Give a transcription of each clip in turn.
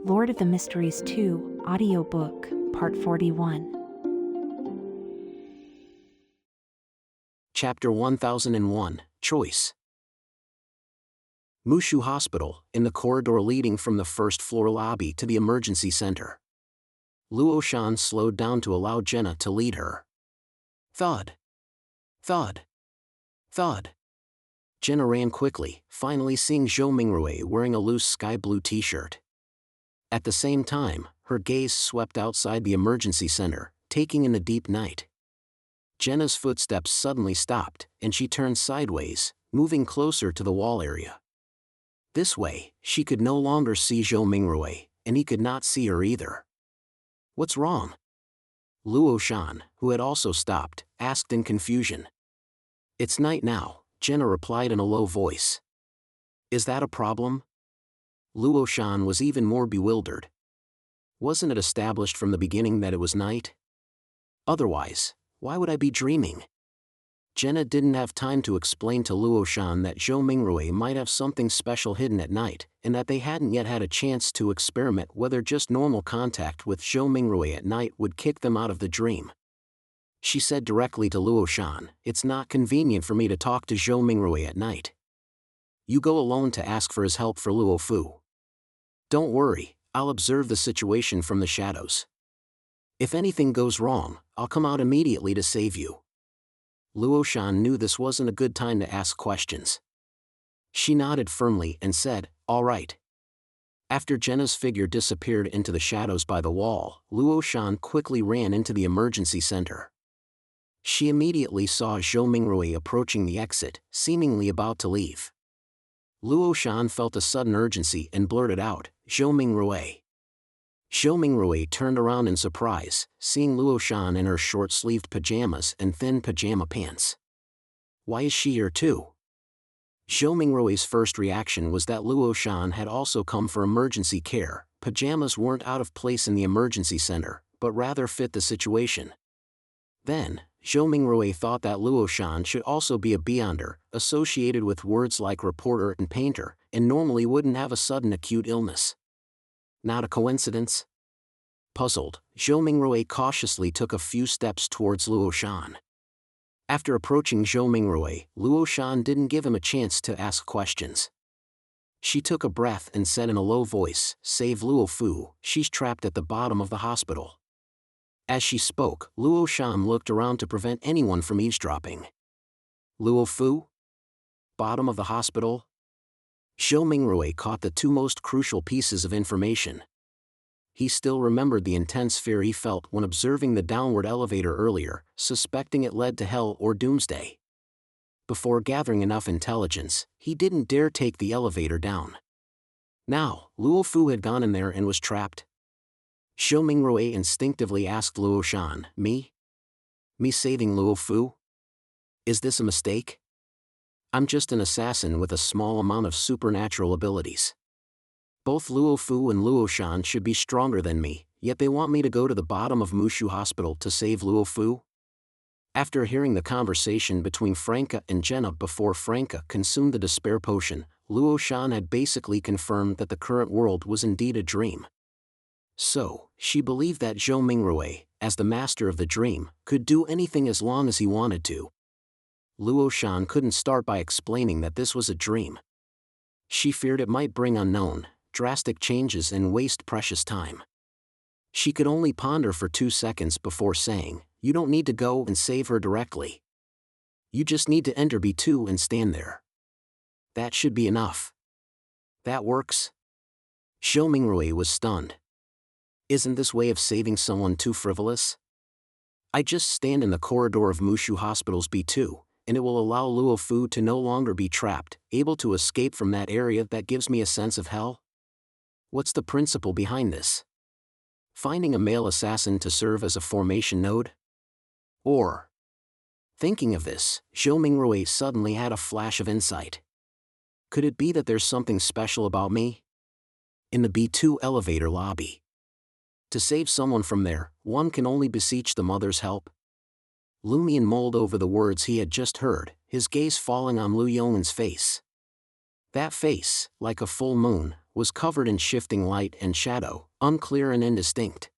Lord of the Mysteries 2, Audiobook, Part 41. Chapter 1001, Choice. Mushu Hospital, in the corridor leading from the first-floor lobby to the emergency center. Luo Shan slowed down to allow Jenna to lead her. Thud. Thud. Thud. Jenna ran quickly, finally seeing Zhou Mingrui wearing a loose sky-blue t-shirt. At the same time, her gaze swept outside the emergency center, taking in the deep night. Jenna's footsteps suddenly stopped, and she turned sideways, moving closer to the wall area. This way, she could no longer see Zhou Mingrui, and he could not see her either. What's wrong? Luo Shan, who had also stopped, asked in confusion. It's night now, Jenna replied in a low voice. Is that a problem? Luo Shan was even more bewildered. Wasn't it established from the beginning that it was night? Otherwise, why would I be dreaming? Jenna didn't have time to explain to Luo Shan that Zhou Mingrui might have something special hidden at night, and that they hadn't yet had a chance to experiment whether just normal contact with Zhou Mingrui at night would kick them out of the dream. She said directly to Luo Shan, "It's not convenient for me to talk to Zhou Mingrui at night. You go alone to ask for his help for Luo Fu. Don't worry, I'll observe the situation from the shadows. If anything goes wrong, I'll come out immediately to save you." Luo Shan knew this wasn't a good time to ask questions. She nodded firmly and said, "All right." After Jenna's figure disappeared into the shadows by the wall, Luo Shan quickly ran into the emergency center. She immediately saw Zhou Mingrui approaching the exit, seemingly about to leave. Luo Shan felt a sudden urgency and blurted out, "Zhou Mingrui." Zhou Mingrui turned around in surprise, seeing Luo Shan in her short-sleeved pajamas and thin pajama pants. Why is she here too? Zhou Mingrui's first reaction was that Luo Shan had also come for emergency care. Pajamas weren't out of place in the emergency center, but rather fit the situation. Then, Zhou Mingrui thought that Luo Shan should also be a beyonder, associated with words like reporter and painter, and normally wouldn't have a sudden acute illness. Not a coincidence? Puzzled, Zhou Mingrui cautiously took a few steps towards Luo Shan. After approaching Zhou Mingrui, Luo Shan didn't give him a chance to ask questions. She took a breath and said in a low voice, "Save Luo Fu, she's trapped at the bottom of the hospital." As she spoke, Luo Shan looked around to prevent anyone from eavesdropping. Luo Fu? Bottom of the hospital? Zhou Mingrui caught the two most crucial pieces of information. He still remembered the intense fear he felt when observing the downward elevator earlier, suspecting it led to hell or doomsday. Before gathering enough intelligence, he didn't dare take the elevator down. Now, Luo Fu had gone in there and was trapped. Zhou Mingrui instinctively asked Luo Shan, Me? Me saving Luo Fu? Is this a mistake? I'm just an assassin with a small amount of supernatural abilities. Both Luo Fu and Luo Shan should be stronger than me, yet they want me to go to the bottom of Mushu Hospital to save Luo Fu? After hearing the conversation between Franca and Jenna before Franca consumed the despair potion, Luo Shan had basically confirmed that the current world was indeed a dream. So, she believed that Zhou Mingrui, as the master of the dream, could do anything as long as he wanted to. Luo Shan couldn't start by explaining that this was a dream. She feared it might bring unknown, drastic changes and waste precious time. She could only ponder for 2 seconds before saying, "You don't need to go and save her directly. You just need to enter B2 and stand there. That should be enough." That works? Zhou Mingrui was stunned. Isn't this way of saving someone too frivolous? I just stand in the corridor of Mushu Hospital's B2, and it will allow Luo Fu to no longer be trapped, able to escape from that area that gives me a sense of hell? What's the principle behind this? Finding a male assassin to serve as a formation node? Or? Thinking of this, Zhou Mingrui suddenly had a flash of insight. Could it be that there's something special about me? In the B2 elevator lobby. To save someone from there, one can only beseech the mother's help. Lumian mulled over the words he had just heard, his gaze falling on Lu Yong'an's face. That face, like a full moon, was covered in shifting light and shadow, unclear and indistinct.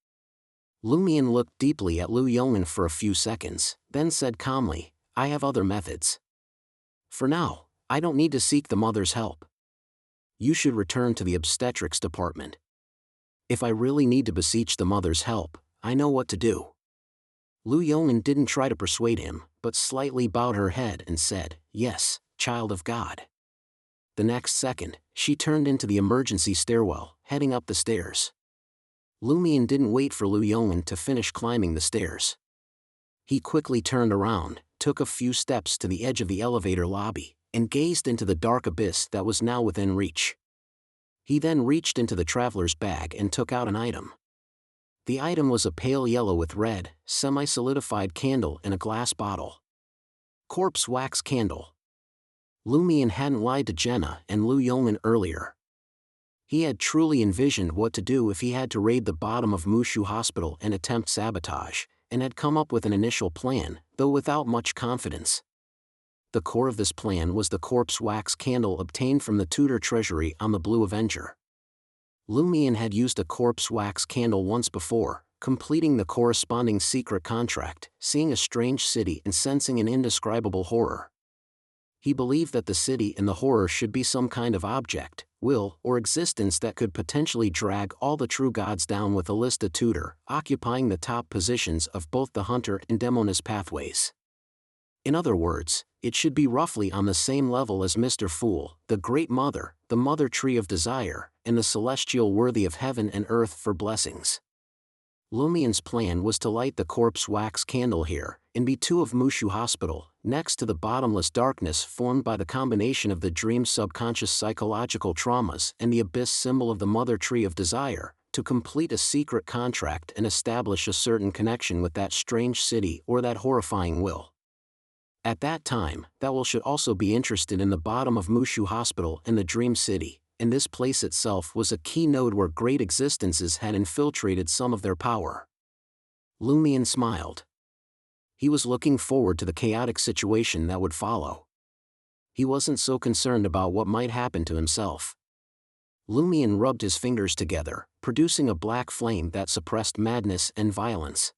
Lumian looked deeply at Lu Yongin for a few seconds, then said calmly, "I have other methods. For now, I don't need to seek the mother's help. You should return to the obstetrics department. If I really need to beseech the mother's help, I know what to do." Lu Yongin didn't try to persuade him, but slightly bowed her head and said, "Yes, child of God." The next second, she turned into the emergency stairwell, heading up the stairs. Lumian didn't wait for Lu Yongin to finish climbing the stairs. He quickly turned around, took a few steps to the edge of the elevator lobby, and gazed into the dark abyss that was now within reach. He then reached into the traveler's bag and took out an item. The item was a pale yellow with red, semi-solidified candle in a glass bottle. Corpse wax candle. Lumian hadn't lied to Jenna and Lu Yongin earlier. He had truly envisioned what to do if he had to raid the bottom of Mushu Hospital and attempt sabotage, and had come up with an initial plan, though without much confidence. The core of this plan was the corpse wax candle obtained from the Tudor treasury on the Blue Avenger. Lumian had used a corpse wax candle once before, completing the corresponding secret contract, seeing a strange city and sensing an indescribable horror. He believed that the city and the horror should be some kind of object, will, or existence that could potentially drag all the true gods down with Alista Tudor, occupying the top positions of both the Hunter and Demoness pathways. In other words, it should be roughly on the same level as Mr. Fool, the Great Mother, the Mother Tree of Desire, and the Celestial worthy of heaven and earth for blessings. Lumian's plan was to light the corpse wax candle here, in B2 of Mushu Hospital, next to the bottomless darkness formed by the combination of the dream's subconscious psychological traumas and the abyss symbol of the Mother Tree of Desire, to complete a secret contract and establish a certain connection with that strange city or that horrifying will. At that time, that will should also be interested in the bottom of Mushu Hospital and the Dream City, and this place itself was a key node where great existences had infiltrated some of their power. Lumian smiled. He was looking forward to the chaotic situation that would follow. He wasn't so concerned about what might happen to himself. Lumian rubbed his fingers together, producing a black flame that suppressed madness and violence.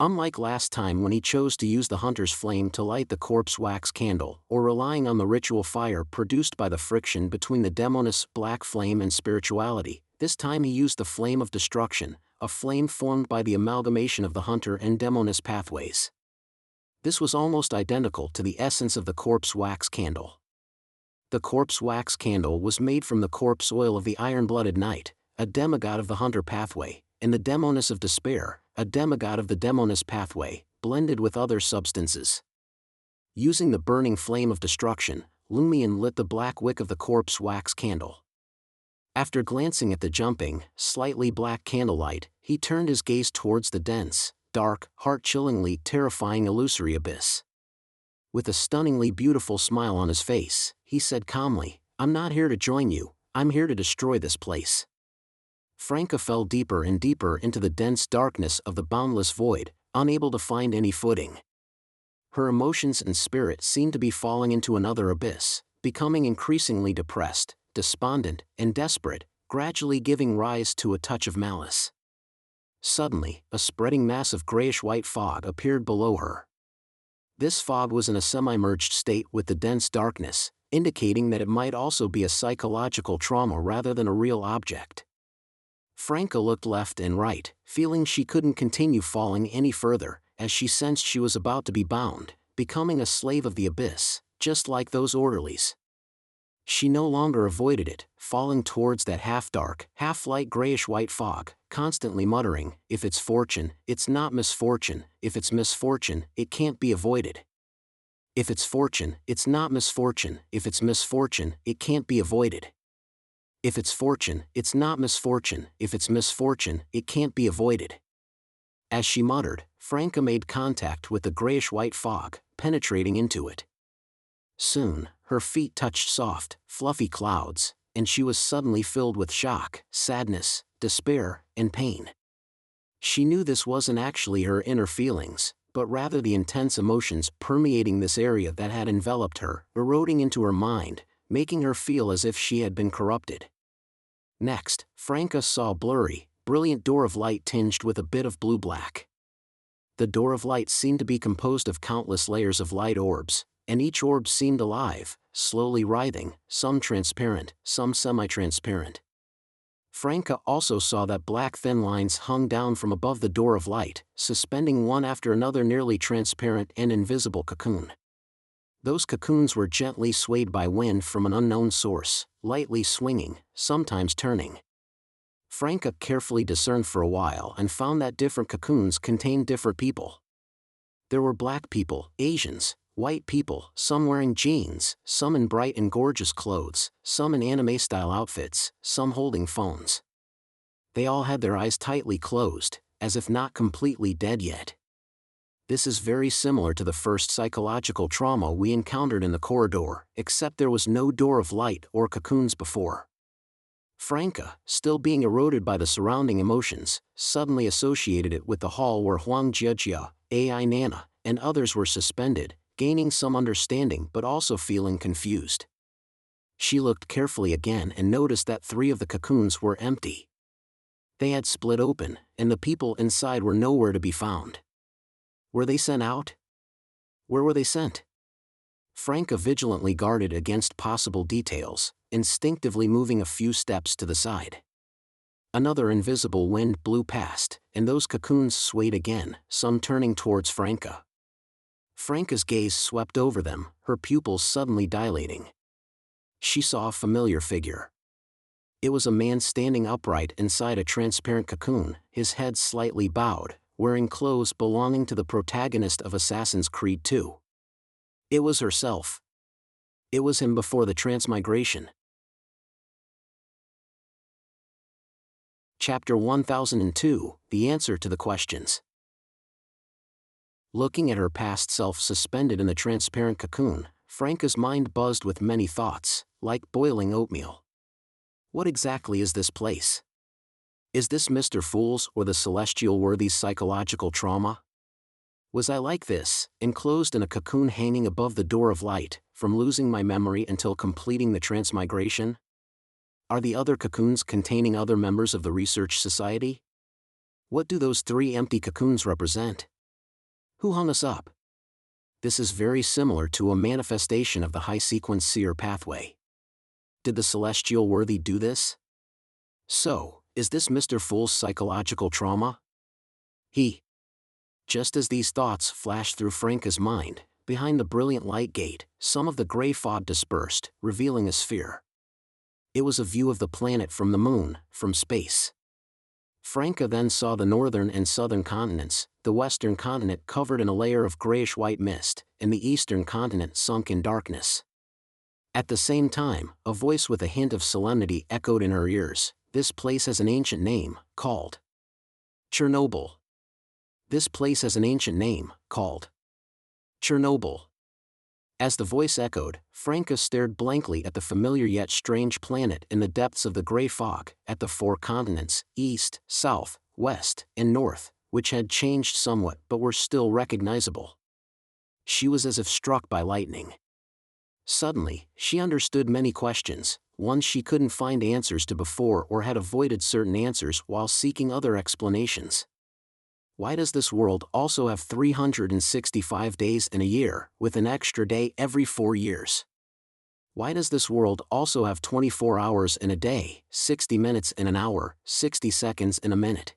Unlike last time when he chose to use the hunter's flame to light the corpse wax candle, or relying on the ritual fire produced by the friction between the demoness black flame and spirituality, this time he used the flame of destruction, a flame formed by the amalgamation of the hunter and demoness pathways. This was almost identical to the essence of the corpse wax candle. The corpse wax candle was made from the corpse oil of the iron-blooded knight, a demigod of the hunter pathway, and the demoness of despair, a demigod of the demoness pathway, blended with other substances. Using the burning flame of destruction, Lumian lit the black wick of the corpse wax candle. After glancing at the jumping, slightly black candlelight, he turned his gaze towards the dense, dark, heart-chillingly terrifying illusory abyss. With a stunningly beautiful smile on his face, he said calmly, "I'm not here to join you, I'm here to destroy this place." Franca fell deeper and deeper into the dense darkness of the boundless void, unable to find any footing. Her emotions and spirit seemed to be falling into another abyss, becoming increasingly depressed, despondent, and desperate, gradually giving rise to a touch of malice. Suddenly, a spreading mass of grayish-white fog appeared below her. This fog was in a semi-merged state with the dense darkness, indicating that it might also be a psychological trauma rather than a real object. Franca looked left and right, feeling she couldn't continue falling any further, as she sensed she was about to be bound, becoming a slave of the abyss, just like those orderlies. She no longer avoided it, falling towards that half-dark, half-light grayish-white fog, constantly muttering, "If it's fortune, it's not misfortune, if it's misfortune, it can't be avoided. If it's fortune, it's not misfortune, if it's misfortune, it can't be avoided. If it's fortune, it's not misfortune, if it's misfortune, it can't be avoided." As she muttered, Franca made contact with the grayish-white fog, penetrating into it. Soon, her feet touched soft, fluffy clouds, and she was suddenly filled with shock, sadness, despair, and pain. She knew this wasn't actually her inner feelings, but rather the intense emotions permeating this area that had enveloped her, eroding into her mind, making her feel as if she had been corrupted. Next, Franca saw a blurry, brilliant door of light tinged with a bit of blue-black. The door of light seemed to be composed of countless layers of light orbs, and each orb seemed alive, slowly writhing, some transparent, some semi-transparent. Franca also saw that black thin lines hung down from above the door of light, suspending one after another nearly transparent and invisible cocoon. Those cocoons were gently swayed by wind from an unknown source, lightly swinging, sometimes turning. Franca carefully discerned for a while and found that different cocoons contained different people. There were black people, Asians, white people, some wearing jeans, some in bright and gorgeous clothes, some in anime-style outfits, some holding phones. They all had their eyes tightly closed, as if not completely dead yet. This is very similar to the first psychological trauma we encountered in the corridor, except there was no door of light or cocoons before. Franca, still being eroded by the surrounding emotions, suddenly associated it with the hall where Huang Jiejia, AI Nana, and others were suspended, gaining some understanding but also feeling confused. She looked carefully again and noticed that 3 of the cocoons were empty. They had split open, and the people inside were nowhere to be found. Were they sent out? Where were they sent? Franca vigilantly guarded against possible details, instinctively moving a few steps to the side. Another invisible wind blew past, and those cocoons swayed again, some turning towards Franca. Franca's gaze swept over them, her pupils suddenly dilating. She saw a familiar figure. It was a man standing upright inside a transparent cocoon, his head slightly bowed, wearing clothes belonging to the protagonist of Assassin's Creed 2. It was herself. It was him before the transmigration. Chapter 1002, The Answer to the Questions. Looking at her past self suspended in the transparent cocoon, Franca's mind buzzed with many thoughts, like boiling oatmeal. What exactly is this place? Is this Mr. Fool's or the Celestial Worthy's psychological trauma? Was I like this, enclosed in a cocoon hanging above the door of light, from losing my memory until completing the transmigration? Are the other cocoons containing other members of the research society? What do those 3 empty cocoons represent? Who hung us up? This is very similar to a manifestation of the high-sequence seer pathway. Did the Celestial Worthy do this? So, is this Mr. Fool's psychological trauma? Just as these thoughts flashed through Franca's mind, behind the brilliant light gate, some of the gray fog dispersed, revealing a sphere. It was a view of the planet from the moon, from space. Franca then saw the northern and southern continents, the western continent covered in a layer of grayish-white mist, and the eastern continent sunk in darkness. At the same time, a voice with a hint of solemnity echoed in her ears. This place has an ancient name, called Chernobyl. This place has an ancient name, called Chernobyl. As the voice echoed, Franca stared blankly at the familiar yet strange planet in the depths of the gray fog, at the 4 continents, east, south, west, and north, which had changed somewhat but were still recognizable. She was as if struck by lightning. Suddenly, she understood many questions, ones she couldn't find answers to before or had avoided certain answers while seeking other explanations. Why does this world also have 365 days in a year, with an extra day every 4 years? Why does this world also have 24 hours in a day, 60 minutes in an hour, 60 seconds in a minute?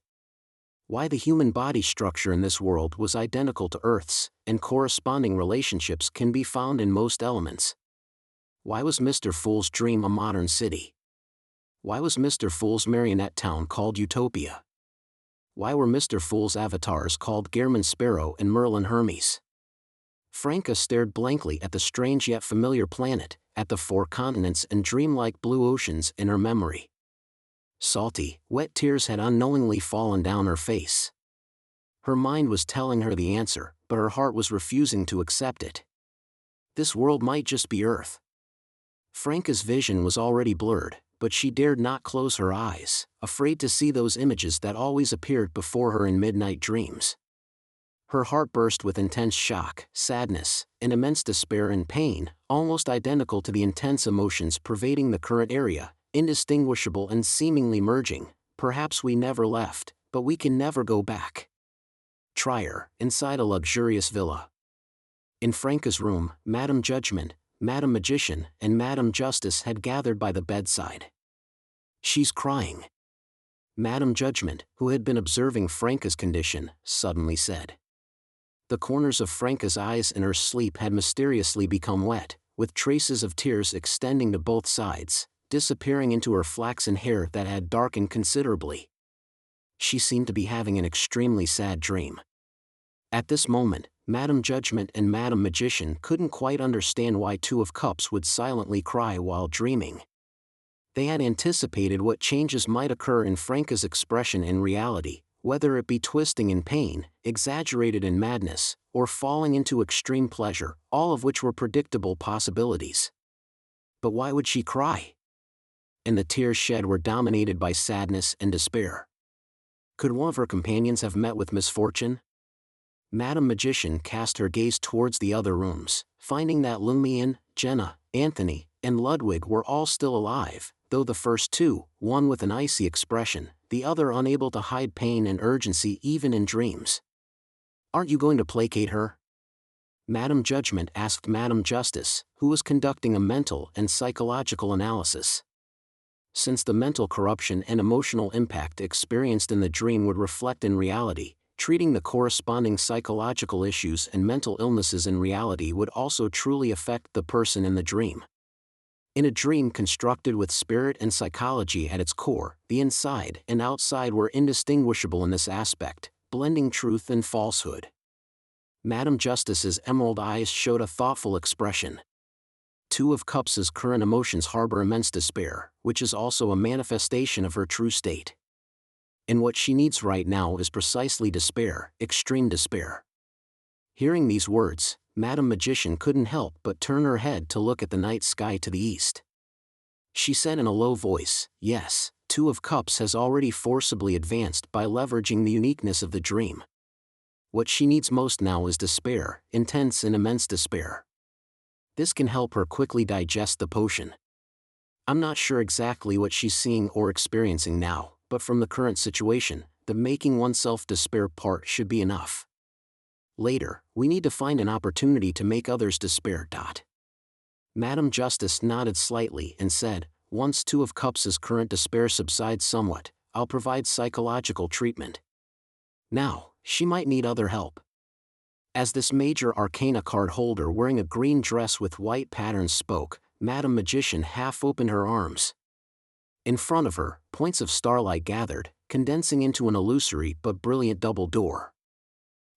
Why the human body structure in this world was identical to Earth's, and corresponding relationships can be found in most elements? Why was Mr. Fool's dream a modern city? Why was Mr. Fool's marionette town called Utopia? Why were Mr. Fool's avatars called Gehrman Sparrow and Merlin Hermes? Franca stared blankly at the strange yet familiar planet, at the 4 continents and dreamlike blue oceans in her memory. Salty, wet tears had unknowingly fallen down her face. Her mind was telling her the answer, but her heart was refusing to accept it. This world might just be Earth. Franca's vision was already blurred, but she dared not close her eyes, afraid to see those images that always appeared before her in midnight dreams. Her heart burst with intense shock, sadness, and immense despair and pain, almost identical to the intense emotions pervading the current area, indistinguishable and seemingly merging. Perhaps we never left, but we can never go back. Trier, inside a luxurious villa. In Franca's room, Madame Judgment, Madame Magician, and Madame Justice had gathered by the bedside. "She's crying," Madame Judgment, who had been observing Franca's condition, suddenly said. The corners of Franca's eyes in her sleep had mysteriously become wet, with traces of tears extending to both sides, disappearing into her flaxen hair that had darkened considerably. She seemed to be having an extremely sad dream. At this moment, Madame Judgment and Madame Magician couldn't quite understand why Two of Cups would silently cry while dreaming. They had anticipated what changes might occur in Franca's expression in reality, whether it be twisting in pain, exaggerated in madness, or falling into extreme pleasure, all of which were predictable possibilities. But why would she cry? And the tears shed were dominated by sadness and despair. Could one of her companions have met with misfortune? Madame Magician cast her gaze towards the other rooms, finding that Lumion, Jenna, Anthony, and Ludwig were all still alive, though the first two, one with an icy expression, the other unable to hide pain and urgency even in dreams. "Aren't you going to placate her?" Madame Judgment asked Madame Justice, who was conducting a mental and psychological analysis. Since the mental corruption and emotional impact experienced in the dream would reflect in reality, treating the corresponding psychological issues and mental illnesses in reality would also truly affect the person in the dream. In a dream constructed with spirit and psychology at its core, the inside and outside were indistinguishable in this aspect, blending truth and falsehood. Madame Justice's emerald eyes showed a thoughtful expression. Two of Cups' current emotions harbor immense despair, which is also a manifestation of her true state. And what she needs right now is precisely despair, extreme despair. Hearing these words, Madame Magician couldn't help but turn her head to look at the night sky to the east. She said in a low voice, "Yes, Two of Cups has already forcibly advanced by leveraging the uniqueness of the dream. What she needs most now is despair, intense and immense despair. This can help her quickly digest the potion. I'm not sure exactly what she's seeing or experiencing now, but from the current situation, the making oneself despair part should be enough. Later, we need to find an opportunity to make others despair. Madame Justice nodded slightly and said, "Once Two of Cups' current despair subsides somewhat, I'll provide psychological treatment. Now, she might need other help." As this major arcana card holder wearing a green dress with white patterns spoke, Madame Magician half opened her arms. In front of her, points of starlight gathered, condensing into an illusory but brilliant double door.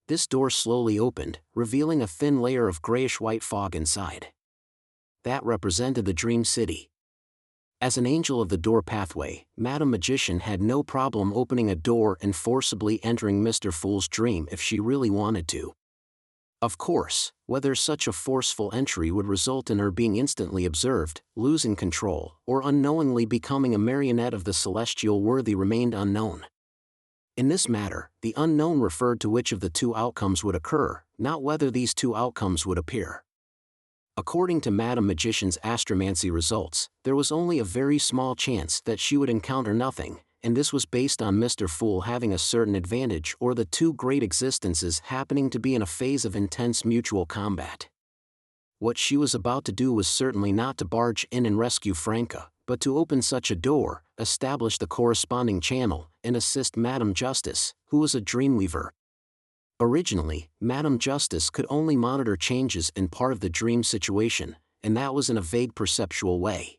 This door slowly opened, revealing a thin layer of grayish-white fog inside. That represented the Dream City. As an angel of the door pathway, Madame Magician had no problem opening a door and forcibly entering Mr. Fool's dream if she really wanted to. Of course, whether such a forceful entry would result in her being instantly observed, losing control, or unknowingly becoming a marionette of the celestial worthy remained unknown. In this matter, the unknown referred to which of the two outcomes would occur, not whether these two outcomes would appear. According to Madame Magician's astromancy results, there was only a very small chance that she would encounter nothing, and this was based on Mr. Fool having a certain advantage or the two great existences happening to be in a phase of intense mutual combat. What she was about to do was certainly not to barge in and rescue Franca, but to open such a door, establish the corresponding channel, and assist Madame Justice, who was a dreamweaver. Originally, Madame Justice could only monitor changes in part of the dream situation, and that was in a vague perceptual way.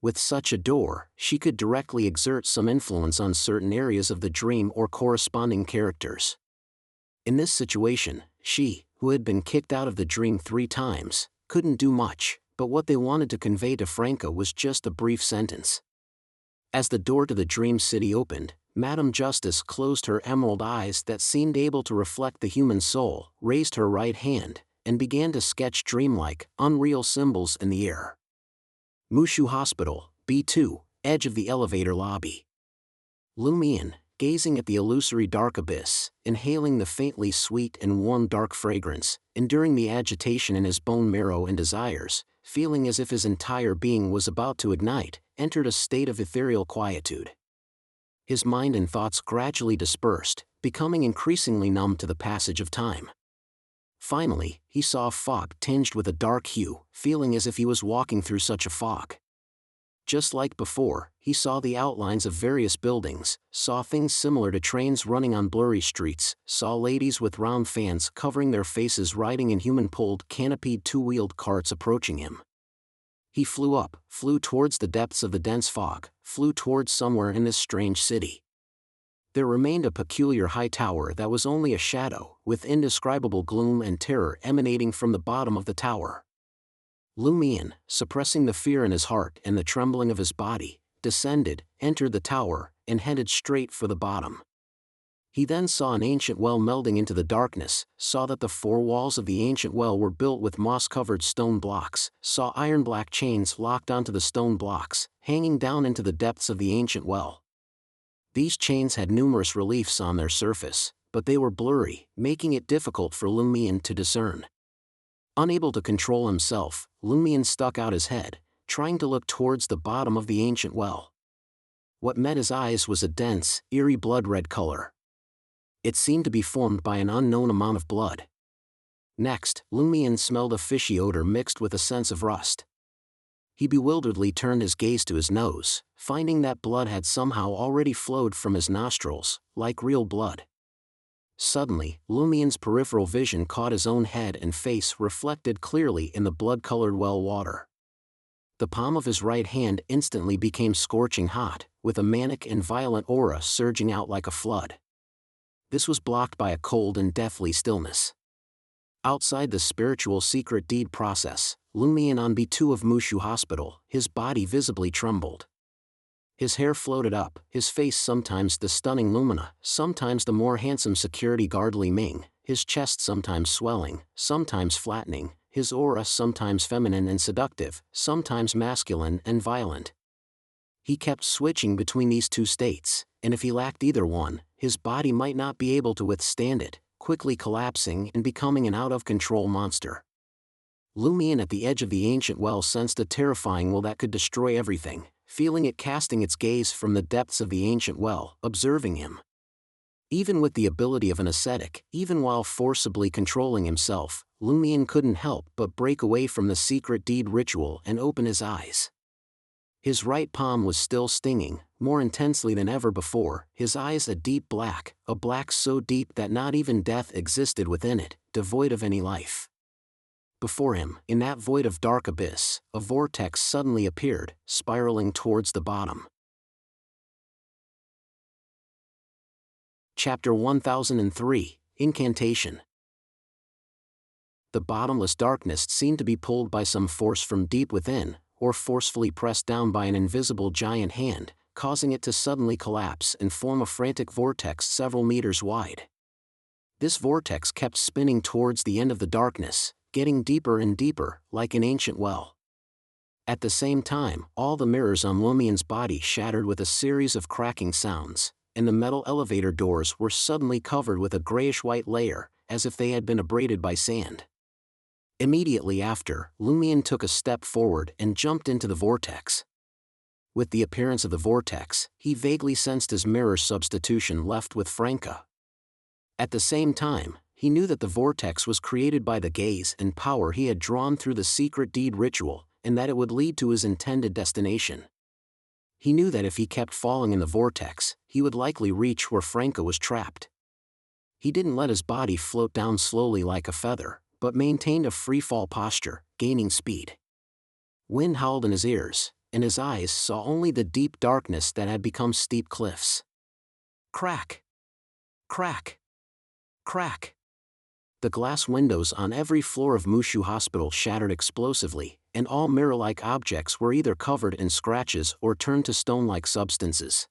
With such a door, she could directly exert some influence on certain areas of the dream or corresponding characters. In this situation, she, who had been kicked out of the dream 3 times, couldn't do much, but what they wanted to convey to Franca was just a brief sentence. As the door to the Dream City opened, Madame Justice closed her emerald eyes that seemed able to reflect the human soul, raised her right hand, and began to sketch dreamlike, unreal symbols in the air. Mushu Hospital, B2, edge of the elevator lobby. Lumion, gazing at the illusory dark abyss, inhaling the faintly sweet and warm dark fragrance, enduring the agitation in his bone marrow and desires, feeling as if his entire being was about to ignite, entered a state of ethereal quietude. His mind and thoughts gradually dispersed, becoming increasingly numb to the passage of time. Finally, he saw a fog tinged with a dark hue, feeling as if he was walking through such a fog. Just like before, he saw the outlines of various buildings, saw things similar to trains running on blurry streets, saw ladies with round fans covering their faces riding in human-pulled, canopied two-wheeled carts approaching him. He flew towards the depths of the dense fog, flew towards somewhere in this strange city. There remained a peculiar high tower that was only a shadow, with indescribable gloom and terror emanating from the bottom of the tower. Lumion, suppressing the fear in his heart and the trembling of his body, descended, entered the tower, and headed straight for the bottom. He then saw an ancient well melding into the darkness, saw that the four walls of the ancient well were built with moss-covered stone blocks, saw iron-black chains locked onto the stone blocks, hanging down into the depths of the ancient well. These chains had numerous reliefs on their surface, but they were blurry, making it difficult for Lumion to discern. Unable to control himself, Lumion stuck out his head, trying to look towards the bottom of the ancient well. What met his eyes was a dense, eerie blood-red color. It seemed to be formed by an unknown amount of blood. Next, Lumion smelled a fishy odor mixed with a sense of rust. He bewilderedly turned his gaze to his nose, finding that blood had somehow already flowed from his nostrils, like real blood. Suddenly, Lumion's peripheral vision caught his own head and face reflected clearly in the blood-colored well water. The palm of his right hand instantly became scorching hot, with a manic and violent aura surging out like a flood. This was blocked by a cold and deathly stillness. Outside the spiritual secret deed process, Lumion on B2 of Mushu Hospital, his body visibly trembled. His hair floated up, his face sometimes the stunning Lumina, sometimes the more handsome security guard Li Ming, his chest sometimes swelling, sometimes flattening, his aura sometimes feminine and seductive, sometimes masculine and violent. He kept switching between these two states, and if he lacked either one, his body might not be able to withstand it, quickly collapsing and becoming an out-of-control monster. Lumion at the edge of the ancient well sensed a terrifying will that could destroy everything, feeling it casting its gaze from the depths of the ancient well, observing him. Even with the ability of an ascetic, even while forcibly controlling himself, Lumion couldn't help but break away from the secret deed ritual and open his eyes. His right palm was still stinging, more intensely than ever before, his eyes a deep black, a black so deep that not even death existed within it, devoid of any life. Before him, in that void of dark abyss, a vortex suddenly appeared, spiraling towards the bottom. Chapter 1003, Incantation. The bottomless darkness seemed to be pulled by some force from deep within, or forcefully pressed down by an invisible giant hand, causing it to suddenly collapse and form a frantic vortex several meters wide. This vortex kept spinning towards the end of the darkness, getting deeper and deeper, like an ancient well. At the same time, all the mirrors on Lumion's body shattered with a series of cracking sounds, and the metal elevator doors were suddenly covered with a grayish-white layer, as if they had been abraded by sand. Immediately after, Lumion took a step forward and jumped into the vortex. With the appearance of the vortex, he vaguely sensed his mirror substitution left with Franca. At the same time, he knew that the vortex was created by the gaze and power he had drawn through the secret deed ritual, and that it would lead to his intended destination. He knew that if he kept falling in the vortex, he would likely reach where Franca was trapped. He didn't let his body float down slowly like a feather, but maintained a free-fall posture, gaining speed. Wind howled in his ears, and his eyes saw only the deep darkness that had become steep cliffs. Crack! Crack! Crack! The glass windows on every floor of Mushu Hospital shattered explosively, and all mirror-like objects were either covered in scratches or turned to stone-like substances.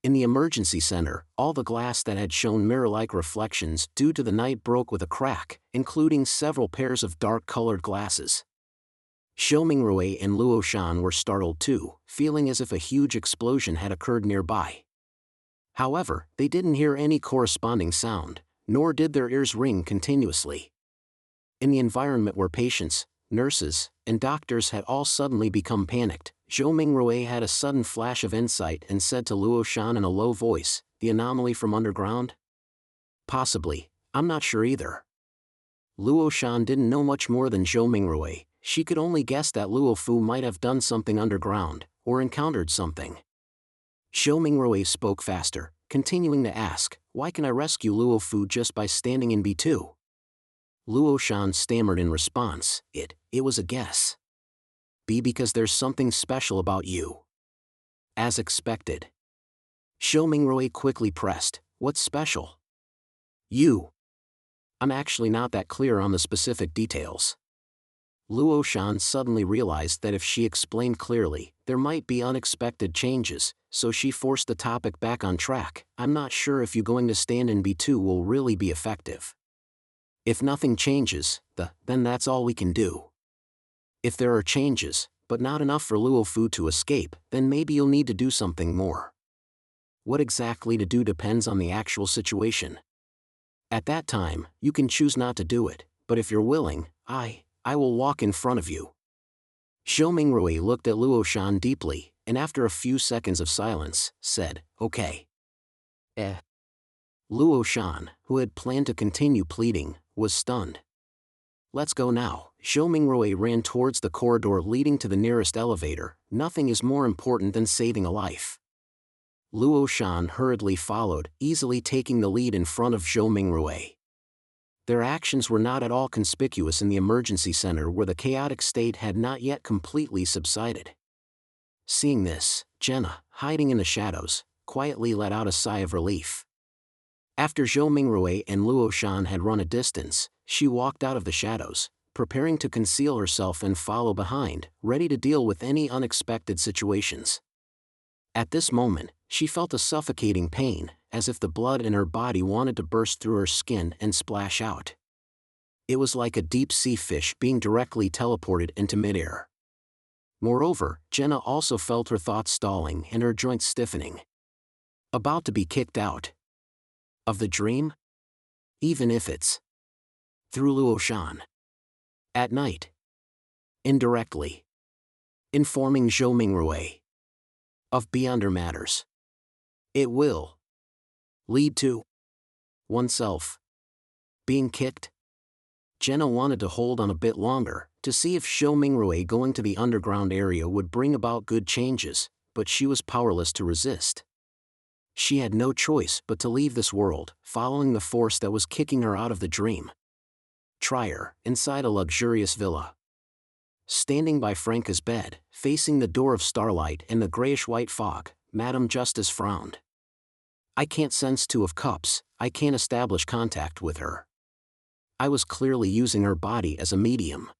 In the emergency center, all the glass that had shown mirror-like reflections due to the night broke with a crack, including several pairs of dark-colored glasses. Xiaomingruei and Luo Shan were startled too, feeling as if a huge explosion had occurred nearby. However, they didn't hear any corresponding sound, nor did their ears ring continuously. In the environment were patients, nurses, and doctors had all suddenly become panicked. Zhou Mingrui had a sudden flash of insight and said to Luo Shan in a low voice, "The anomaly from underground?" "Possibly, I'm not sure either." Luo Shan didn't know much more than Zhou Mingrui. She could only guess that Luo Fu might have done something underground, or encountered something. Zhou Mingrui spoke faster, continuing to ask, "Why can I rescue Luo Fu just by standing in B2? Luo Shan stammered in response, It was a guess. B, because there's something special about you." As expected. Zhou Mingrui quickly pressed, "What's special?" "You." "I'm actually not that clear on the specific details." Luo Shan suddenly realized that if she explained clearly, there might be unexpected changes, so she forced the topic back on track. "I'm not sure if you going to stand in B2 will really be effective. If nothing changes, then that's all we can do. If there are changes, but not enough for Luo Fu to escape, then maybe you'll need to do something more. What exactly to do depends on the actual situation. At that time, you can choose not to do it, but if you're willing, I will walk in front of you." Zhou Mingrui looked at Luo Shan deeply, and after a few seconds of silence, said, "Okay." Luo Shan, who had planned to continue pleading, was stunned. "Let's go now." Zhou Mingrui ran towards the corridor leading to the nearest elevator. Nothing is more important than saving a life. Luo Shan hurriedly followed, easily taking the lead in front of Zhou Mingrui. Their actions were not at all conspicuous in the emergency center where the chaotic state had not yet completely subsided. Seeing this, Jenna, hiding in the shadows, quietly let out a sigh of relief. After Zhou Mingrui and Luo Shan had run a distance, she walked out of the shadows, preparing to conceal herself and follow behind, ready to deal with any unexpected situations. At this moment, she felt a suffocating pain, as if the blood in her body wanted to burst through her skin and splash out. It was like a deep-sea fish being directly teleported into midair. Moreover, Jenna also felt her thoughts stalling and her joints stiffening. About to be kicked out of the dream? Even if it's through Luo Shan. At night. Indirectly. Informing Zhou Mingrui of beyonder matters. It will lead to oneself being kicked. Jenna wanted to hold on a bit longer, to see if Zhou Mingrui going to the underground area would bring about good changes, but she was powerless to resist. She had no choice but to leave this world, following the force that was kicking her out of the dream. Trier, inside a luxurious villa. Standing by Franca's bed, facing the door of starlight and the grayish-white fog, Madame Justice frowned. "I can't sense Two of Cups, I can't establish contact with her. I was clearly using her body as a medium."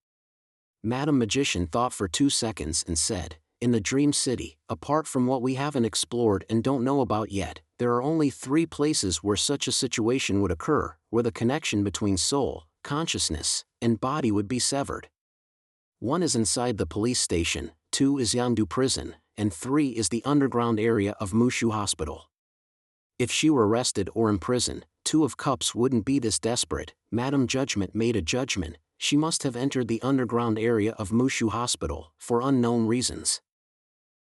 Madame Magician thought for 2 seconds and said, "In the Dream City, apart from what we haven't explored and don't know about yet, there are only 3 places where such a situation would occur, where the connection between soul, consciousness, and body would be severed. 1 is inside the police station, 2 is Yangdu prison, and 3 is the underground area of Mushu Hospital. If she were arrested or imprisoned, Two of Cups wouldn't be this desperate." Madame Judgment made a judgment. She must have entered the underground area of Mushu Hospital, for unknown reasons.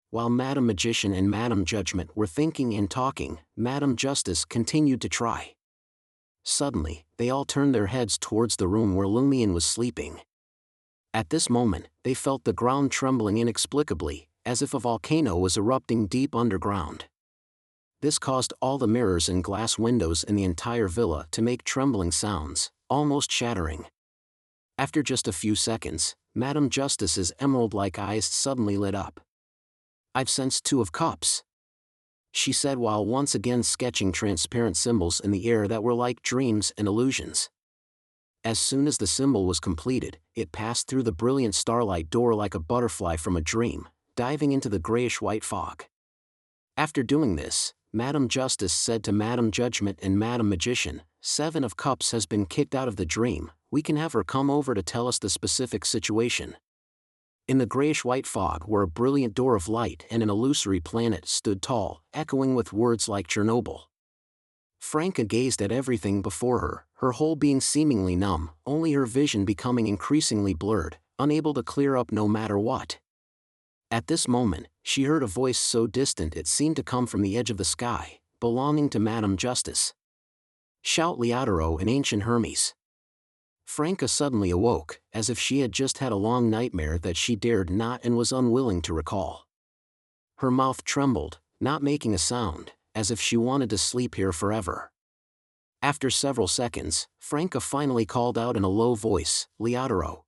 While Madame Magician and Madame Judgment were thinking and talking, Madame Justice continued to try. Suddenly, they all turned their heads towards the room where Lumion was sleeping. At this moment, they felt the ground trembling inexplicably, as if a volcano was erupting deep underground. This caused all the mirrors and glass windows in the entire villa to make trembling sounds, almost shattering. After just a few seconds, Madame Justice's emerald-like eyes suddenly lit up. "I've sensed Two of Cups," she said while once again sketching transparent symbols in the air that were like dreams and illusions. As soon as the symbol was completed, it passed through the brilliant starlight door like a butterfly from a dream, diving into the grayish-white fog. After doing this, Madame Justice said to Madame Judgment and Madame Magician, 7 of Cups has been kicked out of the dream, we can have her come over to tell us the specific situation." In the grayish-white fog where a brilliant door of light and an illusory planet stood tall, echoing with words like Chernobyl. Franca gazed at everything before her, her whole being seemingly numb, only her vision becoming increasingly blurred. unable to clear up no matter what. At this moment, she heard a voice so distant it seemed to come from the edge of the sky, belonging to Madame Justice. "Shout Leotero in ancient Hermes." Franca suddenly awoke, as if she had just had a long nightmare that she dared not and was unwilling to recall. Her mouth trembled, not making a sound, as if she wanted to sleep here forever. After several seconds, Franca finally called out in a low voice, "Leotero."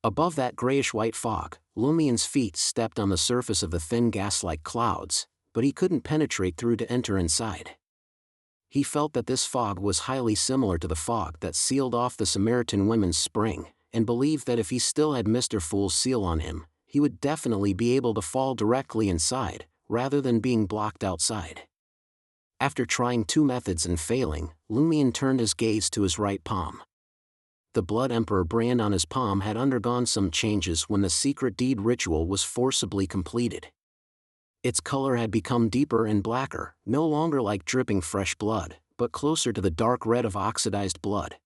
Above that grayish-white fog, Lumien's feet stepped on the surface of the thin gas-like clouds, but he couldn't penetrate through to enter inside. He felt that this fog was highly similar to the fog that sealed off the Samaritan women's spring, and believed that if he still had Mr. Fool's seal on him, he would definitely be able to fall directly inside, rather than being blocked outside. After trying 2 methods and failing, Lumien turned his gaze to his right palm. The Blood Emperor brand on his palm had undergone some changes when the secret deed ritual was forcibly completed. Its color had become deeper and blacker, no longer like dripping fresh blood, but closer to the dark red of oxidized blood.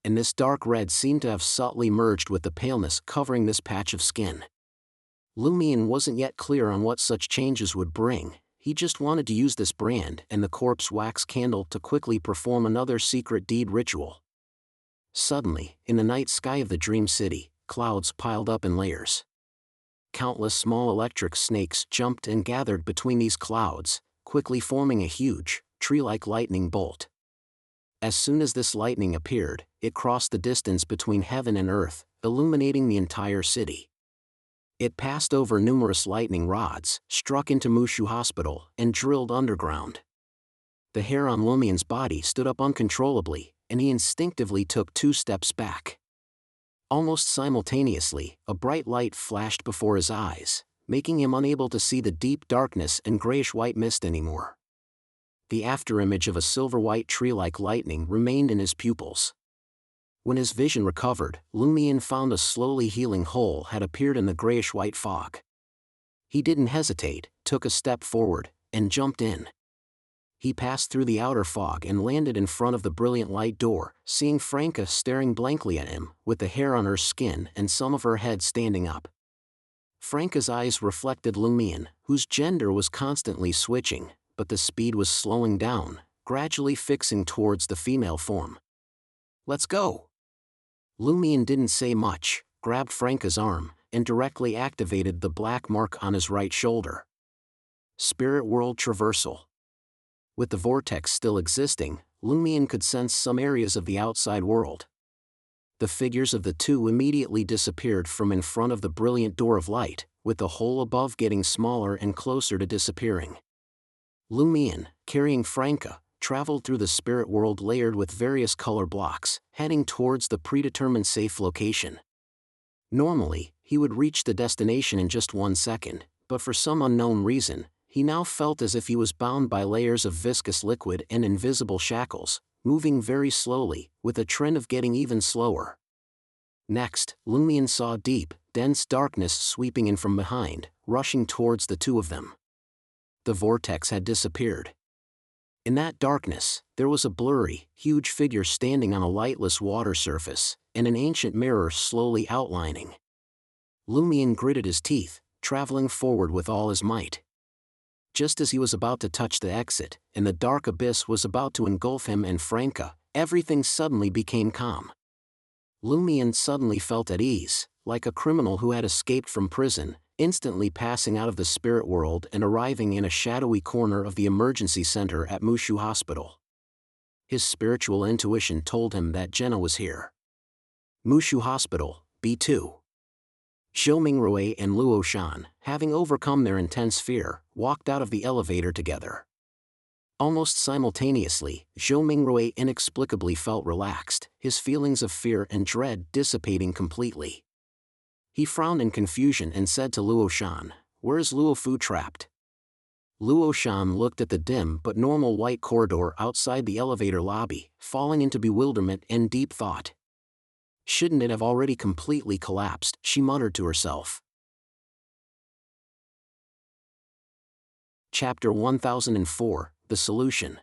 And this dark red seemed to have subtly merged with the paleness covering this patch of skin. Lumien wasn't yet clear on what such changes would bring. He just wanted to use this brand and the corpse wax candle to quickly perform another secret deed ritual. Suddenly, in the night sky of the Dream City, clouds piled up in layers. Countless small electric snakes jumped and gathered between these clouds, quickly forming a huge, tree-like lightning bolt. As soon as this lightning appeared, it crossed the distance between heaven and earth, illuminating the entire city. It passed over numerous lightning rods, struck into Mushu Hospital, and drilled underground. The hair on Lumien's body stood up uncontrollably, and he instinctively took 2 steps back. Almost simultaneously, a bright light flashed before his eyes, making him unable to see the deep darkness and grayish-white mist anymore. The afterimage of a silver-white tree-like lightning remained in his pupils. When his vision recovered, Lumien found a slowly healing hole had appeared in the grayish-white fog. He didn't hesitate, took a step forward, and jumped in. He passed through the outer fog and landed in front of the brilliant light door, seeing Franca staring blankly at him, with the hair on her skin and some of her head standing up. Franca's eyes reflected Lumien, whose gender was constantly switching, but the speed was slowing down, gradually fixing towards the female form. "Let's go." Lumien didn't say much, grabbed Franca's arm, and directly activated the black mark on his right shoulder. Spirit World Traversal. With the vortex still existing, Lumien could sense some areas of the outside world. The figures of the two immediately disappeared from in front of the brilliant door of light, with the hole above getting smaller and closer to disappearing. Lumien, carrying Franca, traveled through the spirit world layered with various color blocks, heading towards the predetermined safe location. Normally, he would reach the destination in just 1 second, but for some unknown reason, he now felt as if he was bound by layers of viscous liquid and invisible shackles, moving very slowly, with a trend of getting even slower. Next, Lumien saw deep, dense darkness sweeping in from behind, rushing towards the two of them. The vortex had disappeared. In that darkness, there was a blurry, huge figure standing on a lightless water surface, and an ancient mirror slowly outlining. Lumien gritted his teeth, traveling forward with all his might. Just as he was about to touch the exit, and the dark abyss was about to engulf him and Franca, everything suddenly became calm. Lumien suddenly felt at ease, like a criminal who had escaped from prison, instantly passing out of the spirit world and arriving in a shadowy corner of the emergency center at Mushu Hospital. His spiritual intuition told him that Jenna was here. Mushu Hospital, B2. Zhou Mingrui and Luo Shan, having overcome their intense fear, walked out of the elevator together. Almost simultaneously, Zhou Mingrui inexplicably felt relaxed, his feelings of fear and dread dissipating completely. He frowned in confusion and said to Luo Shan, "Where is Luo Fu trapped?" Luo Shan looked at the dim but normal white corridor outside the elevator lobby, falling into bewilderment and deep thought. Shouldn't it have already completely collapsed, she muttered to herself. Chapter 1004, The Solution.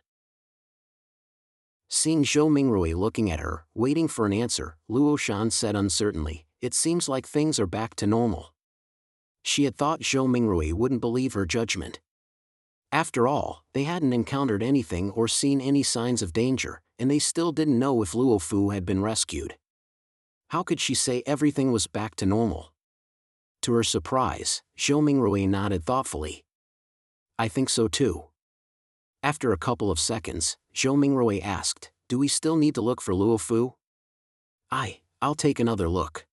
Seeing Zhou Mingrui looking at her, waiting for an answer, Luo Shan said uncertainly, it seems like things are back to normal. She had thought Zhou Mingrui wouldn't believe her judgment. After all, they hadn't encountered anything or seen any signs of danger, and they still didn't know if Luo Fu had been rescued. How could she say everything was back to normal? To her surprise, Zhou Mingrui nodded thoughtfully. I think so too. After a couple of seconds, Zhou Mingrui asked, do we still need to look for Luo Fu? I'll take another look.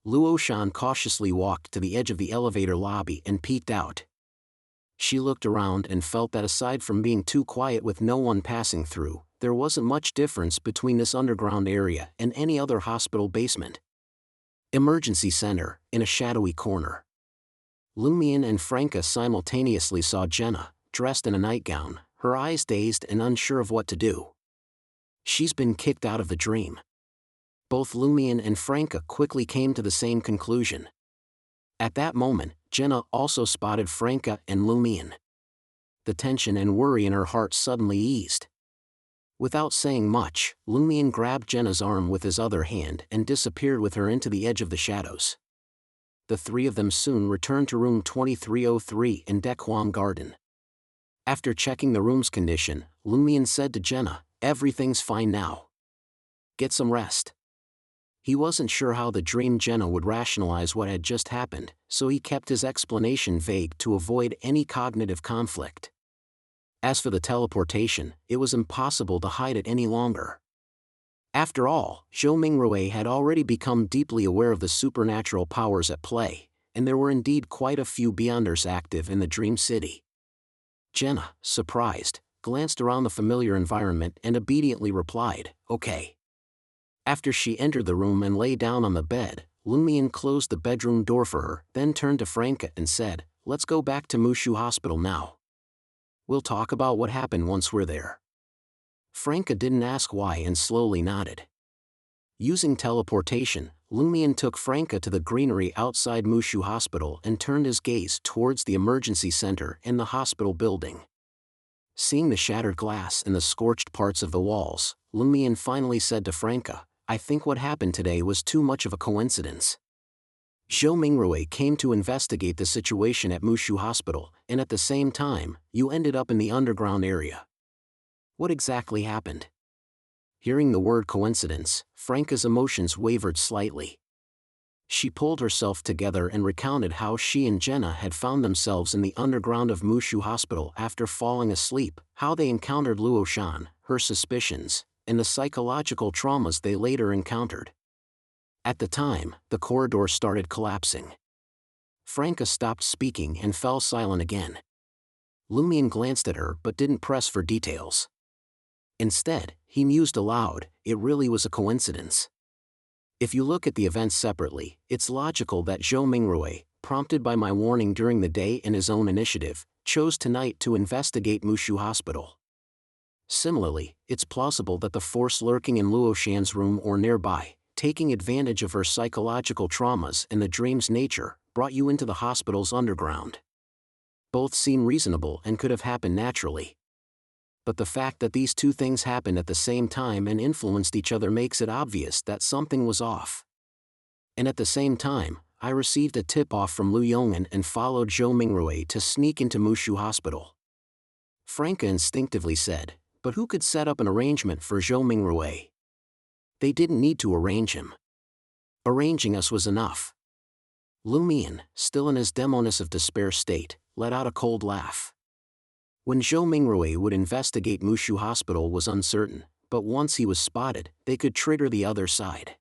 Luo Shan cautiously walked to the edge of the elevator lobby and peeked out. She looked around and felt that aside from being too quiet with no one passing through, there wasn't much difference between this underground area and any other hospital basement. Emergency center, in a shadowy corner. Lumian and Franca simultaneously saw Jenna, dressed in a nightgown, her eyes dazed and unsure of what to do. She's been kicked out of the dream. Both Lumian and Franca quickly came to the same conclusion. At that moment, Jenna also spotted Franca and Lumian. The tension and worry in her heart suddenly eased. Without saying much, Lumian grabbed Jenna's arm with his other hand and disappeared with her into the edge of the shadows. The three of them soon returned to room 2303 in Dequan Garden. After checking the room's condition, Lumian said to Jenna, everything's fine now. Get some rest. He wasn't sure how the dream Jenna would rationalize what had just happened, so he kept his explanation vague to avoid any cognitive conflict. As for the teleportation, it was impossible to hide it any longer. After all, Zhou Mingrui had already become deeply aware of the supernatural powers at play, and there were indeed quite a few Beyonders active in the Dream City. Jenna, surprised, glanced around the familiar environment and obediently replied, okay. After she entered the room and lay down on the bed, Lumian closed the bedroom door for her, then turned to Franca and said, let's go back to Mushu Hospital now. We'll talk about what happened once we're there. Franca didn't ask why and slowly nodded. Using teleportation, Lumian took Franca to the greenery outside Mushu Hospital and turned his gaze towards the emergency center and the hospital building. Seeing the shattered glass and the scorched parts of the walls, Lumian finally said to Franca, I think what happened today was too much of a coincidence. Zhou Mingrui came to investigate the situation at Mushu Hospital, and at the same time, you ended up in the underground area. What exactly happened? Hearing the word coincidence, Franca's emotions wavered slightly. She pulled herself together and recounted how she and Jenna had found themselves in the underground of Mushu Hospital after falling asleep, how they encountered Luo Shan, her suspicions, and the psychological traumas they later encountered. At the time, the corridor started collapsing. Franca stopped speaking and fell silent again. Lumian glanced at her but didn't press for details. Instead, he mused aloud, it really was a coincidence. If you look at the events separately, it's logical that Zhou Mingrui, prompted by my warning during the day and his own initiative, chose tonight to investigate Mushu Hospital. Similarly, it's plausible that the force lurking in Luo Shan's room or nearby, taking advantage of her psychological traumas and the dream's nature, brought you into the hospital's underground. Both seem reasonable and could have happened naturally. But the fact that these two things happened at the same time and influenced each other makes it obvious that something was off. And at the same time, I received a tip-off from Lu Yong'an and followed Zhou Mingrui to sneak into Mushu Hospital. Franca instinctively said, but who could set up an arrangement for Zhou Mingrui? They didn't need to arrange him. Arranging us was enough. Lumian, still in his demoness of despair state, let out a cold laugh. When Zhou Mingrui would investigate Mushu Hospital was uncertain, but once he was spotted, they could trigger the other side.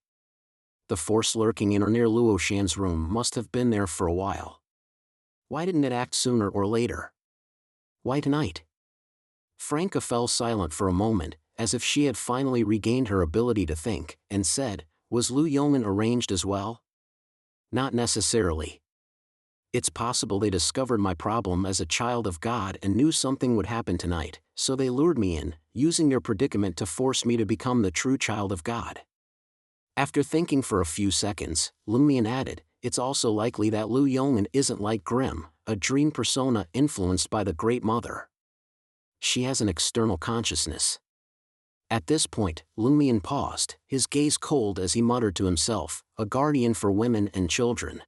The force lurking in or near Luo Shan's room must have been there for a while. Why didn't it act sooner or later? Why tonight? Franca fell silent for a moment, as if she had finally regained her ability to think, and said, was Lu Yong'an arranged as well? Not necessarily. It's possible they discovered my problem as a child of God and knew something would happen tonight, so they lured me in, using their predicament to force me to become the true child of God. After thinking for a few seconds, Lumian added, it's also likely that Lu Yong'an isn't like Grimm, a dream persona influenced by the Great Mother. She has an external consciousness. At this point, Lumion paused, his gaze cold as he muttered to himself, a guardian for women and children.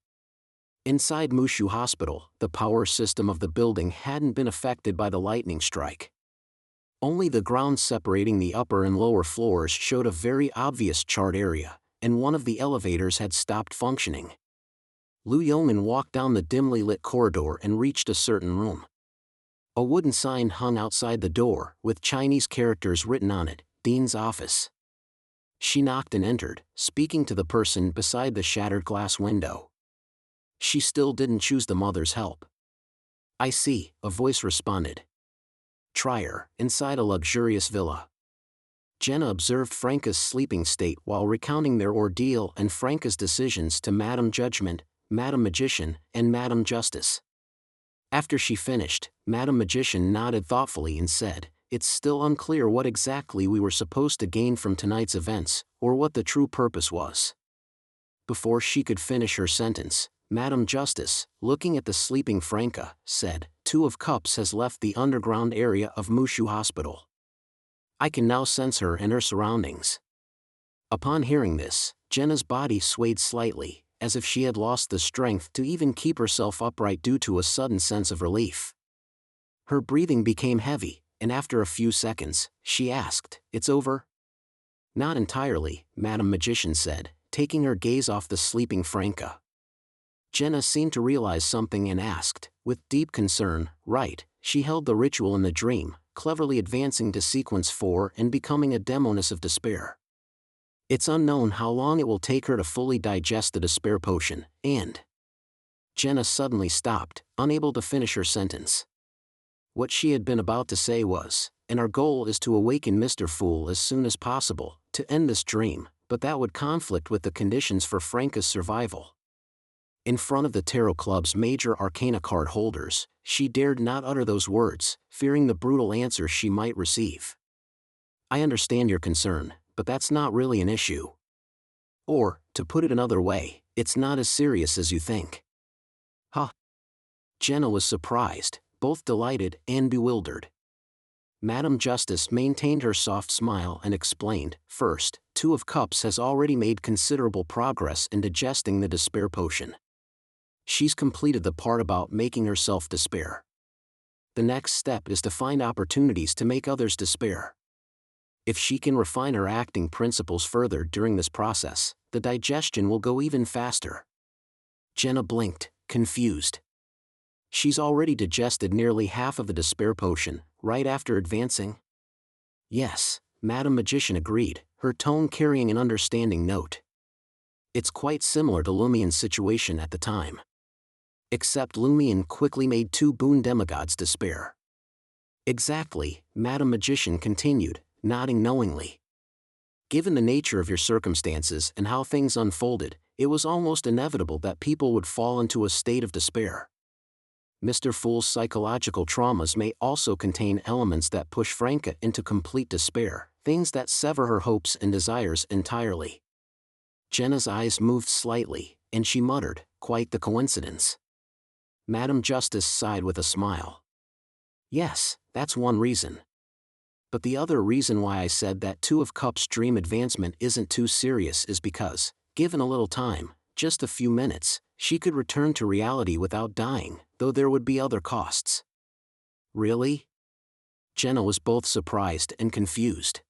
Inside Mushu Hospital, the power system of the building hadn't been affected by the lightning strike. Only the ground separating the upper and lower floors showed a very obvious charred area, and one of the elevators had stopped functioning. Lu Yomin walked down the dimly lit corridor and reached a certain room. A wooden sign hung outside the door, with Chinese characters written on it, Dean's office. She knocked and entered, speaking to the person beside the shattered glass window. She still didn't choose the mother's help. I see, a voice responded. Try her, inside a luxurious villa. Jenna observed Franca's sleeping state while recounting their ordeal and Franca's decisions to Madame Judgment, Madame Magician, and Madame Justice. After she finished, Madame Magician nodded thoughtfully and said, "It's still unclear what exactly we were supposed to gain from tonight's events, or what the true purpose was." Before she could finish her sentence, Madame Justice, looking at the sleeping Franca, said, "Two of Cups has left the underground area of Mushu Hospital. I can now sense her and her surroundings." Upon hearing this, Jenna's body swayed slightly, as if she had lost the strength to even keep herself upright due to a sudden sense of relief. Her breathing became heavy, and after a few seconds, she asked, "It's over?" "Not entirely," Madame Magician said, taking her gaze off the sleeping Franca. Jenna seemed to realize something and asked, with deep concern, "Right, she held the ritual in the dream, cleverly advancing to sequence 4 and becoming a demoness of despair. It's unknown how long it will take her to fully digest the despair potion, and..." Jenna suddenly stopped, unable to finish her sentence. What she had been about to say was, "And our goal is to awaken Mr. Fool as soon as possible, to end this dream, but that would conflict with the conditions for Franca's survival." In front of the Tarot Club's major arcana card holders, she dared not utter those words, fearing the brutal answer she might receive. "I understand your concern, but that's not really an issue. Or, to put it another way, it's not as serious as you think." Huh? Jenna was surprised, both delighted and bewildered. Madame Justice maintained her soft smile and explained, "First, Two of Cups has already made considerable progress in digesting the despair potion. She's completed the part about making herself despair. The next step is to find opportunities to make others despair. If she can refine her acting principles further during this process, the digestion will go even faster." Jenna blinked, confused. "She's already digested nearly half of the despair potion, right after advancing?" "Yes," Madame Magician agreed, her tone carrying an understanding note. "It's quite similar to Lumion's situation at the time. Except Lumion quickly made 2 Boon demigods despair." "Exactly," Madame Magician continued, nodding knowingly. "Given the nature of your circumstances and how things unfolded, it was almost inevitable that people would fall into a state of despair. Mr. Fool's psychological traumas may also contain elements that push Franca into complete despair, things that sever her hopes and desires entirely." Jenna's eyes moved slightly, and she muttered, "Quite the coincidence." Madame Justice sighed with a smile. "Yes, that's one reason. But the other reason why I said that Two of Cups' dream advancement isn't too serious is because, given a little time, just a few minutes, she could return to reality without dying, though there would be other costs." "Really?" Jenna was both surprised and confused.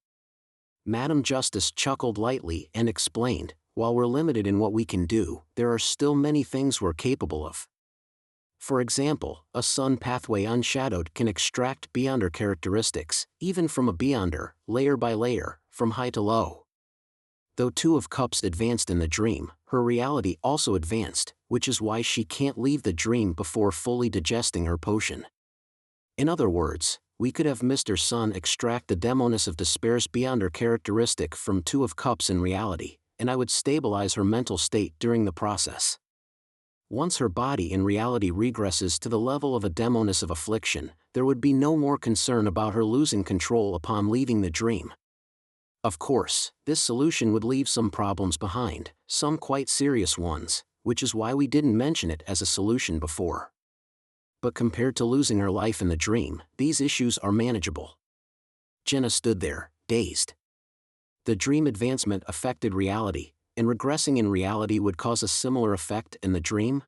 Madame Justice chuckled lightly and explained, "While we're limited in what we can do, there are still many things we're capable of. For example, a sun pathway unshadowed can extract Beyonder characteristics, even from a Beyonder, layer by layer, from high to low." Though Two of Cups advanced in the dream, her reality also advanced, which is why she can't leave the dream before fully digesting her potion. In other words, we could have Mr. Sun extract the demoness of despair's Beyonder characteristic from Two of Cups in reality, and I would stabilize her mental state during the process. Once her body in reality regresses to the level of a demoness of affliction, there would be no more concern about her losing control upon leaving the dream. Of course, this solution would leave some problems behind, some quite serious ones, which is why we didn't mention it as a solution before. But compared to losing her life in the dream, these issues are manageable." Jenna stood there, dazed. The dream advancement affected reality, and regressing in reality would cause a similar effect in the dream?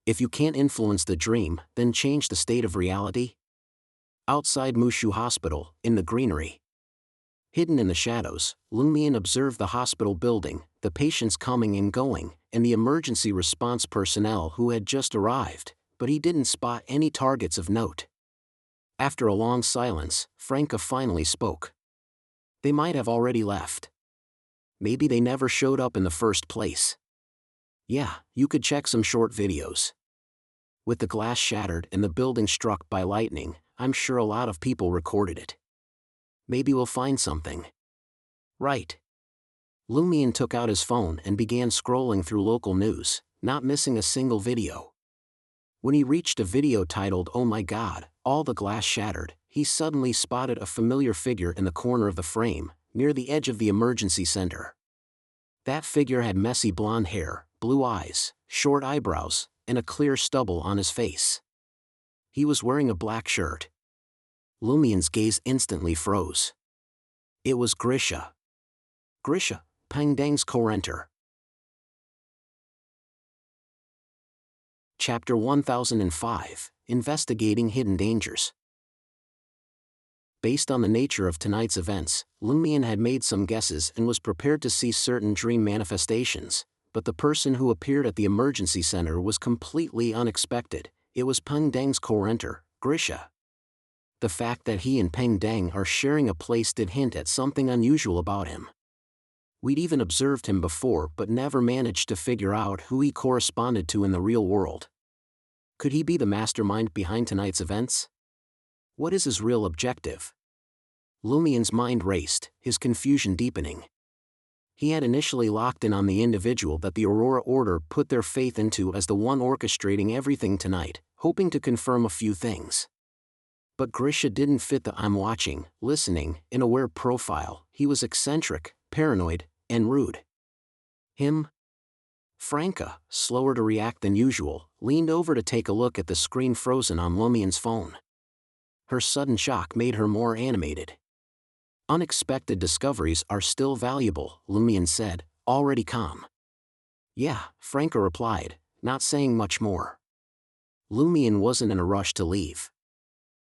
If you can't influence the dream, then change the state of reality? Outside Mushu Hospital, in the greenery. Hidden in the shadows, Lumian observed the hospital building, the patients coming and going, and the emergency response personnel who had just arrived, but he didn't spot any targets of note. After a long silence, Franca finally spoke. They might have already left. Maybe they never showed up in the first place. Yeah, you could check some short videos. With the glass shattered and the building struck by lightning, I'm sure a lot of people recorded it. Maybe we'll find something. Right. Lumian took out his phone and began scrolling through local news, not missing a single video. When he reached a video titled "Oh my God, all the glass shattered," he suddenly spotted a familiar figure in the corner of the frame, near the edge of the emergency center. That figure had messy blonde hair, blue eyes, short eyebrows, and a clear stubble on his face. He was wearing a black shirt. Lumian's gaze instantly froze. It was Grisha. Grisha, Pangdang's co-renter. Chapter 1005, Investigating Hidden Dangers. Based on the nature of tonight's events, Lumian had made some guesses and was prepared to see certain dream manifestations, but the person who appeared at the emergency center was completely unexpected. It was Pangdang's co-renter, Grisha. The fact that he and Pangdang are sharing a place did hint at something unusual about him. We'd even observed him before but never managed to figure out who he corresponded to in the real world. Could he be the mastermind behind tonight's events? What is his real objective? Lumian's mind raced, his confusion deepening. He had initially locked in on the individual that the Aurora Order put their faith into as the one orchestrating everything tonight, hoping to confirm a few things. But Grisha didn't fit the "I'm watching, listening, and aware" profile. He was eccentric, paranoid, and rude. Him? Franca, slower to react than usual, leaned over to take a look at the screen frozen on Lumian's phone. Her sudden shock made her more animated. Unexpected discoveries are still valuable, Lumian said, already calm. Yeah, Franca replied, not saying much more. Lumian wasn't in a rush to leave.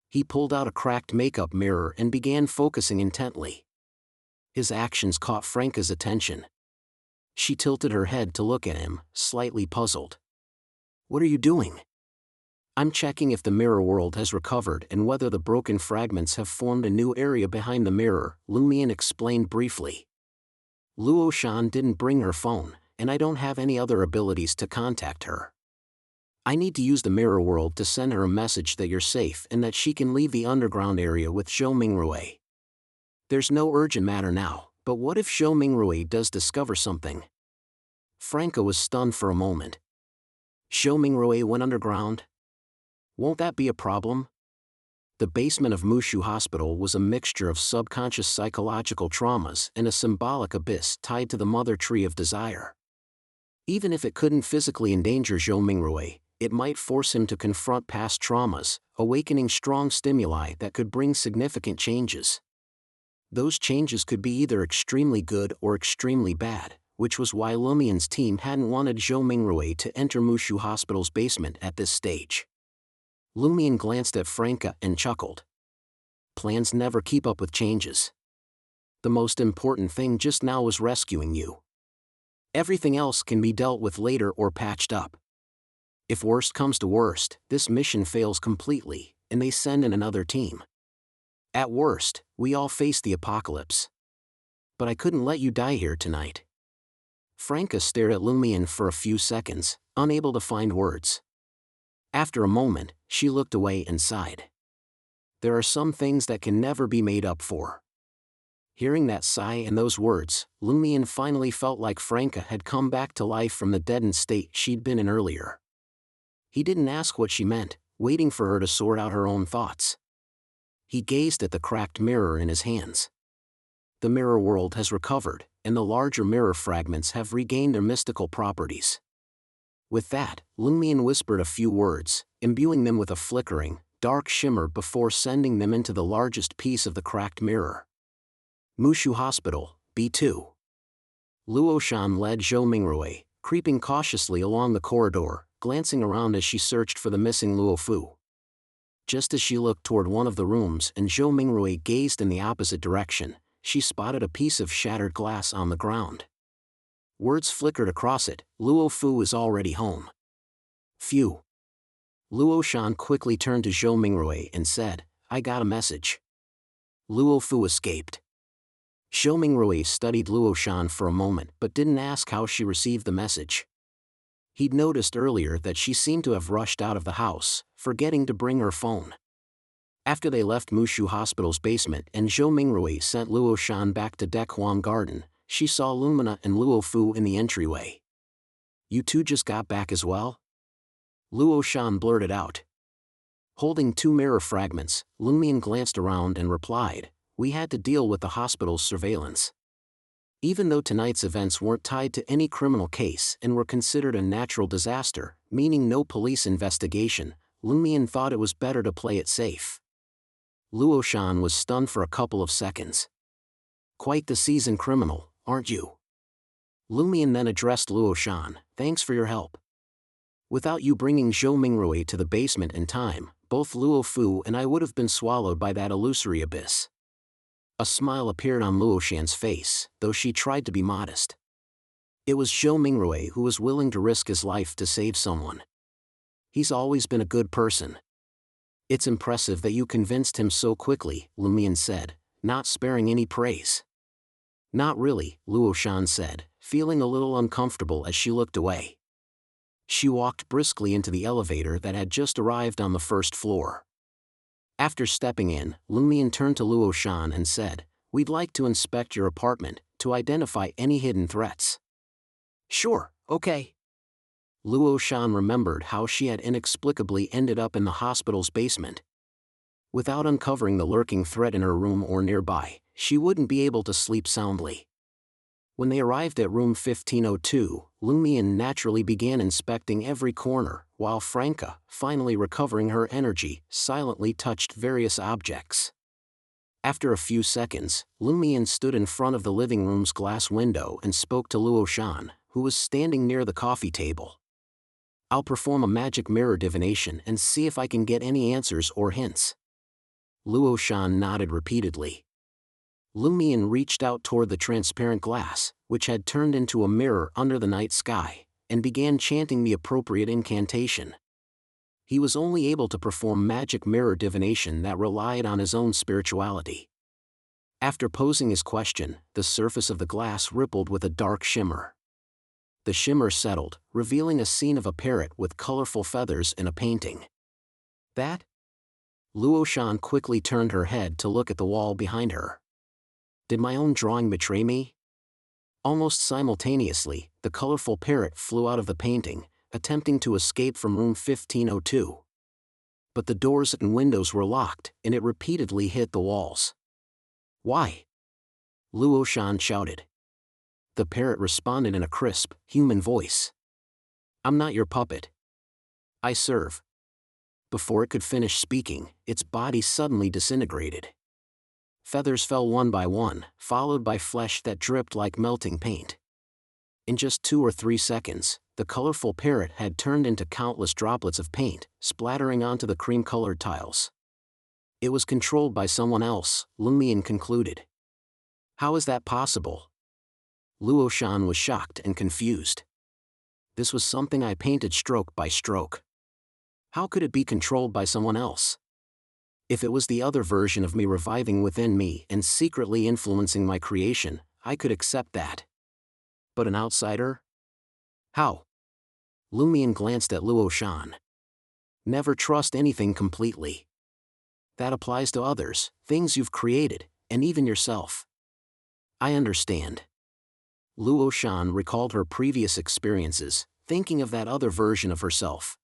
He pulled out a cracked makeup mirror and began focusing intently. His actions caught Franca's attention. She tilted her head to look at him, slightly puzzled. What are you doing? I'm checking if the mirror world has recovered and whether the broken fragments have formed a new area behind the mirror, Lumian explained briefly. Luo Shan didn't bring her phone, and I don't have any other abilities to contact her. I need to use the mirror world to send her a message that you're safe and that she can leave the underground area with Zhou Mingrui. There's no urgent matter now, but what if Zhou Mingrui does discover something? Franca was stunned for a moment. Zhou Mingrui went underground? Won't that be a problem? The basement of Mushu Hospital was a mixture of subconscious psychological traumas and a symbolic abyss tied to the mother tree of desire. Even if it couldn't physically endanger Zhou Mingrui, it might force him to confront past traumas, awakening strong stimuli that could bring significant changes. Those changes could be either extremely good or extremely bad, which was why Lumian's team hadn't wanted Zhou Mingrui to enter Mushu Hospital's basement at this stage. Lumian glanced at Franca and chuckled. Plans never keep up with changes. The most important thing just now was rescuing you. Everything else can be dealt with later or patched up. If worst comes to worst, this mission fails completely, and they send in another team. At worst, we all face the apocalypse. But I couldn't let you die here tonight. Franca stared at Lumian for a few seconds, unable to find words. After a moment, she looked away and sighed. There are some things that can never be made up for. Hearing that sigh and those words, Lumian finally felt like Franca had come back to life from the deadened state she'd been in earlier. He didn't ask what she meant, waiting for her to sort out her own thoughts. He gazed at the cracked mirror in his hands. The mirror world has recovered, and the larger mirror fragments have regained their mystical properties. With that, Lumian whispered a few words, imbuing them with a flickering, dark shimmer before sending them into the largest piece of the cracked mirror. Mushu Hospital, B2. Luo Shan led Zhou Mingrui, creeping cautiously along the corridor, glancing around as she searched for the missing Luo Fu. Just as she looked toward one of the rooms and Zhou Mingrui gazed in the opposite direction, she spotted a piece of shattered glass on the ground. Words flickered across it, "Luo Fu is already home." Phew. Luo Shan quickly turned to Zhou Mingrui and said, "I got a message." Luo Fu escaped. Zhou Mingrui studied Luo Shan for a moment but didn't ask how she received the message. He'd noticed earlier that she seemed to have rushed out of the house, forgetting to bring her phone. After they left Mushu Hospital's basement and Zhou Mingrui sent Luo Shan back to Dehuang Garden, she saw Lumina and Luo Fu in the entryway. "You two just got back as well?" Luo Shan blurted out. Holding two mirror fragments, Lumian glanced around and replied, "We had to deal with the hospital's surveillance." Even though tonight's events weren't tied to any criminal case and were considered a natural disaster, meaning no police investigation, Lumian thought it was better to play it safe. Luo Shan was stunned for a couple of seconds. "Quite the seasoned criminal, aren't you?" Lumian then addressed Luo Shan, "Thanks for your help. Without you bringing Zhou Mingrui to the basement in time, both Luo Fu and I would have been swallowed by that illusory abyss." A smile appeared on Luo Shan's face, though she tried to be modest. It was Zhou Mingrui who was willing to risk his life to save someone. He's always been a good person. "It's impressive that you convinced him so quickly," Lumian said, not sparing any praise. "Not really," Luo Shan said, feeling a little uncomfortable as she looked away. She walked briskly into the elevator that had just arrived on the first floor. After stepping in, Lumian turned to Luo Shan and said, "We'd like to inspect your apartment, to identify any hidden threats." "Sure, okay." Luo Shan remembered how she had inexplicably ended up in the hospital's basement. Without uncovering the lurking threat in her room or nearby, she wouldn't be able to sleep soundly. When they arrived at room 1502, Lumian naturally began inspecting every corner, while Franca, finally recovering her energy, silently touched various objects. After a few seconds, Lumian stood in front of the living room's glass window and spoke to Luo Shan, who was standing near the coffee table. "I'll perform a magic mirror divination and see if I can get any answers or hints." Luo Shan nodded repeatedly. Lumian reached out toward the transparent glass, which had turned into a mirror under the night sky, and began chanting the appropriate incantation. He was only able to perform magic mirror divination that relied on his own spirituality. After posing his question, the surface of the glass rippled with a dark shimmer. The shimmer settled, revealing a scene of a parrot with colorful feathers in a painting. "That?" Luo Shan quickly turned her head to look at the wall behind her. "Did my own drawing betray me?" Almost simultaneously, the colorful parrot flew out of the painting, attempting to escape from room 1502. But the doors and windows were locked, and it repeatedly hit the walls. "Why?" Luo Shan shouted. The parrot responded in a crisp, human voice. "I'm not your puppet. I serve." Before it could finish speaking, its body suddenly disintegrated. Feathers fell one by one, followed by flesh that dripped like melting paint. In just 2 or 3 seconds, the colorful parrot had turned into countless droplets of paint, splattering onto the cream-colored tiles. It was controlled by someone else, Lumian concluded. "How is that possible?" Luo Shan was shocked and confused. "This was something I painted stroke by stroke. How could it be controlled by someone else? If it was the other version of me reviving within me and secretly influencing my creation, I could accept that. But an outsider? How?" Lumian glanced at Luo Shan. "Never trust anything completely. That applies to others, things you've created, and even yourself." "I understand." Luo Shan recalled her previous experiences, thinking of that other version of herself.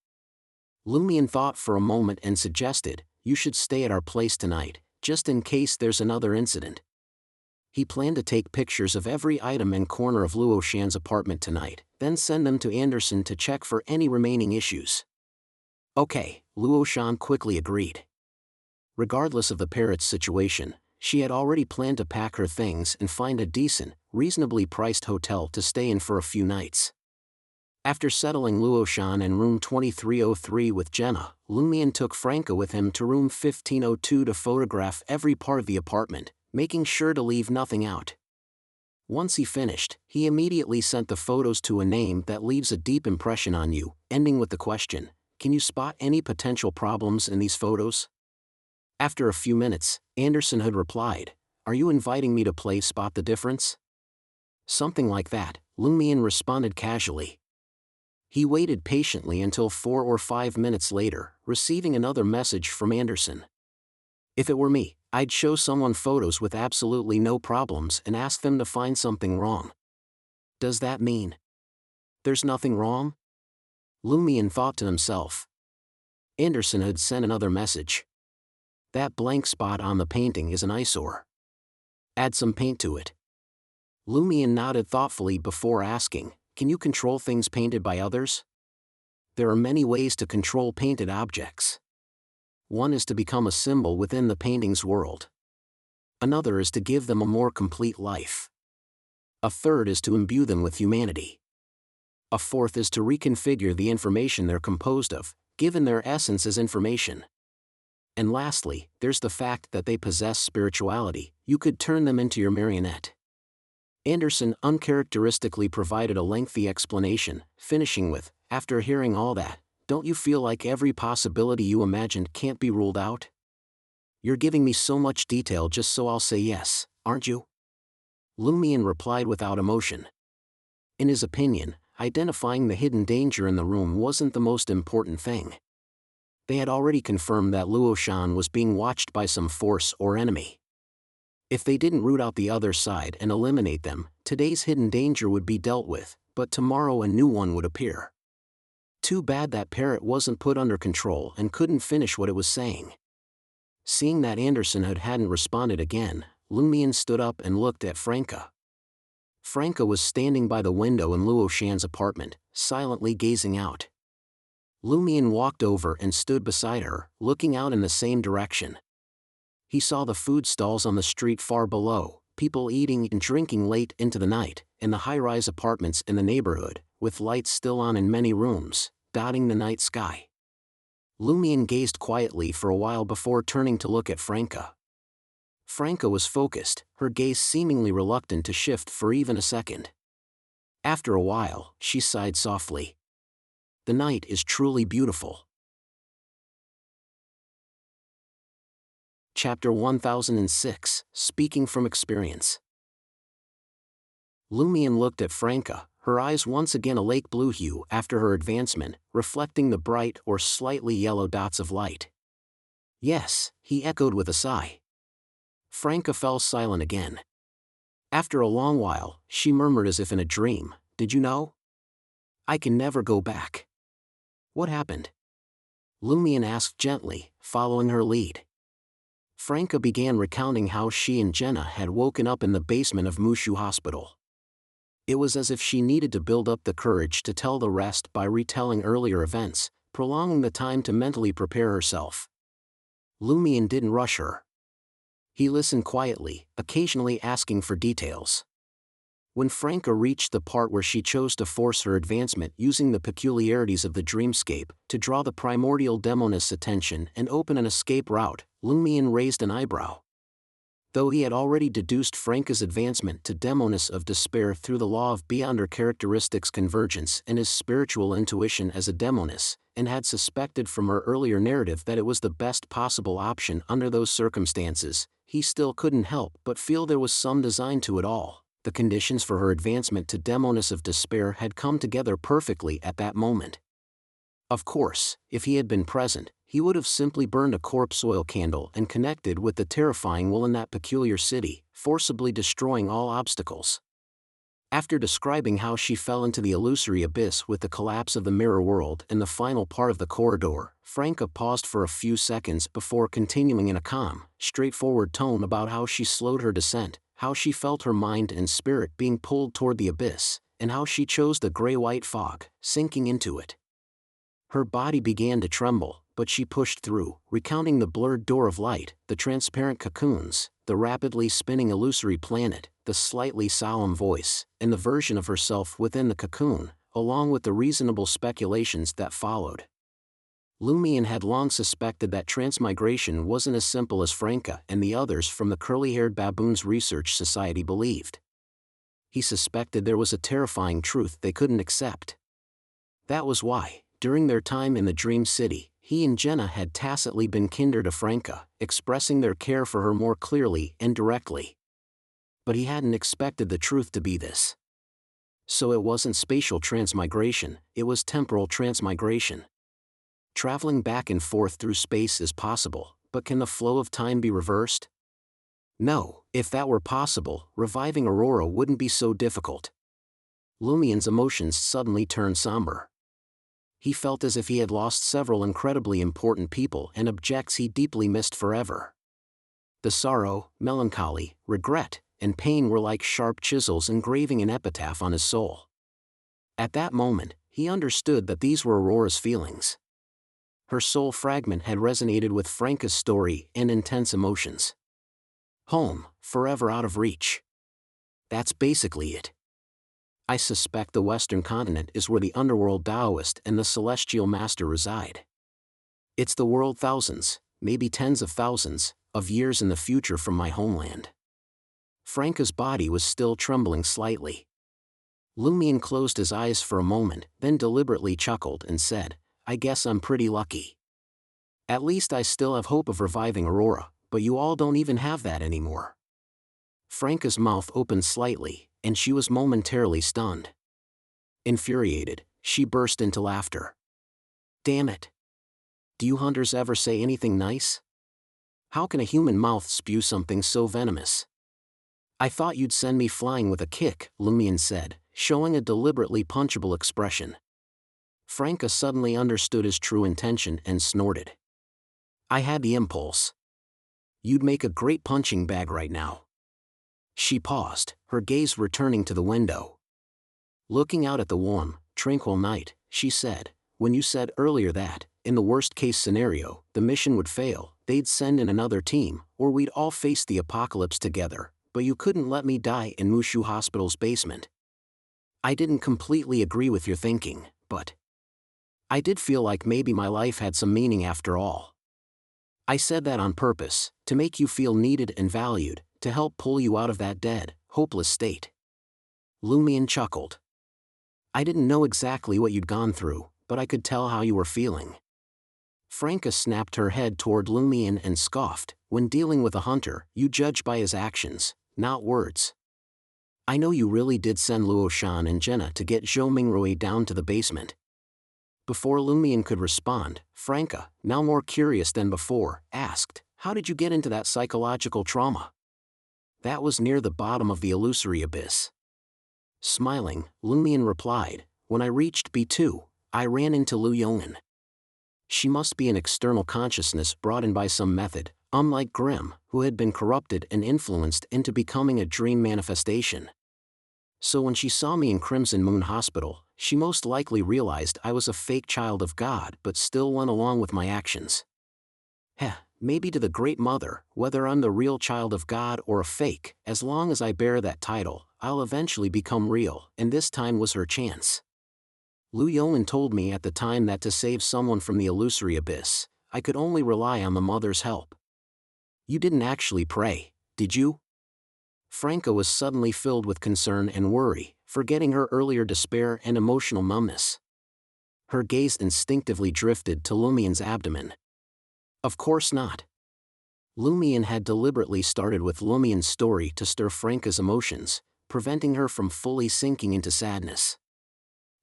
Lumian thought for a moment and suggested, "You should stay at our place tonight, just in case there's another incident." He planned to take pictures of every item and corner of Luo Shan's apartment tonight, then send them to Anderson to check for any remaining issues. "Okay," Luo Shan quickly agreed. Regardless of the parrot's situation, she had already planned to pack her things and find a decent, reasonably priced hotel to stay in for a few nights. After settling Luoshan in room 2303 with Jenna, Lumian took Franca with him to room 1502 to photograph every part of the apartment, making sure to leave nothing out. Once he finished, he immediately sent the photos to a name that leaves a deep impression on you, ending with the question, "Can you spot any potential problems in these photos?" After a few minutes, Anderson had replied, "Are you inviting me to play Spot the Difference?" Something like that, Lumian responded casually. He waited patiently until 4 or 5 minutes later, receiving another message from Anderson. "If it were me, I'd show someone photos with absolutely no problems and ask them to find something wrong." Does that mean there's nothing wrong? Lumian thought to himself. Anderson had sent another message. "That blank spot on the painting is an eyesore. Add some paint to it." Lumian nodded thoughtfully before asking, "Can you control things painted by others?" There are many ways to control painted objects. One is to become a symbol within the painting's world. Another is to give them a more complete life. A third is to imbue them with humanity. A fourth is to reconfigure the information they're composed of, given their essence as information. And lastly, there's the fact that they possess spirituality. You could turn them into your marionette. Anderson uncharacteristically provided a lengthy explanation, finishing with, "After hearing all that, don't you feel like every possibility you imagined can't be ruled out? You're giving me so much detail just so I'll say yes, aren't you?" Lumian replied without emotion. In his opinion, identifying the hidden danger in the room wasn't the most important thing. They had already confirmed that Luoshan was being watched by some force or enemy. If they didn't root out the other side and eliminate them, today's hidden danger would be dealt with, but tomorrow a new one would appear. Too bad that parrot wasn't put under control and couldn't finish what it was saying. Seeing that Anderson hadn't responded again, Lumian stood up and looked at Franca. Franca was standing by the window in Luoshan's apartment, silently gazing out. Lumian walked over and stood beside her, looking out in the same direction. He saw the food stalls on the street far below, people eating and drinking late into the night, and the high-rise apartments in the neighborhood, with lights still on in many rooms, dotting the night sky. Lumian gazed quietly for a while before turning to look at Franca. Franca was focused, her gaze seemingly reluctant to shift for even a second. After a while, she sighed softly. "The night is truly beautiful." Chapter 1006, Speaking from Experience. Lumian looked at Franca, her eyes once again a lake blue hue after her advancement, reflecting the bright or slightly yellow dots of light. "Yes," he echoed with a sigh. Franca fell silent again. After a long while, she murmured as if in a dream, "Did you know? I can never go back." "What happened?" Lumian asked gently, following her lead. Franca began recounting how she and Jenna had woken up in the basement of Mushu Hospital. It was as if she needed to build up the courage to tell the rest by retelling earlier events, prolonging the time to mentally prepare herself. Lumian didn't rush her. He listened quietly, occasionally asking for details. When Franca reached the part where she chose to force her advancement using the peculiarities of the dreamscape to draw the primordial demoness' attention and open an escape route, Lumian raised an eyebrow. Though he had already deduced Franca's advancement to demoness of despair through the law of beyond her characteristics convergence and his spiritual intuition as a demoness, and had suspected from her earlier narrative that it was the best possible option under those circumstances, he still couldn't help but feel there was some design to it all. The conditions for her advancement to demoness of despair had come together perfectly at that moment. Of course, if he had been present, he would have simply burned a corpse oil candle and connected with the terrifying will in that peculiar city, forcibly destroying all obstacles. After describing how she fell into the illusory abyss with the collapse of the mirror world and the final part of the corridor, Franca paused for a few seconds before continuing in a calm, straightforward tone about how she slowed her descent, how she felt her mind and spirit being pulled toward the abyss, and how she chose the gray-white fog, sinking into it. Her body began to tremble, but she pushed through, recounting the blurred door of light, the transparent cocoons, the rapidly spinning illusory planet, the slightly solemn voice, and the version of herself within the cocoon, along with the reasonable speculations that followed. Lumion had long suspected that transmigration wasn't as simple as Franca and the others from the curly-haired baboons research society believed. He suspected there was a terrifying truth they couldn't accept. That was why, during their time in the Dream City, he and Jenna had tacitly been kinder to Franca, expressing their care for her more clearly and directly. But he hadn't expected the truth to be this. So it wasn't spatial transmigration, it was temporal transmigration. Traveling back and forth through space is possible, but can the flow of time be reversed? No, if that were possible, reviving Aurora wouldn't be so difficult. Lumion's emotions suddenly turned somber. He felt as if he had lost several incredibly important people and objects he deeply missed forever. The sorrow, melancholy, regret, and pain were like sharp chisels engraving an epitaph on his soul. At that moment, he understood that these were Aurora's feelings. Her soul fragment had resonated with Franca's story and intense emotions. Home, forever out of reach. That's basically it. I suspect the Western continent is where the underworld Taoist and the celestial master reside. It's the world thousands, maybe tens of thousands, of years in the future from my homeland. Franca's body was still trembling slightly. Lumion closed his eyes for a moment, then deliberately chuckled and said, "I guess I'm pretty lucky. At least I still have hope of reviving Aurora, but you all don't even have that anymore." Franca's mouth opened slightly, and she was momentarily stunned. Infuriated, she burst into laughter. "Damn it! Do you hunters ever say anything nice? How can a human mouth spew something so venomous?" "I thought you'd send me flying with a kick," Lumion said, showing a deliberately punchable expression. Franca suddenly understood his true intention and snorted. "I had the impulse. You'd make a great punching bag right now." She paused, her gaze returning to the window. Looking out at the warm, tranquil night, she said, "When you said earlier that, in the worst-case scenario, the mission would fail, they'd send in another team, or we'd all face the apocalypse together, but you couldn't let me die in Mushu Hospital's basement. I didn't completely agree with your thinking, but I did feel like maybe my life had some meaning after all. I said that on purpose, to make you feel needed and valued, to help pull you out of that dead, hopeless state." Lumion chuckled. "I didn't know exactly what you'd gone through, but I could tell how you were feeling." Franca snapped her head toward Lumion and scoffed, "When dealing with a hunter, you judge by his actions, not words. I know you really did send Luo Shan and Jenna to get Zhou Mingrui down to the basement." Before Lumion could respond, Franca, now more curious than before, asked, "How did you get into that psychological trauma?" "That was near the bottom of the illusory abyss." Smiling, Lumion replied, "When I reached B2, I ran into Lu Yong'an. She must be an external consciousness brought in by some method, unlike Grimm, who had been corrupted and influenced into becoming a dream manifestation. So when she saw me in Crimson Moon Hospital, she most likely realized I was a fake child of God but still went along with my actions. Heh, maybe to the Great Mother, whether I'm the real child of God or a fake, as long as I bear that title, I'll eventually become real, and this time was her chance. Lu Yong'an told me at the time that to save someone from the illusory abyss, I could only rely on the Mother's help." "You didn't actually pray, did you?" Franca was suddenly filled with concern and worry, forgetting her earlier despair and emotional numbness. Her gaze instinctively drifted to Lumion's abdomen. "Of course not." Lumion had deliberately started with Lumion's story to stir Franca's emotions, preventing her from fully sinking into sadness.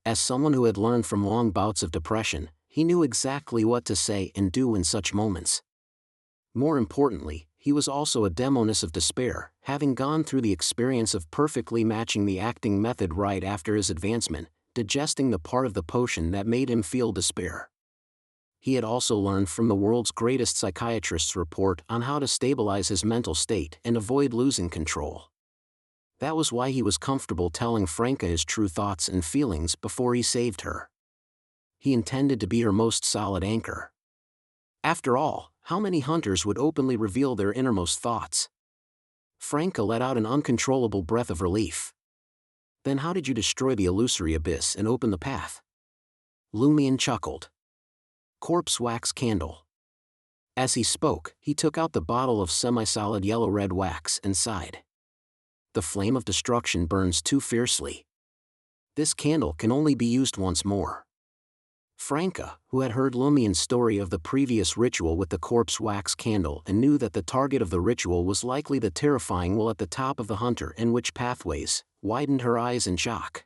As someone who had learned from long bouts of depression, he knew exactly what to say and do in such moments. More importantly, he was also a demoness of despair, having gone through the experience of perfectly matching the acting method right after his advancement, digesting the part of the potion that made him feel despair. He had also learned from the world's greatest psychiatrist's report on how to stabilize his mental state and avoid losing control. That was why he was comfortable telling Franca his true thoughts and feelings before he saved her. He intended to be her most solid anchor. After all, how many hunters would openly reveal their innermost thoughts? Franca let out an uncontrollable breath of relief. Then how did you destroy the illusory abyss and open the path? Lumion chuckled. Corpse wax candle. As he spoke, he took out the bottle of semi-solid yellow-red wax and sighed. The flame of destruction burns too fiercely. This candle can only be used once more. Franca, who had heard Lumion's story of the previous ritual with the corpse wax candle and knew that the target of the ritual was likely the terrifying will at the top of the hunter and witch pathways, widened her eyes in shock.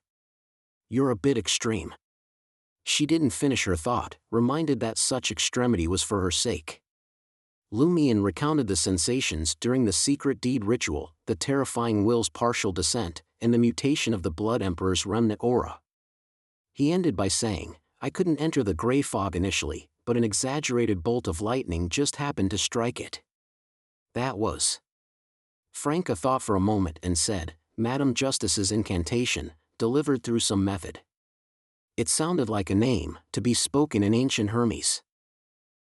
You're a bit extreme. She didn't finish her thought, reminded that such extremity was for her sake. Lumion recounted the sensations during the secret deed ritual, the terrifying will's partial descent, and the mutation of the Blood Emperor's remnant aura. He ended by saying, I couldn't enter the gray fog initially, but an exaggerated bolt of lightning just happened to strike it. That was. Franca thought for a moment and said, Madame Justice's incantation, delivered through some method. It sounded like a name, to be spoken in ancient Hermes.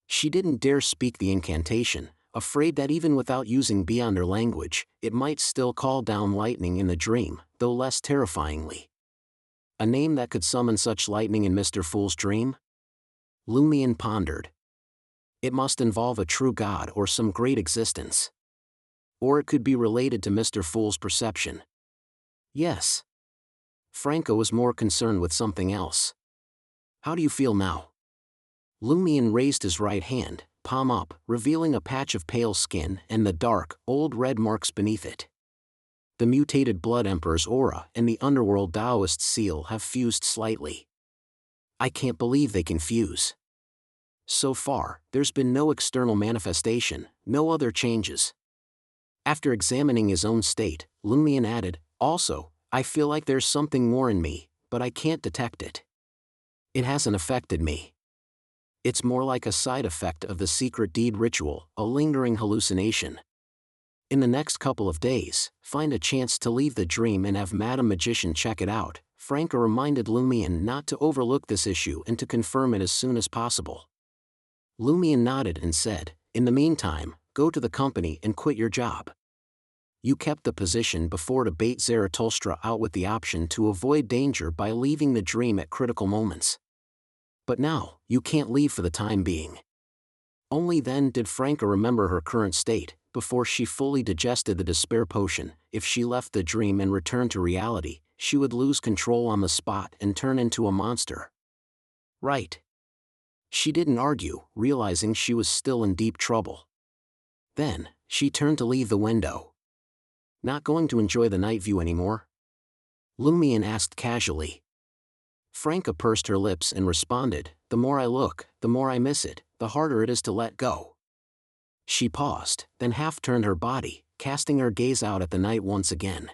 She didn't dare speak the incantation, afraid that even without using beyond her language, it might still call down lightning in the dream, though less terrifyingly. A name that could summon such lightning in Mr. Fool's dream? Lumion pondered. It must involve a true god or some great existence. Or it could be related to Mr. Fool's perception. Yes. Franca was more concerned with something else. How do you feel now? Lumion raised his right hand, palm up, revealing a patch of pale skin and the dark, old red marks beneath it. The mutated Blood Emperor's aura and the underworld Taoist seal have fused slightly. I can't believe they can fuse. So far, there's been no external manifestation, no other changes. After examining his own state, Lumion added, also, I feel like there's something more in me, but I can't detect it. It hasn't affected me. It's more like a side effect of the secret deed ritual, a lingering hallucination. In the next couple of days, find a chance to leave the dream and have Madame Magician check it out. Franca reminded Lumion not to overlook this issue and to confirm it as soon as possible. Lumion nodded and said, in the meantime, go to the company and quit your job. You kept the position before to bait Zarathustra out with the option to avoid danger by leaving the dream at critical moments. But now, you can't leave for the time being. Only then did Franca remember her current state, before she fully digested the despair potion. If she left the dream and returned to reality, she would lose control on the spot and turn into a monster. Right. She didn't argue, realizing she was still in deep trouble. Then, she turned to leave the window. Not going to enjoy the night view anymore? Lumion asked casually. Franca pursed her lips and responded, the more I look, the more I miss it, the harder it is to let go. She paused, then half-turned her body, casting her gaze out at the night once again.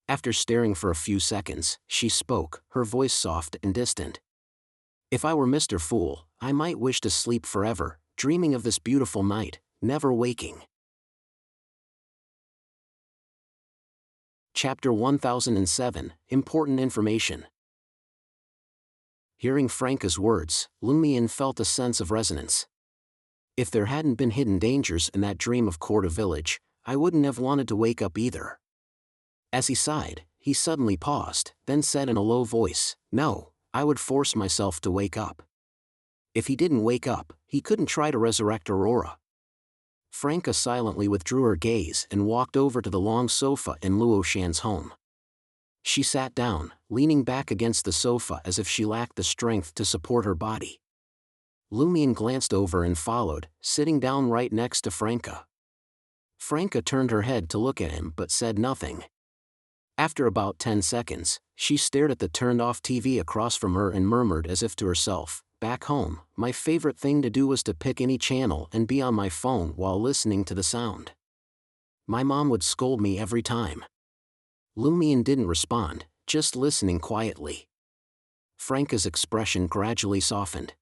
After staring for a few seconds, she spoke, her voice soft and distant. If I were Mr. Fool, I might wish to sleep forever, dreaming of this beautiful night, never waking. Chapter 1007, Important Information. Hearing Franca's words, Lumion felt a sense of resonance. If there hadn't been hidden dangers in that dream of Corda Village, I wouldn't have wanted to wake up either. As he sighed, he suddenly paused, then said in a low voice, no, I would force myself to wake up. If he didn't wake up, he couldn't try to resurrect Aurora. Franca silently withdrew her gaze and walked over to the long sofa in Luo Shan's home. She sat down, leaning back against the sofa as if she lacked the strength to support her body. Lumion glanced over and followed, sitting down right next to Franca. Franca turned her head to look at him but said nothing. After about 10 seconds, she stared at the turned-off TV across from her and murmured as if to herself, back home, my favorite thing to do was to pick any channel and be on my phone while listening to the sound. My mom would scold me every time. Lumion didn't respond, just listening quietly. Franca's expression gradually softened.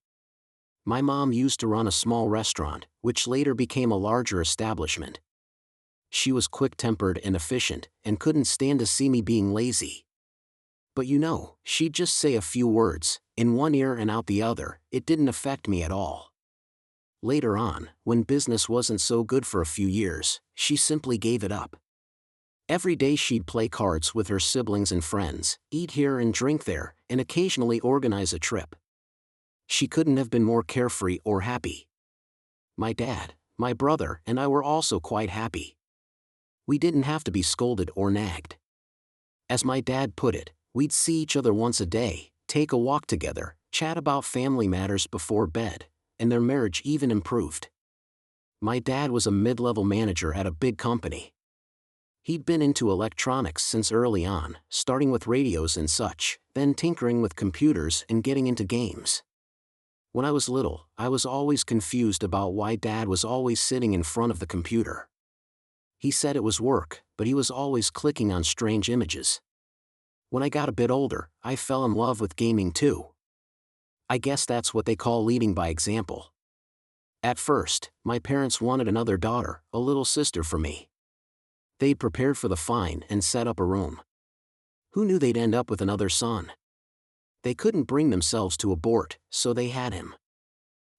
My mom used to run a small restaurant, which later became a larger establishment. She was quick-tempered and efficient, and couldn't stand to see me being lazy. But you know, she'd just say a few words, in one ear and out the other, it didn't affect me at all. Later on, when business wasn't so good for a few years, she simply gave it up. Every day she'd play cards with her siblings and friends, eat here and drink there, and occasionally organize a trip. She couldn't have been more carefree or happy. My dad, my brother, and I were also quite happy. We didn't have to be scolded or nagged. As my dad put it, we'd see each other once a day, take a walk together, chat about family matters before bed, and their marriage even improved. My dad was a mid-level manager at a big company. He'd been into electronics since early on, starting with radios and such, then tinkering with computers and getting into games. When I was little, I was always confused about why Dad was always sitting in front of the computer. He said it was work, but he was always clicking on strange images. When I got a bit older, I fell in love with gaming too. I guess that's what they call leading by example. At first, my parents wanted another daughter, a little sister for me. They'd prepared for the fine and set up a room. Who knew they'd end up with another son? They couldn't bring themselves to abort, so they had him.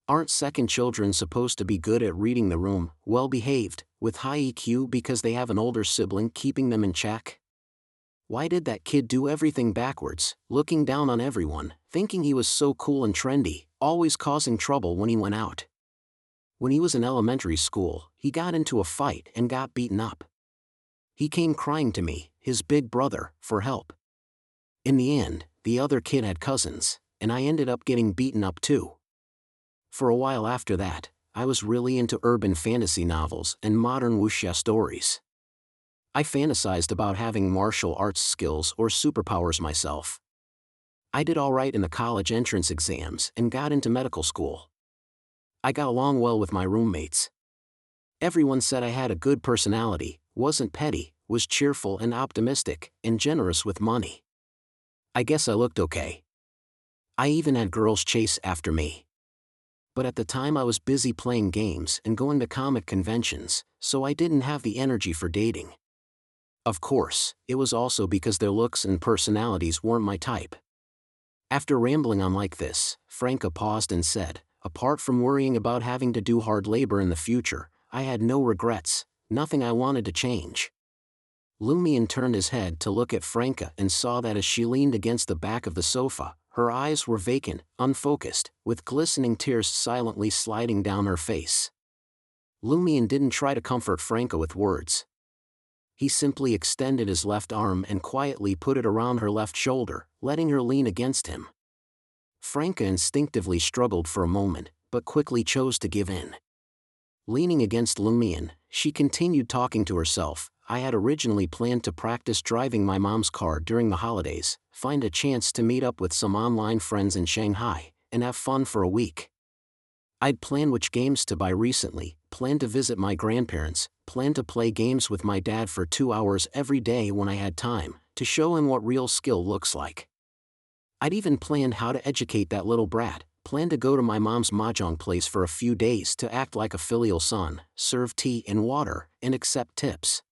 Aren't second children supposed to be good at reading the room, well-behaved, with high EQ because they have an older sibling keeping them in check? Why did that kid do everything backwards, looking down on everyone, thinking he was so cool and trendy, always causing trouble when he went out? When he was in elementary school, he got into a fight and got beaten up. He came crying to me, his big brother, for help. In the end, the other kid had cousins, and I ended up getting beaten up too. For a while after that, I was really into urban fantasy novels and modern wuxia stories. I fantasized about having martial arts skills or superpowers myself. I did all right in the college entrance exams and got into medical school. I got along well with my roommates. Everyone said I had a good personality, wasn't petty, was cheerful and optimistic, and generous with money. I guess I looked okay. I even had girls chase after me. But at the time I was busy playing games and going to comic conventions, so I didn't have the energy for dating. Of course, it was also because their looks and personalities weren't my type. After rambling on like this, Franca paused and said, "Apart from worrying about having to do hard labor in the future, I had no regrets, nothing I wanted to change." Lumian turned his head to look at Franca and saw that as she leaned against the back of the sofa, her eyes were vacant, unfocused, with glistening tears silently sliding down her face. Lumian didn't try to comfort Franca with words. He simply extended his left arm and quietly put it around her left shoulder, letting her lean against him. Franca instinctively struggled for a moment, but quickly chose to give in. Leaning against Lumian, she continued talking to herself. "I had originally planned to practice driving my mom's car during the holidays, find a chance to meet up with some online friends in Shanghai, and have fun for a week. I'd planned which games to buy recently, planned to visit my grandparents, planned to play games with my dad for 2 hours every day when I had time, to show him what real skill looks like. I'd even planned how to educate that little brat, planned to go to my mom's mahjong place for a few days to act like a filial son, serve tea and water, and accept tips."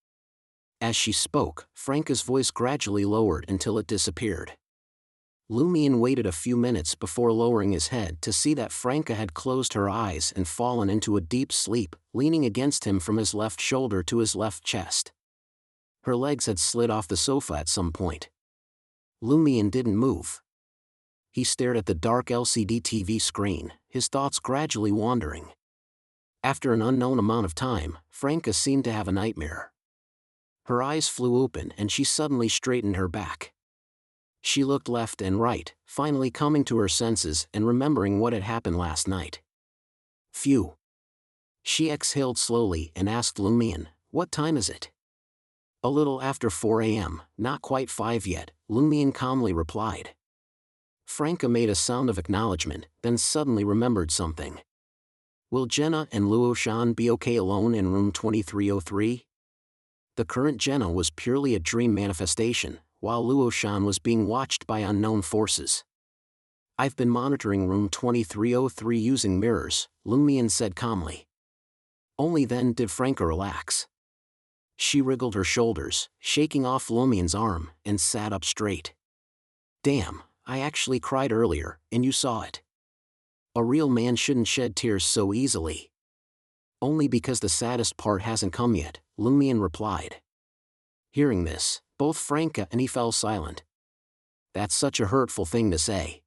As she spoke, Franca's voice gradually lowered until it disappeared. Lumian waited a few minutes before lowering his head to see that Franca had closed her eyes and fallen into a deep sleep, leaning against him from his left shoulder to his left chest. Her legs had slid off the sofa at some point. Lumian didn't move. He stared at the dark LCD TV screen, his thoughts gradually wandering. After an unknown amount of time, Franca seemed to have a nightmare. Her eyes flew open and she suddenly straightened her back. She looked left and right, finally coming to her senses and remembering what had happened last night. Phew. She exhaled slowly and asked Lumian, "What time is it?" "A little after 4 a.m., not quite 5 yet," Lumian calmly replied. Franca made a sound of acknowledgement, then suddenly remembered something. "Will Jenna and Luoshan be okay alone in room 2303? The current Jenna was purely a dream manifestation, while Luoshan was being watched by unknown forces. I've been monitoring room 2303 using mirrors," Lumian said calmly. Only then did Franca relax. She wriggled her shoulders, shaking off Lumian's arm, and sat up straight. "Damn, I actually cried earlier, and you saw it." A real man shouldn't shed tears so easily. Only because the saddest part hasn't come yet, Lumion replied. Hearing this, both Franca and he fell silent. That's such a hurtful thing to say.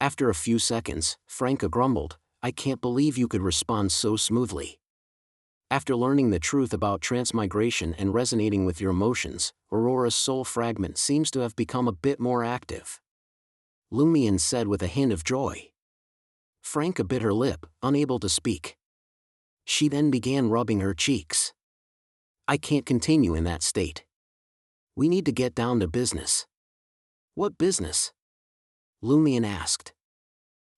After a few seconds, Franca grumbled, I can't believe you could respond so smoothly. After learning the truth about transmigration and resonating with your emotions, Aurora's soul fragment seems to have become a bit more active. Lumion said with a hint of joy. Franca bit her lip, unable to speak. She then began rubbing her cheeks. I can't continue in that state. We need to get down to business. What business? Lumion asked.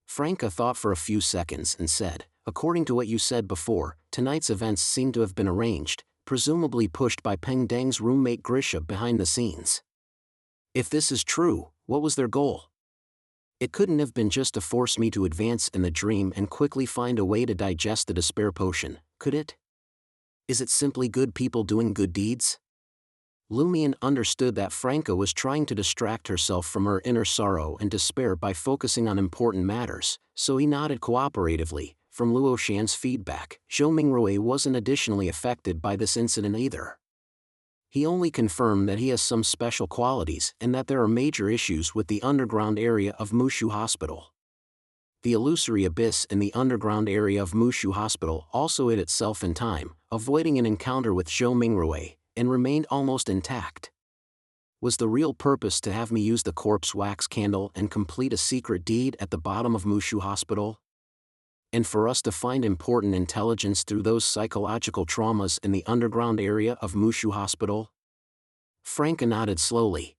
Franca thought for a few seconds and said, according to what you said before, tonight's events seem to have been arranged, presumably pushed by Peng Deng's roommate Grisha behind the scenes. If this is true, what was their goal? It couldn't have been just to force me to advance in the dream and quickly find a way to digest the despair potion, could it? Is it simply good people doing good deeds? Lumion understood that Franca was trying to distract herself from her inner sorrow and despair by focusing on important matters, so he nodded cooperatively. From Luo Shan's feedback, Zhou Mingrui wasn't additionally affected by this incident either. He only confirmed that he has some special qualities and that there are major issues with the underground area of Mushu Hospital. The illusory abyss in the underground area of Mushu Hospital also hid itself in time, avoiding an encounter with Zhou Mingrui, and remained almost intact. Was the real purpose to have me use the corpse wax candle and complete a secret deed at the bottom of Mushu Hospital? And for us to find important intelligence through those psychological traumas in the underground area of Mushu Hospital? Franca nodded slowly.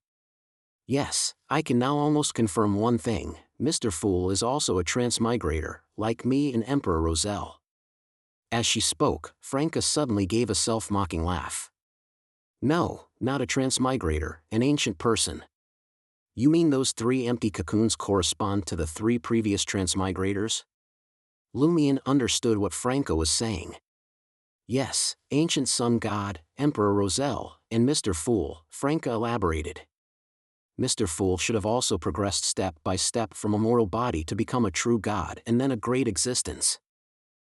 Yes, I can now almost confirm one thing, Mr. Fool is also a transmigrator, like me and Emperor Roselle. As she spoke, Franca suddenly gave a self-mocking laugh. No, not a transmigrator, an ancient person. You mean those 3 empty cocoons correspond to the 3 previous transmigrators? Lumion understood what Franca was saying. Yes, ancient sun god, Emperor Roselle, and Mr. Fool, Franca elaborated. Mr. Fool should have also progressed step by step from a mortal body to become a true god and then a great existence.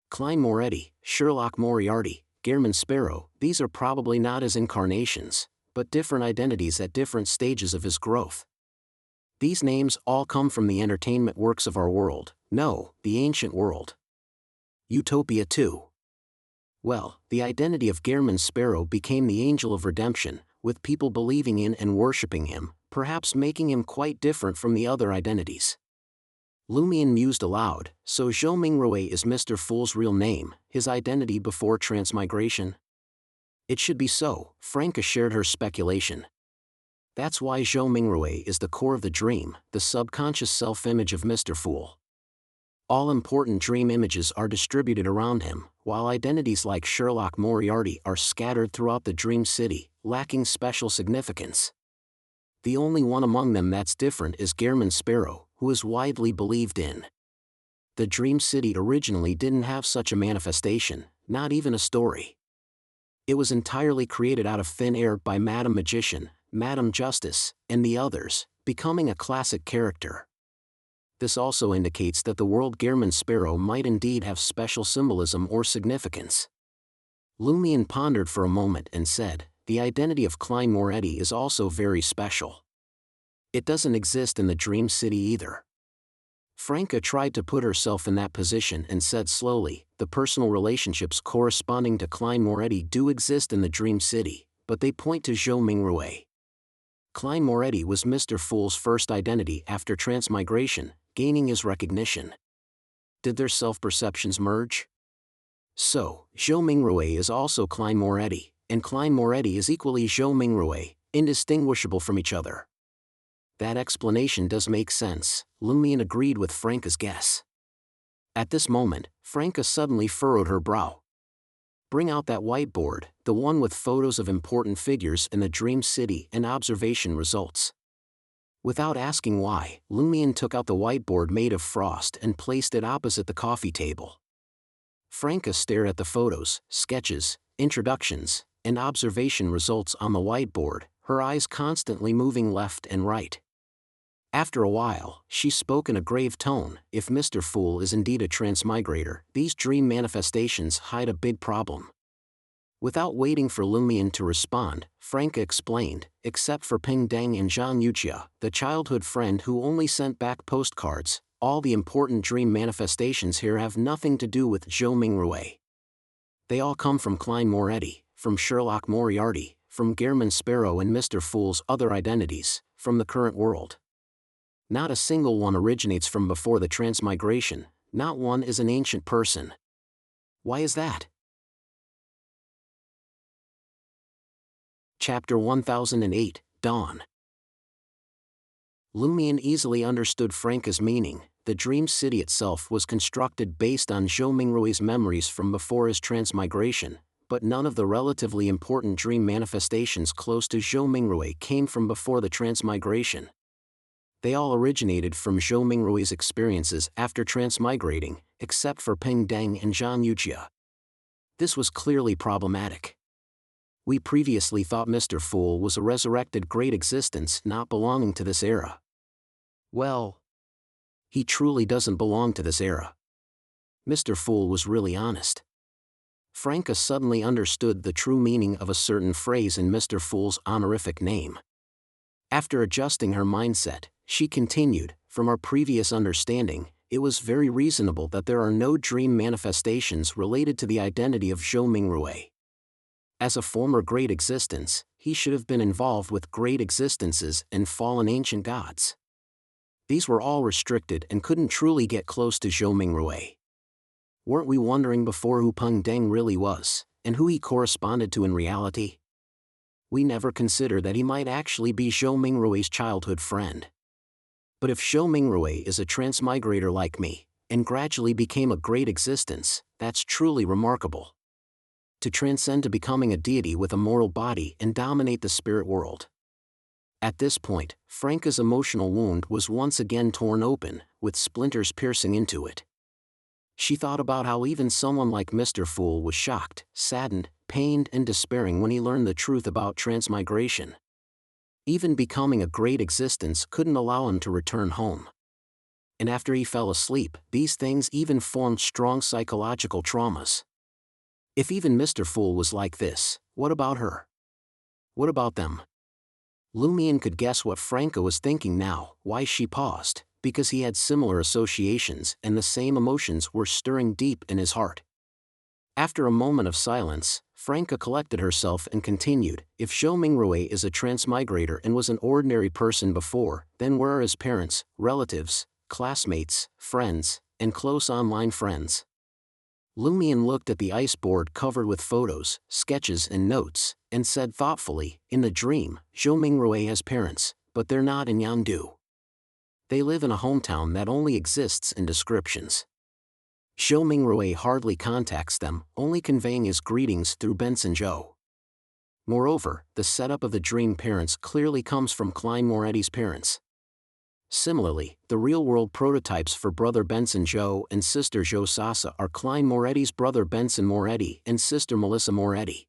Klein Moretti, Sherlock Moriarty, Gehrman Sparrow, these are probably not his incarnations, but different identities at different stages of his growth. These names all come from the entertainment works of our world, no, the ancient world. Utopia too. Well, the identity of Gehrman Sparrow became the angel of redemption, with people believing in and worshipping him, perhaps making him quite different from the other identities. Lumion mused aloud, so Zhou Mingrui is Mr. Fool's real name, his identity before transmigration? It should be so, Franca shared her speculation. That's why Zhou Mingrui is the core of the dream, the subconscious self-image of Mr. Fool. All important dream images are distributed around him, while identities like Sherlock Moriarty are scattered throughout the dream city, lacking special significance. The only one among them that's different is Gehrman Sparrow, who is widely believed in. The dream city originally didn't have such a manifestation, not even a story. It was entirely created out of thin air by Madame Magician, Madame Justice, and the others, becoming a classic character. This also indicates that the world Gehrman Sparrow might indeed have special symbolism or significance. Lumion pondered for a moment and said, the identity of Klein Moretti is also very special. It doesn't exist in the dream city either. Franca tried to put herself in that position and said slowly, the personal relationships corresponding to Klein Moretti do exist in the dream city, but they point to Zhou Mingrui. Klein Moretti was Mr. Fool's first identity after transmigration, gaining his recognition. Did their self-perceptions merge? So, Zhou Mingrui is also Klein Moretti, and Klein Moretti is equally Zhou Mingrui, indistinguishable from each other. That explanation does make sense, Lumion agreed with Franca's guess. At this moment, Franca suddenly furrowed her brow. Bring out that whiteboard, the one with photos of important figures in the dream city and observation results. Without asking why, Lumion took out the whiteboard made of frost and placed it opposite the coffee table. Franca stared at the photos, sketches, introductions, and observation results on the whiteboard, her eyes constantly moving left and right. After a while, she spoke in a grave tone. If Mr. Fool is indeed a transmigrator, these dream manifestations hide a big problem. Without waiting for Lumian to respond, Franca explained, except for Ping Deng and Zhang Yuqia, the childhood friend who only sent back postcards, all the important dream manifestations here have nothing to do with Zhou Mingrui. They all come from Klein Moretti, from Sherlock Moriarty, from Gehrman Sparrow and Mr. Fool's other identities, from the current world. Not a single one originates from before the transmigration, not one is an ancient person. Why is that? Chapter 1008, Dawn. Lumian easily understood Franca's meaning. The dream city itself was constructed based on Zhou Mingrui's memories from before his transmigration, but none of the relatively important dream manifestations close to Zhou Mingrui came from before the transmigration. They all originated from Zhou Mingrui's experiences after transmigrating, except for Ping Deng and Zhang Yuqia. This was clearly problematic. We previously thought Mr. Fool was a resurrected great existence not belonging to this era. Well, he truly doesn't belong to this era. Mr. Fool was really honest. Franca suddenly understood the true meaning of a certain phrase in Mr. Fool's honorific name. After adjusting her mindset, she continued, from our previous understanding, it was very reasonable that there are no dream manifestations related to the identity of Zhou Mingrui. As a former great existence, he should have been involved with great existences and fallen ancient gods. These were all restricted and couldn't truly get close to Zhou Mingrui. Weren't we wondering before who Peng Deng really was, and who he corresponded to in reality? We never considered that he might actually be Zhou Mingrui's childhood friend. But if Zhou Mingrui is a transmigrator like me, and gradually became a great existence, that's truly remarkable. To transcend to becoming a deity with a mortal body and dominate the spirit world. At this point, Franca's emotional wound was once again torn open, with splinters piercing into it. She thought about how even someone like Mr. Fool was shocked, saddened, pained and despairing when he learned the truth about transmigration. Even becoming a great existence couldn't allow him to return home. And after he fell asleep, these things even formed strong psychological traumas. If even Mr. Fool was like this, what about her? What about them? Lumian could guess what Franca was thinking now. Why she paused, because he had similar associations and the same emotions were stirring deep in his heart. After a moment of silence, Franca collected herself and continued, if Zhou Mingrui is a transmigrator and was an ordinary person before, then where are his parents, relatives, classmates, friends, and close online friends? Lumian looked at the ice board covered with photos, sketches and notes, and said thoughtfully, in the dream, Zhou Mingrui has parents, but they're not in Yangdu. They live in a hometown that only exists in descriptions. Zhou Mingrui hardly contacts them, only conveying his greetings through Benson Zhou. Moreover, the setup of the dream parents clearly comes from Klein Moretti's parents. Similarly, the real-world prototypes for brother Benson Zhou and sister Zhou Sasa are Klein Moretti's brother Benson Moretti and sister Melissa Moretti.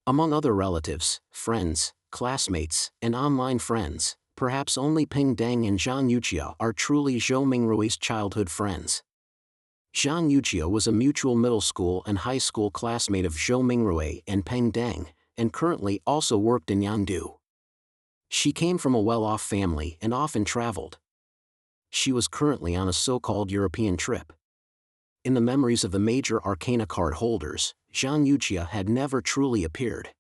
Among other relatives, friends, classmates, and online friends, perhaps only Ping Deng and Zhang Yuqia are truly Zhou Mingrui's childhood friends. Zhang Yuqia was a mutual middle school and high school classmate of Zhou Mingrui and Peng Deng, and currently also worked in Yangdu. She came from a well-off family and often traveled. She was currently on a so-called European trip. In the memories of the major Arcana card holders, Zhang Yuqia had never truly appeared.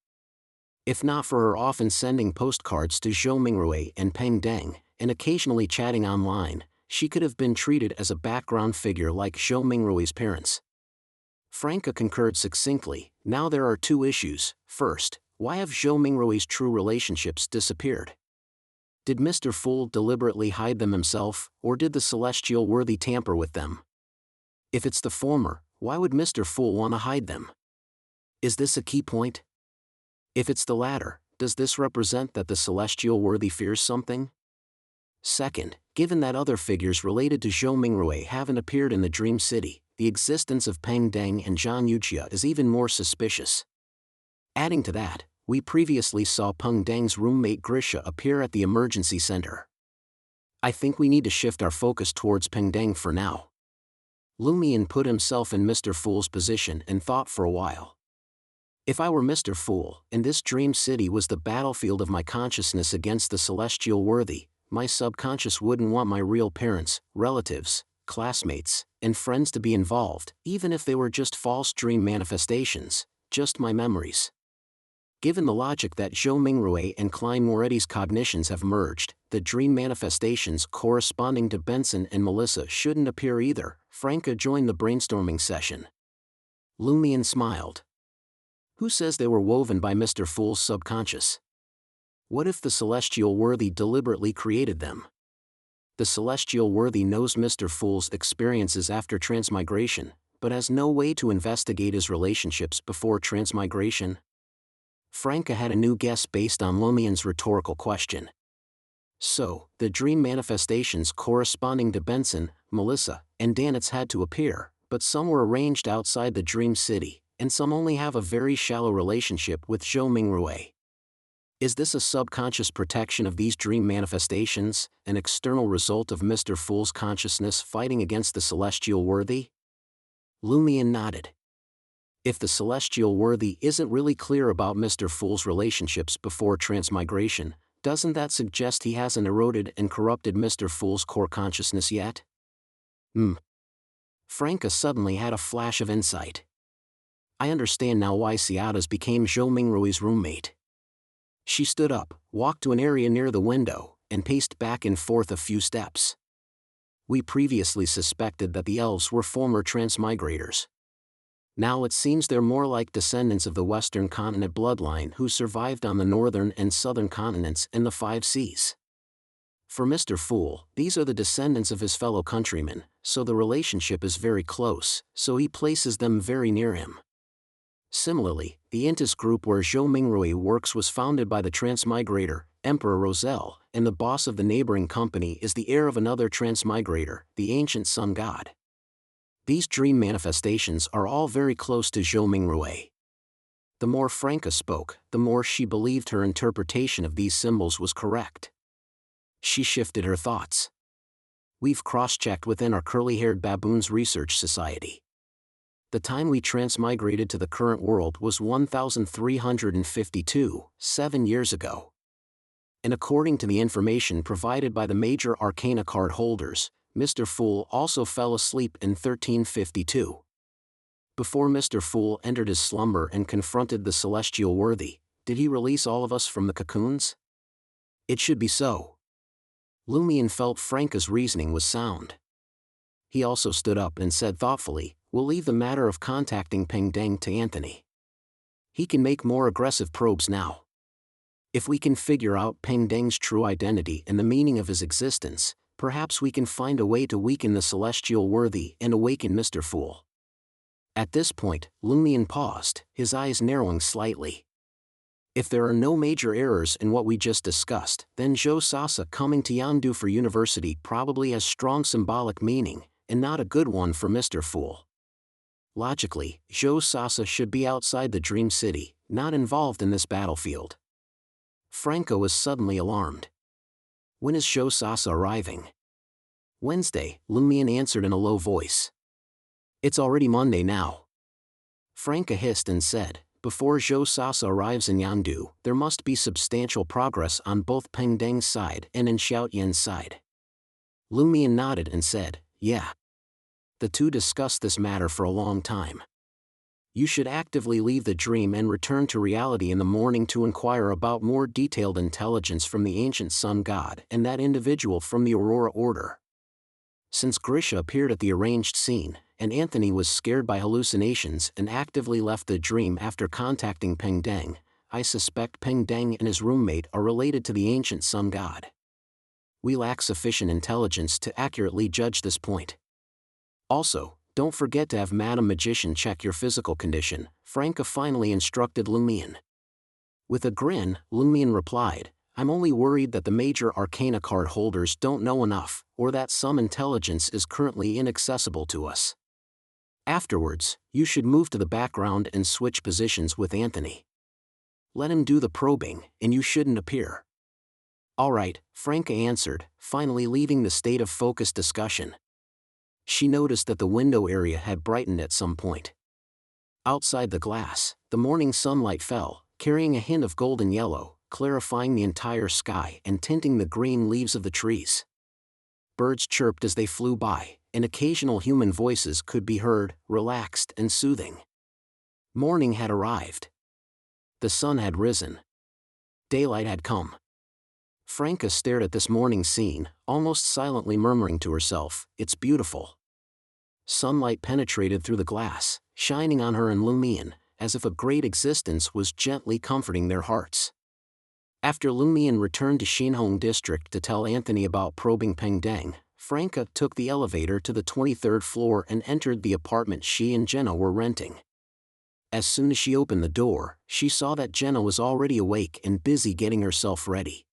If not for her often sending postcards to Zhou Mingrui and Peng Deng, and occasionally chatting online, she could have been treated as a background figure like Zhou Mingrui's parents. Franca concurred succinctly, now there are two issues. First, why have Zhou Mingrui's true relationships disappeared? Did Mr. Fool deliberately hide them himself, or did the celestial worthy tamper with them? If it's the former, why would Mr. Fool want to hide them? Is this a key point? If it's the latter, does this represent that the celestial worthy fears something? Second, given that other figures related to Zhou Mingrui haven't appeared in the Dream City, the existence of Peng Deng and Zhang Yuqia is even more suspicious. Adding to that, we previously saw Peng Deng's roommate Grisha appear at the emergency center. I think we need to shift our focus towards Pengdeng for now. Lumian put himself in Mr. Fool's position and thought for a while. If I were Mr. Fool, and this dream city was the battlefield of my consciousness against the celestial worthy, my subconscious wouldn't want my real parents, relatives, classmates, and friends to be involved, even if they were just false dream manifestations, just my memories. Given the logic that Zhou Mingrui and Klein Moretti's cognitions have merged, the dream manifestations corresponding to Benson and Melissa shouldn't appear either. Franca joined the brainstorming session. Lumian smiled. Who says they were woven by Mr. Fool's subconscious? What if the celestial worthy deliberately created them? The celestial worthy knows Mr. Fool's experiences after transmigration, but has no way to investigate his relationships before transmigration. Franca had a new guess based on Lumian's rhetorical question. So, the dream manifestations corresponding to Benson, Melissa, and Danitz had to appear, but some were arranged outside the dream city, and some only have a very shallow relationship with Zhou Mingrui. Is this a subconscious protection of these dream manifestations, an external result of Mr. Fool's consciousness fighting against the celestial worthy? Lumian nodded. If the celestial worthy isn't really clear about Mr. Fool's relationships before transmigration, doesn't that suggest he hasn't eroded and corrupted Mr. Fool's core consciousness yet? Franca suddenly had a flash of insight. I understand now why Ciadas became Zhou Mingrui's roommate. She stood up, walked to an area near the window, and paced back and forth a few steps. We previously suspected that the elves were former transmigrators. Now it seems they're more like descendants of the Western continent bloodline who survived on the northern and southern continents and the Five Seas. For Mr. Fool, these are the descendants of his fellow countrymen, so the relationship is very close, so he places them very near him. Similarly, the Intis group where Zhou Mingrui works was founded by the transmigrator, Emperor Roselle, and the boss of the neighboring company is the heir of another transmigrator, the ancient sun god. These dream manifestations are all very close to Zhou Mingrui. The more Franca spoke, the more she believed her interpretation of these symbols was correct. She shifted her thoughts. We've cross-checked within our curly-haired baboons research society. The time we transmigrated to the current world was 1352, 7 years ago. And according to the information provided by the major arcana card holders, Mr. Fool also fell asleep in 1352. Before Mr. Fool entered his slumber and confronted the celestial worthy, did he release all of us from the cocoons? It should be so. Lumian felt Franca's reasoning was sound. He also stood up and said thoughtfully, we'll leave the matter of contacting Pengdeng to Anthony. He can make more aggressive probes now. If we can figure out Pengdeng's true identity and the meaning of his existence, perhaps we can find a way to weaken the celestial worthy and awaken Mr. Fool. At this point, Lumian paused, his eyes narrowing slightly. If there are no major errors in what we just discussed, then Zhou Sasa coming to Yandu for university probably has strong symbolic meaning, and not a good one for Mr. Fool. Logically, Zhou Sasa should be outside the Dream City, not involved in this battlefield. Franca was suddenly alarmed. When is Zhou Sasa arriving? Wednesday, Lumian answered in a low voice. It's already Monday now. Franca hissed and said, before Zhou Sasa arrives in Yandu, there must be substantial progress on both Pengdeng's side and in Xiaoyan's side. Lumian nodded and said, yeah. The two discussed this matter for a long time. You should actively leave the dream and return to reality in the morning to inquire about more detailed intelligence from the ancient sun god and that individual from the Aurora Order. Since Grisha appeared at the arranged scene, and Anthony was scared by hallucinations and actively left the dream after contacting Pengdeng, I suspect Pengdeng and his roommate are related to the ancient sun god. We lack sufficient intelligence to accurately judge this point. Also, don't forget to have Madam Magician check your physical condition, Franca finally instructed Lumian. With a grin, Lumian replied, I'm only worried that the major arcana card holders don't know enough, or that some intelligence is currently inaccessible to us. Afterwards, you should move to the background and switch positions with Anthony. Let him do the probing, and you shouldn't appear. All right, Franca answered, finally leaving the state of focused discussion. She noticed that the window area had brightened at some point. Outside the glass, the morning sunlight fell, carrying a hint of golden yellow, clarifying the entire sky and tinting the green leaves of the trees. Birds chirped as they flew by, and occasional human voices could be heard, relaxed and soothing. Morning had arrived. The sun had risen. Daylight had come. Franca stared at this morning scene, almost silently murmuring to herself, "It's beautiful." Sunlight penetrated through the glass, shining on her and Lumian, as if a great existence was gently comforting their hearts. After Lumian returned to Xinhong District to tell Anthony about probing Peng Deng, Franca took the elevator to the 23rd floor and entered the apartment she and Jenna were renting. As soon as she opened the door, she saw that Jenna was already awake and busy getting herself ready.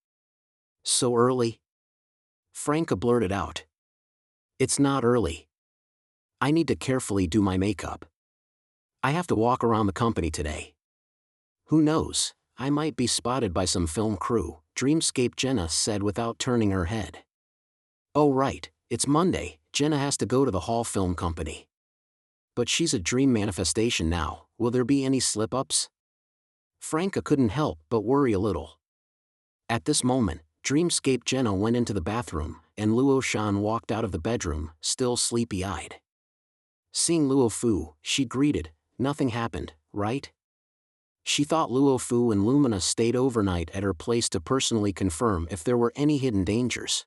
"So early?" Franca blurted out. "It's not early. I need to carefully do my makeup. I have to walk around the company today. Who knows, I might be spotted by some film crew," Dreamscape Jenna said without turning her head. "Oh right, it's Monday, Jenna has to go to the Hall Film Company. But she's a dream manifestation now, will there be any slip-ups?" Franca couldn't help but worry a little. At this moment, Dreamscape Jenna went into the bathroom, and Luo Shan walked out of the bedroom, still sleepy-eyed. Seeing Luo Fu, she greeted, "Nothing happened, right?" She thought Luo Fu and Lumina stayed overnight at her place to personally confirm if there were any hidden dangers.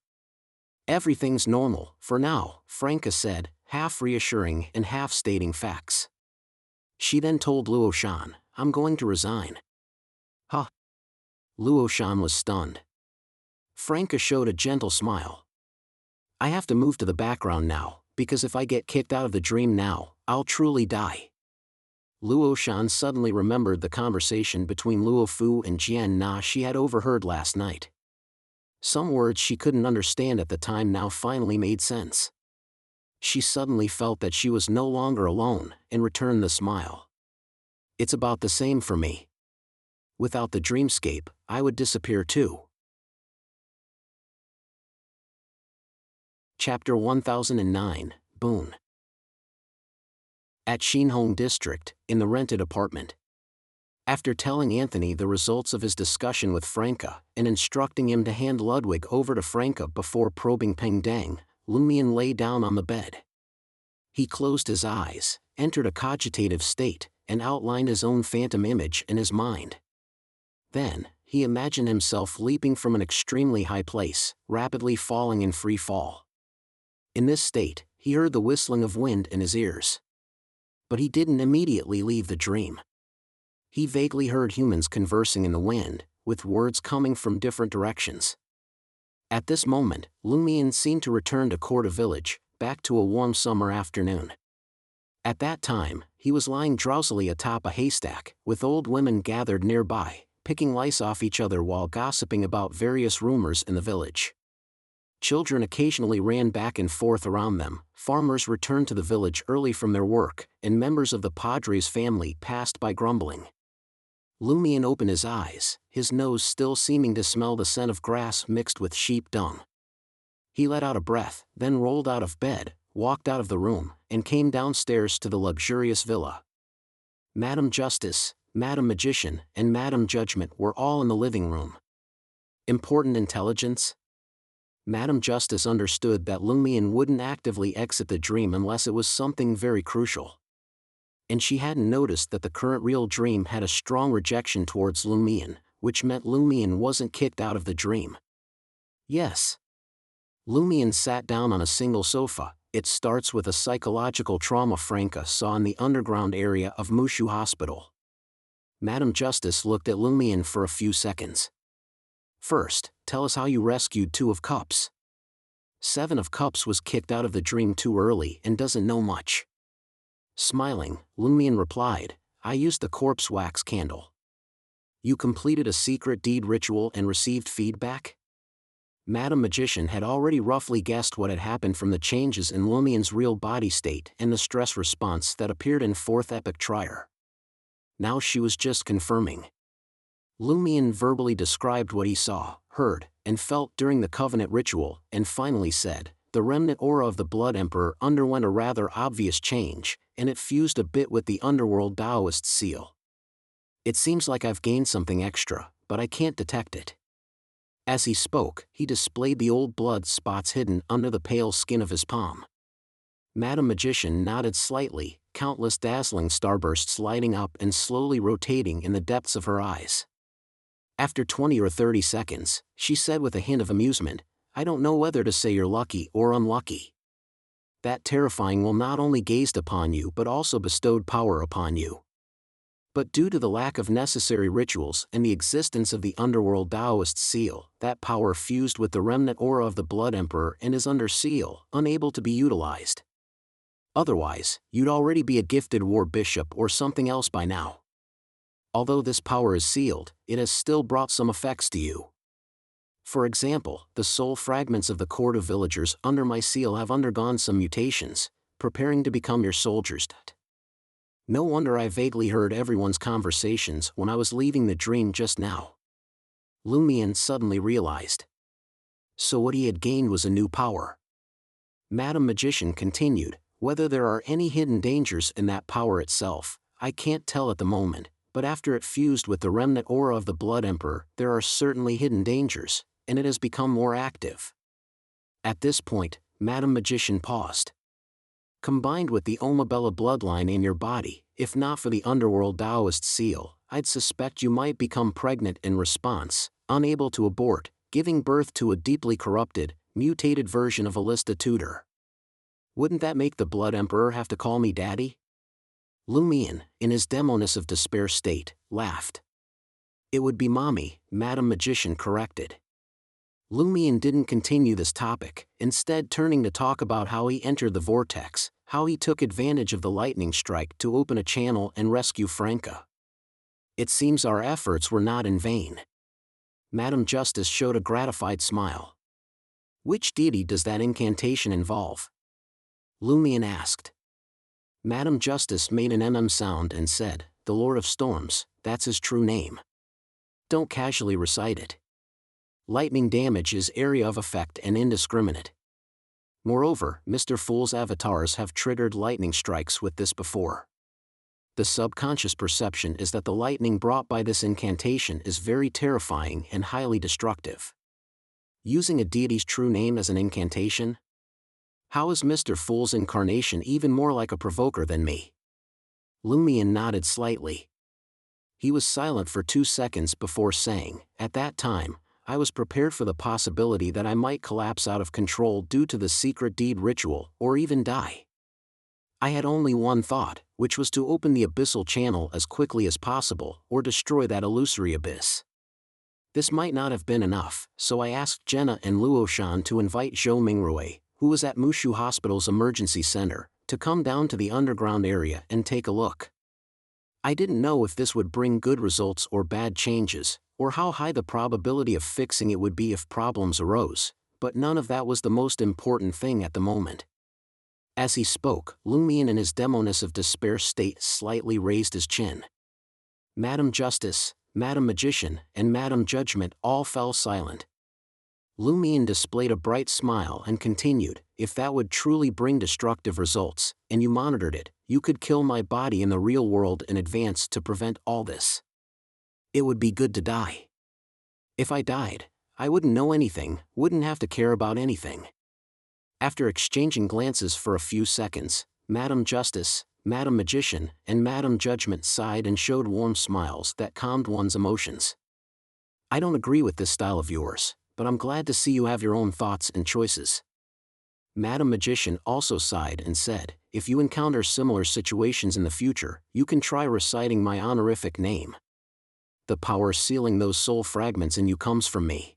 "Everything's normal, for now," Franca said, half reassuring and half stating facts. She then told Luo Shan, "I'm going to resign." "Huh?" Luo Shan was stunned. Franca showed a gentle smile. "I have to move to the background now, because if I get kicked out of the dream now, I'll truly die." Luo Shan suddenly remembered the conversation between Luo Fu and Jian Na she had overheard last night. Some words she couldn't understand at the time now finally made sense. She suddenly felt that she was no longer alone, and returned the smile. "It's about the same for me. Without the dreamscape, I would disappear too." Chapter 1009, Boon. At Xinhong District, in the rented apartment. After telling Anthony the results of his discussion with Franca, and instructing him to hand Ludwig over to Franca before probing Peng Deng, Lumian lay down on the bed. He closed his eyes, entered a cogitative state, and outlined his own phantom image in his mind. Then, he imagined himself leaping from an extremely high place, rapidly falling in free fall. In this state, he heard the whistling of wind in his ears. But he didn't immediately leave the dream. He vaguely heard humans conversing in the wind, with words coming from different directions. At this moment, Lumian seemed to return to Korda village, back to a warm summer afternoon. At that time, he was lying drowsily atop a haystack, with old women gathered nearby, picking lice off each other while gossiping about various rumors in the village. Children occasionally ran back and forth around them, farmers returned to the village early from their work, and members of the Padre's family passed by grumbling. Lumian opened his eyes, his nose still seeming to smell the scent of grass mixed with sheep dung. He let out a breath, then rolled out of bed, walked out of the room, and came downstairs to the luxurious villa. Madam Justice, Madam Magician, and Madam Judgment were all in the living room. Important intelligence? Madam Justice understood that Lumian wouldn't actively exit the dream unless it was something very crucial. And she hadn't noticed that the current real dream had a strong rejection towards Lumian, which meant Lumian wasn't kicked out of the dream. Yes. Lumian sat down on a single sofa. It starts with a psychological trauma Franca saw in the underground area of Mushu Hospital. Madam Justice looked at Lumian for a few seconds. "First, tell us how you rescued 2 of Cups." 7 of Cups was kicked out of the dream too early and doesn't know much. Smiling, Lumian replied, "I used the corpse wax candle." "You completed a secret deed ritual and received feedback?" Madam Magician had already roughly guessed what had happened from the changes in Lumian's real body state and the stress response that appeared in 4th Epic Trier. Now she was just confirming. Lumion verbally described what he saw, heard, and felt during the Covenant ritual, and finally said, "The remnant aura of the Blood Emperor underwent a rather obvious change, and it fused a bit with the Underworld Taoist seal. It seems like I've gained something extra, but I can't detect it." As he spoke, he displayed the old blood spots hidden under the pale skin of his palm. Madam Magician nodded slightly, countless dazzling starbursts lighting up and slowly rotating in the depths of her eyes. After 20 or 30 seconds, she said with a hint of amusement, "I don't know whether to say you're lucky or unlucky. That terrifying will not only gazed upon you but also bestowed power upon you. But due to the lack of necessary rituals and the existence of the Underworld Taoist seal, that power fused with the remnant aura of the Blood Emperor and is under seal, unable to be utilized. Otherwise, you'd already be a gifted war bishop or something else by now. Although this power is sealed, it has still brought some effects to you. For example, the soul fragments of the court of villagers under my seal have undergone some mutations, preparing to become your soldiers. No wonder I vaguely heard everyone's conversations when I was leaving the dream just now." Lumion suddenly realized. So what he had gained was a new power. Madam Magician continued, "Whether there are any hidden dangers in that power itself, I can't tell at the moment, but after it fused with the remnant aura of the Blood Emperor, there are certainly hidden dangers, and it has become more active." At this point, Madam Magician paused. "Combined with the Omabella bloodline in your body, if not for the Underworld Taoist seal, I'd suspect you might become pregnant in response, unable to abort, giving birth to a deeply corrupted, mutated version of Alista Tudor. Wouldn't that make the Blood Emperor have to call me Daddy?" Lumion, in his demoness of despair state, laughed. "It would be Mommy," Madam Magician corrected. Lumion didn't continue this topic, instead turning to talk about how he entered the vortex, how he took advantage of the lightning strike to open a channel and rescue Franca. "It seems our efforts were not in vain." Madam Justice showed a gratified smile. "Which deity does that incantation involve?" Lumion asked. Madam Justice made an sound and said, "The Lord of Storms, that's his true name. Don't casually recite it. Lightning damage is area of effect and indiscriminate. Moreover, Mr. Fool's avatars have triggered lightning strikes with this before. The subconscious perception is that the lightning brought by this incantation is very terrifying and highly destructive. Using a deity's true name as an incantation? How is Mr. Fool's incarnation even more like a provoker than me?" Lumion nodded slightly. He was silent for 2 seconds before saying, "At that time, I was prepared for the possibility that I might collapse out of control due to the secret deed ritual, or even die. I had only one thought, which was to open the abyssal channel as quickly as possible, or destroy that illusory abyss. This might not have been enough, so I asked Jenna and Luoshan to invite Zhou Mingrui, who was at Mushu Hospital's emergency center, to come down to the underground area and take a look. I didn't know if this would bring good results or bad changes, or how high the probability of fixing it would be if problems arose, but none of that was the most important thing at the moment." As he spoke, Lumion in his demoness of despair state slightly raised his chin. Madam Justice, Madam Magician, and Madam Judgment all fell silent. Lumion displayed a bright smile and continued, "If that would truly bring destructive results, and you monitored it, you could kill my body in the real world in advance to prevent all this. It would be good to die. If I died, I wouldn't know anything, wouldn't have to care about anything." After exchanging glances for a few seconds, Madam Justice, Madam Magician, and Madam Judgment sighed and showed warm smiles that calmed one's emotions. "I don't agree with this style of yours, but I'm glad to see you have your own thoughts and choices." Madam Magician also sighed and said, "If you encounter similar situations in the future, you can try reciting my honorific name. The power sealing those soul fragments in you comes from me.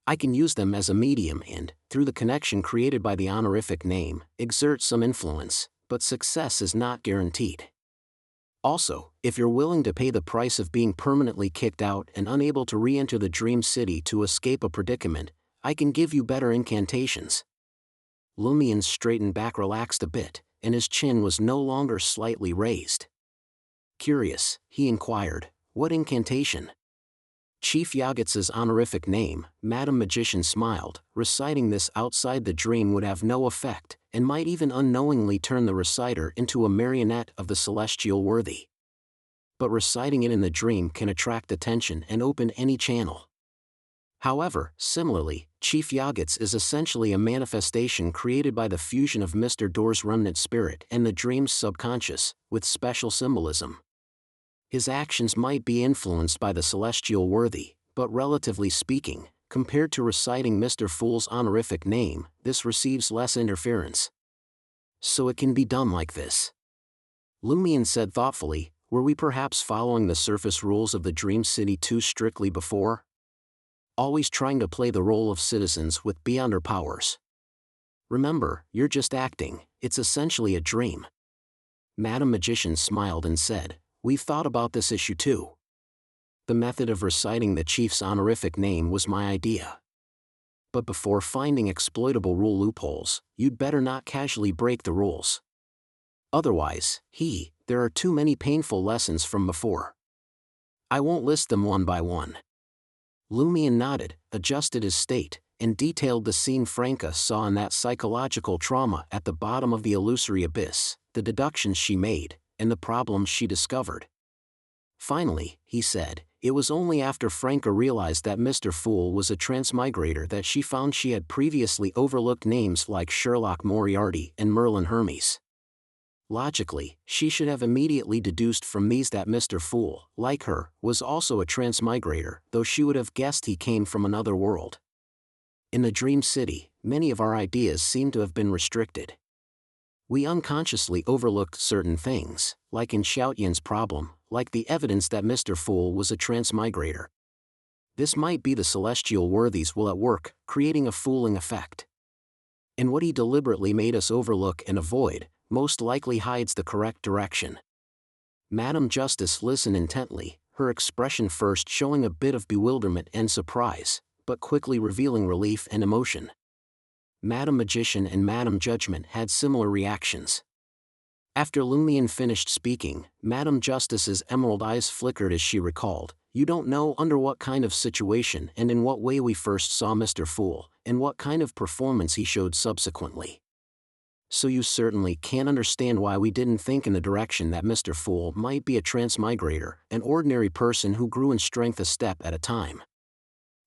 I can use them as a medium and, through the connection created by the honorific name, exert some influence, but success is not guaranteed. Also, if you're willing to pay the price of being permanently kicked out and unable to re-enter the Dream City to escape a predicament, I can give you better incantations." Lumion's straightened back relaxed a bit, and his chin was no longer slightly raised. Curious, he inquired, "What incantation?" Chief Yagits's honorific name, Madam Magician smiled. Reciting this outside the dream would have no effect, and might even unknowingly turn the reciter into a marionette of the celestial worthy. But reciting it in the dream can attract attention and open any channel. However, similarly, Chief Yagits is essentially a manifestation created by the fusion of Mr. Door's remnant spirit and the dream's subconscious, with special symbolism. His actions might be influenced by the celestial worthy, but relatively speaking, compared to reciting Mr. Fool's honorific name, this receives less interference. So it can be done like this. Lumion said thoughtfully, were we perhaps following the surface rules of the Dream City too strictly before? Always trying to play the role of citizens with beyond our powers. Remember, you're just acting, it's essentially a dream. Madam Magician smiled and said, we've thought about this issue too. The method of reciting the chief's honorific name was my idea. But before finding exploitable rule loopholes, you'd better not casually break the rules. Otherwise, there are too many painful lessons from before. I won't list them one by one. Lumion nodded, adjusted his state, and detailed the scene Franca saw in that psychological trauma at the bottom of the illusory abyss, the deductions she made, and the problems she discovered. Finally, he said, it was only after Franca realized that Mr. Fool was a transmigrator that she found she had previously overlooked names like Sherlock Moriarty and Merlin Hermes. Logically, she should have immediately deduced from these that Mr. Fool, like her, was also a transmigrator, though she would have guessed he came from another world. In the Dream City, many of our ideas seem to have been restricted. We unconsciously overlooked certain things, like in Xiaotian's problem, like the evidence that Mr. Fool was a transmigrator. This might be the celestial worthies will at work, creating a fooling effect. And what he deliberately made us overlook and avoid, most likely hides the correct direction. Madam Justice listened intently, her expression first showing a bit of bewilderment and surprise, but quickly revealing relief and emotion. Madam Magician and Madam Judgment had similar reactions. After Lumion finished speaking, Madam Justice's emerald eyes flickered as she recalled, you don't know under what kind of situation and in what way we first saw Mr. Fool, and what kind of performance he showed subsequently. So you certainly can't understand why we didn't think in the direction that Mr. Fool might be a transmigrator, an ordinary person who grew in strength a step at a time.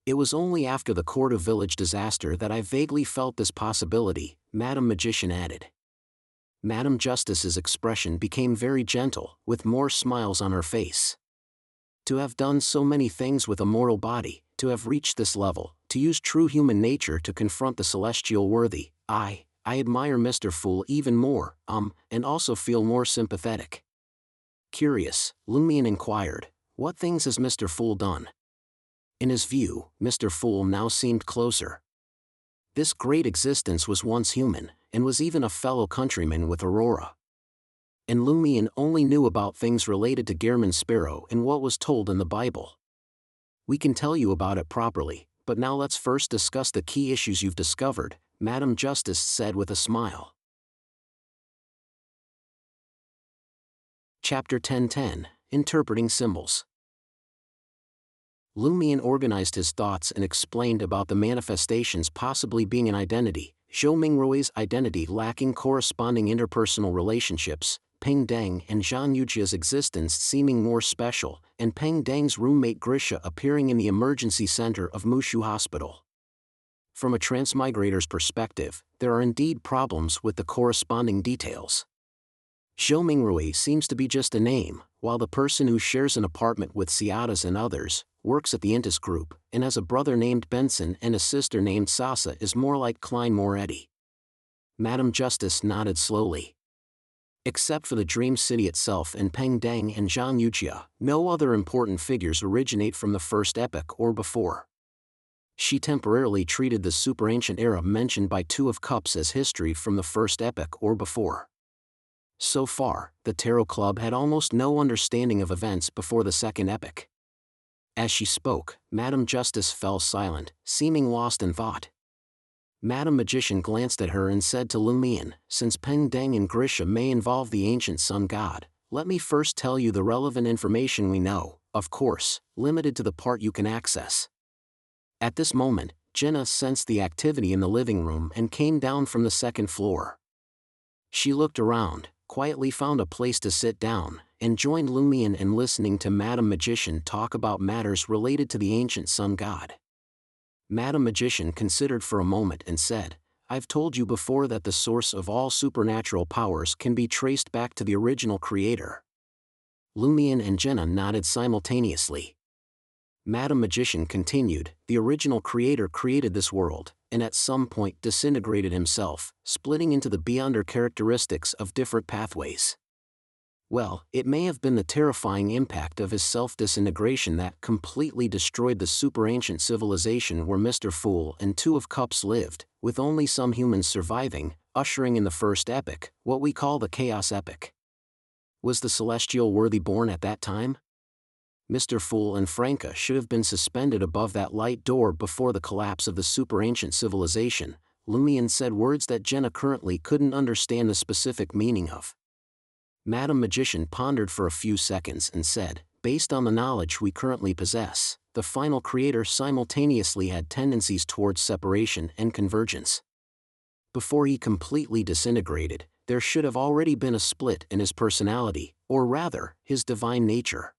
It was only after the Cordo Village disaster that I vaguely felt this possibility, Madam Magician added. Madam Justice's expression became very gentle, with more smiles on her face. To have done so many things with a mortal body, to have reached this level, to use true human nature to confront the celestial worthy, I admire Mr. Fool even more, and also feel more sympathetic. Curious, Lumion inquired, what things has Mr. Fool done? In his view, Mr. Fool now seemed closer. This great existence was once human, and was even a fellow countryman with Aurora. And Lumion only knew about things related to Gehrman Sparrow and what was told in the Bible. We can tell you about it properly, but now let's first discuss the key issues you've discovered, Madam Justice said with a smile. Chapter 1010, Interpreting Symbols. Lumion organized his thoughts and explained about the manifestations possibly being an identity, Zhou Mingrui's identity lacking corresponding interpersonal relationships, Peng Deng and Zhang Yujia's existence seeming more special, and Peng Deng's roommate Grisha appearing in the emergency center of Mushu Hospital. From a transmigrator's perspective, there are indeed problems with the corresponding details. Zhou Mingrui seems to be just a name, while the person who shares an apartment with Ciatas and others, works at the Intis Group, and has a brother named Benson and a sister named Sasa is more like Klein Moretti. Madam Justice nodded slowly. Except for the Dream City itself and Peng Deng and Zhang Yujia, no other important figures originate from the first epoch or before. She temporarily treated the super-ancient era mentioned by Two of Cups as history from the first epoch or before. So far, the Tarot Club had almost no understanding of events before the second epoch. As she spoke, Madam Justice fell silent, seeming lost in thought. Madam Magician glanced at her and said to Lumion, since Peng Deng and Grisha may involve the ancient sun god, let me first tell you the relevant information we know, of course, limited to the part you can access. At this moment, Jenna sensed the activity in the living room and came down from the second floor. She looked around, quietly found a place to sit down, and joined Lumion in listening to Madam Magician talk about matters related to the ancient sun god. Madam Magician considered for a moment and said, "I've told you before that the source of all supernatural powers can be traced back to the original creator." Lumion and Jenna nodded simultaneously. Madam Magician continued, "The original creator created this world, and at some point disintegrated himself, splitting into the beyonder characteristics of different pathways. Well, it may have been the terrifying impact of his self-disintegration that completely destroyed the super-ancient civilization where Mr. Fool and Two of Cups lived, with only some humans surviving, ushering in the first epic, what we call the Chaos Epic. Was the celestial worthy born at that time? Mr. Fool and Franca should have been suspended above that light door before the collapse of the super-ancient civilization." Lumion said words that Jenna currently couldn't understand the specific meaning of. Madam Magician pondered for a few seconds and said, "Based on the knowledge we currently possess, the final creator simultaneously had tendencies towards separation and convergence. Before he completely disintegrated, there should have already been a split in his personality, or rather, his divine nature.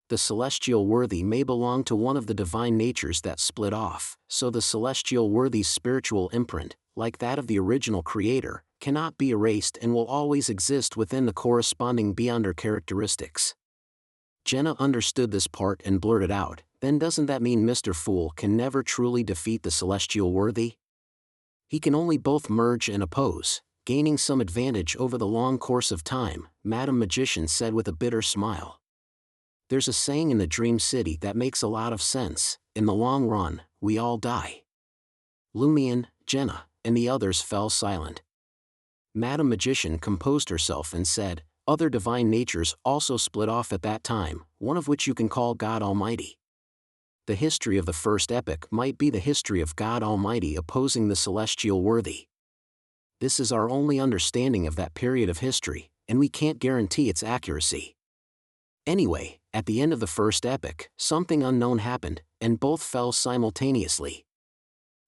The celestial worthy may belong to one of the divine natures that split off, so the celestial worthy's spiritual imprint, like that of the original creator, cannot be erased and will always exist within the corresponding beyonder characteristics." Jenna understood this part and blurted out, "Then doesn't that mean Mr. Fool can never truly defeat the celestial worthy? He can only both merge and oppose, gaining some advantage over the long course of time," Madam Magician said with a bitter smile. "There's a saying in the Dream City that makes a lot of sense: in the long run, we all die." Lumion, Jenna, and the others fell silent. Madam Magician composed herself and said, "Other divine natures also split off at that time, one of which you can call God Almighty. The history of the first epic might be the history of God Almighty opposing the celestial worthy. This is our only understanding of that period of history, and we can't guarantee its accuracy. Anyway, at the end of the first epic, something unknown happened, and both fell simultaneously.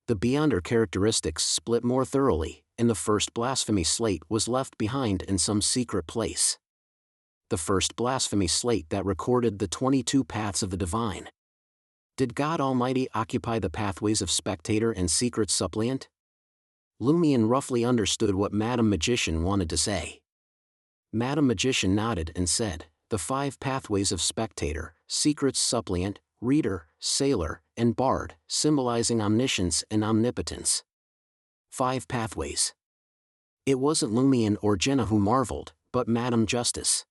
The beyonder characteristics split more thoroughly, and the first blasphemy slate was left behind in some secret place. The first blasphemy slate that recorded the 22 paths of the divine. Did God Almighty occupy the pathways of spectator and secret suppliant?" Lumion roughly understood what Madam Magician wanted to say. Madam Magician nodded and said, "The 5 pathways of spectator, secret suppliant, reader, sailor, and bard, symbolizing omniscience and omnipotence. 5 pathways." It wasn't Lumion or Jenna who marveled, but Madam Justice.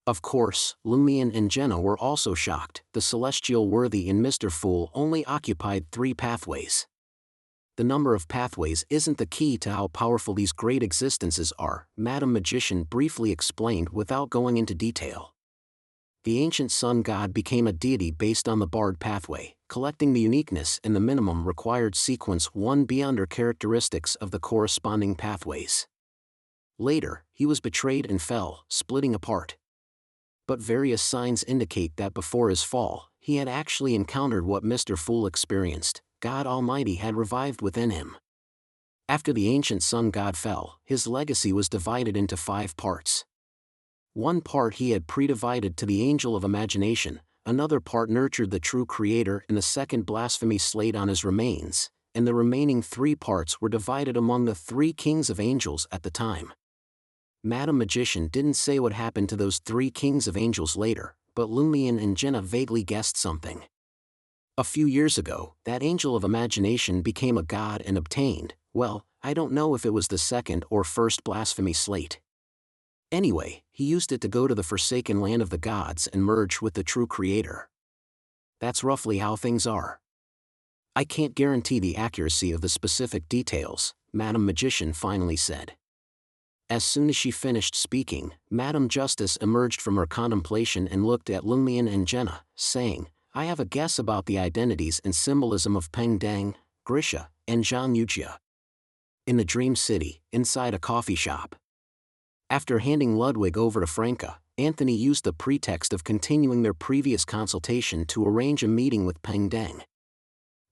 Of course, Lumion and Jenna were also shocked. The celestial worthy in Mr. Fool only occupied 3 pathways. The number of pathways isn't the key to how powerful these great existences are, Madam Magician briefly explained without going into detail. The ancient sun god became a deity based on the bard pathway, collecting the uniqueness and the minimum required sequence 1 beyonder characteristics of the corresponding pathways. Later, he was betrayed and fell, splitting apart. But various signs indicate that before his fall, he had actually encountered what Mr. Fool experienced. God Almighty had revived within him. After the ancient sun god fell, his legacy was divided into 5 parts. One part he had pre-divided to the angel of imagination, another part nurtured the true creator in the second blasphemy slate on his remains, and the remaining 3 parts were divided among the 3 kings of angels at the time. Madam Magician didn't say what happened to those 3 kings of angels later, but Lumion and Jenna vaguely guessed something. A few years ago, that angel of imagination became a god and obtained, well, I don't know if it was the second or first blasphemy slate. Anyway, he used it to go to the forsaken land of the gods and merge with the true creator. That's roughly how things are. I can't guarantee the accuracy of the specific details, Madam Magician finally said. As soon as she finished speaking, Madam Justice emerged from her contemplation and looked at Lumion and Jenna, saying, "I have a guess about the identities and symbolism of Peng Deng, Grisha, and Zhang Yujia. In the Dream City, inside a coffee shop." After handing Ludwig over to Franca, Anthony used the pretext of continuing their previous consultation to arrange a meeting with Peng Deng.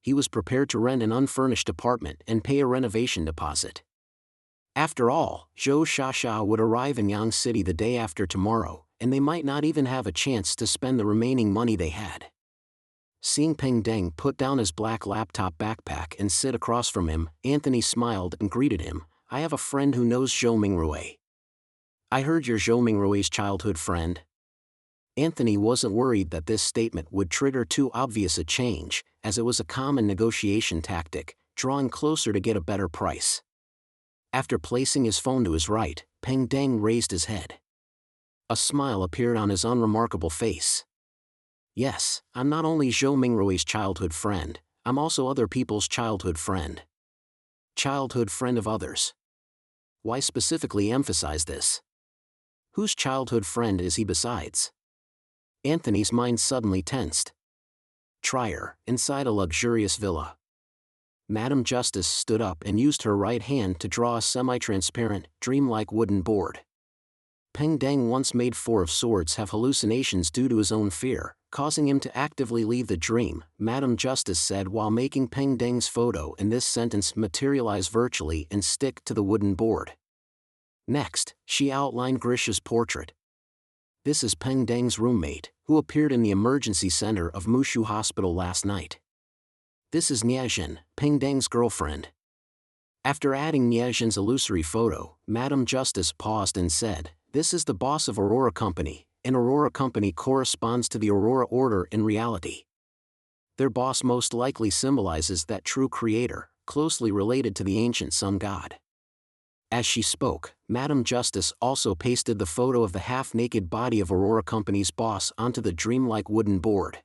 He was prepared to rent an unfurnished apartment and pay a renovation deposit. After all, Zhou Shasha would arrive in Yang City the day after tomorrow, and they might not even have a chance to spend the remaining money they had. Seeing Peng Deng put down his black laptop backpack and sit across from him, Anthony smiled and greeted him. "I have a friend who knows Zhou Mingrui." "I heard you're Zhou Mingrui's childhood friend." Anthony wasn't worried that this statement would trigger too obvious a change, as it was a common negotiation tactic, drawing closer to get a better price. After placing his phone to his right, Peng Deng raised his head. A smile appeared on his unremarkable face. "Yes, I'm not only Zhou Mingrui's childhood friend, I'm also other people's childhood friend." Childhood friend of others. Why specifically emphasize this? Whose childhood friend is he besides? Anthony's mind suddenly tensed. Trier, inside a luxurious villa. Madame Justice stood up and used her right hand to draw a semi-transparent, dreamlike wooden board. Peng Deng once made Four of Swords have hallucinations due to his own fear, causing him to actively leave the dream, Madame Justice said while making Peng Deng's photo in this sentence materialize virtually and stick to the wooden board. Next, she outlined Grisha's portrait. This is Peng Deng's roommate, who appeared in the emergency center of Mushu Hospital last night. This is Niezhin, Peng Deng's girlfriend. After adding Niezhin's illusory photo, Madame Justice paused and said, "This is the boss of Aurora Company. An Aurora Company corresponds to the Aurora Order in reality. Their boss most likely symbolizes that true creator, closely related to the ancient sun god." As she spoke, Madame Justice also pasted the photo of the half-naked body of Aurora Company's boss onto the dreamlike wooden board.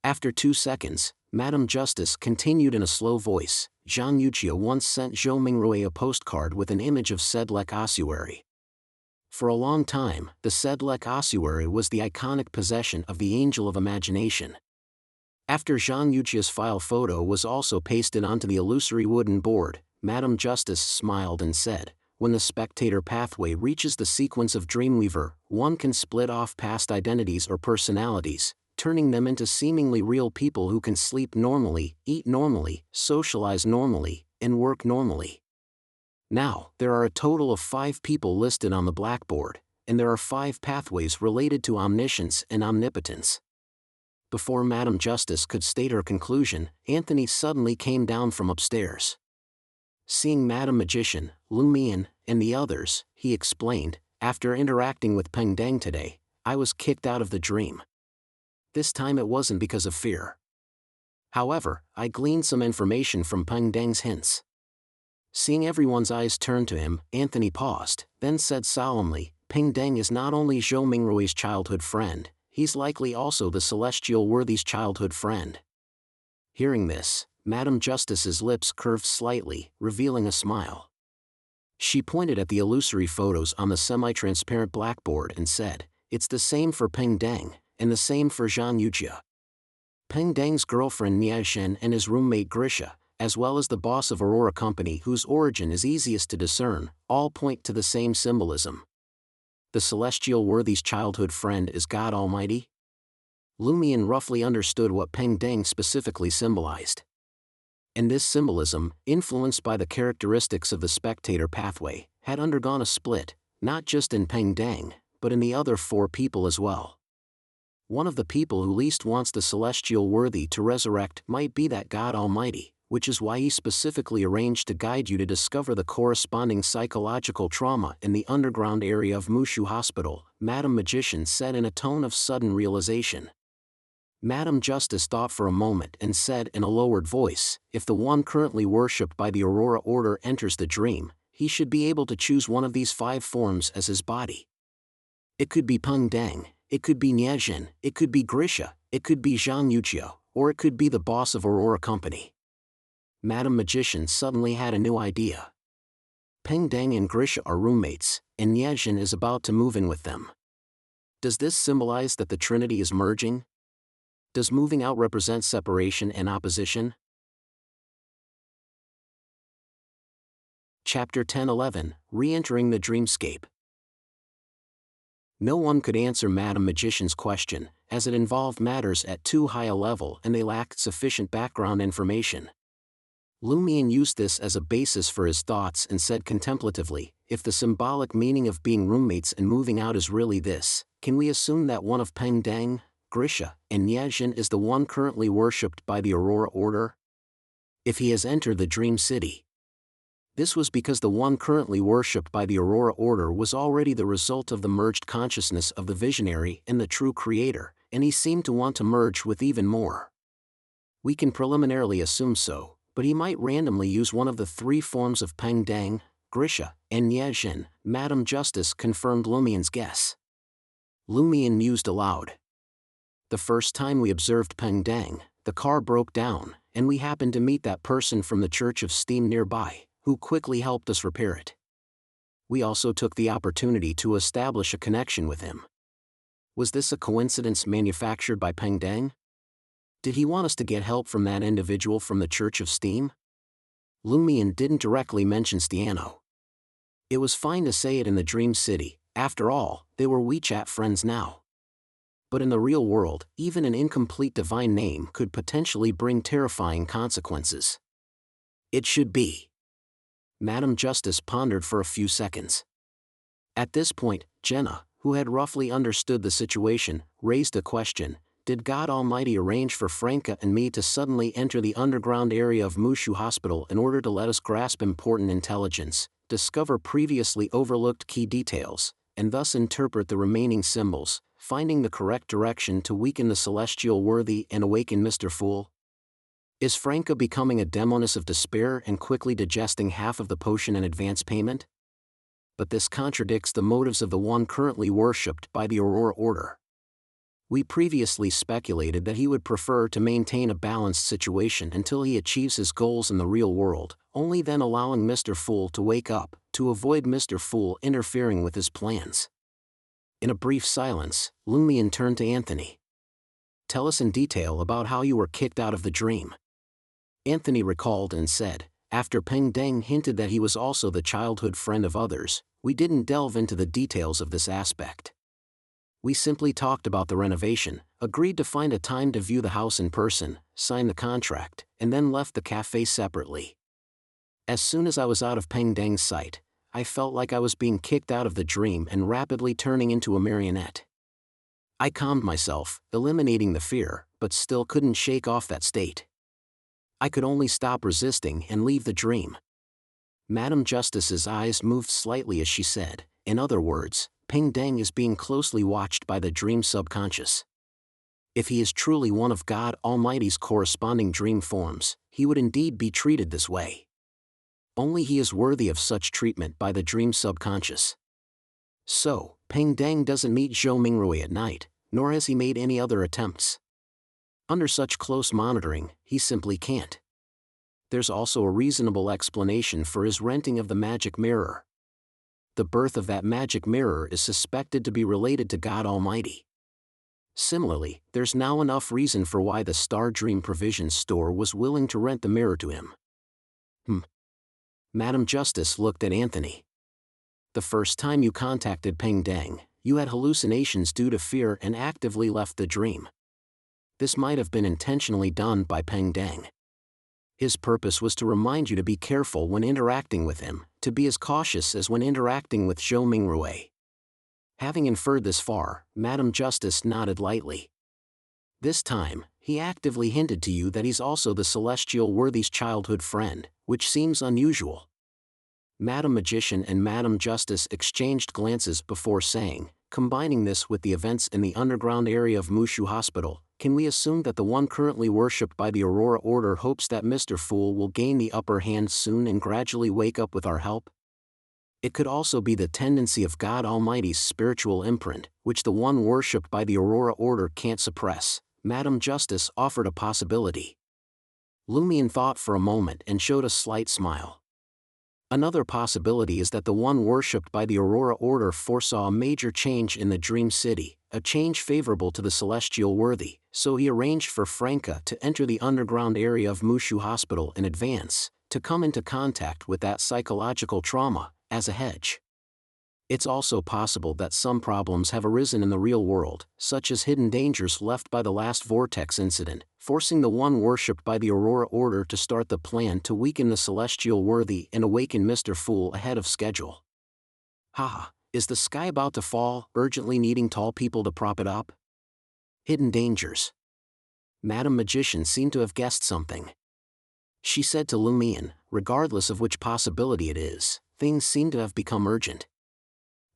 After 2 seconds, Madame Justice continued in a slow voice, "Zhang Yuqia once sent Zhou Mingrui a postcard with an image of Sedlec ossuary. For a long time, the Sedlec ossuary was the iconic possession of the Angel of Imagination. After Zhang Yuqia's file photo was also pasted onto the illusory wooden board, Madame Justice smiled and said, when the spectator pathway reaches the sequence of Dreamweaver, one can split off past identities or personalities, turning them into seemingly real people who can sleep normally, eat normally, socialize normally, and work normally. Now, there are a total of 5 people listed on the blackboard, and there are 5 pathways related to omniscience and omnipotence. Before Madame Justice could state her conclusion, Anthony suddenly came down from upstairs. Seeing Madame Magician, Lumian, and the others, he explained, after interacting with Peng Deng today, I was kicked out of the dream. This time it wasn't because of fear. However, I gleaned some information from Peng Deng's hints. Seeing everyone's eyes turn to him, Anthony paused, then said solemnly, Peng Deng is not only Zhou Mingrui's childhood friend, he's likely also the celestial worthy's childhood friend. Hearing this, Madame Justice's lips curved slightly, revealing a smile. She pointed at the illusory photos on the semi-transparent blackboard and said, it's the same for Peng Deng, and the same for Zhang Yuqia. Peng Deng's girlfriend Niezhin and his roommate Grisha, as well as the boss of Aurora Company whose origin is easiest to discern, all point to the same symbolism. The celestial worthy's childhood friend is God Almighty? Lumian roughly understood what Peng Deng specifically symbolized. And this symbolism, influenced by the characteristics of the spectator pathway, had undergone a split, not just in Peng Deng, but in the other 4 people as well. One of the people who least wants the celestial worthy to resurrect might be that God Almighty, which is why he specifically arranged to guide you to discover the corresponding psychological trauma in the underground area of Mushu Hospital, Madame Magician said in a tone of sudden realization. Madame Justice thought for a moment and said in a lowered voice, if the one currently worshipped by the Aurora Order enters the dream, he should be able to choose one of these 5 forms as his body. It could be Peng Deng, it could be Niezhin, it could be Grisha, it could be Zhang Yuqia, or it could be the boss of Aurora Company. Madame Magician suddenly had a new idea. Peng Deng and Grisha are roommates, and Niezhin is about to move in with them. Does this symbolize that the Trinity is merging? Does moving out represent separation and opposition? Chapter 10-11, Re-entering the Dreamscape. No one could answer Madam Magician's question, as it involved matters at too high a level and they lacked sufficient background information. Lumion used this as a basis for his thoughts and said contemplatively, if the symbolic meaning of being roommates and moving out is really this, can we assume that one of Peng Deng, Grisha, and Nyezhin is the one currently worshipped by the Aurora Order? If he has entered the Dream City. This was because the one currently worshipped by the Aurora Order was already the result of the merged consciousness of the visionary and the true creator, and he seemed to want to merge with even more. We can preliminarily assume so, but he might randomly use one of the three forms of Peng Deng, Grisha, and Nyezhin. Madam Justice confirmed Lumion's guess. Lumion mused aloud. The first time we observed Peng Deng, the car broke down, and we happened to meet that person from the Church of Steam nearby, who quickly helped us repair it. We also took the opportunity to establish a connection with him. Was this a coincidence manufactured by Peng Deng? Did he want us to get help from that individual from the Church of Steam? Lumion didn't directly mention Stiano. It was fine to say it in the Dream City, after all, they were WeChat friends now. But in the real world, even an incomplete divine name could potentially bring terrifying consequences. It should be. Madam Justice pondered for a few seconds. At this point, Jenna, who had roughly understood the situation, raised a question. Did God Almighty arrange for Franca and me to suddenly enter the underground area of Mushu Hospital in order to let us grasp important intelligence, discover previously overlooked key details, and thus interpret the remaining symbols, finding the correct direction to weaken the celestial worthy and awaken Mr. Fool? Is Franca becoming a demoness of despair and quickly digesting half of the potion in advance payment? But this contradicts the motives of the one currently worshipped by the Aurora Order. We previously speculated that he would prefer to maintain a balanced situation until he achieves his goals in the real world, only then allowing Mr. Fool to wake up, to avoid Mr. Fool interfering with his plans. In a brief silence, Lumion turned to Anthony. Tell us in detail about how you were kicked out of the dream. Anthony recalled and said, after Peng Deng hinted that he was also the childhood friend of others, we didn't delve into the details of this aspect. We simply talked about the renovation, agreed to find a time to view the house in person, signed the contract, and then left the cafe separately. As soon as I was out of Peng Deng's sight, I felt like I was being kicked out of the dream and rapidly turning into a marionette. I calmed myself, eliminating the fear, but still couldn't shake off that state. I could only stop resisting and leave the dream. Madam Justice's eyes moved slightly as she said, in other words, Peng Deng is being closely watched by the dream subconscious. If he is truly one of God Almighty's corresponding dream forms, he would indeed be treated this way. Only he is worthy of such treatment by the dream subconscious. So, Peng Deng doesn't meet Zhou Mingrui at night, nor has he made any other attempts. Under such close monitoring, he simply can't. There's also a reasonable explanation for his renting of the magic mirror. The birth of that magic mirror is suspected to be related to God Almighty. Similarly, there's now enough reason for why the Star Dream Provisions store was willing to rent the mirror to him. Madam Justice looked at Anthony. The first time you contacted Peng Deng, you had hallucinations due to fear and actively left the dream. This might have been intentionally done by Peng Deng. His purpose was to remind you to be careful when interacting with him, to be as cautious as when interacting with Zhou Mingrui. Having inferred this far, Madam Justice nodded lightly. This time, he actively hinted to you that he's also the celestial worthy's childhood friend, which seems unusual. Madam Magician and Madam Justice exchanged glances before saying, combining this with the events in the underground area of Mushu Hospital, can we assume that the one currently worshipped by the Aurora Order hopes that Mr. Fool will gain the upper hand soon and gradually wake up with our help? It could also be the tendency of God Almighty's spiritual imprint, which the one worshipped by the Aurora Order can't suppress. Madam Justice offered a possibility. Lumion thought for a moment and showed a slight smile. Another possibility is that the one worshipped by the Aurora Order foresaw a major change in the Dream City, a change favorable to the celestial worthy, so he arranged for Franca to enter the underground area of Mushu Hospital in advance, to come into contact with that psychological trauma, as a hedge. It's also possible that some problems have arisen in the real world, such as hidden dangers left by the last vortex incident, forcing the one worshipped by the Aurora Order to start the plan to weaken the celestial worthy and awaken Mr. Fool ahead of schedule. Haha, is the sky about to fall, urgently needing tall people to prop it up? Hidden dangers. Madam Magician seemed to have guessed something. She said to Lumion, regardless of which possibility it is, things seem to have become urgent.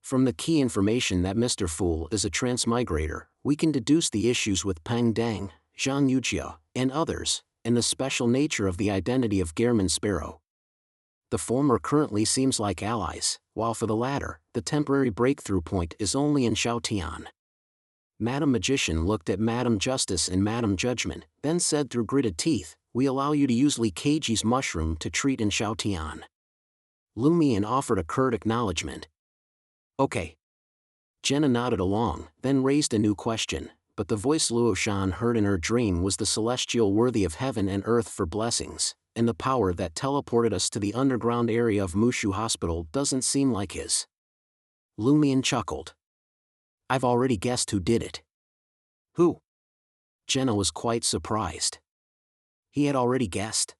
From the key information that Mr. Fool is a transmigrator, we can deduce the issues with Peng Dang, Zhang Yujia, and others, and the special nature of the identity of Gehrman Sparrow. The former currently seems like allies, while for the latter, the temporary breakthrough point is only in Xiaotian. Madam Magician looked at Madam Justice and Madam Judgment, then said through gritted teeth, "We allow you to use Li Keiji's mushroom to treat in Xiaotian." Lumion offered a curt acknowledgement. Okay. Jenna nodded along, then raised a new question, but the voice Luo Shan heard in her dream was the celestial worthy of heaven and earth for blessings, and the power that teleported us to the underground area of Mushu Hospital doesn't seem like his. Lumion chuckled. I've already guessed who did it. Who? Jenna was quite surprised. He had already guessed?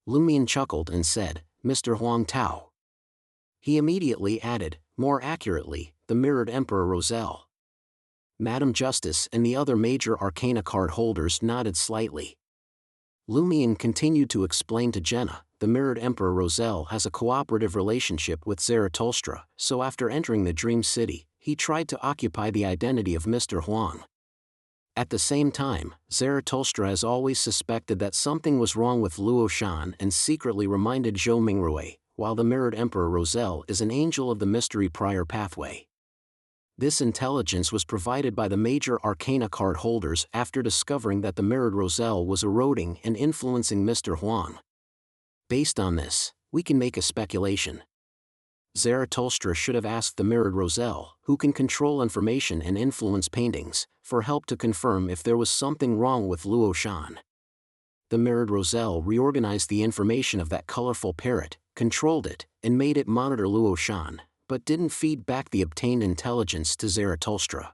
Lumion chuckled and said, Mr. Huang Tao. He immediately added, more accurately, the mirrored Emperor Roselle. Madam Justice and the other major arcana card holders nodded slightly. Lumion continued to explain to Jenna, the mirrored Emperor Roselle has a cooperative relationship with Zarathustra, so after entering the Dream City, he tried to occupy the identity of Mr. Huang. At the same time, Zarathustra has always suspected that something was wrong with Luo Shan and secretly reminded Zhou Mingrui, while the mirrored Emperor Roselle is an angel of the mystery prior pathway. This intelligence was provided by the major arcana card holders after discovering that the mirrored Roselle was eroding and influencing Mr. Huang. Based on this, we can make a speculation. Zarathustra should have asked the mirrored Roselle, who can control information and influence paintings, for help to confirm if there was something wrong with Luo Shan. The mirrored Roselle reorganized the information of that colorful parrot, controlled it, and made it monitor Luo Shan, but didn't feed back the obtained intelligence to Zarathustra.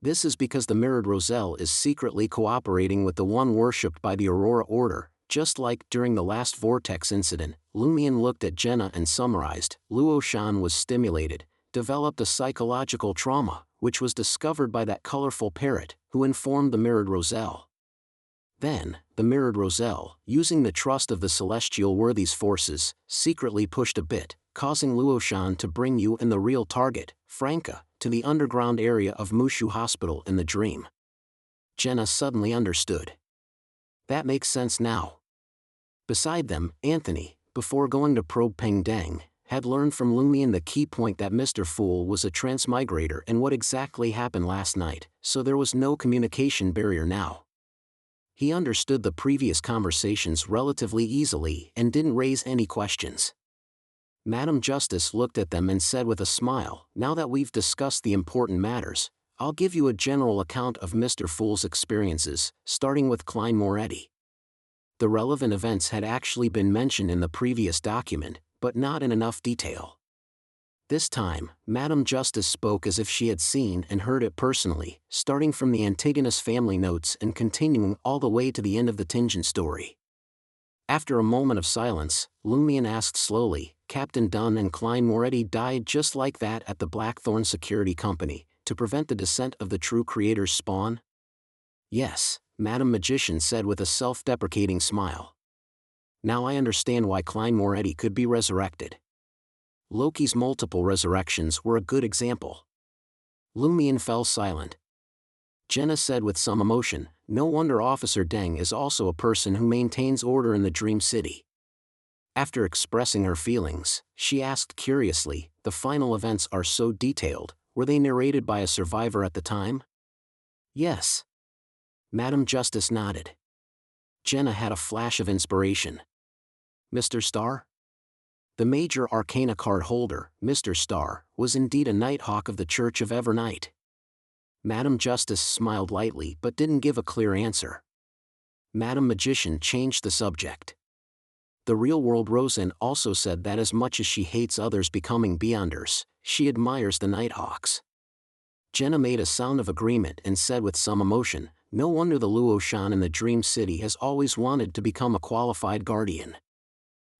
This is because the mirrored Roselle is secretly cooperating with the one worshipped by the Aurora Order, just like during the last Vortex incident. Lumion looked at Jenna and summarized, Luo Shan was stimulated, developed a psychological trauma, which was discovered by that colorful parrot, who informed the mirrored Roselle. Then, the mirrored Roselle, using the trust of the celestial worthy's forces, secretly pushed a bit, causing Luo Shan to bring you and the real target, Franca, to the underground area of Mushu Hospital in the dream. Jenna suddenly understood. That makes sense now. Beside them, Anthony, before going to probe Peng Dang, had learned from Lumion the key point that Mr. Fool was a transmigrator and what exactly happened last night, so there was no communication barrier now. He understood the previous conversations relatively easily and didn't raise any questions. Madam Justice looked at them and said with a smile, now that we've discussed the important matters, I'll give you a general account of Mr. Fool's experiences, starting with Klein Moretti. The relevant events had actually been mentioned in the previous document, but not in enough detail. This time, Madam Justice spoke as if she had seen and heard it personally, starting from the Antigonus family notes and continuing all the way to the end of the Tingent story. After a moment of silence, Lumion asked slowly, Captain Dunn and Klein Moretti died just like that at the Blackthorn Security Company, to prevent the descent of the true creator's spawn? Yes, Madam Magician said with a self-deprecating smile. Now I understand why Klein Moretti could be resurrected. Loki's multiple resurrections were a good example. Lumion fell silent. Jenna said with some emotion, no wonder Officer Deng is also a person who maintains order in the Dream City. After expressing her feelings, she asked curiously, the final events are so detailed, were they narrated by a survivor at the time? Yes. Madam Justice nodded. Jenna had a flash of inspiration. Mr. Starr? The major arcana card holder, Mr. Starr, was indeed a Nighthawk of the Church of Evernight. Madam Justice smiled lightly but didn't give a clear answer. Madam Magician changed the subject. The real-world Rosen also said that as much as she hates others becoming Beyonders, she admires the Nighthawks. Jenna made a sound of agreement and said with some emotion, no wonder the Luo Shan in the Dream City has always wanted to become a qualified guardian.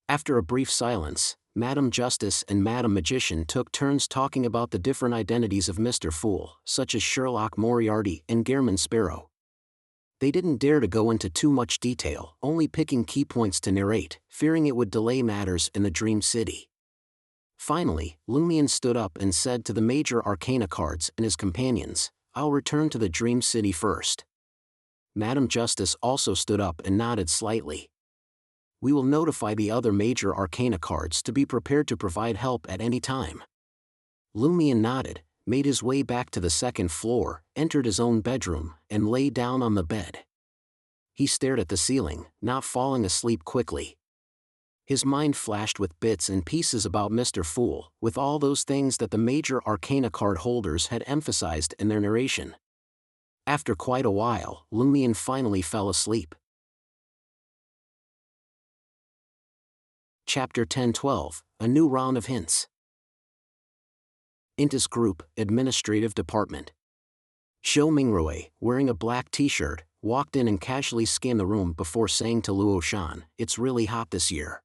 After a brief silence, Madam Justice and Madam Magician took turns talking about the different identities of Mr. Fool, such as Sherlock Moriarty and Gairman Sparrow. They didn't dare to go into too much detail, only picking key points to narrate, fearing it would delay matters in the Dream City. Finally, Lumion stood up and said to the major arcana cards and his companions, I'll return to the Dream City first. Madam Justice also stood up and nodded slightly. We will notify the other major arcana cards to be prepared to provide help at any time. Lumion nodded, made his way back to the second floor, entered his own bedroom, and lay down on the bed. He stared at the ceiling, not falling asleep quickly. His mind flashed with bits and pieces about Mr. Fool, with all those things that the major arcana card holders had emphasized in their narration. After quite a while, Lumion finally fell asleep. Chapter 10-12, A New Round of Hints. Intis Group, Administrative Department. Shou Mingrui, wearing a black t-shirt, walked in and casually scanned the room before saying to Luo Shan, it's really hot this year.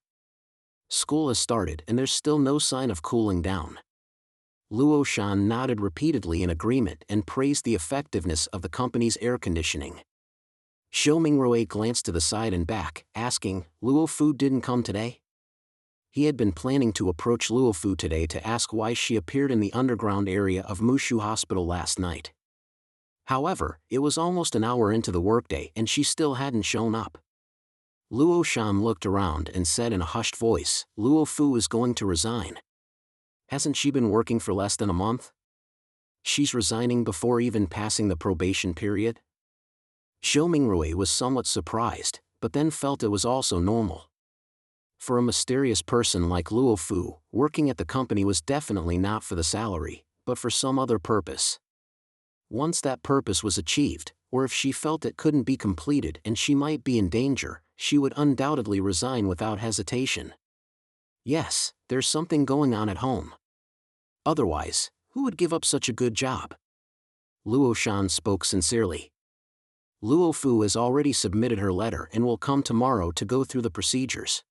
School has started and there's still no sign of cooling down. Luo Shan nodded repeatedly in agreement and praised the effectiveness of the company's air conditioning. Shou Mingrui glanced to the side and back, asking, Luo Fu didn't come today? He had been planning to approach Luo Fu today to ask why she appeared in the underground area of Mushu Hospital last night. However, it was almost an hour into the workday and she still hadn't shown up. Luo Shan looked around and said in a hushed voice, Luo Fu is going to resign. Hasn't she been working for less than a month? She's resigning before even passing the probation period? Shou Mingrui was somewhat surprised, but then felt it was also normal. For a mysterious person like Luo Fu, working at the company was definitely not for the salary, but for some other purpose. Once that purpose was achieved, or if she felt it couldn't be completed and she might be in danger, she would undoubtedly resign without hesitation. Yes, there's something going on at home. Otherwise, who would give up such a good job? Luo Shan spoke sincerely. Luo Fu has already submitted her letter and will come tomorrow to go through the procedures.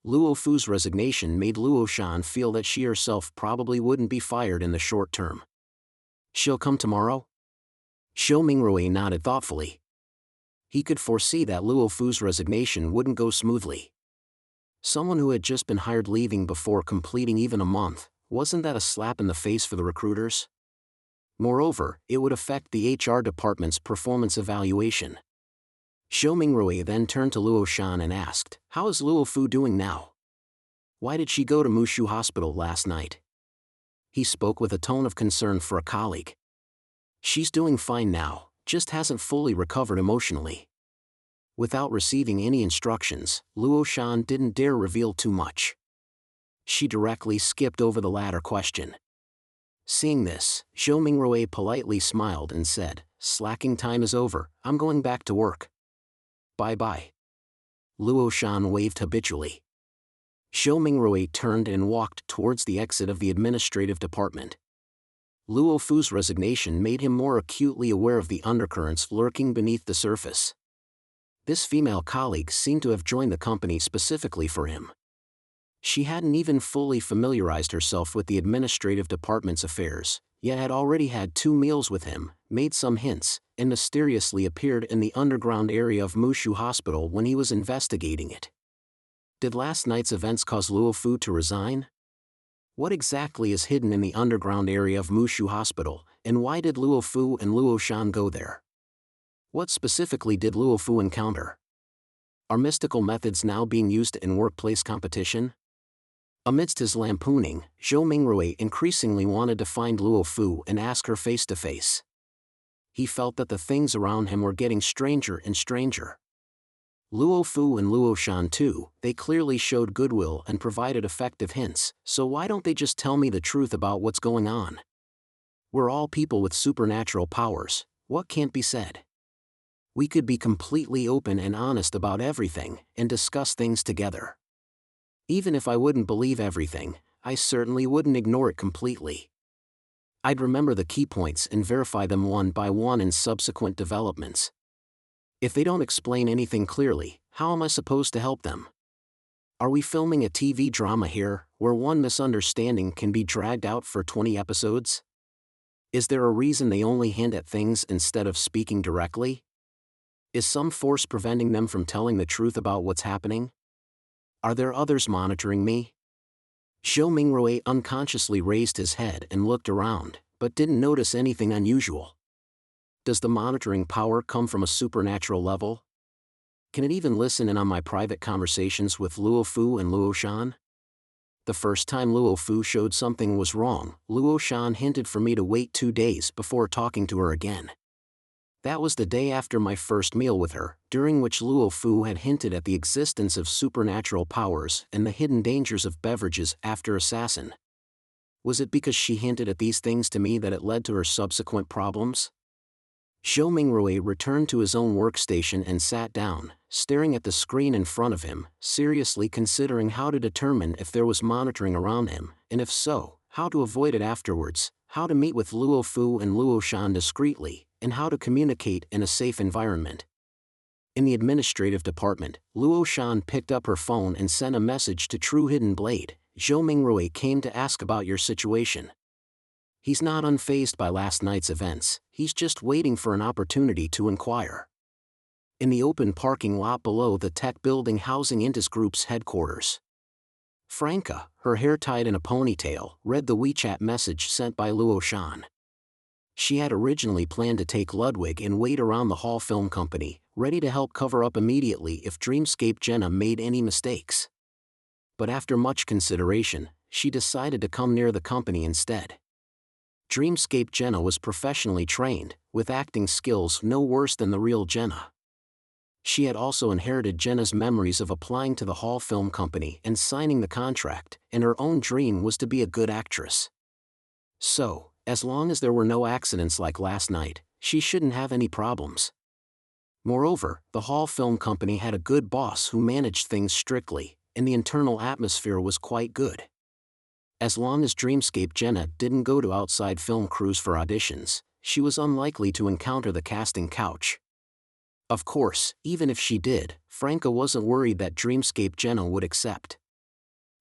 Luo Fu's resignation made Luo Shan feel that she herself probably wouldn't be fired in the short term. She'll come tomorrow? Shou Mingrui nodded thoughtfully. He could foresee that Luo Fu's resignation wouldn't go smoothly. Someone who had just been hired leaving before completing even a month, wasn't that a slap in the face for the recruiters? Moreover, it would affect the HR department's performance evaluation. Shou Mingrui then turned to Luo Shan and asked, how is Luo Fu doing now? Why did she go to Mushu Hospital last night? He spoke with a tone of concern for a colleague. She's doing fine now, just hasn't fully recovered emotionally. Without receiving any instructions, Luo Shan didn't dare reveal too much. She directly skipped over the latter question. Seeing this, Shou Mingrui politely smiled and said, slacking time is over, I'm going back to work. Bye-bye. Luo Shan waved habitually. Shou Mingrui turned and walked towards the exit of the administrative department. Luo Fu's resignation made him more acutely aware of the undercurrents lurking beneath the surface. This female colleague seemed to have joined the company specifically for him. She hadn't even fully familiarized herself with the administrative department's affairs, yet had already had 2 meals with him, made some hints, and mysteriously appeared in the underground area of Mushu Hospital when he was investigating it. Did last night's events cause Luo Fu to resign? What exactly is hidden in the underground area of Mushu Hospital, and why did Luo Fu and Luo Shan go there? What specifically did Luo Fu encounter? Are mystical methods now being used in workplace competition? Amidst his lampooning, Shou Mingrui increasingly wanted to find Luo Fu and ask her face to face. He felt that the things around him were getting stranger and stranger. Luo Fu and Luo Shan too, they clearly showed goodwill and provided effective hints, so why don't they just tell me the truth about what's going on? We're all people with supernatural powers, what can't be said? We could be completely open and honest about everything, and discuss things together. Even if I wouldn't believe everything, I certainly wouldn't ignore it completely. I'd remember the key points and verify them one by one in subsequent developments. If they don't explain anything clearly, how am I supposed to help them? Are we filming a TV drama here, where one misunderstanding can be dragged out for 20 episodes? Is there a reason they only hint at things instead of speaking directly? Is some force preventing them from telling the truth about what's happening? Are there others monitoring me? Zhou Mingrui unconsciously raised his head and looked around, but didn't notice anything unusual. Does the monitoring power come from a supernatural level? Can it even listen in on my private conversations with Luo Fu and Luo Shan? The first time Luo Fu showed something was wrong, Luo Shan hinted for me to wait 2 days before talking to her again. That was the day after my first meal with her, during which Luo Fu had hinted at the existence of supernatural powers and the hidden dangers of beverages after assassin. Was it because she hinted at these things to me that it led to her subsequent problems? Zhou Mingrui returned to his own workstation and sat down, staring at the screen in front of him, seriously considering how to determine if there was monitoring around him, and if so, how to avoid it afterwards, how to meet with Luo Fu and Luo Shan discreetly, and how to communicate in a safe environment. In the administrative department, Luo Shan picked up her phone and sent a message to True Hidden Blade. Zhou Mingrui came to ask about your situation. He's not unfazed by last night's events, he's just waiting for an opportunity to inquire. In the open parking lot below the tech building housing Intis Group's headquarters, Franca, her hair tied in a ponytail, read the WeChat message sent by Luo Shan. She had originally planned to take Ludwig and wait around the Hall Film Company, ready to help cover up immediately if Dreamscape Jenna made any mistakes. But after much consideration, she decided to come near the company instead. Dreamscape Jenna was professionally trained, with acting skills no worse than the real Jenna. She had also inherited Jenna's memories of applying to the Hall Film Company and signing the contract, and her own dream was to be a good actress. So, as long as there were no accidents like last night, she shouldn't have any problems. Moreover, the Hall Film Company had a good boss who managed things strictly, and the internal atmosphere was quite good. As long as Dreamscape Jenna didn't go to outside film crews for auditions, she was unlikely to encounter the casting couch. Of course, even if she did, Franca wasn't worried that Dreamscape Jenna would accept.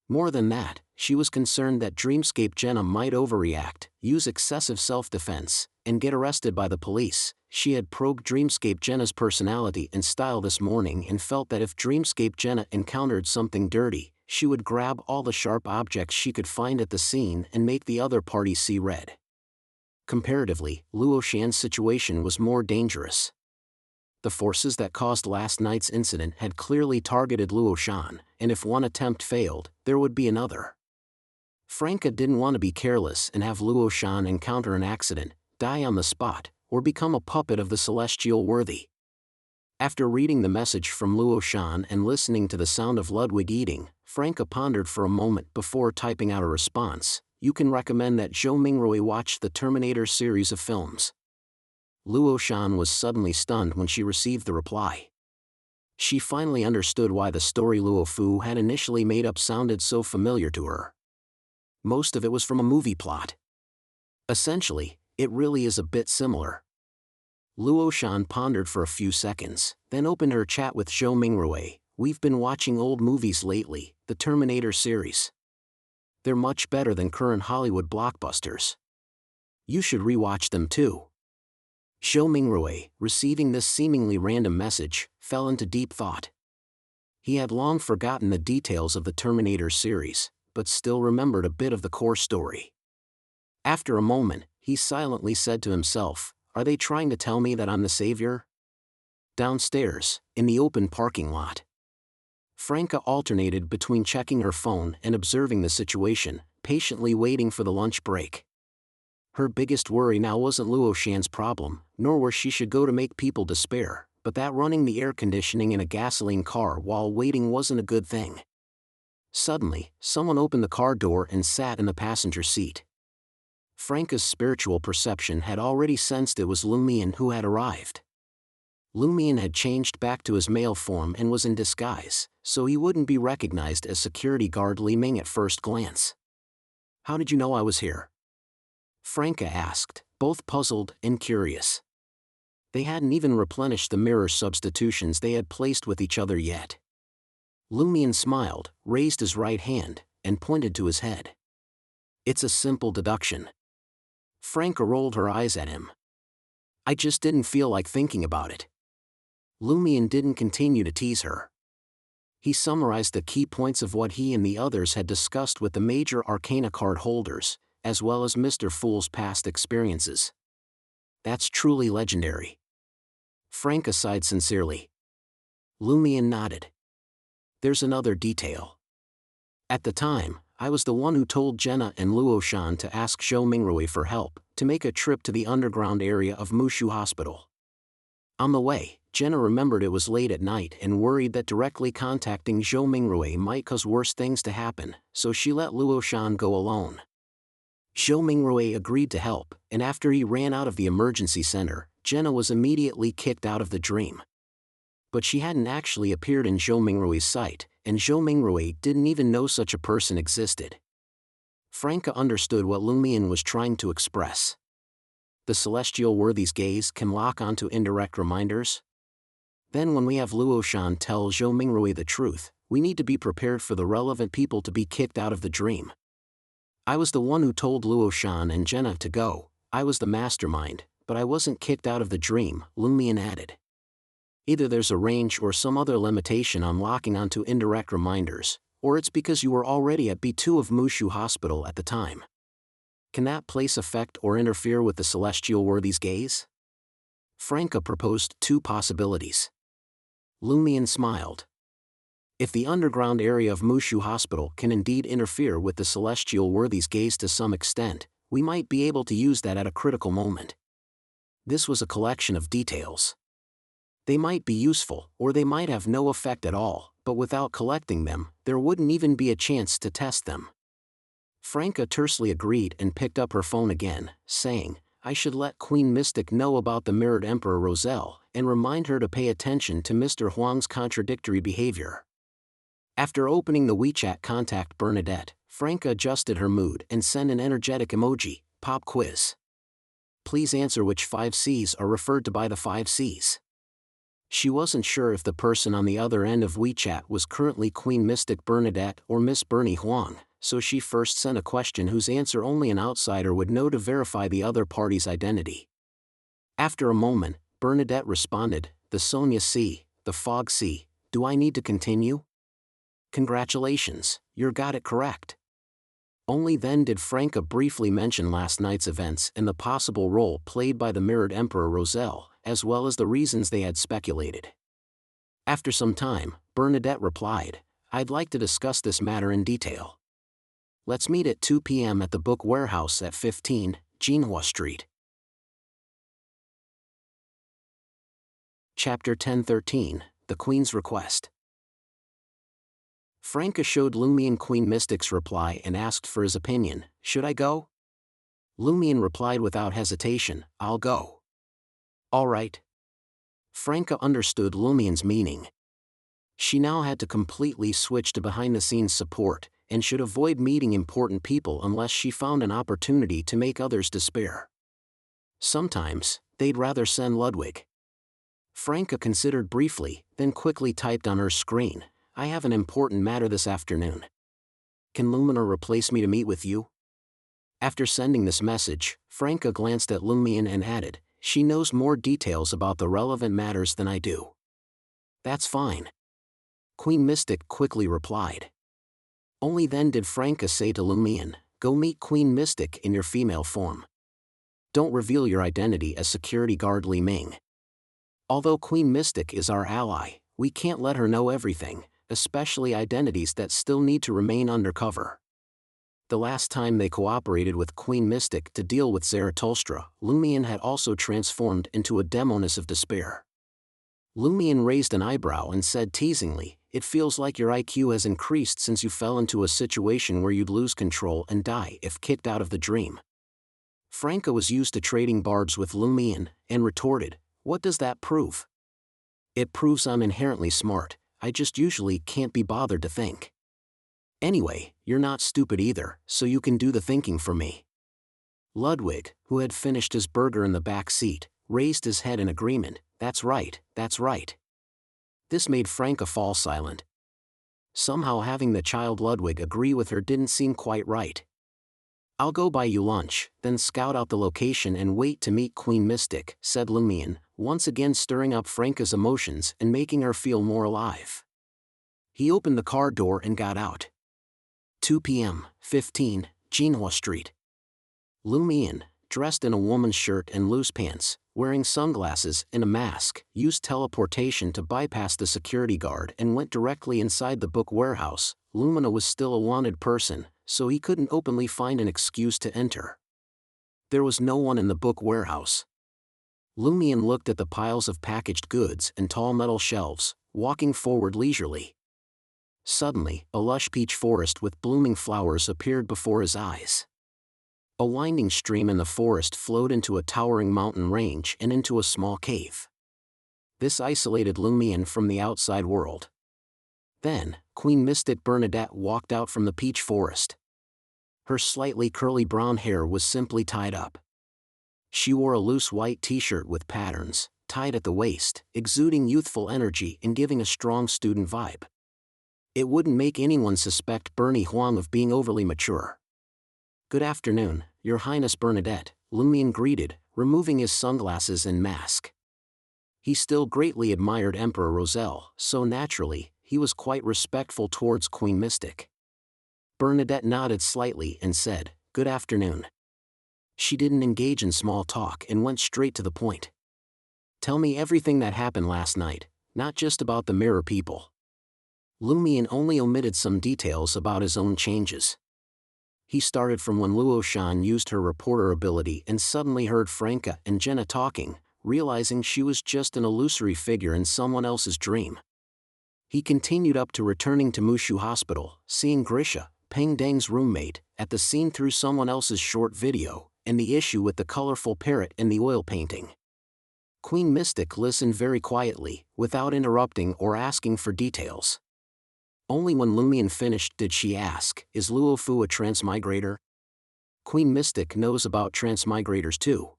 More than that, she was concerned that Dreamscape Jenna might overreact, use excessive self-defense, and get arrested by the police. She had probed Dreamscape Jenna's personality and style this morning and felt that if Dreamscape Jenna encountered something dirty, she would grab all the sharp objects she could find at the scene and make the other party see red. Comparatively, Luo Shan's situation was more dangerous. The forces that caused last night's incident had clearly targeted Luo Shan, and if one attempt failed, there would be another. Franca didn't want to be careless and have Luo Shan encounter an accident, die on the spot, or become a puppet of the celestial worthy. After reading the message from Luo Shan and listening to the sound of Ludwig eating, Franca pondered for a moment before typing out a response. You can recommend that Zhou Mingrui watch the Terminator series of films. Luo Shan was suddenly stunned when she received the reply. She finally understood why the story Luo Fu had initially made up sounded so familiar to her. Most of it was from a movie plot. Essentially, it really is a bit similar. Luo Shan pondered for a few seconds, then opened her chat with Zhou Mingrui. We've been watching old movies lately, the Terminator series. They're much better than current Hollywood blockbusters. You should rewatch them too. Zhou Mingrui, receiving this seemingly random message, fell into deep thought. He had long forgotten the details of the Terminator series, but still remembered a bit of the core story. After a moment, he silently said to himself, "Are they trying to tell me that I'm the savior?" Downstairs, in the open parking lot, Franca alternated between checking her phone and observing the situation, patiently waiting for the lunch break. Her biggest worry now wasn't Luo Shan's problem, nor where she should go to make people despair, but that running the air conditioning in a gasoline car while waiting wasn't a good thing. Suddenly, someone opened the car door and sat in the passenger seat. Franca's spiritual perception had already sensed it was Lumian who had arrived. Lumian had changed back to his male form and was in disguise, so he wouldn't be recognized as security guard Li Ming at first glance. How did you know I was here? Franca asked, both puzzled and curious. They hadn't even replenished the mirror substitutions they had placed with each other yet. Lumion smiled, raised his right hand, and pointed to his head. It's a simple deduction. Franca rolled her eyes at him. I just didn't feel like thinking about it. Lumion didn't continue to tease her. He summarized the key points of what he and the others had discussed with the major arcana card holders, as well as Mr. Fool's past experiences. That's truly legendary. Franca sighed sincerely. Lumion nodded. There's another detail. At the time, I was the one who told Jenna and Luoshan to ask Zhou Mingrui for help, to make a trip to the underground area of Mushu Hospital. On the way, Jenna remembered it was late at night and worried that directly contacting Zhou Mingrui might cause worse things to happen, so she let Luoshan go alone. Zhou Mingrui agreed to help, and after he ran out of the emergency center, Jenna was immediately kicked out of the dream. But she hadn't actually appeared in Zhou Mingrui's sight, and Zhou Mingrui didn't even know such a person existed. Franca understood what Lumion was trying to express. The celestial worthy's gaze can lock onto indirect reminders. Then when we have Luoshan tell Zhou Mingrui the truth, we need to be prepared for the relevant people to be kicked out of the dream. I was the one who told Luoshan and Jenna to go, I was the mastermind, but I wasn't kicked out of the dream, Lumion added. Either there's a range or some other limitation on locking onto indirect reminders, or it's because you were already at B2 of Mushu Hospital at the time. Can that place affect or interfere with the celestial worthy's gaze? Franca proposed two possibilities. Lumion smiled. If the underground area of Mushu Hospital can indeed interfere with the celestial worthy's gaze to some extent, we might be able to use that at a critical moment. This was a collection of details. They might be useful, or they might have no effect at all, but without collecting them, there wouldn't even be a chance to test them. Franca tersely agreed and picked up her phone again, saying, I should let Queen Mystic know about the Mirrored Emperor Roselle, and remind her to pay attention to Mr. Huang's contradictory behavior. After opening the WeChat contact Bernadette, Franca adjusted her mood and sent an energetic emoji, pop quiz. Please answer which 5 C's are referred to by the 5 C's. She wasn't sure if the person on the other end of WeChat was currently Queen Mystic Bernadette or Miss Bernie Huang, so she first sent a question whose answer only an outsider would know to verify the other party's identity. After a moment, Bernadette responded, the Sonia C., the Fog C., do I need to continue? Congratulations, you got it correct. Only then did Franca briefly mention last night's events and the possible role played by the Mirrored Emperor Roselle, as well as the reasons they had speculated. After some time, Bernadette replied, I'd like to discuss this matter in detail. Let's meet at 2 p.m. at the book warehouse at 15, Jinhua Street. Chapter 1013, The Queen's Request. Franca showed Lumion Queen Mystic's reply and asked for his opinion, should I go? Lumion replied without hesitation, I'll go. All right. Franca understood Lumion's meaning. She now had to completely switch to behind-the-scenes support, and should avoid meeting important people unless she found an opportunity to make others despair. Sometimes, they'd rather send Ludwig. Franca considered briefly, then quickly typed on her screen, I have an important matter this afternoon. Can Luminar replace me to meet with you? After sending this message, Franca glanced at Lumion and added, she knows more details about the relevant matters than I do. That's fine. Queen Mystic quickly replied. Only then did Franca say to Lumion, go meet Queen Mystic in your female form. Don't reveal your identity as security guard Li Ming. Although Queen Mystic is our ally, we can't let her know everything, especially identities that still need to remain undercover. The last time they cooperated with Queen Mystic to deal with Zarathustra, Lumion had also transformed into a demoness of despair. Lumion raised an eyebrow and said teasingly, it feels like your IQ has increased since you fell into a situation where you'd lose control and die if kicked out of the dream. Franca was used to trading barbs with Lumion, and retorted, what does that prove? It proves I'm inherently smart, I just usually can't be bothered to think. Anyway, you're not stupid either, so you can do the thinking for me. Ludwig, who had finished his burger in the back seat, raised his head in agreement. That's right, that's right. This made Franka fall silent. Somehow having the child Ludwig agree with her didn't seem quite right. I'll go buy you lunch, then scout out the location and wait to meet Queen Mystic, said Lumion, once again stirring up Franka's emotions and making her feel more alive. He opened the car door and got out. 2 p.m., 15, Genoa Street. Lumion, dressed in a woman's shirt and loose pants, wearing sunglasses and a mask, used teleportation to bypass the security guard and went directly inside the book warehouse. Lumina was still a wanted person, so he couldn't openly find an excuse to enter. There was no one in the book warehouse. Lumion looked at the piles of packaged goods and tall metal shelves, walking forward leisurely. Suddenly, a lush peach forest with blooming flowers appeared before his eyes. A winding stream in the forest flowed into a towering mountain range and into a small cave. This isolated Lumion from the outside world. Then, Queen Mystic Bernadette walked out from the peach forest. Her slightly curly brown hair was simply tied up. She wore a loose white t-shirt with patterns, tied at the waist, exuding youthful energy and giving a strong student vibe. It wouldn't make anyone suspect Bernie Huang of being overly mature. Good afternoon, Your Highness Bernadette, Lumion greeted, removing his sunglasses and mask. He still greatly admired Emperor Roselle, so naturally, he was quite respectful towards Queen Mystic. Bernadette nodded slightly and said, "Good afternoon." She didn't engage in small talk and went straight to the point. "Tell me everything that happened last night, not just about the mirror people." Lumion only omitted some details about his own changes. He started from when Luo Shan used her reporter ability and suddenly heard Franka and Jenna talking, realizing she was just an illusory figure in someone else's dream. He continued up to returning to Mushu Hospital, seeing Grisha, Peng Deng's roommate, at the scene through someone else's short video, and the issue with the colorful parrot and the oil painting. Queen Mystic listened very quietly, without interrupting or asking for details. Only when Lumion finished did she ask, "Is Luo Fu a transmigrator?" Queen Mystic knows about transmigrators too.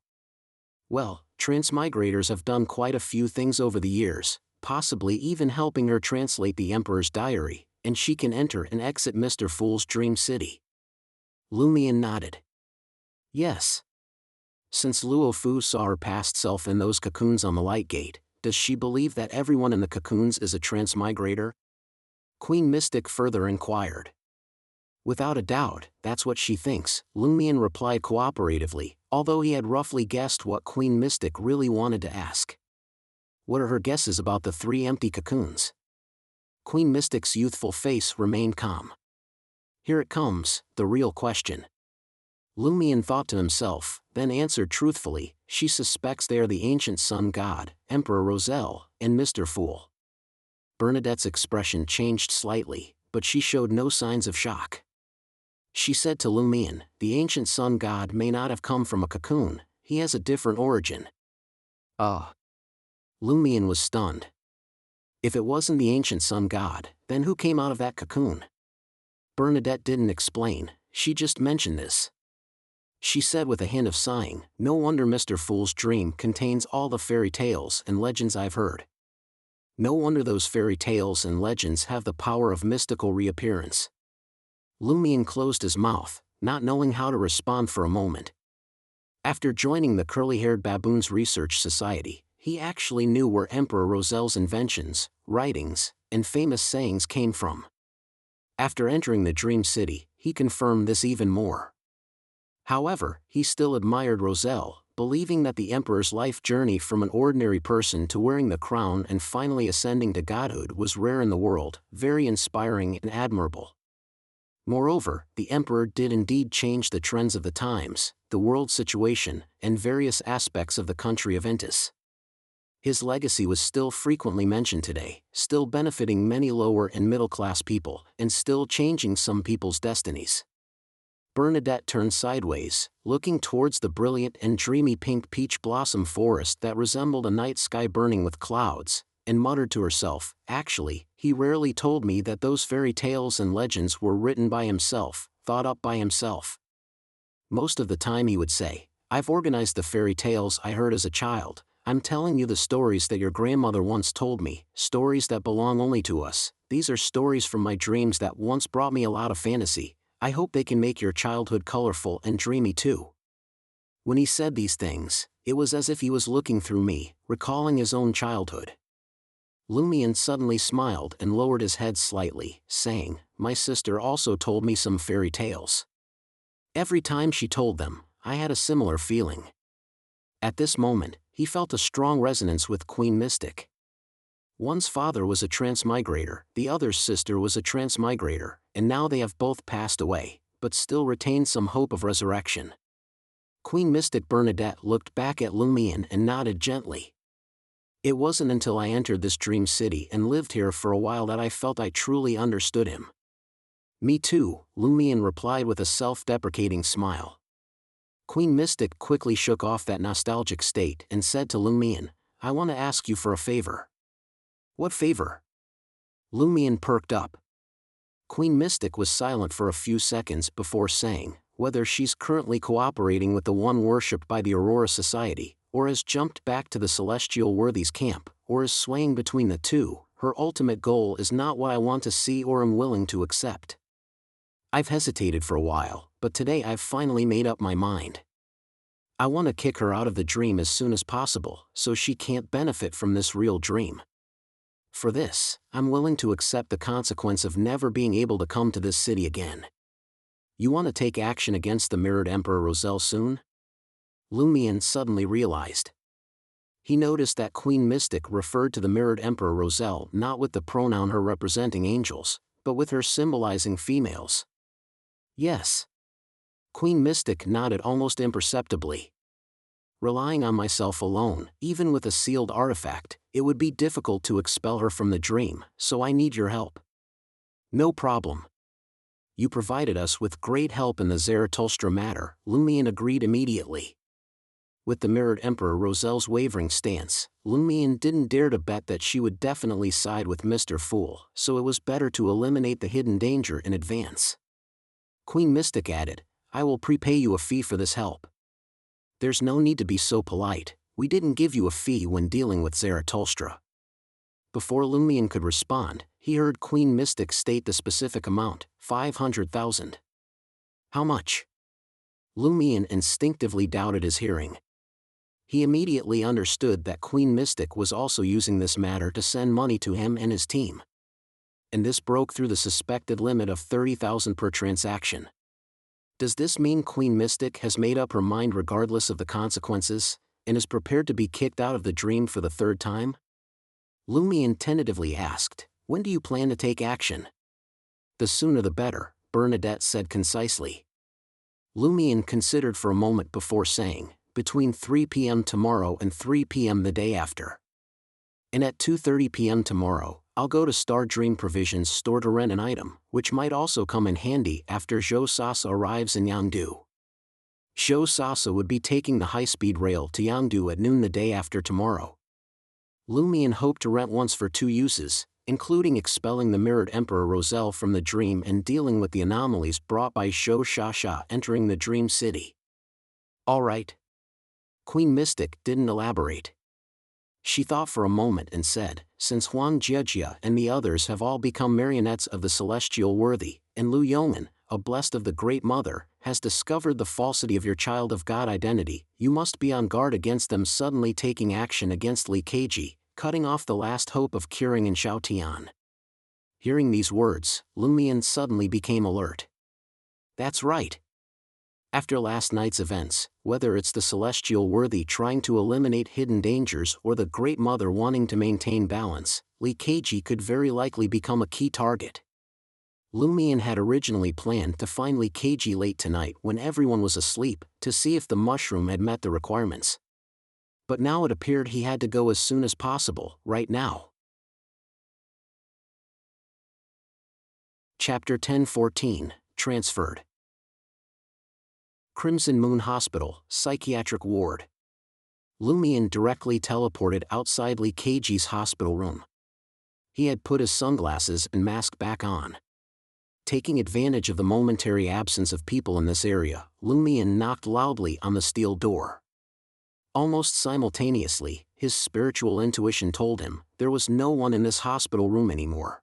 Well, transmigrators have done quite a few things over the years, possibly even helping her translate the Emperor's diary, and she can enter and exit Mr. Fool's dream city. Lumion nodded. Yes. Since Luo Fu saw her past self in those cocoons on the light gate, does she believe that everyone in the cocoons is a transmigrator? Queen Mystic further inquired. Without a doubt, that's what she thinks, Lumion replied cooperatively, although he had roughly guessed what Queen Mystic really wanted to ask. What are her guesses about the 3 empty cocoons? Queen Mystic's youthful face remained calm. Here it comes, the real question. Lumion thought to himself, then answered truthfully, she suspects they are the ancient sun god, Emperor Roselle, and Mr. Fool. Bernadette's expression changed slightly, but she showed no signs of shock. She said to Lumion, the ancient sun god may not have come from a cocoon, he has a different origin. Lumion was stunned. If it wasn't the ancient sun god, then who came out of that cocoon? Bernadette didn't explain, she just mentioned this. She said with a hint of sighing, no wonder Mr. Fool's dream contains all the fairy tales and legends I've heard. No wonder those fairy tales and legends have the power of mystical reappearance. Lumion closed his mouth, not knowing how to respond for a moment. After joining the Curly-Haired Baboons Research Society, he actually knew where Emperor Roselle's inventions, writings, and famous sayings came from. After entering the Dream City, he confirmed this even more. However, he still admired Roselle, believing that the Emperor's life journey from an ordinary person to wearing the crown and finally ascending to godhood was rare in the world, very inspiring and admirable. Moreover, the Emperor did indeed change the trends of the times, the world situation, and various aspects of the country of Entis. His legacy was still frequently mentioned today, still benefiting many lower and middle-class people, and still changing some people's destinies. Bernadette turned sideways, looking towards the brilliant and dreamy pink peach blossom forest that resembled a night sky burning with clouds, and muttered to herself, actually, he rarely told me that those fairy tales and legends were written by himself, thought up by himself. Most of the time he would say, I've organized the fairy tales I heard as a child. I'm telling you the stories that your grandmother once told me, stories that belong only to us. These are stories from my dreams that once brought me a lot of fantasy. I hope they can make your childhood colorful and dreamy too. When he said these things, it was as if he was looking through me, recalling his own childhood. Lumion suddenly smiled and lowered his head slightly, saying, my sister also told me some fairy tales. Every time she told them, I had a similar feeling. At this moment, he felt a strong resonance with Queen Mystic. One's father was a transmigrator, the other's sister was a transmigrator, and now they have both passed away, but still retain some hope of resurrection. Queen Mystic Bernadette looked back at Lumion and nodded gently. It wasn't until I entered this dream city and lived here for a while that I felt I truly understood him. Me too, Lumion replied with a self-deprecating smile. Queen Mystic quickly shook off that nostalgic state and said to Lumion, I want to ask you for a favor. What favor? Lumion perked up. Queen Mystic was silent for a few seconds before saying, whether she's currently cooperating with the one worshipped by the Aurora Society, or has jumped back to the Celestial Worthies camp, or is swaying between the two, her ultimate goal is not what I want to see or am willing to accept. I've hesitated for a while, but today I've finally made up my mind. I want to kick her out of the dream as soon as possible, so she can't benefit from this real dream. For this, I'm willing to accept the consequence of never being able to come to this city again. You want to take action against the Mirrored Emperor Roselle soon? Lumion suddenly realized. He noticed that Queen Mystic referred to the Mirrored Emperor Roselle not with the pronoun her representing angels, but with her symbolizing females. Yes. Queen Mystic nodded almost imperceptibly. Relying on myself alone, even with a sealed artifact, it would be difficult to expel her from the dream, so I need your help. No problem. You provided us with great help in the Zarathustra matter, Lumion agreed immediately. With the Mirrored Emperor Roselle's wavering stance, Lumion didn't dare to bet that she would definitely side with Mr. Fool, so it was better to eliminate the hidden danger in advance. Queen Mystic added, I will prepay you a fee for this help. There's no need to be so polite, we didn't give you a fee when dealing with Zarathustra. Before Lumion could respond, he heard Queen Mystic state the specific amount, 500,000. How much? Lumion instinctively doubted his hearing. He immediately understood that Queen Mystic was also using this matter to send money to him and his team. And this broke through the suspected limit of 30,000 per transaction. Does this mean Queen Mystic has made up her mind regardless of the consequences, and is prepared to be kicked out of the dream for the third time? Lumion tentatively asked, when do you plan to take action? The sooner the better, Bernadette said concisely. Lumion considered for a moment before saying, between 3 p.m. tomorrow and 3 p.m. the day after. And at 2:30 p.m. tomorrow, I'll go to Star Dream Provisions store to rent an item, which might also come in handy after Zhou Sasa arrives in Yangdu. Zhou Sasa would be taking the high-speed rail to Yangdu at noon the day after tomorrow. Lumion hoped to rent once for 2 uses, including expelling the Mirrored Emperor Roselle from the dream and dealing with the anomalies brought by Zhou Sasa entering the Dream City. All right. Queen Mystic didn't elaborate. She thought for a moment and said, since Huan Jiejia and the others have all become marionettes of the Celestial Worthy, and Lu Yongman, a blessed of the Great Mother, has discovered the falsity of your Child of God identity, you must be on guard against them suddenly taking action against Li Keiji, cutting off the last hope of curing in Xiaotian. Hearing these words, Lumion suddenly became alert. That's right. After last night's events, whether it's the Celestial Worthy trying to eliminate hidden dangers or the Great Mother wanting to maintain balance, Li Keiji could very likely become a key target. Lumion had originally planned to find Li Keiji late tonight when everyone was asleep, to see if the mushroom had met the requirements. But now it appeared he had to go as soon as possible, right now. Chapter 1014, Transferred. Crimson Moon Hospital, Psychiatric Ward. Lumian directly teleported outside Lee Keiji's hospital room. He had put his sunglasses and mask back on. Taking advantage of the momentary absence of people in this area, Lumian knocked loudly on the steel door. Almost simultaneously, his spiritual intuition told him there was no one in this hospital room anymore.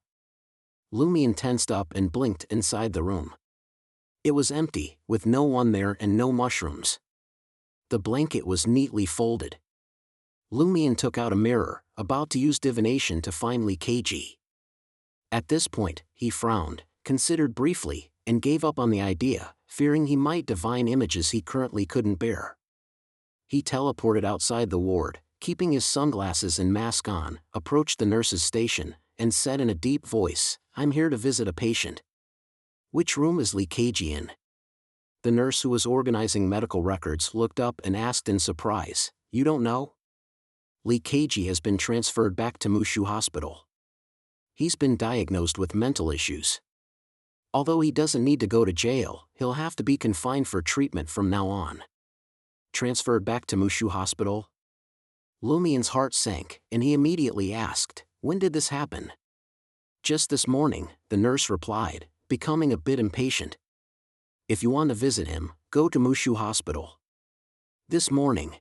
Lumian tensed up and blinked inside the room. It was empty, with no one there and no mushrooms. The blanket was neatly folded. Lumian took out a mirror, about to use divination to find Lee Keiji. At this point, he frowned, considered briefly, and gave up on the idea, fearing he might divine images he currently couldn't bear. He teleported outside the ward, keeping his sunglasses and mask on, approached the nurse's station, and said in a deep voice, "I'm here to visit a patient." "Which room is Lee Keiji in?" The nurse who was organizing medical records looked up and asked in surprise, "You don't know?" "Lee Keiji has been transferred back to Mushu Hospital. He's been diagnosed with mental issues. Although he doesn't need to go to jail, he'll have to be confined for treatment from now on." "Transferred back to Mushu Hospital?" Lumian's heart sank, and he immediately asked, "When did this happen?" "Just this morning," the nurse replied, becoming a bit impatient. "If you want to visit him, go to Mushu Hospital." "This morning."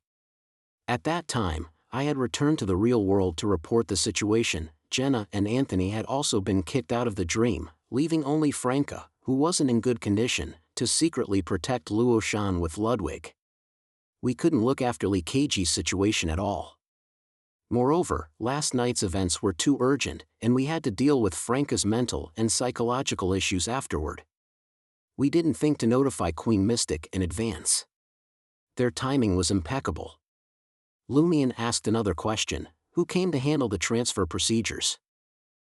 At that time, I had returned to the real world to report the situation. Jenna and Anthony had also been kicked out of the dream, leaving only Franca, who wasn't in good condition, to secretly protect Luo Shan with Ludwig. We couldn't look after Lee Keiji's situation at all. Moreover, last night's events were too urgent, and we had to deal with Franca's mental and psychological issues afterward. We didn't think to notify Queen Mystic in advance. Their timing was impeccable. Lumian asked another question, "Who came to handle the transfer procedures?"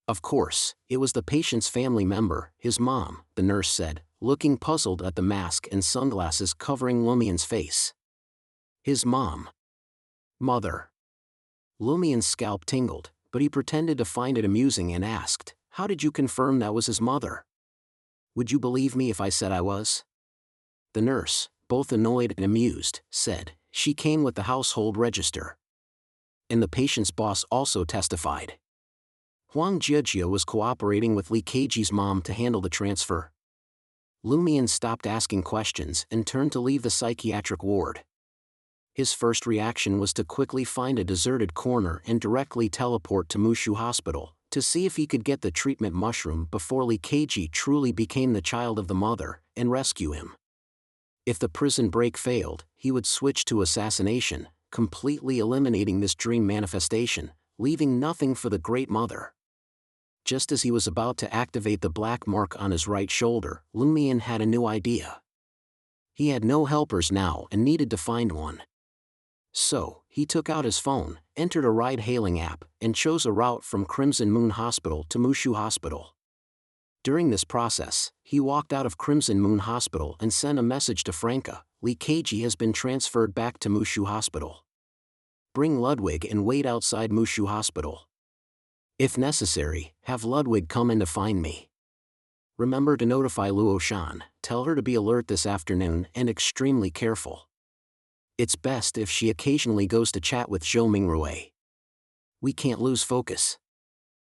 "Of course, it was the patient's family member, his mom," the nurse said, looking puzzled at the mask and sunglasses covering Lumian's face. "His mom." "Mother." Lumian's scalp tingled, but he pretended to find it amusing and asked, "How did you confirm that was his mother? Would you believe me if I said I was?" The nurse, both annoyed and amused, said, "She came with the household register." And the patient's boss also testified. Huang Jiajia was cooperating with Lee Keiji's mom to handle the transfer. Lumian stopped asking questions and turned to leave the psychiatric ward. His first reaction was to quickly find a deserted corner and directly teleport to Mushu Hospital, to see if he could get the treatment mushroom before Lee Keiji truly became the child of the mother, and rescue him. If the prison break failed, he would switch to assassination, completely eliminating this dream manifestation, leaving nothing for the Great Mother. Just as he was about to activate the black mark on his right shoulder, Lumian had a new idea. He had no helpers now and needed to find one. So, he took out his phone, entered a ride-hailing app, and chose a route from Crimson Moon Hospital to Mushu Hospital. During this process, he walked out of Crimson Moon Hospital and sent a message to Franca, "Lee Keiji has been transferred back to Mushu Hospital. Bring Ludwig and wait outside Mushu Hospital. If necessary, have Ludwig come in to find me. Remember to notify Luo Shan, tell her to be alert this afternoon and extremely careful. It's best if she occasionally goes to chat with Zhou Mingrui. We can't lose focus.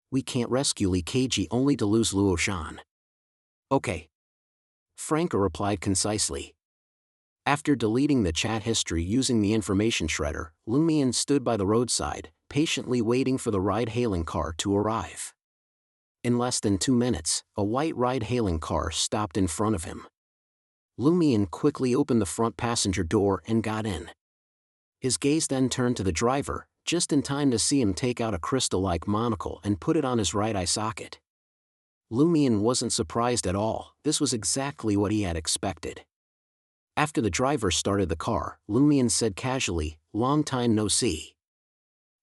We can't rescue Lee Keiji only to lose Luo Shan." "Okay." Franca replied concisely. After deleting the chat history using the information shredder, Lumian stood by the roadside, patiently waiting for the ride-hailing car to arrive. In less than 2 minutes, a white ride-hailing car stopped in front of him. Lumian quickly opened the front passenger door and got in. His gaze then turned to the driver, just in time to see him take out a crystal-like monocle and put it on his right eye socket. Lumian wasn't surprised at all, this was exactly what he had expected. After the driver started the car, Lumian said casually, "Long time no see."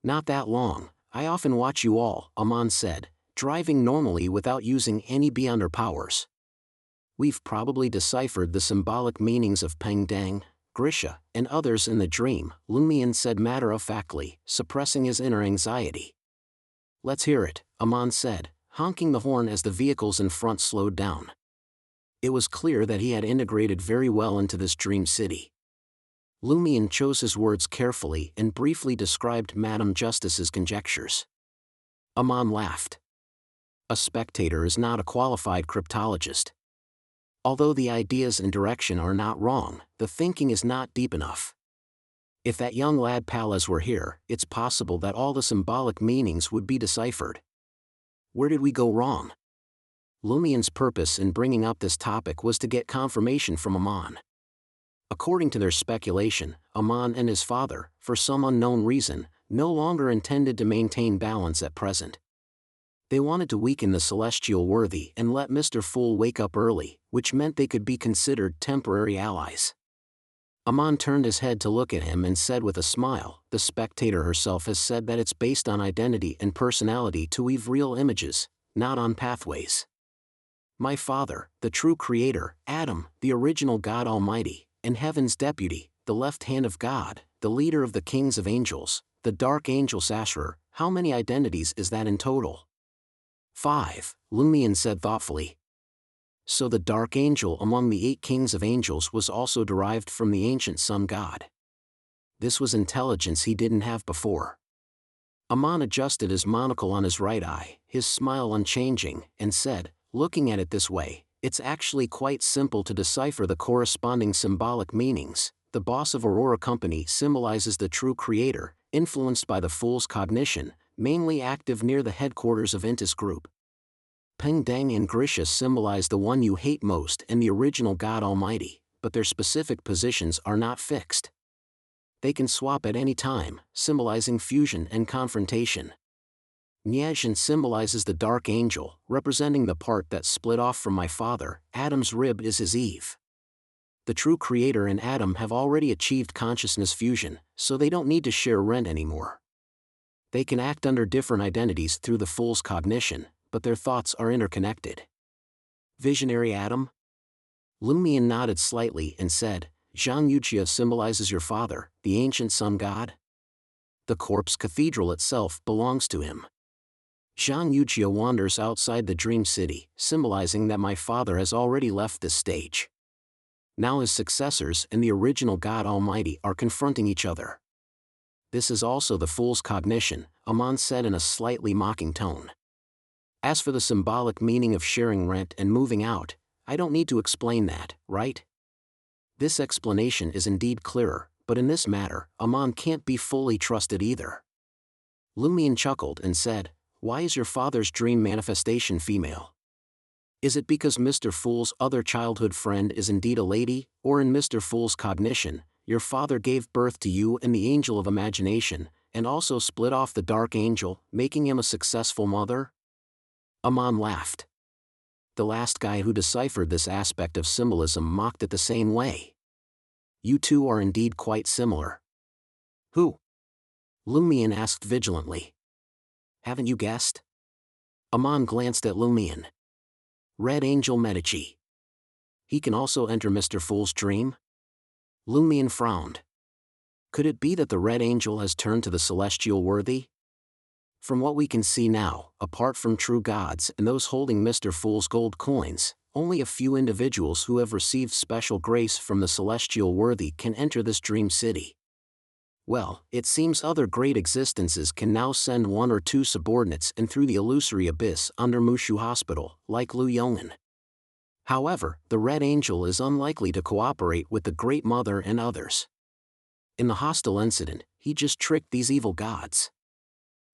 "Not that long, I often watch you all," Aman said, driving normally without using any beyonder powers. "We've probably deciphered the symbolic meanings of Peng Dang, Grisha, and others in the dream," Lumian said matter-of-factly, suppressing his inner anxiety. "Let's hear it," Aman said, honking the horn as the vehicles in front slowed down. It was clear that he had integrated very well into this dream city. Lumian chose his words carefully and briefly described Madame Justice's conjectures. Aman laughed. A spectator is not a qualified cryptologist. Although the ideas and direction are not wrong, the thinking is not deep enough. If that young lad Pallas were here, it's possible that all the symbolic meanings would be deciphered. Where did we go wrong? Lumian's purpose in bringing up this topic was to get confirmation from Aman. According to their speculation, Aman and his father, for some unknown reason, no longer intended to maintain balance at present. They wanted to weaken the celestial worthy and let Mr. Fool wake up early, which meant they could be considered temporary allies. Aman turned his head to look at him and said with a smile, "The spectator herself has said that it's based on identity and personality to weave real images, not on pathways. My father, the true creator, Adam, the original God Almighty, and heaven's deputy, the left hand of God, the leader of the kings of angels, the dark angel Sasrar, how many identities is that in total?" 5, Lumian said thoughtfully. So the dark angel among the 8 kings of angels was also derived from the ancient sun god. This was intelligence he didn't have before. Aman adjusted his monocle on his right eye, his smile unchanging, and said, "Looking at it this way, it's actually quite simple to decipher the corresponding symbolic meanings. The boss of Aurora Company symbolizes the true creator, influenced by the fool's cognition, mainly active near the headquarters of Intis Group. Peng Dang and Grisha symbolize the one you hate most and the original God Almighty, but their specific positions are not fixed. They can swap at any time, symbolizing fusion and confrontation. Nyashin symbolizes the dark angel, representing the part that split off from my father. Adam's rib is his Eve. The true creator and Adam have already achieved consciousness fusion, so they don't need to share rent anymore. They can act under different identities through the fool's cognition, but their thoughts are interconnected. Visionary Adam?" Lumian nodded slightly and said, "Zhang Yuchia symbolizes your father, the ancient sun god. The corpse cathedral itself belongs to him. Zhang Yuchia wanders outside the dream city, symbolizing that my father has already left this stage. Now his successors and the original God Almighty are confronting each other. This is also the fool's cognition," Aman said in a slightly mocking tone. "As for the symbolic meaning of sharing rent and moving out, I don't need to explain that, right? This explanation is indeed clearer, but in this matter, Aman can't be fully trusted either." Lumian chuckled and said, "Why is your father's dream manifestation female? Is it because Mr. Fool's other childhood friend is indeed a lady, or in Mr. Fool's cognition, your father gave birth to you and the angel of imagination, and also split off the dark angel, making him a successful mother?" Aman laughed. The last guy who deciphered this aspect of symbolism mocked it the same way. "You two are indeed quite similar." "Who?" Lumian asked vigilantly. "Haven't you guessed?" Aman glanced at Lumian. "Red Angel Medici. He can also enter Mr. Fool's dream?" Lumian frowned. Could it be that the Red Angel has turned to the celestial worthy? From what we can see now, apart from true gods and those holding Mr. Fool's gold coins, only a few individuals who have received special grace from the celestial worthy can enter this dream city. Well, it seems other great existences can now send 1 or 2 subordinates in through the illusory abyss under Mushu Hospital, like Lu Yong'an. However, the Red Angel is unlikely to cooperate with the Great Mother and others. In the hostile incident, he just tricked these evil gods.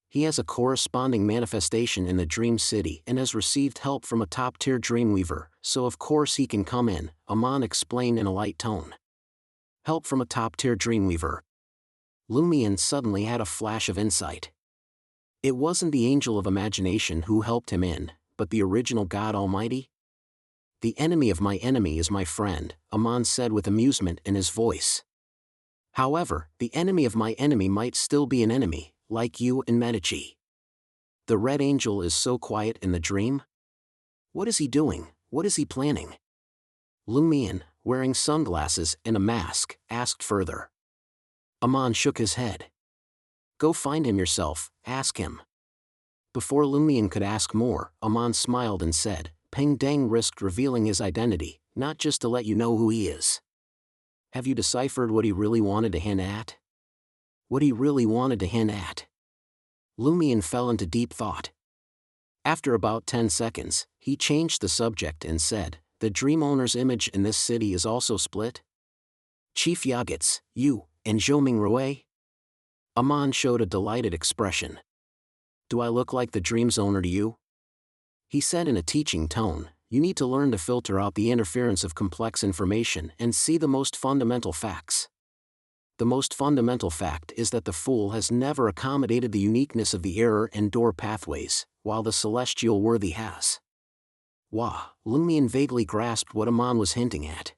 He has a corresponding manifestation in the Dream City and has received help from a top-tier Dreamweaver, so of course he can come in, Aman explained in a light tone. Help from a top-tier Dreamweaver. Lumian suddenly had a flash of insight. It wasn't the angel of imagination who helped him in, but the original God Almighty? "The enemy of my enemy is my friend," Aman said with amusement in his voice. "However, the enemy of my enemy might still be an enemy, like you and Medici. The Red Angel is so quiet in the dream? What is he doing? What is he planning?" Lumian, wearing sunglasses and a mask, asked further. Aman shook his head. "Go find him yourself, ask him." Before Lumian could ask more, Aman smiled and said, "Peng Deng risked revealing his identity, not just to let you know who he is. Have you deciphered what he really wanted to hint at? What he really wanted to hint at? Lumion fell into deep thought. After about 10 seconds, he changed the subject and said, "The dream owner's image in this city is also split? Chief Yagits, you, and Zhoming Rui?" Amon showed a delighted expression. "Do I look like the dream's owner to you?" He said in a teaching tone, "You need to learn to filter out the interference of complex information and see the most fundamental facts. The most fundamental fact is that the fool has never accommodated the uniqueness of the error and door pathways, while the celestial worthy has." Wah, Lumion vaguely grasped what Amon was hinting at.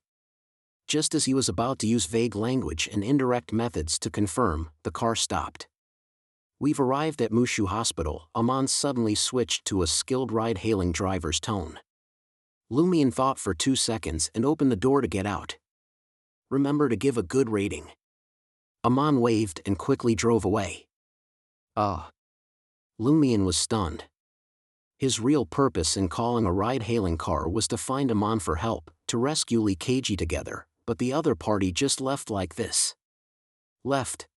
Just as he was about to use vague language and indirect methods to confirm, the car stopped. "We've arrived at Mushu Hospital," Amon suddenly switched to a skilled ride-hailing driver's tone. Lumion thought for 2 seconds and opened the door to get out. "Remember to give a good rating." Amon waved and quickly drove away. Lumion was stunned. His real purpose in calling a ride-hailing car was to find Amon for help, to rescue Lee Keiji together, but the other party just left like this. Left.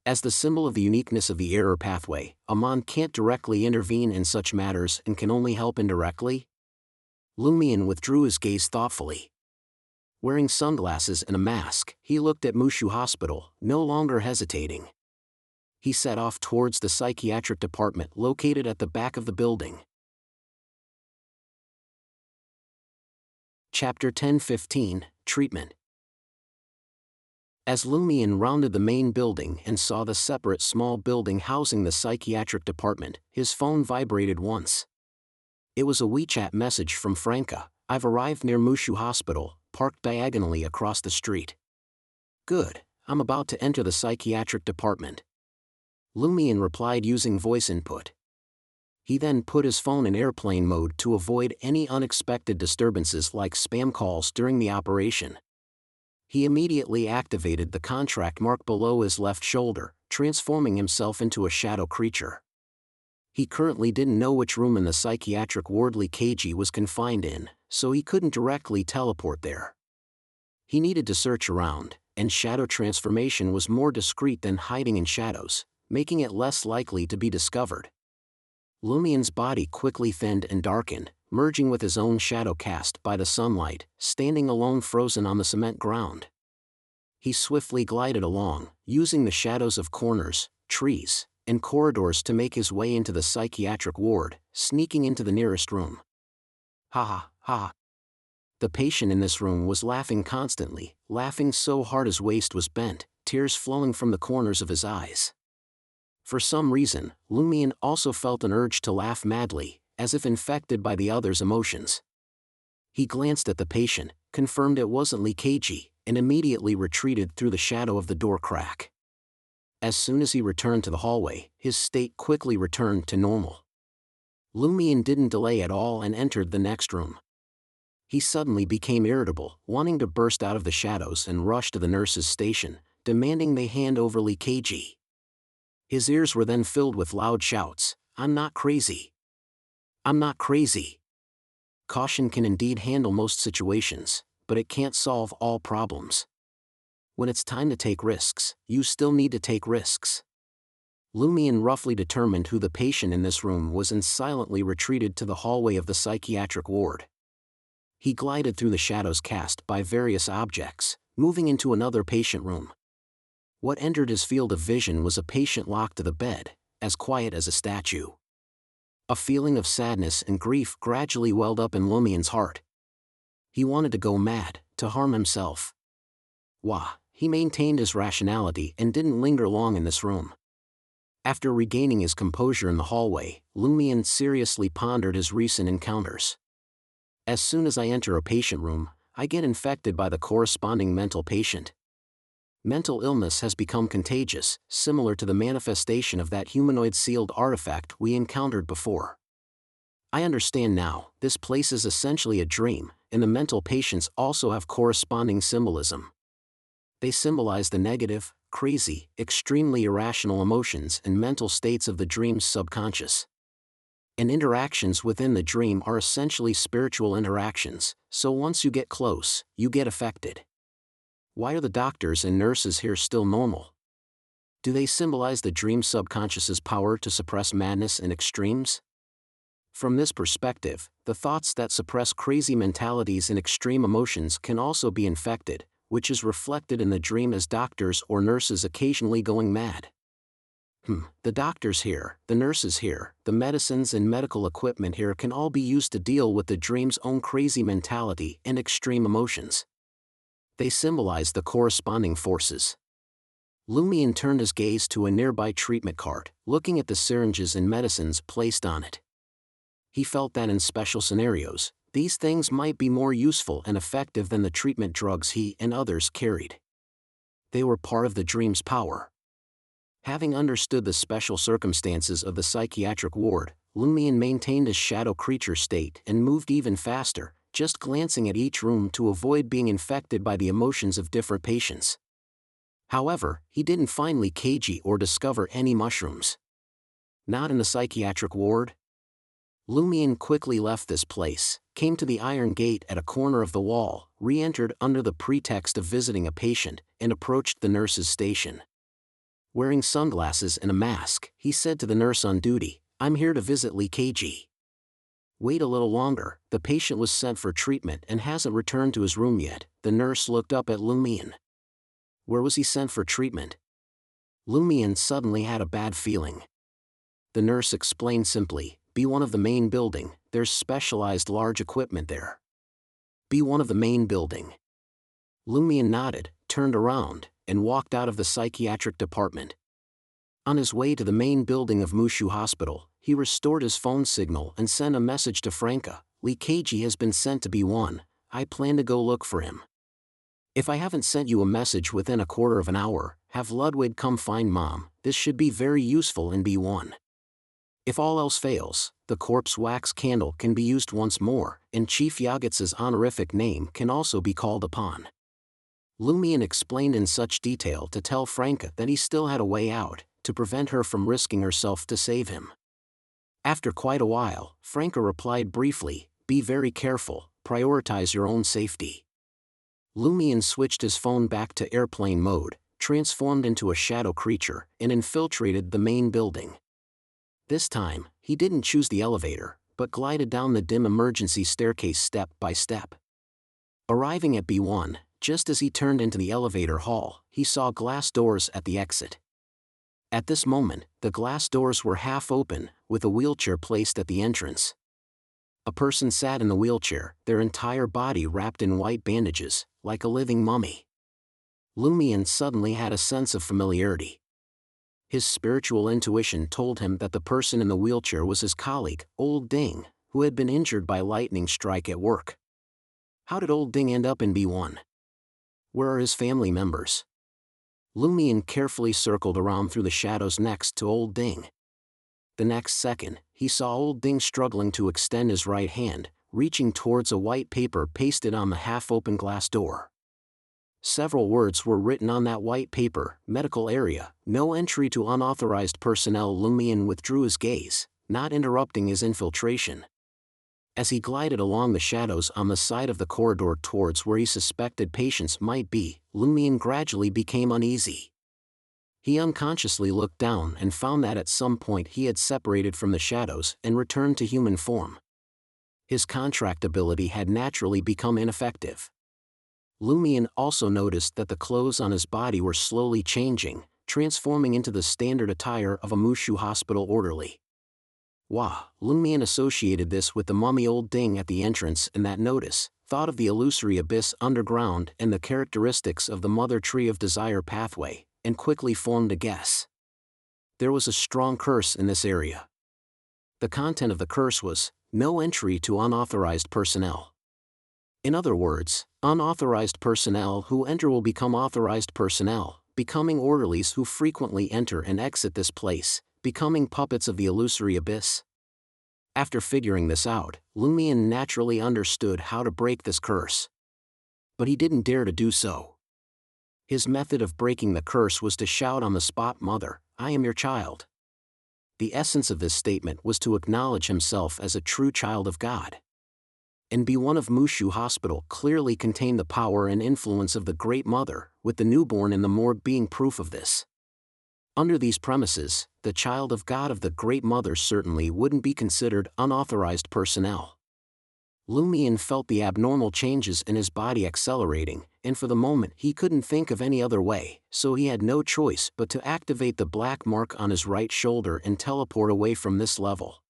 As the symbol of the uniqueness of the error pathway, Amon can't directly intervene in such matters and can only help indirectly? Lumion withdrew his gaze thoughtfully. Wearing sunglasses and a mask, he looked at Mushu Hospital, no longer hesitating. He set off towards the psychiatric department located at the back of the building. Chapter 10-15, Treatment. As Lumion rounded the main building and saw the separate small building housing the psychiatric department, his phone vibrated once. It was a WeChat message from Franca. "I've arrived near Mushu Hospital, parked diagonally across the street." "Good, I'm about to enter the psychiatric department." Lumion replied using voice input. He then put his phone in airplane mode to avoid any unexpected disturbances like spam calls during the operation. He immediately activated the contract mark below his left shoulder, transforming himself into a shadow creature. He currently didn't know which room in the psychiatric ward Lee Keiji was confined in, so he couldn't directly teleport there. He needed to search around, and shadow transformation was more discreet than hiding in shadows, making it less likely to be discovered. Lumion's body quickly thinned and darkened, merging with his own shadow cast by the sunlight, standing alone frozen on the cement ground. He swiftly glided along, using the shadows of corners, trees, and corridors to make his way into the psychiatric ward, sneaking into the nearest room. "Ha ha ha." The patient in this room was laughing constantly, laughing so hard his waist was bent, tears flowing from the corners of his eyes. For some reason, Lumion also felt an urge to laugh madly, as if infected by the other's emotions. He glanced at the patient, confirmed it wasn't Lee Keiji, and immediately retreated through the shadow of the door crack. As soon as he returned to the hallway, his state quickly returned to normal. Lumion didn't delay at all and entered the next room. He suddenly became irritable, wanting to burst out of the shadows and rush to the nurse's station, demanding they hand over Lee Keiji. His ears were then filled with loud shouts, "I'm not crazy. I'm not crazy." Caution can indeed handle most situations, but it can't solve all problems. When it's time to take risks, you still need to take risks. Lumion roughly determined who the patient in this room was and silently retreated to the hallway of the psychiatric ward. He glided through the shadows cast by various objects, moving into another patient room. What entered his field of vision was a patient locked to the bed, as quiet as a statue. A feeling of sadness and grief gradually welled up in Lumion's heart. He wanted to go mad, to harm himself. He maintained his rationality and didn't linger long in this room. After regaining his composure in the hallway, Lumion seriously pondered his recent encounters. As soon as I enter a patient room, I get infected by the corresponding mental patient. Mental illness has become contagious, similar to the manifestation of that humanoid sealed artifact we encountered before. I understand now, this place is essentially a dream, and the mental patients also have corresponding symbolism. They symbolize the negative, crazy, extremely irrational emotions and mental states of the dream's subconscious. And interactions within the dream are essentially spiritual interactions, so once you get close, you get affected. Why are the doctors and nurses here still normal? Do they symbolize the dream subconscious's power to suppress madness and extremes? From this perspective, the thoughts that suppress crazy mentalities and extreme emotions can also be infected, which is reflected in the dream as doctors or nurses occasionally going mad. The doctors here, the nurses here, the medicines and medical equipment here can all be used to deal with the dream's own crazy mentality and extreme emotions. They symbolize the corresponding forces. Lumion turned his gaze to a nearby treatment cart, looking at the syringes and medicines placed on it. He felt that in special scenarios, these things might be more useful and effective than the treatment drugs he and others carried. They were part of the dream's power. Having understood the special circumstances of the psychiatric ward, Lumion maintained his shadow creature state and moved even faster, just glancing at each room to avoid being infected by the emotions of different patients. However, he didn't find leakage or discover any mushrooms. Not in the psychiatric ward. Lumion quickly left this place, came to the iron gate at a corner of the wall, re-entered under the pretext of visiting a patient, and approached the nurse's station. Wearing sunglasses and a mask, he said to the nurse on duty, "I'm here to visit leakage." "Wait a little longer, the patient was sent for treatment and hasn't returned to his room yet." The nurse looked up at Lumion. Where was he sent for treatment? Lumion suddenly had a bad feeling. The nurse explained simply, "B1 of the main building, there's specialized large equipment there." B1 of the main building. Lumion nodded, turned around, and walked out of the psychiatric department. On his way to the main building of Mushu Hospital, he restored his phone signal and sent a message to Franca, "Leakage has been sent to B1, I plan to go look for him. If I haven't sent you a message within a quarter of an hour, have Ludwig come find Mom, this should be very useful in B1. If all else fails, the corpse wax candle can be used once more, and Chief Yagits's honorific name can also be called upon." Lumion explained in such detail to tell Franca that he still had a way out, to prevent her from risking herself to save him. After quite a while, Franca replied briefly, "Be very careful, prioritize your own safety." Lumion switched his phone back to airplane mode, transformed into a shadow creature, and infiltrated the main building. This time, he didn't choose the elevator, but glided down the dim emergency staircase step by step. Arriving at B1, just as he turned into the elevator hall, he saw glass doors at the exit. At this moment, the glass doors were half open, with a wheelchair placed at the entrance. A person sat in the wheelchair, their entire body wrapped in white bandages, like a living mummy. Lumion suddenly had a sense of familiarity. His spiritual intuition told him that the person in the wheelchair was his colleague, Old Ding, who had been injured by lightning strike at work. How did Old Ding end up in B1? Where are his family members? Lumion carefully circled around through the shadows next to Old Ding. The next second, he saw Old Ding struggling to extend his right hand, reaching towards a white paper pasted on the half-open glass door. Several words were written on that white paper: medical area, no entry to unauthorized personnel. Lumion withdrew his gaze, not interrupting his infiltration. As he glided along the shadows on the side of the corridor towards where he suspected patients might be, Lumion gradually became uneasy. He unconsciously looked down and found that at some point he had separated from the shadows and returned to human form. His contract ability had naturally become ineffective. Lumion also noticed that the clothes on his body were slowly changing, transforming into the standard attire of a Mushu hospital orderly. Lumion associated this with the mummy Old Ding at the entrance and that notice, thought of the illusory abyss underground and the characteristics of the Mother Tree of Desire pathway, and quickly formed a guess. There was a strong curse in this area. The content of the curse was, no entry to unauthorized personnel. In other words, unauthorized personnel who enter will become authorized personnel, becoming orderlies who frequently enter and exit this place, becoming puppets of the illusory abyss. After figuring this out, Lumion naturally understood how to break this curse. But he didn't dare to do so. His method of breaking the curse was to shout on the spot, "Mother, I am your child." The essence of this statement was to acknowledge himself as a true child of God. and B1 of Mushu Hospital clearly contained the power and influence of the Great Mother, with the newborn in the morgue being proof of this. Under these premises, the child of God of the Great Mother certainly wouldn't be considered unauthorized personnel. Lumion felt the abnormal changes in his body accelerating, and for the moment he couldn't think of any other way, so he had no choice but to activate the black mark on his right shoulder and teleport away from this level.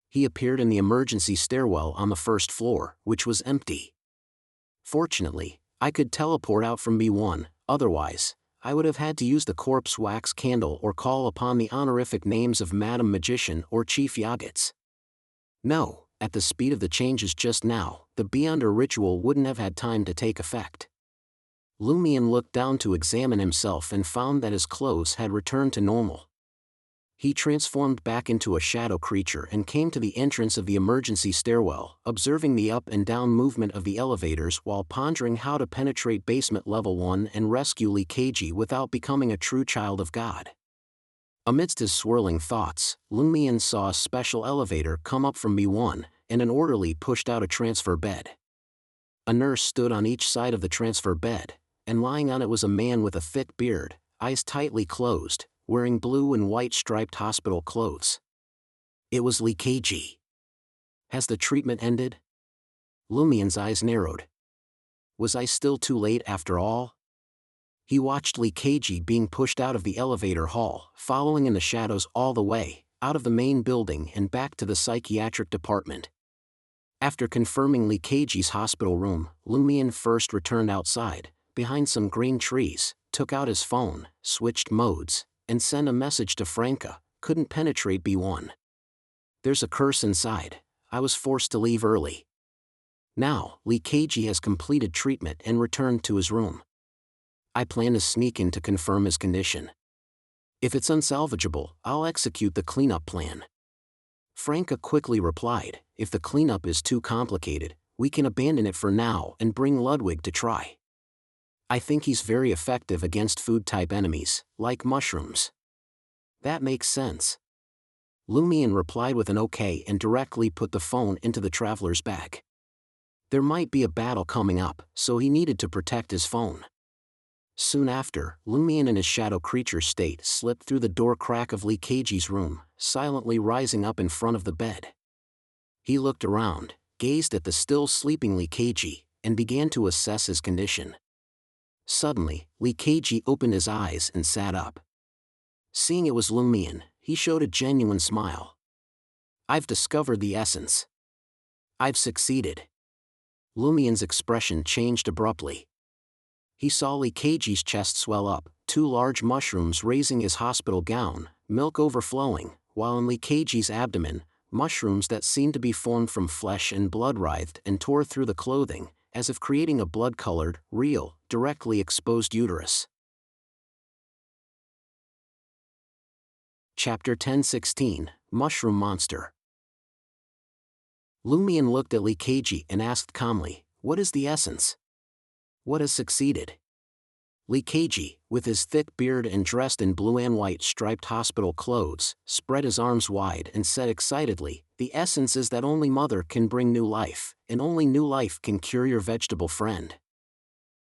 He appeared in the emergency stairwell on the first floor, which was empty. Fortunately, I could teleport out from B1, otherwise, I would have had to use the corpse wax candle or call upon the honorific names of Madam Magician or Chief Yagats. No, at the speed of the changes just now, the Beyonder ritual wouldn't have had time to take effect. Lumion looked down to examine himself and found that his clothes had returned to normal. He transformed back into a shadow creature and came to the entrance of the emergency stairwell, observing the up and down movement of the elevators while pondering how to penetrate basement level 1 and rescue Lee Keiji without becoming a true child of God. Amidst his swirling thoughts, Lumion saw a special elevator come up from B1, and an orderly pushed out a transfer bed. A nurse stood on each side of the transfer bed, and lying on it was a man with a thick beard, eyes tightly closed, wearing blue and white striped hospital clothes. It was Lee Keiji. Has the treatment ended? Lumion's eyes narrowed. Was I still too late after all? He watched Lee Keiji being pushed out of the elevator hall, following in the shadows all the way, out of the main building and back to the psychiatric department. After confirming Lee Keiji's hospital room, Lumion first returned outside, behind some green trees, took out his phone, switched modes, and sent a message to Franca, couldn't penetrate B1. There's a curse inside, I was forced to leave early. Now, Lee Keiji has completed treatment and returned to his room. I plan to sneak in to confirm his condition. If it's unsalvageable, I'll execute the cleanup plan. Franca quickly replied, if the cleanup is too complicated, we can abandon it for now and bring Ludwig to try. I think he's very effective against food-type enemies, like mushrooms. That makes sense. Lumion replied with an okay and directly put the phone into the traveler's bag. There might be a battle coming up, so he needed to protect his phone. Soon after, Lumion in his shadow creature state slipped through the door crack of Lee Keiji's room, silently rising up in front of the bed. He looked around, gazed at the still sleeping Lee Keiji, and began to assess his condition. Suddenly, Lee Keiji opened his eyes and sat up. Seeing it was Lumion, he showed a genuine smile. I've discovered the essence. I've succeeded. Lumion's expression changed abruptly. He saw Lee Keiji's chest swell up, 2 large mushrooms raising his hospital gown, milk overflowing, while in Lee Keiji's abdomen, mushrooms that seemed to be formed from flesh and blood writhed and tore through the clothing, as if creating a blood-colored, real, directly exposed uterus. Chapter 10:16, Mushroom Monster. Lumion looked at Lee Keiji and asked calmly, what is the essence? What has succeeded? Lee Keiji, with his thick beard and dressed in blue and white striped hospital clothes, spread his arms wide and said excitedly, the essence is that only Mother can bring new life, and only new life can cure your vegetable friend.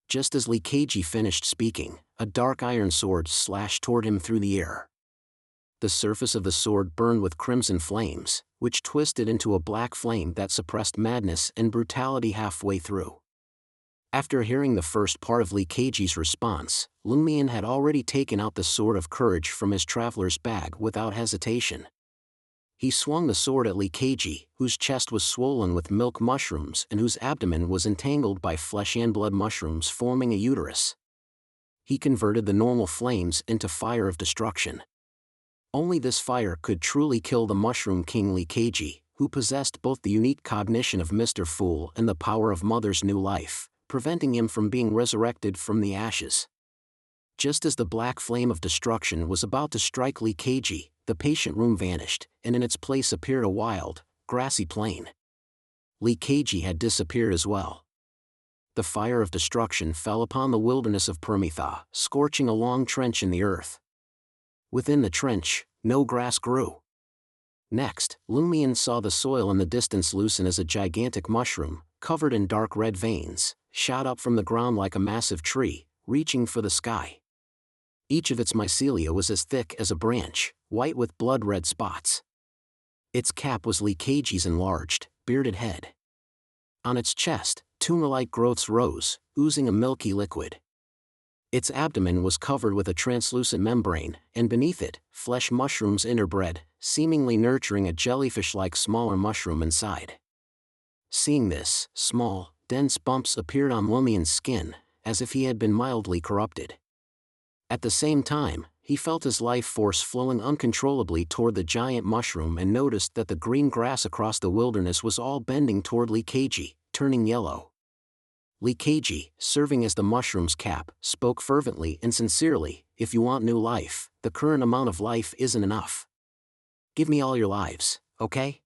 Just as Lee Keiji finished speaking, a dark iron sword slashed toward him through the air. The surface of the sword burned with crimson flames, which twisted into a black flame that suppressed madness and brutality halfway through. After hearing the first part of Lee Keiji's response, Lumion had already taken out the sword of courage from his traveler's bag without hesitation. He swung the sword at Lee Keiji, whose chest was swollen with milk mushrooms and whose abdomen was entangled by flesh and blood mushrooms forming a uterus. He converted the normal flames into fire of destruction. Only this fire could truly kill the Mushroom King Lee Keiji, who possessed both the unique cognition of Mr. Fool and the power of Mother's new life, preventing him from being resurrected from the ashes. Just as the black flame of destruction was about to strike Lee Keiji, the patient room vanished, and in its place appeared a wild, grassy plain. Lee Keiji had disappeared as well. The fire of destruction fell upon the wilderness of Permitha, scorching a long trench in the earth. Within the trench, no grass grew. Next, Lumion saw the soil in the distance loosen as a gigantic mushroom, covered in dark red veins, shot up from the ground like a massive tree, reaching for the sky. Each of its mycelia was as thick as a branch, white with blood-red spots. Its cap was Leakage's enlarged, bearded head. On its chest, tumor-like growths rose, oozing a milky liquid. Its abdomen was covered with a translucent membrane, and beneath it, flesh mushrooms interbred, seemingly nurturing a jellyfish-like smaller mushroom inside. Seeing this, small, dense bumps appeared on Lumion's skin, as if he had been mildly corrupted. At the same time, he felt his life force flowing uncontrollably toward the giant mushroom and noticed that the green grass across the wilderness was all bending toward Leakage, turning yellow. Leakage, serving as the mushroom's cap, spoke fervently and sincerely, "If you want new life, the current amount of life isn't enough. Give me all your lives, okay?"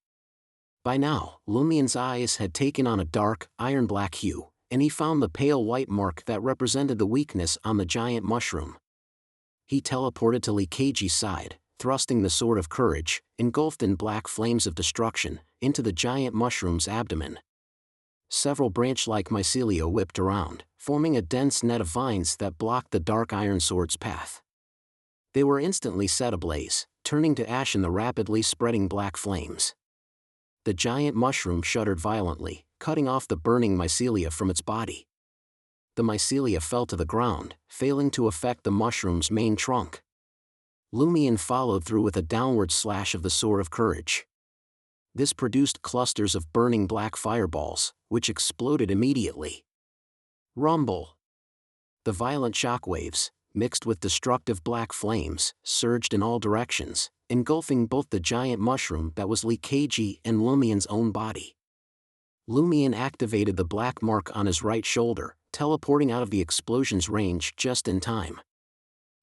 By now, Lumion's eyes had taken on a dark, iron-black hue, and he found the pale white mark that represented the weakness on the giant mushroom. He teleported to Leakage's side, thrusting the sword of courage, engulfed in black flames of destruction, into the giant mushroom's abdomen. Several branch-like mycelia whipped around, forming a dense net of vines that blocked the dark iron sword's path. They were instantly set ablaze, turning to ash in the rapidly spreading black flames. The giant mushroom shuddered violently, cutting off the burning mycelia from its body. The mycelia fell to the ground, failing to affect the mushroom's main trunk. Lumion followed through with a downward slash of the sword of courage. This produced clusters of burning black fireballs, which exploded immediately. Rumble! The violent shockwaves, mixed with destructive black flames, surged in all directions, engulfing both the giant mushroom that was Leakage and Lumion's own body. Lumion activated the black mark on his right shoulder, teleporting out of the explosion's range just in time.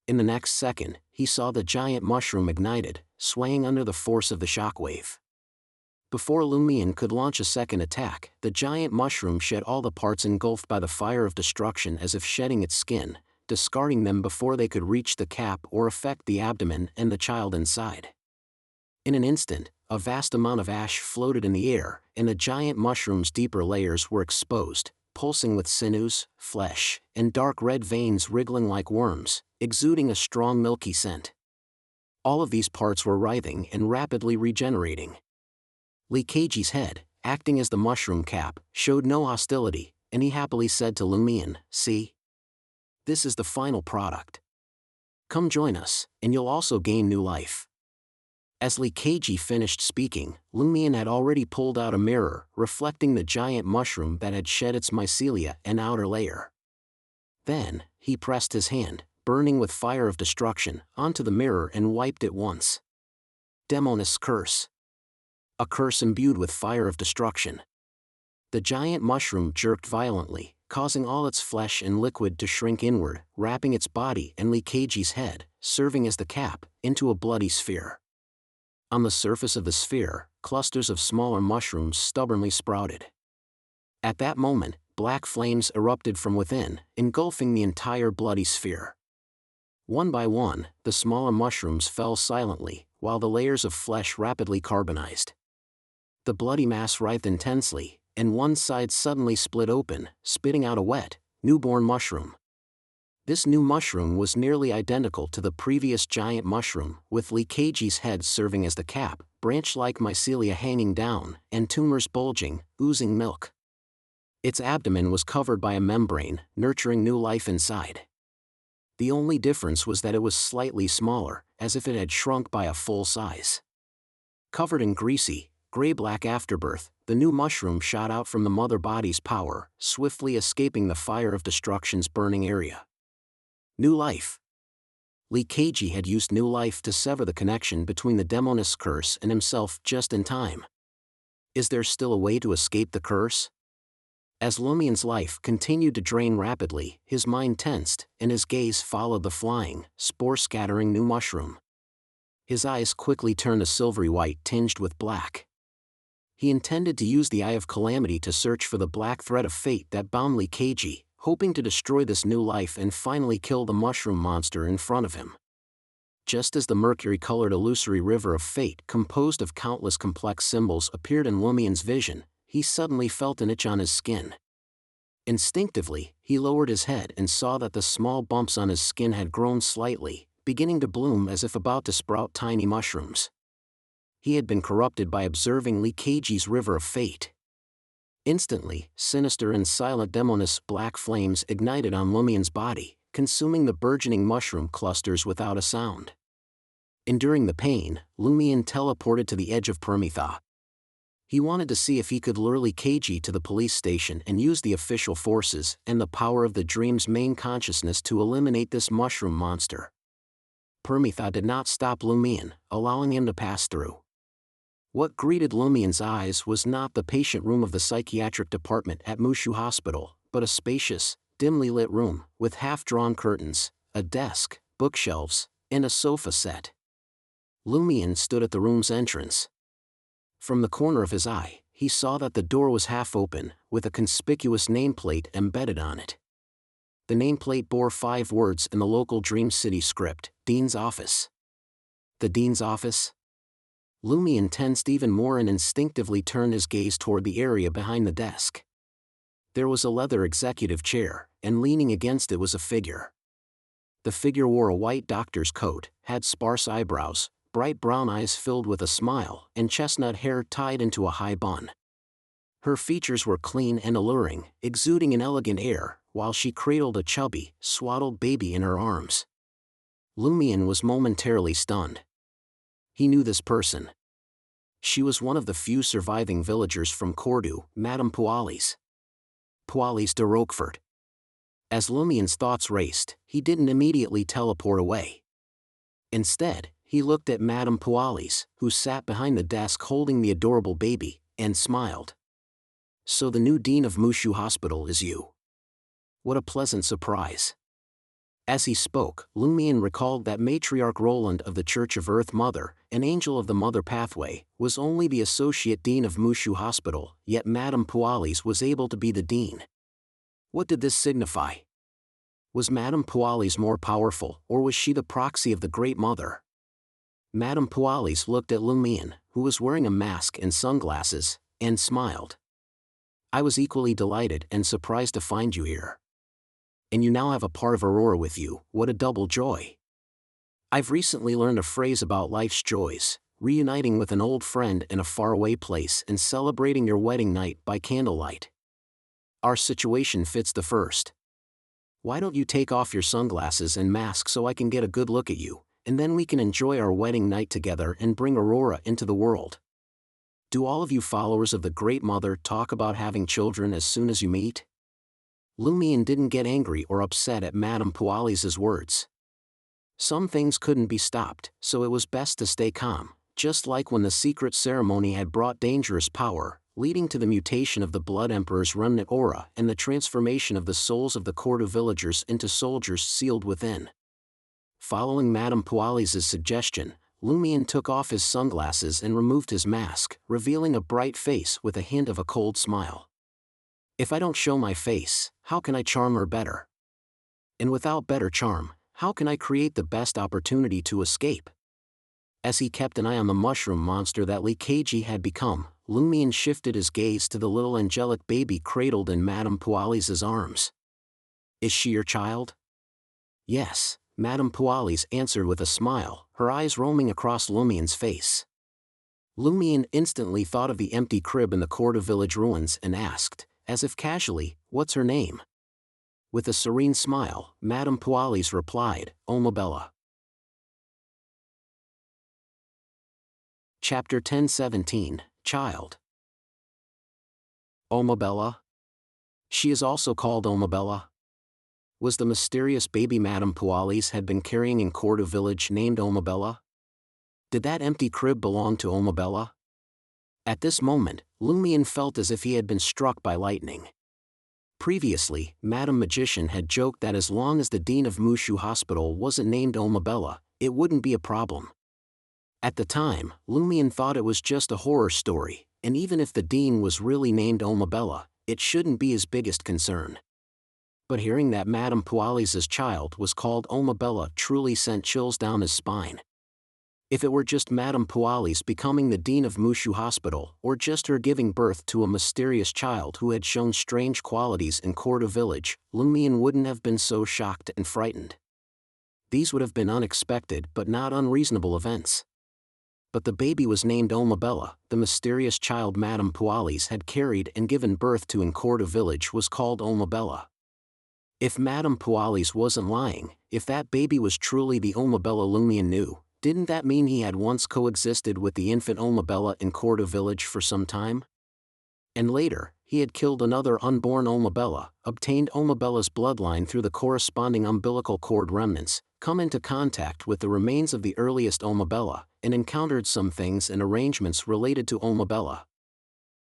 In the next second, he saw the giant mushroom ignited, swaying under the force of the shockwave. Before Lumion could launch a second attack, the giant mushroom shed all the parts engulfed by the fire of destruction as if shedding its skin, discarding them before they could reach the cap or affect the abdomen and the child inside. In an instant, a vast amount of ash floated in the air, and the giant mushroom's deeper layers were exposed, pulsing with sinews, flesh, and dark red veins wriggling like worms, exuding a strong milky scent. All of these parts were writhing and rapidly regenerating. Leakage's head, acting as the mushroom cap, showed no hostility, and he happily said to Lumion, "See? This is the final product. Come join us, and you'll also gain new life." As Leakage finished speaking, Lumion had already pulled out a mirror, reflecting the giant mushroom that had shed its mycelia and outer layer. Then, he pressed his hand, burning with fire of destruction, onto the mirror and wiped it once. Demoness curse. A curse imbued with fire of destruction. The giant mushroom jerked violently, causing all its flesh and liquid to shrink inward, wrapping its body and Leakage's head, serving as the cap, into a bloody sphere. On the surface of the sphere, clusters of smaller mushrooms stubbornly sprouted. At that moment, black flames erupted from within, engulfing the entire bloody sphere. One by one, the smaller mushrooms fell silently, while the layers of flesh rapidly carbonized. The bloody mass writhed intensely, and one side suddenly split open, spitting out a wet, newborn mushroom. This new mushroom was nearly identical to the previous giant mushroom, with Leakage's head serving as the cap, branch-like mycelia hanging down, and tumors bulging, oozing milk. Its abdomen was covered by a membrane, nurturing new life inside. The only difference was that it was slightly smaller, as if it had shrunk by a full size. Covered in greasy, gray-black afterbirth, the new mushroom shot out from the mother body's power, swiftly escaping the fire of destruction's burning area. New life. Leakage had used new life to sever the connection between the demoness curse and himself just in time. Is there still a way to escape the curse? As Lumion's life continued to drain rapidly, his mind tensed, and his gaze followed the flying, spore-scattering new mushroom. His eyes quickly turned a silvery white tinged with black. He intended to use the Eye of Calamity to search for the black thread of fate that bound Leakage, hoping to destroy this new life and finally kill the mushroom monster in front of him. Just as the mercury-colored illusory river of fate composed of countless complex symbols appeared in Lumien's vision, he suddenly felt an itch on his skin. Instinctively, he lowered his head and saw that the small bumps on his skin had grown slightly, beginning to bloom as if about to sprout tiny mushrooms. He had been corrupted by observing Lee Keiji's river of fate. Instantly, sinister and silent demonous black flames ignited on Lumien's body, consuming the burgeoning mushroom clusters without a sound. Enduring the pain, Lumien teleported to the edge of Permitha. He wanted to see if he could lure Lee Keiji to the police station and use the official forces and the power of the dream's main consciousness to eliminate this mushroom monster. Permitha did not stop Lumien, allowing him to pass through. What greeted Lumien's eyes was not the patient room of the psychiatric department at Mushu Hospital, but a spacious, dimly lit room, with half-drawn curtains, a desk, bookshelves, and a sofa set. Lumien stood at the room's entrance. From the corner of his eye, he saw that the door was half open, with a conspicuous nameplate embedded on it. The nameplate bore 5 words in the local Dream City script, Dean's Office. The Dean's Office? Lumien tensed even more and instinctively turned his gaze toward the area behind the desk. There was a leather executive chair, and leaning against it was a figure. The figure wore a white doctor's coat, had sparse eyebrows, bright brown eyes filled with a smile, and chestnut hair tied into a high bun. Her features were clean and alluring, exuding an elegant air, while she cradled a chubby, swaddled baby in her arms. Lumien was momentarily stunned. He knew this person. She was one of the few surviving villagers from Cordu, Madame Pualis. Pualis de Roquefort. As Lumien's thoughts raced, he didn't immediately teleport away. Instead, he looked at Madame Pualis, who sat behind the desk holding the adorable baby, and smiled. "So the new dean of Mushu Hospital is you. What a pleasant surprise." As he spoke, Lumien recalled that Matriarch Roland of the Church of Earth Mother, an angel of the Mother Pathway, was only the associate dean of Mushu Hospital, yet Madame Pualis was able to be the dean. What did this signify? Was Madame Pualis more powerful, or was she the proxy of the Great Mother? Madame Pualis looked at Lumien, who was wearing a mask and sunglasses, and smiled. "I was equally delighted and surprised to find you here. And you now have a part of Aurora with you, what a double joy. I've recently learned a phrase about life's joys, reuniting with an old friend in a faraway place and celebrating your wedding night by candlelight. Our situation fits the first. Why don't you take off your sunglasses and mask so I can get a good look at you, and then we can enjoy our wedding night together and bring Aurora into the world. Do all of you followers of the Great Mother talk about having children as soon as you meet?" Lumien didn't get angry or upset at Madame Pualis's words. Some things couldn't be stopped, so it was best to stay calm, just like when the secret ceremony had brought dangerous power, leading to the mutation of the Blood Emperor's remnant aura and the transformation of the souls of the Cordu villagers into soldiers sealed within. Following Madame Pualis's suggestion, Lumien took off his sunglasses and removed his mask, revealing a bright face with a hint of a cold smile. "If I don't show my face, how can I charm her better? And without better charm, how can I create the best opportunity to escape?" As he kept an eye on the mushroom monster that Lee Keiji had become, Lumien shifted his gaze to the little angelic baby cradled in Madame Pualis's arms. "Is she your child?" "Yes," Madame Pualis answered with a smile, her eyes roaming across Lumien's face. Lumien instantly thought of the empty crib in the Cordu village ruins and asked, as if casually, "What's her name?" With a serene smile, Madame Pualis replied, "Omabella." Chapter 1017, Child. Omabella? She is also called Omabella? Was the mysterious baby Madame Pualis had been carrying in Cordu village named Omabella? Did that empty crib belong to Omabella? At this moment, Lumien felt as if he had been struck by lightning. Previously, Madame Magician had joked that as long as the Dean of Mushu Hospital wasn't named Omabella, it wouldn't be a problem. At the time, Lumien thought it was just a horror story, and even if the Dean was really named Omabella, it shouldn't be his biggest concern. But hearing that Madame Pualis's child was called Omabella truly sent chills down his spine. If it were just Madame Pualis becoming the dean of Mushu Hospital, or just her giving birth to a mysterious child who had shown strange qualities in Corda Village, Lumion wouldn't have been so shocked and frightened. These would have been unexpected but not unreasonable events. But the baby was named Omabella. The mysterious child Madame Pualis had carried and given birth to in Corda Village was called Omabella. If Madame Pualis wasn't lying, if that baby was truly the Omabella Lumion knew, didn't that mean he had once coexisted with the infant Omabella in Corda Village for some time? And later, he had killed another unborn Omabella, obtained Omabella's bloodline through the corresponding umbilical cord remnants, come into contact with the remains of the earliest Omabella, and encountered some things and arrangements related to Omabella.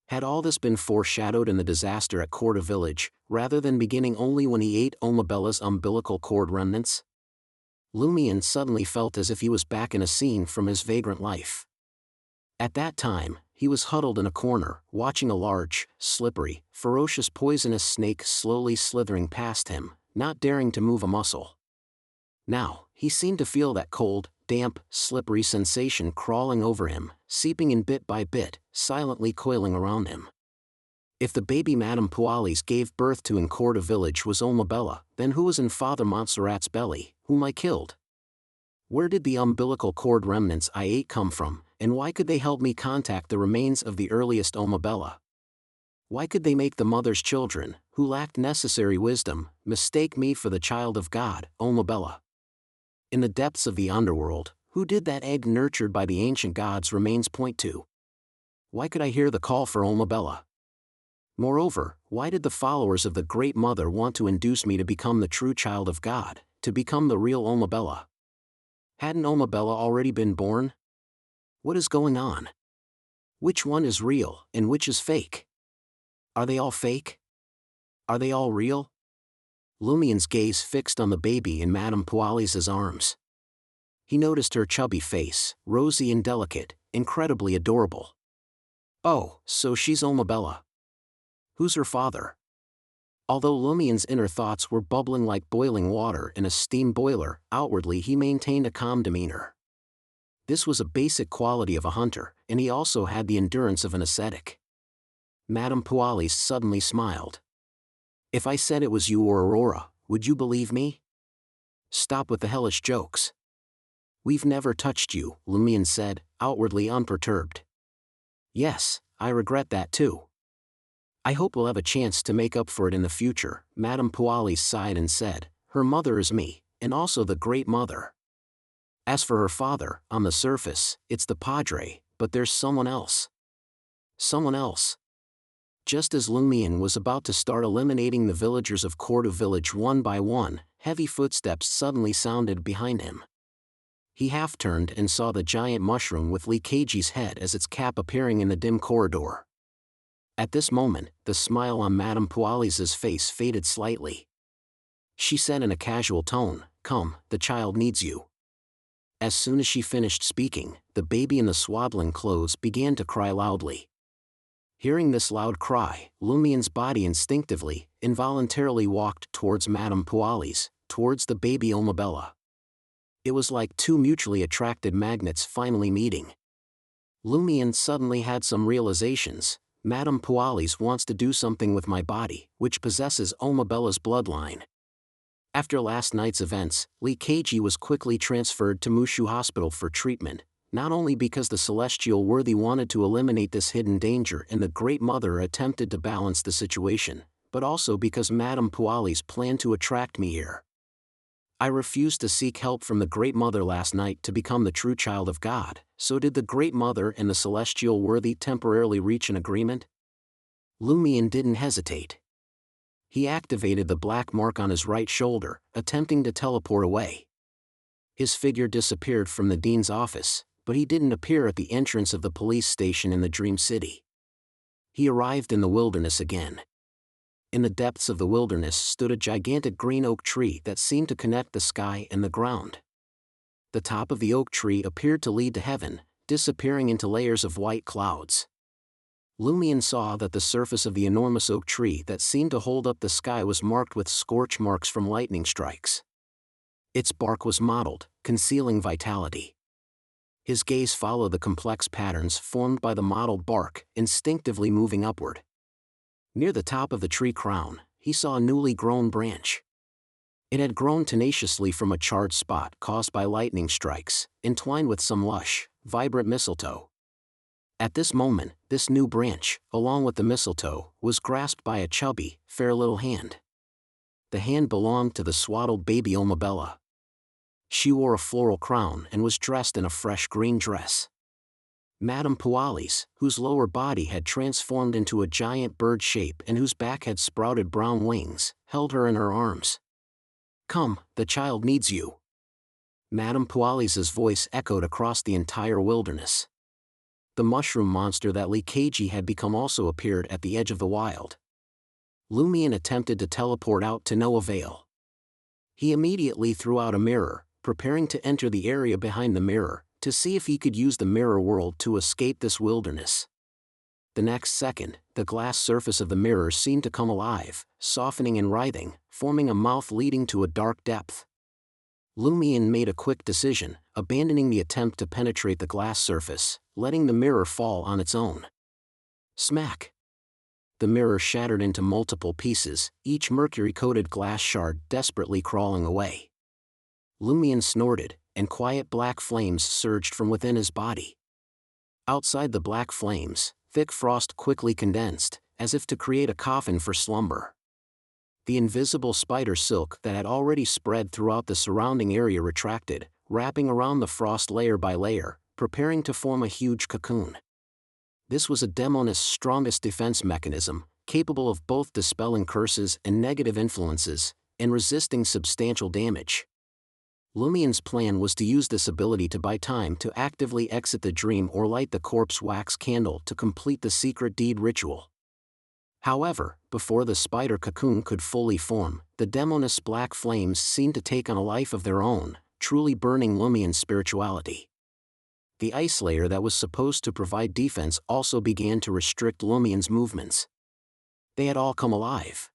Had all this been foreshadowed in the disaster at Corda Village, rather than beginning only when he ate Omabella's umbilical cord remnants? Lumion suddenly felt as if he was back in a scene from his vagrant life. At that time, he was huddled in a corner, watching a large, slippery, ferocious poisonous snake slowly slithering past him, not daring to move a muscle. Now, he seemed to feel that cold, damp, slippery sensation crawling over him, seeping in bit by bit, silently coiling around him. If the baby Madame Pualis gave birth to in Corda Village was Omabella, then who was in Father Montserrat's belly, whom I killed? Where did the umbilical cord remnants I ate come from, and why could they help me contact the remains of the earliest Omabella? Why could they make the mother's children, who lacked necessary wisdom, mistake me for the child of God, Omabella? In the depths of the underworld, who did that egg nurtured by the ancient gods remains point to? Why could I hear the call for Omabella? Moreover, why did the followers of the Great Mother want to induce me to become the true child of God, to become the real Omabella? Hadn't Omabella already been born? What is going on? Which one is real, and which is fake? Are they all fake? Are they all real? Lumion's gaze fixed on the baby in Madame Pualis's arms. He noticed her chubby face, rosy and delicate, incredibly adorable. Oh, so she's Omabella. Who's her father? Although Lumion's inner thoughts were bubbling like boiling water in a steam boiler, outwardly he maintained a calm demeanor. This was a basic quality of a hunter, and he also had the endurance of an ascetic. Madame Pualis suddenly smiled. If I said it was you or Aurora, would you believe me? Stop with the hellish jokes. We've never touched you, Lumion said, outwardly unperturbed. Yes, I regret that too. I hope we'll have a chance to make up for it in the future, Madame Pualis sighed and said, her mother is me, and also the Great Mother. As for her father, on the surface, it's the Padre, but there's someone else. Someone else. Just as Lumion was about to start eliminating the villagers of Corda Village one by one, heavy footsteps suddenly sounded behind him. He half-turned and saw the giant mushroom with Leakage's head as its cap appearing in the dim corridor. At this moment, the smile on Madame Pualis's face faded slightly. She said in a casual tone, "Come, the child needs you." As soon as she finished speaking, the baby in the swaddling clothes began to cry loudly. Hearing this loud cry, Lumion's body instinctively, involuntarily walked towards Madame Pualis, towards the baby Omabella. It was like two mutually attracted magnets finally meeting. Lumion suddenly had some realizations. Madame Pualis wants to do something with my body, which possesses Omabella's bloodline. After last night's events, Leakage was quickly transferred to Mushu Hospital for treatment, not only because the celestial worthy wanted to eliminate this hidden danger and the Great Mother attempted to balance the situation, but also because Madame Pualis planned to attract me here. I refused to seek help from the Great Mother last night to become the true child of God, so did the Great Mother and the celestial worthy temporarily reach an agreement? Lumion didn't hesitate. He activated the black mark on his right shoulder, attempting to teleport away. His figure disappeared from the dean's office, but he didn't appear at the entrance of the police station in the Dream City. He arrived in the wilderness again. In the depths of the wilderness stood a gigantic green oak tree that seemed to connect the sky and the ground. The top of the oak tree appeared to lead to heaven, disappearing into layers of white clouds. Lumion saw that the surface of the enormous oak tree that seemed to hold up the sky was marked with scorch marks from lightning strikes. Its bark was mottled, concealing vitality. His gaze followed the complex patterns formed by the mottled bark, instinctively moving upward. Near the top of the tree crown, he saw a newly grown branch. It had grown tenaciously from a charred spot caused by lightning strikes, entwined with some lush, vibrant mistletoe. At this moment, this new branch, along with the mistletoe, was grasped by a chubby, fair little hand. The hand belonged to the swaddled baby Omabella. She wore a floral crown and was dressed in a fresh green dress. Madame Pualis, whose lower body had transformed into a giant bird shape and whose back had sprouted brown wings, held her in her arms. "Come, the child needs you." Madame Pualis's voice echoed across the entire wilderness. The mushroom monster that Leakaji had become also appeared at the edge of the wild. Lumion attempted to teleport out to no avail. He immediately threw out a mirror, preparing to enter the area behind the mirror, to see if he could use the mirror world to escape this wilderness. The next second, the glass surface of the mirror seemed to come alive, softening and writhing, forming a mouth leading to a dark depth. Lumion made a quick decision, abandoning the attempt to penetrate the glass surface, letting the mirror fall on its own. Smack! The mirror shattered into multiple pieces, each mercury-coated glass shard desperately crawling away. Lumion snorted, and quiet black flames surged from within his body. Outside the black flames, thick frost quickly condensed, as if to create a coffin for slumber. The invisible spider silk that had already spread throughout the surrounding area retracted, wrapping around the frost layer by layer, preparing to form a huge cocoon. This was a demonist's strongest defense mechanism, capable of both dispelling curses and negative influences, and resisting substantial damage. Lumion's plan was to use this ability to buy time to actively exit the dream or light the corpse wax candle to complete the secret deed ritual. However, before the spider cocoon could fully form, the demonist's black flames seemed to take on a life of their own, truly burning Lumion's spirituality. The ice layer that was supposed to provide defense also began to restrict Lumion's movements. They had all come alive.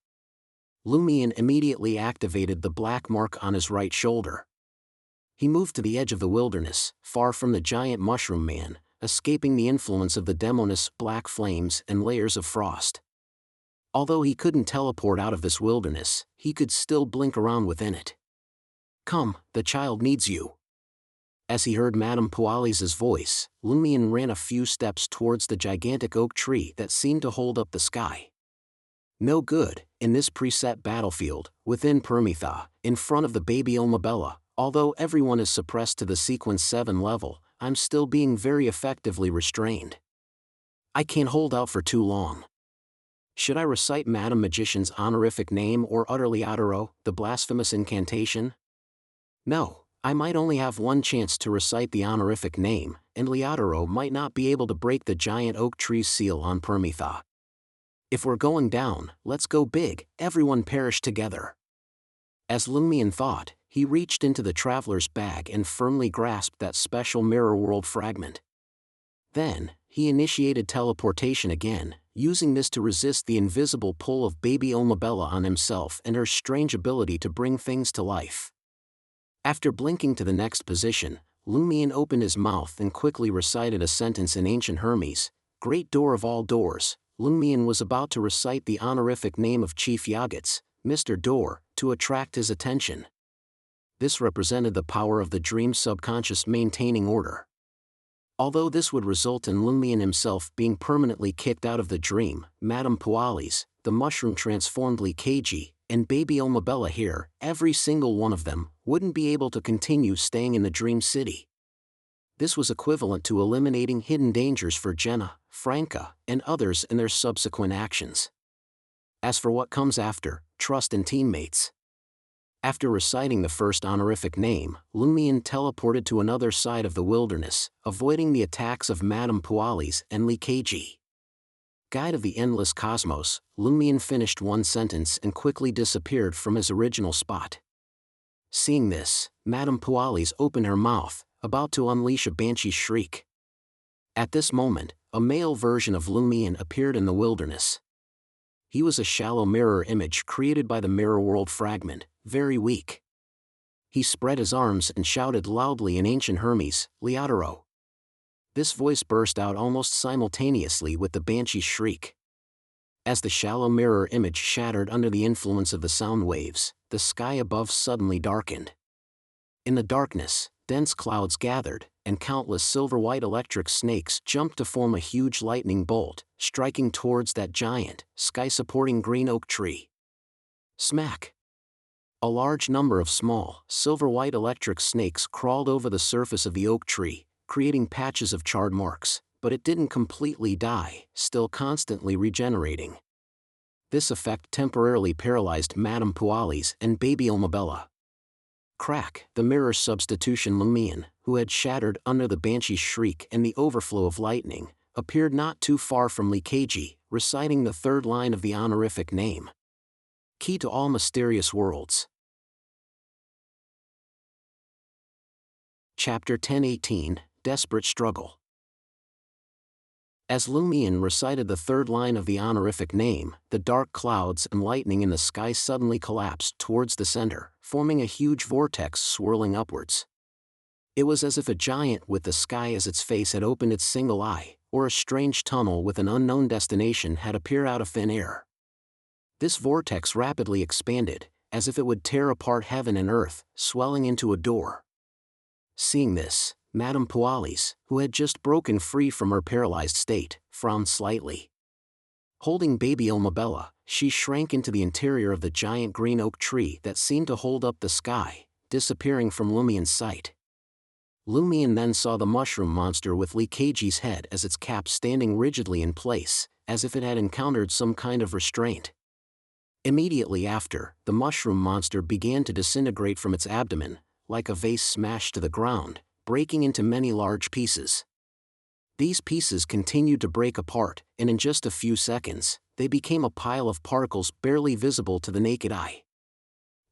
Lumion immediately activated the black mark on his right shoulder. He moved to the edge of the wilderness, far from the giant mushroom man, escaping the influence of the demonist's black flames and layers of frost. Although he couldn't teleport out of this wilderness, he could still blink around within it. "Come, the child needs you." As he heard Madame Pualis's voice, Lumion ran a few steps towards the gigantic oak tree that seemed to hold up the sky. No good, in this preset battlefield, within Permitha, in front of the baby Omabella, although everyone is suppressed to the sequence 7 level, I'm still being very effectively restrained. I can't hold out for too long. Should I recite Madame Magician's honorific name or utter Liataro, the blasphemous incantation? No, I might only have one chance to recite the honorific name, and Liataro might not be able to break the giant oak tree's seal on Permitha. If we're going down, let's go big, everyone perish together. As Lumion thought, he reached into the traveler's bag and firmly grasped that special mirror world fragment. Then, he initiated teleportation again, using this to resist the invisible pull of baby Omabella on himself and her strange ability to bring things to life. After blinking to the next position, Lumion opened his mouth and quickly recited a sentence in ancient Hermes, "Great door of all doors." Lumion was about to recite the honorific name of Chief Yagats, Mr. Door, to attract his attention. This represented the power of the dream's subconscious maintaining order. Although this would result in Lumion himself being permanently kicked out of the dream, Madame Pualis, the mushroom-transformed Leakaji, and baby Omabella here, every single one of them, wouldn't be able to continue staying in the dream city. This was equivalent to eliminating hidden dangers for Jenna, Franca, and others in their subsequent actions. As for what comes after, trust in teammates. After reciting the first honorific name, Lumion teleported to another side of the wilderness, avoiding the attacks of Madame Pualis and Leakaji. Guide of the Endless Cosmos, Lumion finished one sentence and quickly disappeared from his original spot. Seeing this, Madame Pualis opened her mouth, about to unleash a banshee shriek. At this moment, a male version of Lumion appeared in the wilderness. He was a shallow mirror image created by the mirror world fragment, very weak. He spread his arms and shouted loudly in ancient Hermes, Leotaro. This voice burst out almost simultaneously with the banshee's shriek. As the shallow mirror image shattered under the influence of the sound waves, the sky above suddenly darkened. In the darkness, dense clouds gathered, and countless silver-white electric snakes jumped to form a huge lightning bolt, striking towards that giant, sky-supporting green oak tree. Smack! A large number of small, silver-white electric snakes crawled over the surface of the oak tree, creating patches of charred marks, but it didn't completely die, still constantly regenerating. This effect temporarily paralyzed Madame Pualis and Baby Omabella. Crack! The mirror substitution Lumion, who had shattered under the banshee's shriek and the overflow of lightning, appeared not too far from Leakaji, reciting the third line of the honorific name. Key to all mysterious worlds. Chapter 10:18, Desperate Struggle. As Lumion recited the third line of the honorific name, the dark clouds and lightning in the sky suddenly collapsed towards the center, forming a huge vortex swirling upwards. It was as if a giant with the sky as its face had opened its single eye, or a strange tunnel with an unknown destination had appeared out of thin air. This vortex rapidly expanded, as if it would tear apart heaven and earth, swelling into a door. Seeing this, Madame Pualis, who had just broken free from her paralyzed state, frowned slightly. Holding Baby Omabella, she shrank into the interior of the giant green oak tree that seemed to hold up the sky, disappearing from Lumion's sight. Lumion then saw the mushroom monster with Leakaji's head as its cap standing rigidly in place, as if it had encountered some kind of restraint. Immediately after, the mushroom monster began to disintegrate from its abdomen, like a vase smashed to the ground, breaking into many large pieces. These pieces continued to break apart, and in just a few seconds, they became a pile of particles barely visible to the naked eye.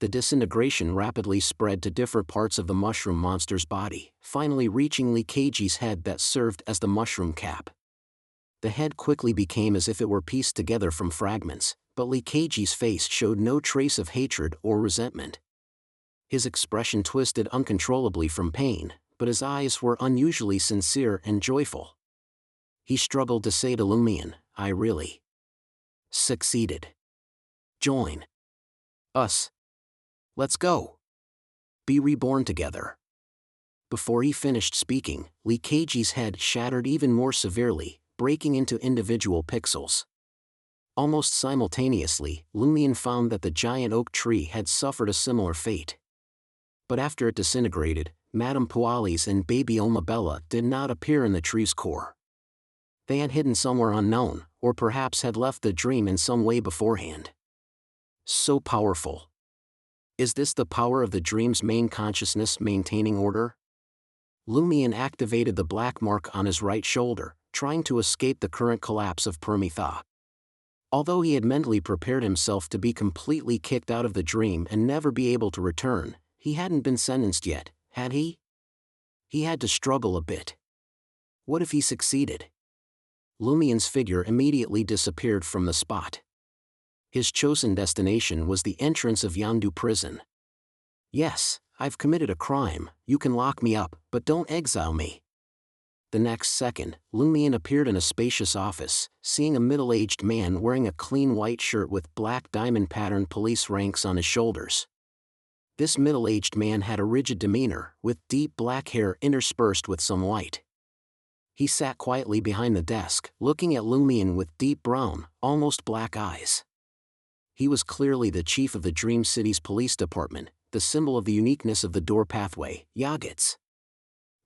The disintegration rapidly spread to different parts of the mushroom monster's body, finally reaching Leakaji's head that served as the mushroom cap. The head quickly became as if it were pieced together from fragments, but Leakaji's face showed no trace of hatred or resentment. His expression twisted uncontrollably from pain, but his eyes were unusually sincere and joyful. He struggled to say to Lumion, "I really succeeded. Join us. Let's go. Be reborn together." Before he finished speaking, Leakaji's head shattered even more severely, breaking into individual pixels. Almost simultaneously, Lumion found that the giant oak tree had suffered a similar fate. But after it disintegrated, Madame Pualis and Baby Omabella did not appear in the tree's core. They had hidden somewhere unknown, or perhaps had left the dream in some way beforehand. So powerful. Is this the power of the dream's main consciousness maintaining order? Lumion activated the black mark on his right shoulder, trying to escape the current collapse of Permitha. Although he had mentally prepared himself to be completely kicked out of the dream and never be able to return, he hadn't been sentenced yet, had he? He had to struggle a bit. What if he succeeded? Lumion's figure immediately disappeared from the spot. His chosen destination was the entrance of Yandu prison. "Yes, I've committed a crime, you can lock me up, but don't exile me." The next second, Lumion appeared in a spacious office, seeing a middle-aged man wearing a clean white shirt with black diamond-patterned police ranks on his shoulders. This middle-aged man had a rigid demeanor, with deep black hair interspersed with some white. He sat quietly behind the desk, looking at Lumion with deep brown, almost black eyes. He was clearly the chief of the Dream City's police department, the symbol of the uniqueness of the door pathway, Yagits.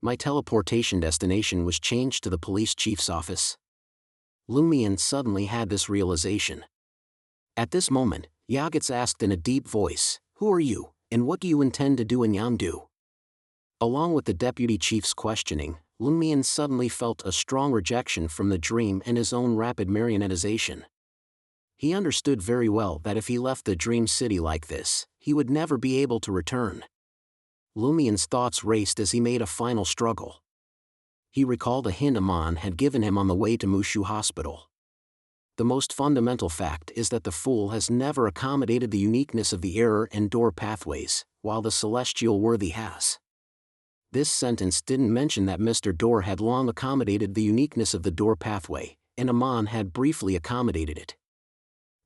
My teleportation destination was changed to the police chief's office. Lumion suddenly had this realization. At this moment, Yagits asked in a deep voice, "Who are you, and what do you intend to do in Yandu?" Along with the deputy chief's questioning, Lumion suddenly felt a strong rejection from the dream and his own rapid marionetization. He understood very well that if he left the dream city like this, he would never be able to return. Lumion's thoughts raced as he made a final struggle. He recalled a hint Amon had given him on the way to Mushu Hospital. The most fundamental fact is that the Fool has never accommodated the uniqueness of the error and door pathways, while the celestial worthy has. This sentence didn't mention that Mr. Door had long accommodated the uniqueness of the door pathway, and Amon had briefly accommodated it.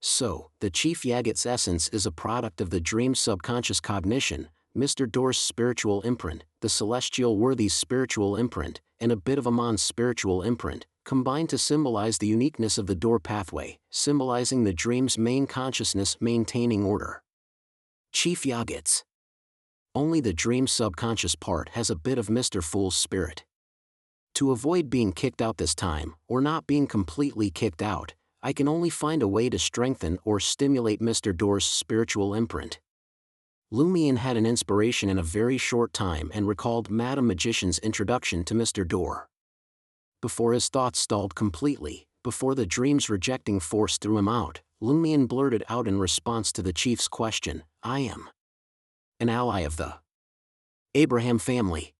So, the Chief Yagit's essence is a product of the dream's subconscious cognition, Mr. Door's spiritual imprint, the celestial worthy's spiritual imprint, and a bit of Amon's spiritual imprint, combined to symbolize the uniqueness of the door pathway, symbolizing the dream's main consciousness maintaining order. Chief Yagit's. Only the dream's subconscious part has a bit of Mr. Fool's spirit. To avoid being kicked out this time, or not being completely kicked out, I can only find a way to strengthen or stimulate Mr. Door's spiritual imprint. Lumion had an inspiration in a very short time and recalled Madam Magician's introduction to Mr. Door. Before his thoughts stalled completely, before the dream's rejecting force threw him out, Lumion blurted out in response to the chief's question, "I am an ally of the Abraham family."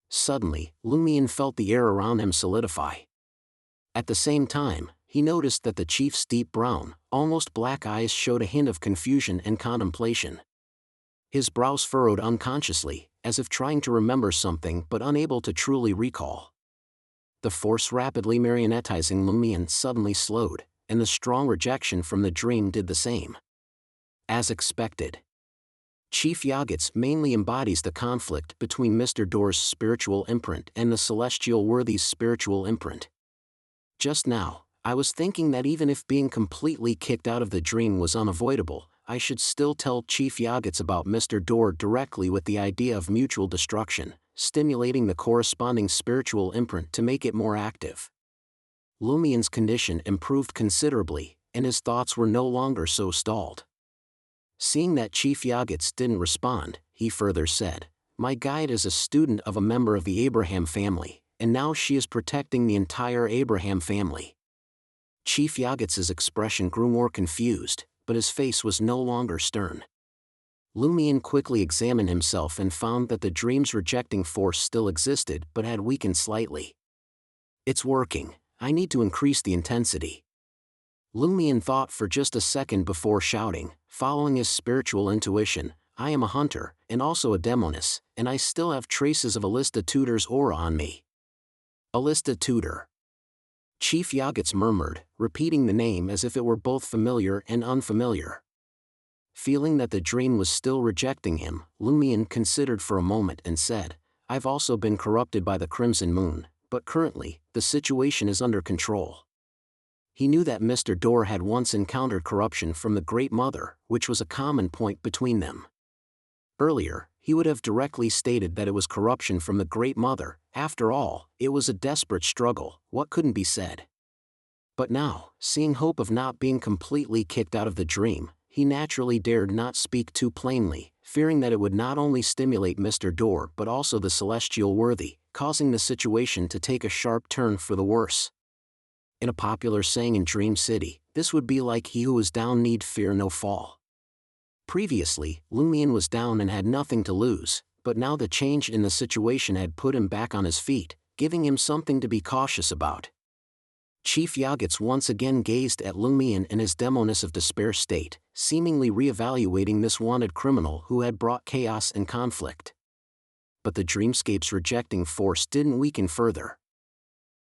Suddenly, Lumion felt the air around him solidify. At the same time, he noticed that the chief's deep brown, almost black eyes showed a hint of confusion and contemplation. His brows furrowed unconsciously, as if trying to remember something but unable to truly recall. The force rapidly marionettizing Lumion suddenly slowed, and the strong rejection from the dream did the same. As expected, Chief Yagit's mainly embodies the conflict between Mr. Door's spiritual imprint and the celestial worthy's spiritual imprint. Just now, I was thinking that even if being completely kicked out of the dream was unavoidable, I should still tell Chief Yagit's about Mr. Door directly with the idea of mutual destruction, stimulating the corresponding spiritual imprint to make it more active. Lumion's condition improved considerably, and his thoughts were no longer so stalled. Seeing that Chief Yagit's didn't respond, he further said, "My guide is a student of a member of the Abraham family, and now she is protecting the entire Abraham family." Chief Yagit's expression grew more confused, but his face was no longer stern. Lumion quickly examined himself and found that the dream's rejecting force still existed but had weakened slightly. "It's working. I need to increase the intensity." Lumion thought for just a second before shouting, following his spiritual intuition, "I am a hunter, and also a demoness, and I still have traces of Alista Tudor's aura on me." Alista Tudor. Chief Yagit's murmured, repeating the name as if it were both familiar and unfamiliar. Feeling that the dream was still rejecting him, Lumion considered for a moment and said, "I've also been corrupted by the Crimson Moon, but currently, the situation is under control." He knew that Mr. Door had once encountered corruption from the Great Mother, which was a common point between them. Earlier, he would have directly stated that it was corruption from the Great Mother. After all, it was a desperate struggle, what couldn't be said? But now, seeing hope of not being completely kicked out of the dream, he naturally dared not speak too plainly, fearing that it would not only stimulate Mr. Door but also the celestial worthy, causing the situation to take a sharp turn for the worse. In a popular saying in Dream City, this would be like he who is down need fear no fall. Previously, Lumion was down and had nothing to lose, but now the change in the situation had put him back on his feet, giving him something to be cautious about. Chief Yagit's once again gazed at Lumion in his demoness of despair state, seemingly re-evaluating this wanted criminal who had brought chaos and conflict. But the Dreamscape's rejecting force didn't weaken further.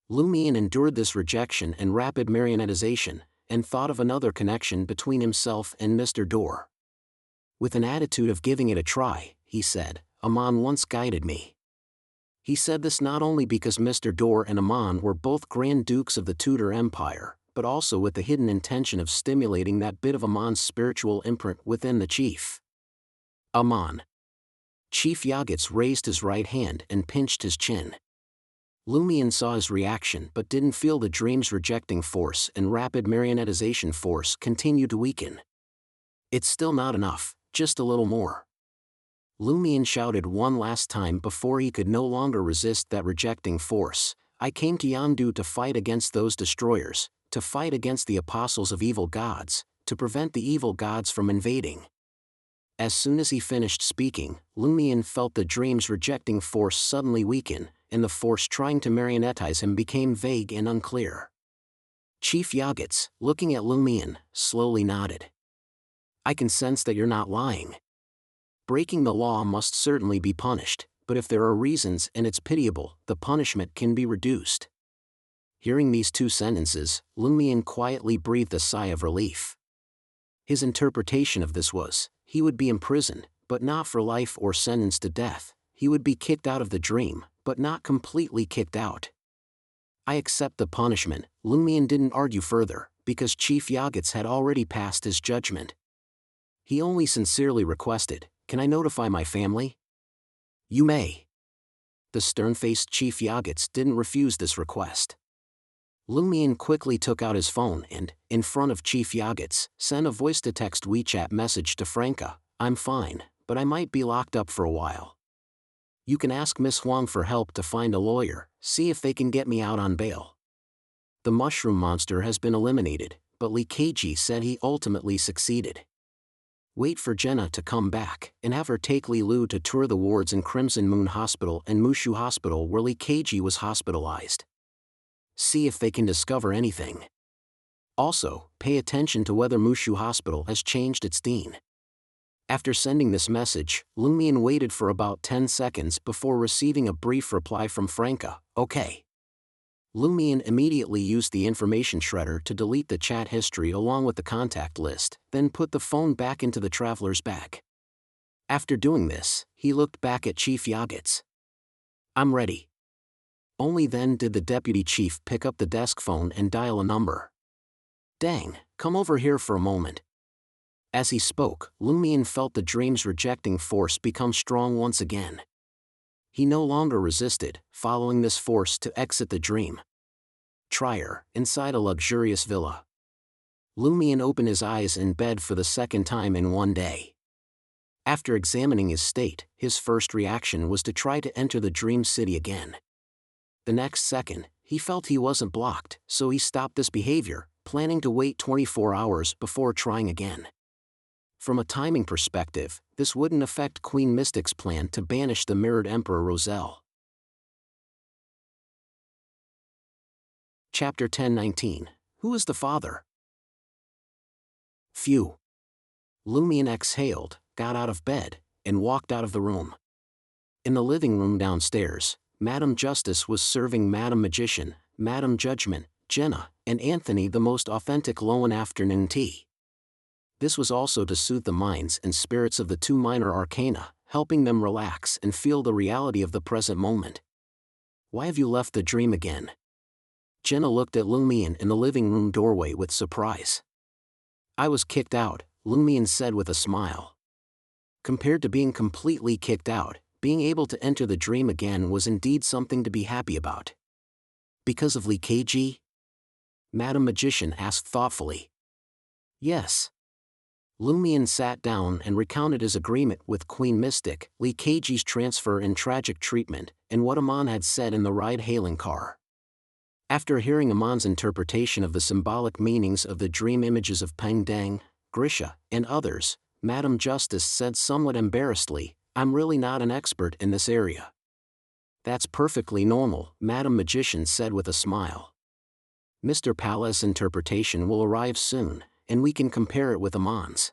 Lumion endured this rejection and rapid marionettization, and thought of another connection between himself and Mr. Door. With an attitude of giving it a try, he said, "Amon once guided me." He said this not only because Mr. Door and Amon were both Grand Dukes of the Tudor Empire, but also with the hidden intention of stimulating that bit of Amon's spiritual imprint within the chief. Amon. Chief Yagit's raised his right hand and pinched his chin. Lumion saw his reaction but didn't feel the dream's rejecting force and rapid marionettization force continue to weaken. "It's still not enough, just a little more." Lumion shouted one last time before he could no longer resist that rejecting force, "I came to Yandu to fight against those destroyers, to fight against the apostles of evil gods, to prevent the evil gods from invading." As soon as he finished speaking, Lumion felt the dream's rejecting force suddenly weaken, and the force trying to marionettize him became vague and unclear. Chief Yagits, looking at Lumion, slowly nodded. I can sense that you're not lying. Breaking the law must certainly be punished, but if there are reasons and it's pitiable, the punishment can be reduced. Hearing these two sentences, Lumion quietly breathed a sigh of relief. His interpretation of this was, he would be imprisoned, but not for life or sentenced to death. He would be kicked out of the dream, but not completely kicked out. I accept the punishment. Lumion didn't argue further, because Chief Yagits had already passed his judgment. He only sincerely requested, can I notify my family? You may. The stern-faced Chief Yagits didn't refuse this request. Lumion quickly took out his phone and, in front of Chief Yagits, sent a voice-to-text WeChat message to Franca, I'm fine, but I might be locked up for a while. You can ask Miss Huang for help to find a lawyer, see if they can get me out on bail. The mushroom monster has been eliminated, but Li Keiji said he ultimately succeeded. Wait for Jenna to come back, and have her take Li Lu to tour the wards in Crimson Moon Hospital and Mushu Hospital where Li Keiji was hospitalized. See if they can discover anything. Also, pay attention to whether Mushu Hospital has changed its dean. After sending this message, Lumion waited for about 10 seconds before receiving a brief reply from Franca, okay. Lumion immediately used the information shredder to delete the chat history along with the contact list, then put the phone back into the traveler's bag. After doing this, he looked back at Chief Yagits. I'm ready. Only then did the deputy chief pick up the desk phone and dial a number. Dang, come over here for a moment. As he spoke, Lumion felt the dream's rejecting force become strong once again. He no longer resisted, following this force to exit the dream. Trier, inside a luxurious villa. Lumion opened his eyes in bed for the second time in one day. After examining his state, his first reaction was to try to enter the dream city again. The next second, he felt he wasn't blocked, so he stopped this behavior, planning to wait 24 hours before trying again. From a timing perspective, this wouldn't affect Queen Mystic's plan to banish the Mirrored Emperor Roselle. Chapter 1019. Who is the father? Phew. Lumion exhaled, got out of bed, and walked out of the room. In the living room downstairs, Madame Justice was serving Madame Magician, Madame Judgment, Jenna, and Anthony the most authentic Loan afternoon tea. This was also to soothe the minds and spirits of the two minor arcana, helping them relax and feel the reality of the present moment. Why have you left the dream again? Jenna looked at Lumion in the living room doorway with surprise. I was kicked out, Lumion said with a smile. Compared to being completely kicked out, being able to enter the dream again was indeed something to be happy about. Because of Li Keiji? Madame Magician asked thoughtfully. Yes. Lumion sat down and recounted his agreement with Queen Mystic, Li Keiji's transfer and tragic treatment, and what Amon had said in the ride-hailing car. After hearing Amon's interpretation of the symbolic meanings of the dream images of Peng Deng, Grisha, and others, Madame Justice said somewhat embarrassedly, I'm really not an expert in this area. That's perfectly normal, Madame Magician said with a smile. Mr. Palais' interpretation will arrive soon, and we can compare it with Amon's.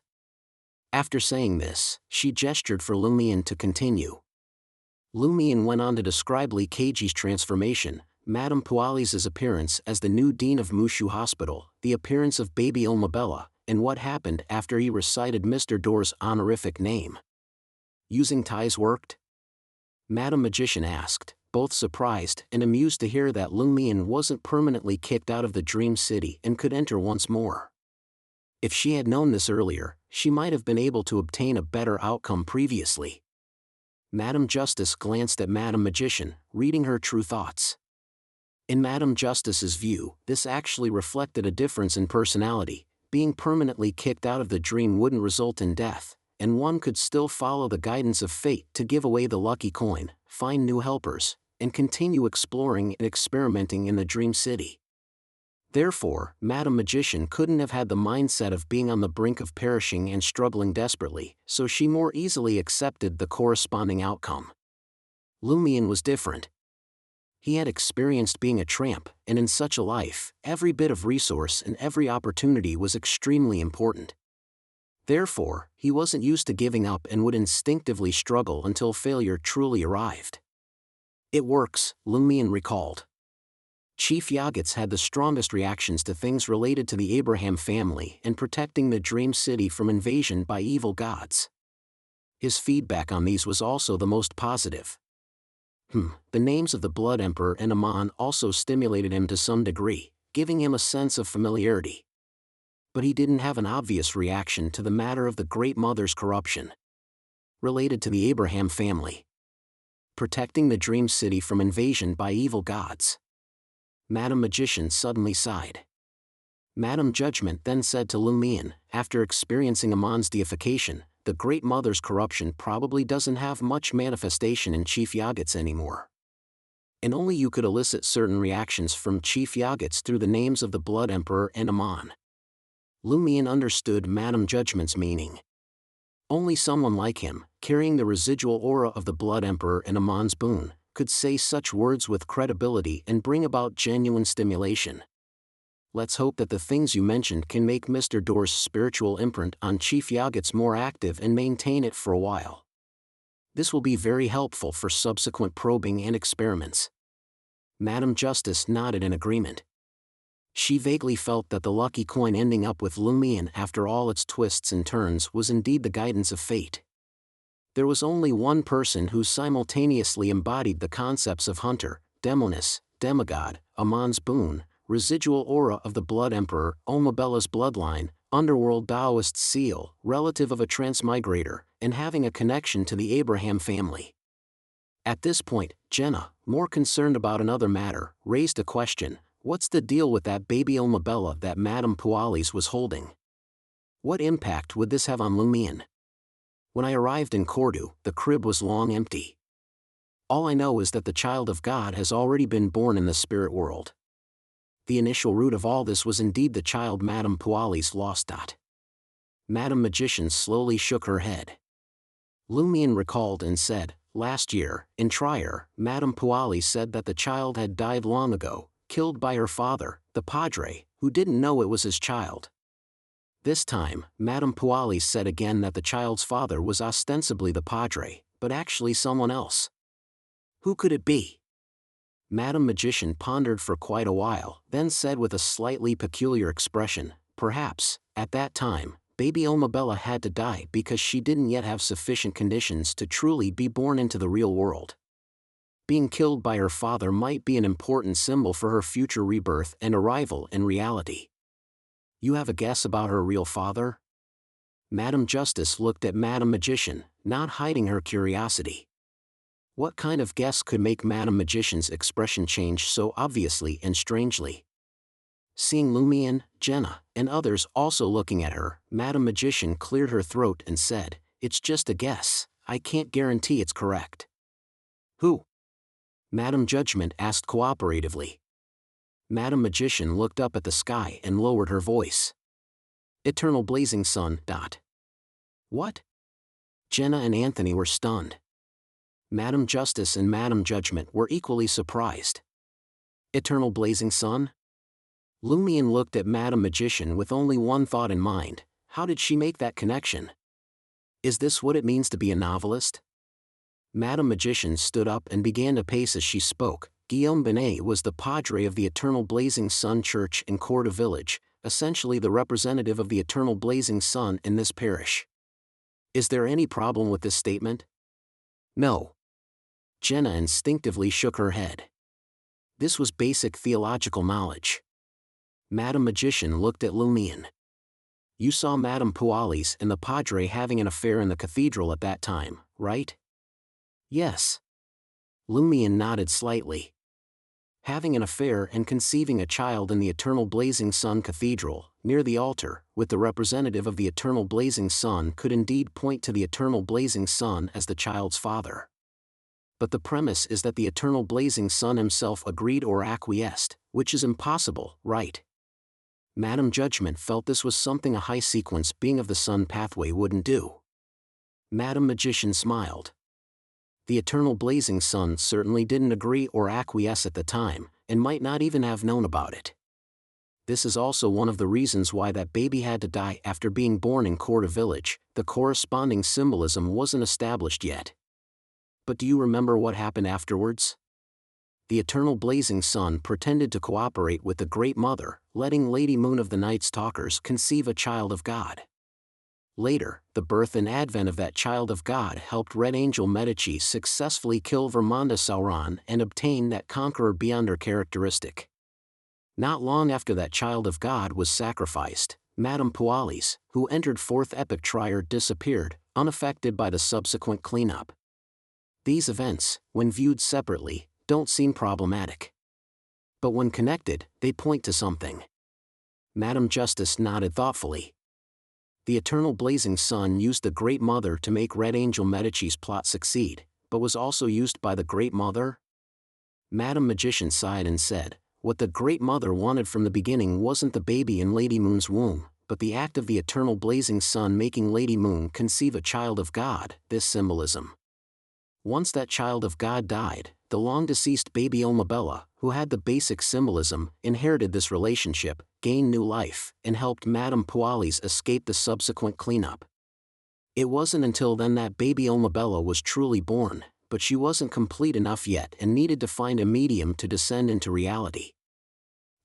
After saying this, she gestured for Lumion to continue. Lumion went on to describe Li Keiji's transformation, Madame Puali's appearance as the new dean of Mushu Hospital, the appearance of baby Omabella, and what happened after he recited Mr. Door's honorific name. Using ties worked? Madame Magician asked, both surprised and amused to hear that Lumion wasn't permanently kicked out of the Dream City and could enter once more. If she had known this earlier, she might have been able to obtain a better outcome previously. Madame Justice glanced at Madame Magician, reading her true thoughts. In Madame Justice's view, this actually reflected a difference in personality. Being permanently kicked out of the dream wouldn't result in death, and one could still follow the guidance of fate to give away the lucky coin, find new helpers, and continue exploring and experimenting in the Dream City. Therefore, Madame Magician couldn't have had the mindset of being on the brink of perishing and struggling desperately, so she more easily accepted the corresponding outcome. Lumion was different. He had experienced being a tramp, and in such a life, every bit of resource and every opportunity was extremely important. Therefore, he wasn't used to giving up and would instinctively struggle until failure truly arrived. It works, Lumian recalled. Chief Yagits had the strongest reactions to things related to the Abraham family and protecting the Dream City from invasion by evil gods. His feedback on these was also the most positive. The names of the Blood Emperor and Amon also stimulated him to some degree, giving him a sense of familiarity. But he didn't have an obvious reaction to the matter of the Great Mother's corruption. Related to the Abraham family. Protecting the Dream City from invasion by evil gods. Madame Magician suddenly sighed. Madame Judgment then said to Lumian, after experiencing Amon's deification, the Great Mother's corruption probably doesn't have much manifestation in Chief Yagits anymore. And only you could elicit certain reactions from Chief Yagits through the names of the Blood Emperor and Amon. Lumian understood Madame Judgment's meaning. Only someone like him, carrying the residual aura of the Blood Emperor and Amon's Boon, could say such words with credibility and bring about genuine stimulation. Let's hope that the things you mentioned can make Mr. Door's spiritual imprint on Chief Yagits more active and maintain it for a while. This will be very helpful for subsequent probing and experiments. Madame Justice nodded in agreement. She vaguely felt that the lucky coin ending up with Lumian after all its twists and turns was indeed the guidance of fate. There was only one person who simultaneously embodied the concepts of Hunter, Demoness, Demigod, Amon's Boon, residual aura of the Blood Emperor, Omabella's bloodline, underworld Taoist seal, relative of a transmigrator, and having a connection to the Abraham family. At this point, Jenna, more concerned about another matter, raised a question: what's the deal with that baby Omabella that Madame Pualis was holding? What impact would this have on Lumian? When I arrived in Cordu, the crib was long empty. All I know is that the child of God has already been born in the spirit world. The initial root of all this was indeed the child Madame Pualis lost. Madame Magician slowly shook her head. Lumian recalled and said, last year, in Trier, Madame Pualis said that the child had died long ago, killed by her father, the Padre, who didn't know it was his child. This time, Madame Pualis said again that the child's father was ostensibly the Padre, but actually someone else. Who could it be? Madame Magician pondered for quite a while, then said with a slightly peculiar expression, perhaps, at that time, baby Omabella had to die because she didn't yet have sufficient conditions to truly be born into the real world. Being killed by her father might be an important symbol for her future rebirth and arrival in reality. You have a guess about her real father? Madame Justice looked at Madame Magician, not hiding her curiosity. What kind of guess could make Madame Magician's expression change so obviously and strangely? Seeing Lumian, Jenna, and others also looking at her, Madame Magician cleared her throat and said, it's just a guess, I can't guarantee it's correct. Who? Madame Judgment asked cooperatively. Madame Magician looked up at the sky and lowered her voice. Eternal blazing sun. What? Jenna and Anthony were stunned. Madame Justice and Madame Judgment were equally surprised. Eternal blazing sun? Lumian looked at Madame Magician with only one thought in mind: how did she make that connection? Is this what it means to be a novelist? Madame Magician stood up and began to pace as she spoke. Guillaume Binet was the Padre of the Eternal Blazing Sun Church in Corda Village, essentially the representative of the Eternal Blazing Sun in this parish. Is there any problem with this statement? No. Jenna instinctively shook her head. This was basic theological knowledge. Madame Magician looked at Lumian. You saw Madame Pualis and the Padre having an affair in the cathedral at that time, right? Yes. Lumian nodded slightly. Having an affair and conceiving a child in the Eternal Blazing Sun Cathedral, near the altar, with the representative of the Eternal Blazing Sun could indeed point to the Eternal Blazing Sun as the child's father. But the premise is that the Eternal Blazing Sun himself agreed or acquiesced, which is impossible, right? Madame Judgment felt this was something a high-sequence being of the sun pathway wouldn't do. Madame Magician smiled. The eternal blazing sun certainly didn't agree or acquiesce at the time, and might not even have known about it. This is also one of the reasons why that baby had to die after being born in Korda village. The corresponding symbolism wasn't established yet. But do you remember what happened afterwards? The eternal blazing sun pretended to cooperate with the Great Mother, letting Lady Moon of the Night Stalkers conceive a child of God. Later, the birth and advent of that child of God helped Red Angel Medici successfully kill Vermonda Sauron and obtain that conqueror beyond her characteristic. Not long after that child of God was sacrificed, Madame Pualis, who entered Fourth Epic Trier, disappeared, unaffected by the subsequent cleanup. These events, when viewed separately, don't seem problematic. But when connected, they point to something. Madame Justice nodded thoughtfully. The eternal blazing sun used the Great Mother to make Red Angel Medici's plot succeed, but was also used by the Great Mother? Madame Magician sighed and said, what the Great Mother wanted from the beginning wasn't the baby in Lady Moon's womb, but the act of the eternal blazing sun making Lady Moon conceive a child of God, this symbolism. Once that child of God died, the long-deceased baby Omabella, who had the basic symbolism, inherited this relationship, gained new life, and helped Madame Pualis escape the subsequent cleanup. It wasn't until then that baby Omabella was truly born, but she wasn't complete enough yet and needed to find a medium to descend into reality.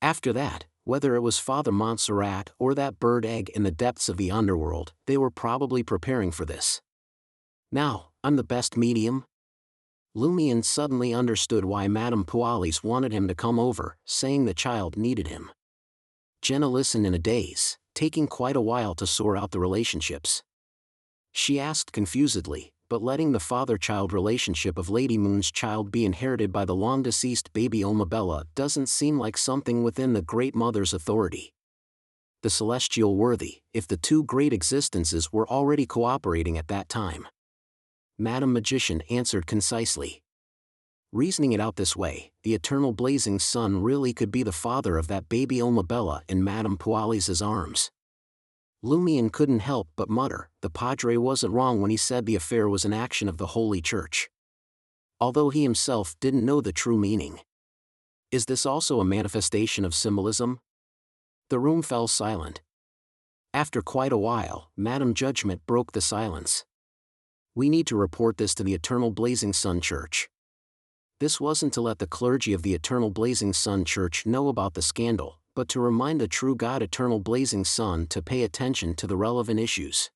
After that, whether it was Father Montserrat or that bird egg in the depths of the underworld, they were probably preparing for this. Now, I'm the best medium? Lumion suddenly understood why Madame Pualis wanted him to come over, saying the child needed him. Jenna listened in a daze, taking quite a while to sort out the relationships. She asked confusedly, but letting the father-child relationship of Lady Moon's child be inherited by the long-deceased baby Omabella doesn't seem like something within the Great Mother's authority. The celestial worthy, if the two great existences were already cooperating at that time. Madame Magician answered concisely. Reasoning it out this way, the eternal blazing sun really could be the father of that baby Omabella in Madame Pualis's arms. Lumion couldn't help but mutter, the Padre wasn't wrong when he said the affair was an action of the Holy Church. Although he himself didn't know the true meaning. Is this also a manifestation of symbolism? The room fell silent. After quite a while, Madame Judgment broke the silence. We need to report this to the Eternal Blazing Sun Church. This wasn't to let the clergy of the Eternal Blazing Sun Church know about the scandal, but to remind the true God Eternal Blazing Sun to pay attention to the relevant issues.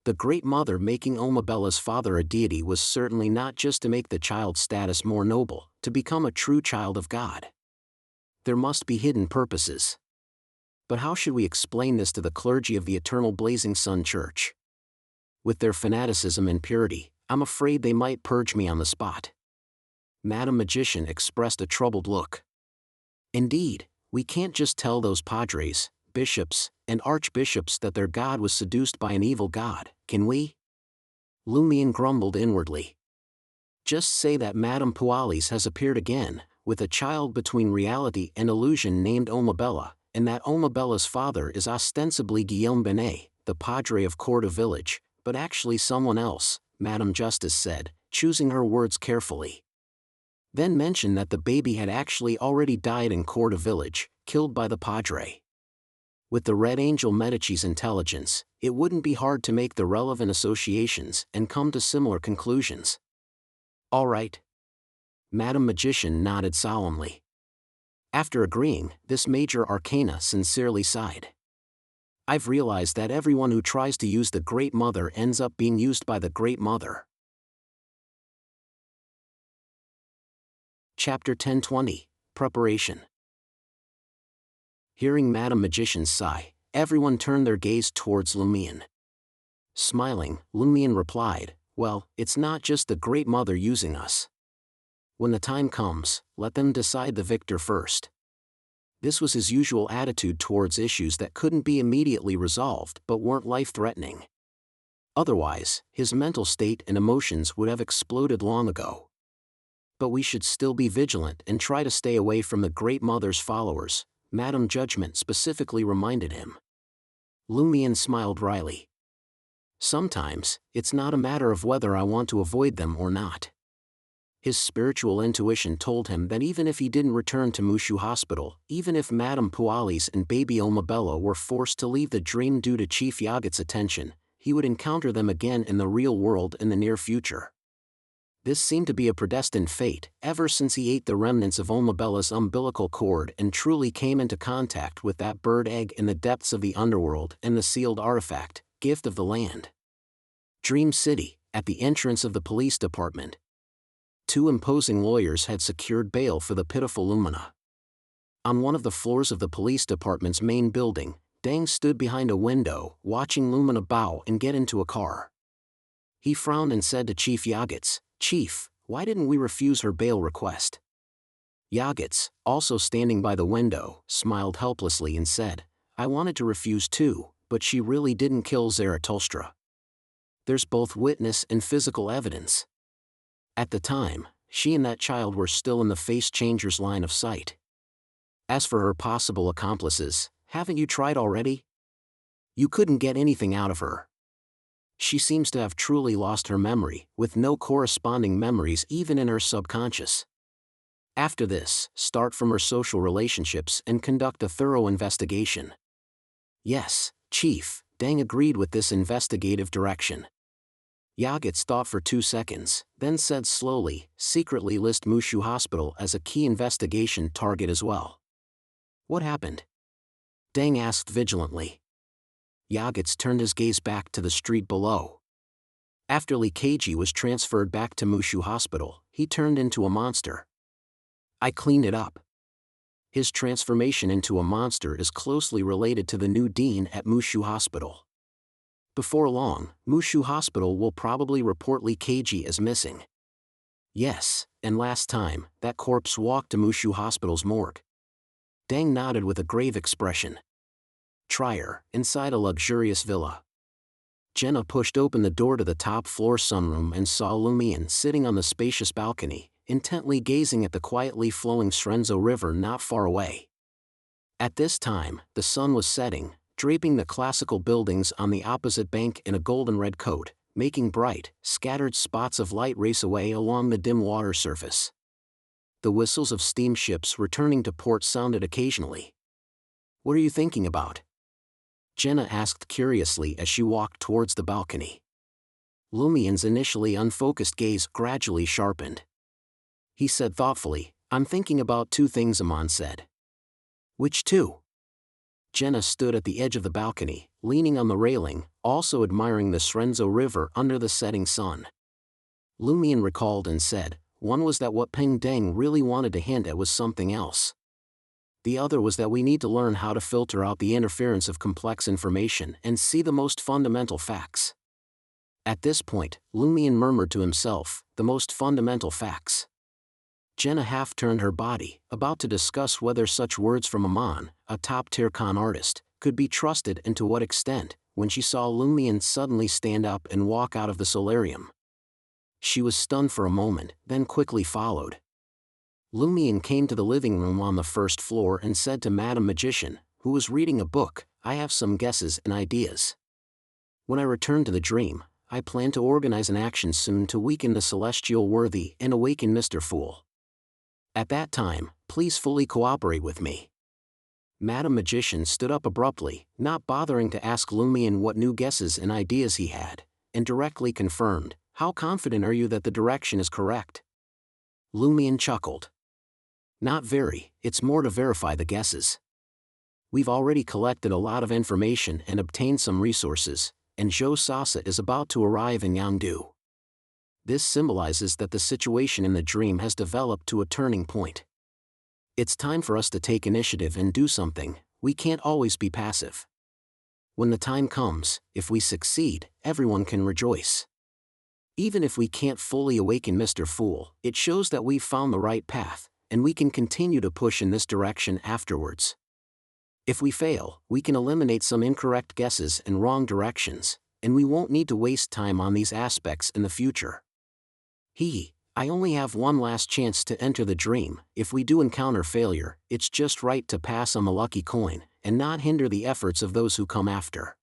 The Great Mother making Omabella's father a deity was certainly not just to make the child's status more noble, to become a true child of God. There must be hidden purposes. But how should we explain this to the clergy of the Eternal Blazing Sun Church? With their fanaticism and purity, I'm afraid they might purge me on the spot. Madame Magician expressed a troubled look. Indeed, we can't just tell those padres, bishops, and archbishops that their god was seduced by an evil god, can we? Lumion grumbled inwardly. Just say that Madame Pualis has appeared again, with a child between reality and illusion named Omabella, and that Omabella's father is ostensibly Guillaume Benet, the padre of Korda village, but actually someone else, Madame Justice said, choosing her words carefully. Then mention that the baby had actually already died in Korda village, killed by the padre. With the Red Angel Medici's intelligence, it wouldn't be hard to make the relevant associations and come to similar conclusions. All right. Madame Magician nodded solemnly. After agreeing, this major arcana sincerely sighed. I've realized that everyone who tries to use the Great Mother ends up being used by the Great Mother. Chapter 1020, Preparation. Hearing Madame Magician's sigh, everyone turned their gaze towards Lumion. Smiling, Lumion replied, well, it's not just the Great Mother using us. When the time comes, let them decide the victor first. This was his usual attitude towards issues that couldn't be immediately resolved but weren't life-threatening. Otherwise, his mental state and emotions would have exploded long ago. But we should still be vigilant and try to stay away from the Great Mother's followers, Madame Judgment specifically reminded him. Lumion smiled wryly. Sometimes, it's not a matter of whether I want to avoid them or not. His spiritual intuition told him that even if he didn't return to Mushu Hospital, even if Madame Pualis and baby Omabella were forced to leave the dream due to Chief Yaget's attention, he would encounter them again in the real world in the near future. This seemed to be a predestined fate, ever since he ate the remnants of Omabella's umbilical cord and truly came into contact with that bird egg in the depths of the underworld and the sealed artifact, gift of the land. Dream City, at the entrance of the police department. Two imposing lawyers had secured bail for the pitiful Lumina. On one of the floors of the police department's main building, Dang stood behind a window, watching Lumina bow and get into a car. He frowned and said to Chief Yagets, "Chief, why didn't we refuse her bail request?" Yagets, also standing by the window, smiled helplessly and said, "I wanted to refuse too, but she really didn't kill Zarathustra. There's both witness and physical evidence. At the time, she and that child were still in the face changer's line of sight. As for her possible accomplices, haven't you tried already? You couldn't get anything out of her. She seems to have truly lost her memory, with no corresponding memories even in her subconscious. After this, start from her social relationships and conduct a thorough investigation." "Yes, Chief," Dang agreed with this investigative direction. Yagets thought for 2 seconds, then said slowly, "Secretly list Mushu Hospital as a key investigation target as well." "What happened?" Dang asked vigilantly. Yagets turned his gaze back to the street below. After Lee Keiji was transferred back to Mushu Hospital, he turned into a monster. "I cleaned it up." His transformation into a monster is closely related to the new dean at Mushu Hospital. Before long, Mushu Hospital will probably report Lee Keiji as missing. "Yes, and last time, that corpse walked to Mushu Hospital's morgue." Dang nodded with a grave expression. Trier, inside a luxurious villa. Jenna pushed open the door to the top-floor sunroom and saw Lumion sitting on the spacious balcony, intently gazing at the quietly flowing Srenzo River not far away. At this time, the sun was setting, draping the classical buildings on the opposite bank in a golden-red coat, making bright, scattered spots of light race away along the dim water surface. The whistles of steamships returning to port sounded occasionally. "What are you thinking about?" Jenna asked curiously as she walked towards the balcony. Lumion's initially unfocused gaze gradually sharpened. He said thoughtfully, "I'm thinking about 2 things," Amon said. "Which 2?" Jenna stood at the edge of the balcony, leaning on the railing, also admiring the Srenzo River under the setting sun. Lumion recalled and said, "One was that what Peng Deng really wanted to hint at was something else. The other was that we need to learn how to filter out the interference of complex information and see the most fundamental facts." At this point, Lumion murmured to himself, "The most fundamental facts." Jenna half turned her body, about to discuss whether such words from Amon, a top-tier con artist, could be trusted and to what extent, when she saw Lumion suddenly stand up and walk out of the solarium. She was stunned for a moment, then quickly followed. Lumion came to the living room on the first floor and said to Madame Magician, who was reading a book, "I have some guesses and ideas. When I return to the dream, I plan to organize an action soon to weaken the celestial worthy and awaken Mr. Fool. At that time, please fully cooperate with me." Madame Magician stood up abruptly, not bothering to ask Lumion what new guesses and ideas he had, and directly confirmed, "How confident are you that the direction is correct?" Lumion chuckled. "Not very, it's more to verify the guesses. We've already collected a lot of information and obtained some resources, and Zhou Sasa is about to arrive in Yangdu. This symbolizes that the situation in the dream has developed to a turning point. It's time for us to take initiative and do something. We can't always be passive. When the time comes, if we succeed, everyone can rejoice. Even if we can't fully awaken Mr. Fool, it shows that we've found the right path, and we can continue to push in this direction afterwards. If we fail, we can eliminate some incorrect guesses and wrong directions, and we won't need to waste time on these aspects in the future. I only have one last chance to enter the dream. If we do encounter failure, it's just right to pass on the lucky coin, and not hinder the efforts of those who come after."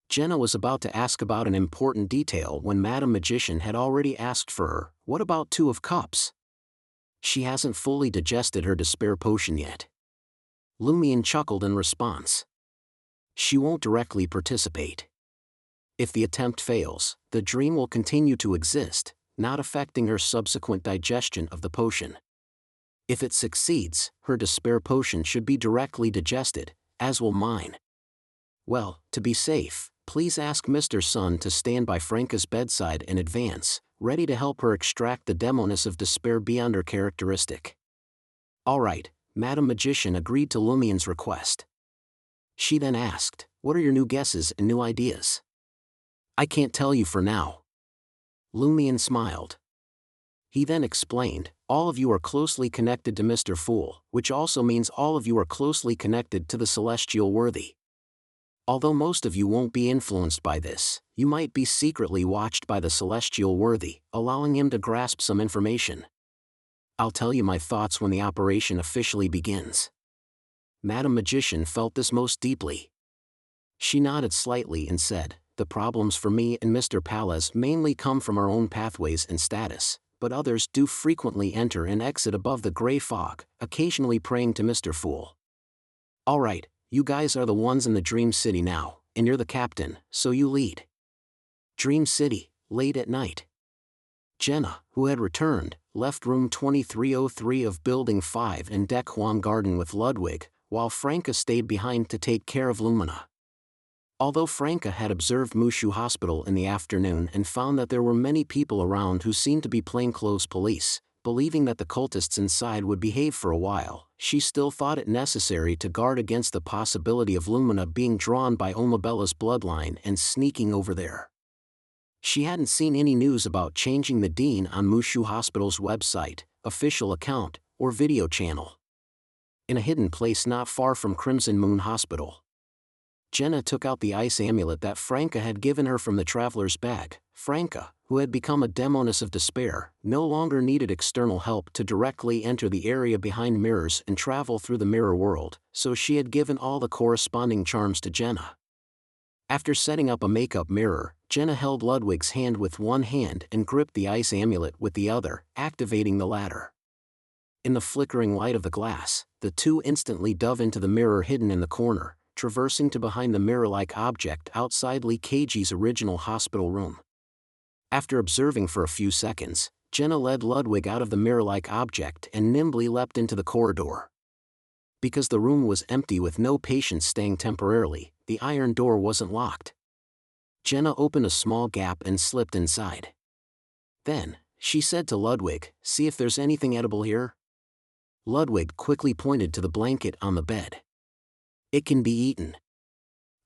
Jenna was about to ask about an important detail when Madam Magician had already asked for her, "What about 2 of Cups?" "She hasn't fully digested her despair potion yet." Lumion chuckled in response. "She won't directly participate. If the attempt fails, the dream will continue to exist, not affecting her subsequent digestion of the potion. If it succeeds, her despair potion should be directly digested, as will mine. Well, to be safe, please ask Mr. Sun to stand by Franca's bedside in advance, ready to help her extract the demoness of despair beyond her characteristic." "All right," Madam Magician agreed to Lumion's request. She then asked, "What are your new guesses and new ideas?" "I can't tell you for now." Lumion smiled. He then explained, "All of you are closely connected to Mr. Fool, which also means all of you are closely connected to the celestial worthy. Although most of you won't be influenced by this, you might be secretly watched by the celestial worthy, allowing him to grasp some information. I'll tell you my thoughts when the operation officially begins." Madam Magician felt this most deeply. She nodded slightly and said, "The problems for me and Mr. Pallas mainly come from our own pathways and status, but others do frequently enter and exit above the gray fog, occasionally praying to Mr. Fool. All right, you guys are the ones in the Dream City now, and you're the captain, so you lead." Dream City, late at night. Jenna, who had returned, left room 2303 of Building 5 in Deck Garden with Ludwig, while Franca stayed behind to take care of Lumina. Although Franca had observed Mushu Hospital in the afternoon and found that there were many people around who seemed to be plainclothes police, believing that the cultists inside would behave for a while, she still thought it necessary to guard against the possibility of Lumina being drawn by Omabella's bloodline and sneaking over there. She hadn't seen any news about changing the dean on Mushu Hospital's website, official account, or video channel. In a hidden place not far from Crimson Moon Hospital, Jenna took out the ice amulet that Franca had given her from the traveler's bag. Franca, who had become a demoness of despair, no longer needed external help to directly enter the area behind mirrors and travel through the mirror world, so she had given all the corresponding charms to Jenna. After setting up a makeup mirror, Jenna held Ludwig's hand with one hand and gripped the ice amulet with the other, activating the latter. In the flickering light of the glass, the two instantly dove into the mirror hidden in the corner, traversing to behind the mirror-like object outside Lee Keiji's original hospital room. After observing for a few seconds, Jenna led Ludwig out of the mirror-like object and nimbly leapt into the corridor. Because the room was empty with no patients staying temporarily, the iron door wasn't locked. Jenna opened a small gap and slipped inside. Then, she said to Ludwig, "See if there's anything edible here." Ludwig quickly pointed to the blanket on the bed. "It can be eaten."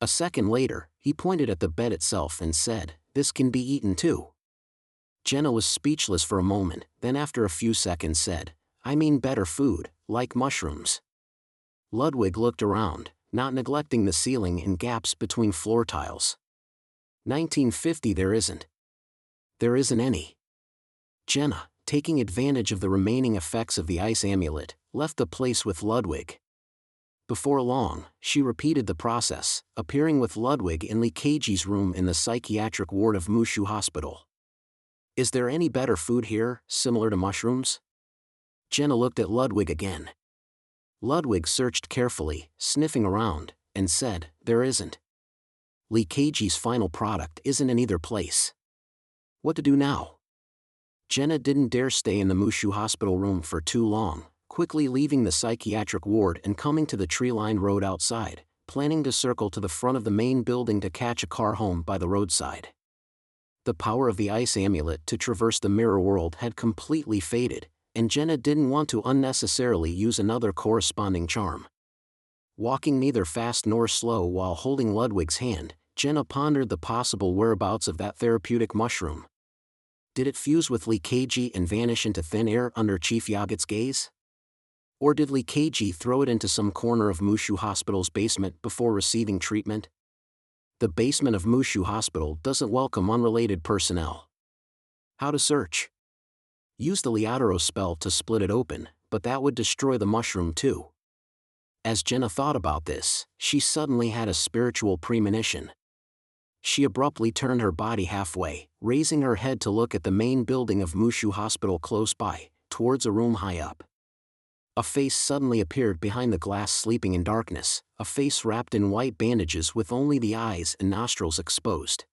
A second later, he pointed at the bed itself and said, "This can be eaten too." Jenna was speechless for a moment, then after a few seconds said, "I mean better food, like mushrooms." Ludwig looked around, not neglecting the ceiling and gaps between floor tiles. 1950 There isn't. There isn't any. Jenna, taking advantage of the remaining effects of the ice amulet, left the place with Ludwig. Before long, she repeated the process, appearing with Ludwig in Lee Keiji's room in the psychiatric ward of Mushu Hospital. "Is there any better food here, similar to mushrooms?" Jenna looked at Ludwig again. Ludwig searched carefully, sniffing around, and said, "There isn't. Lee Keiji's final product isn't in either place." What to do now? Jenna didn't dare stay in the Mushu Hospital room for too long, quickly leaving the psychiatric ward and coming to the tree-lined road outside, planning to circle to the front of the main building to catch a car home by the roadside. The power of the ice amulet to traverse the mirror world had completely faded, and Jenna didn't want to unnecessarily use another corresponding charm. Walking neither fast nor slow while holding Ludwig's hand, Jenna pondered the possible whereabouts of that therapeutic mushroom. Did it fuse with Lee Keiji and vanish into thin air under Chief Yagut's gaze? Or did Lee Keiji throw it into some corner of Mushu Hospital's basement before receiving treatment? The basement of Mushu Hospital doesn't welcome unrelated personnel. How to search? Use the Liataro spell to split it open, but that would destroy the mushroom too. As Jenna thought about this, she suddenly had a spiritual premonition. She abruptly turned her body halfway, raising her head to look at the main building of Mushu Hospital close by, towards a room high up. A face suddenly appeared behind the glass, sleeping in darkness, a face wrapped in white bandages with only the eyes and nostrils exposed.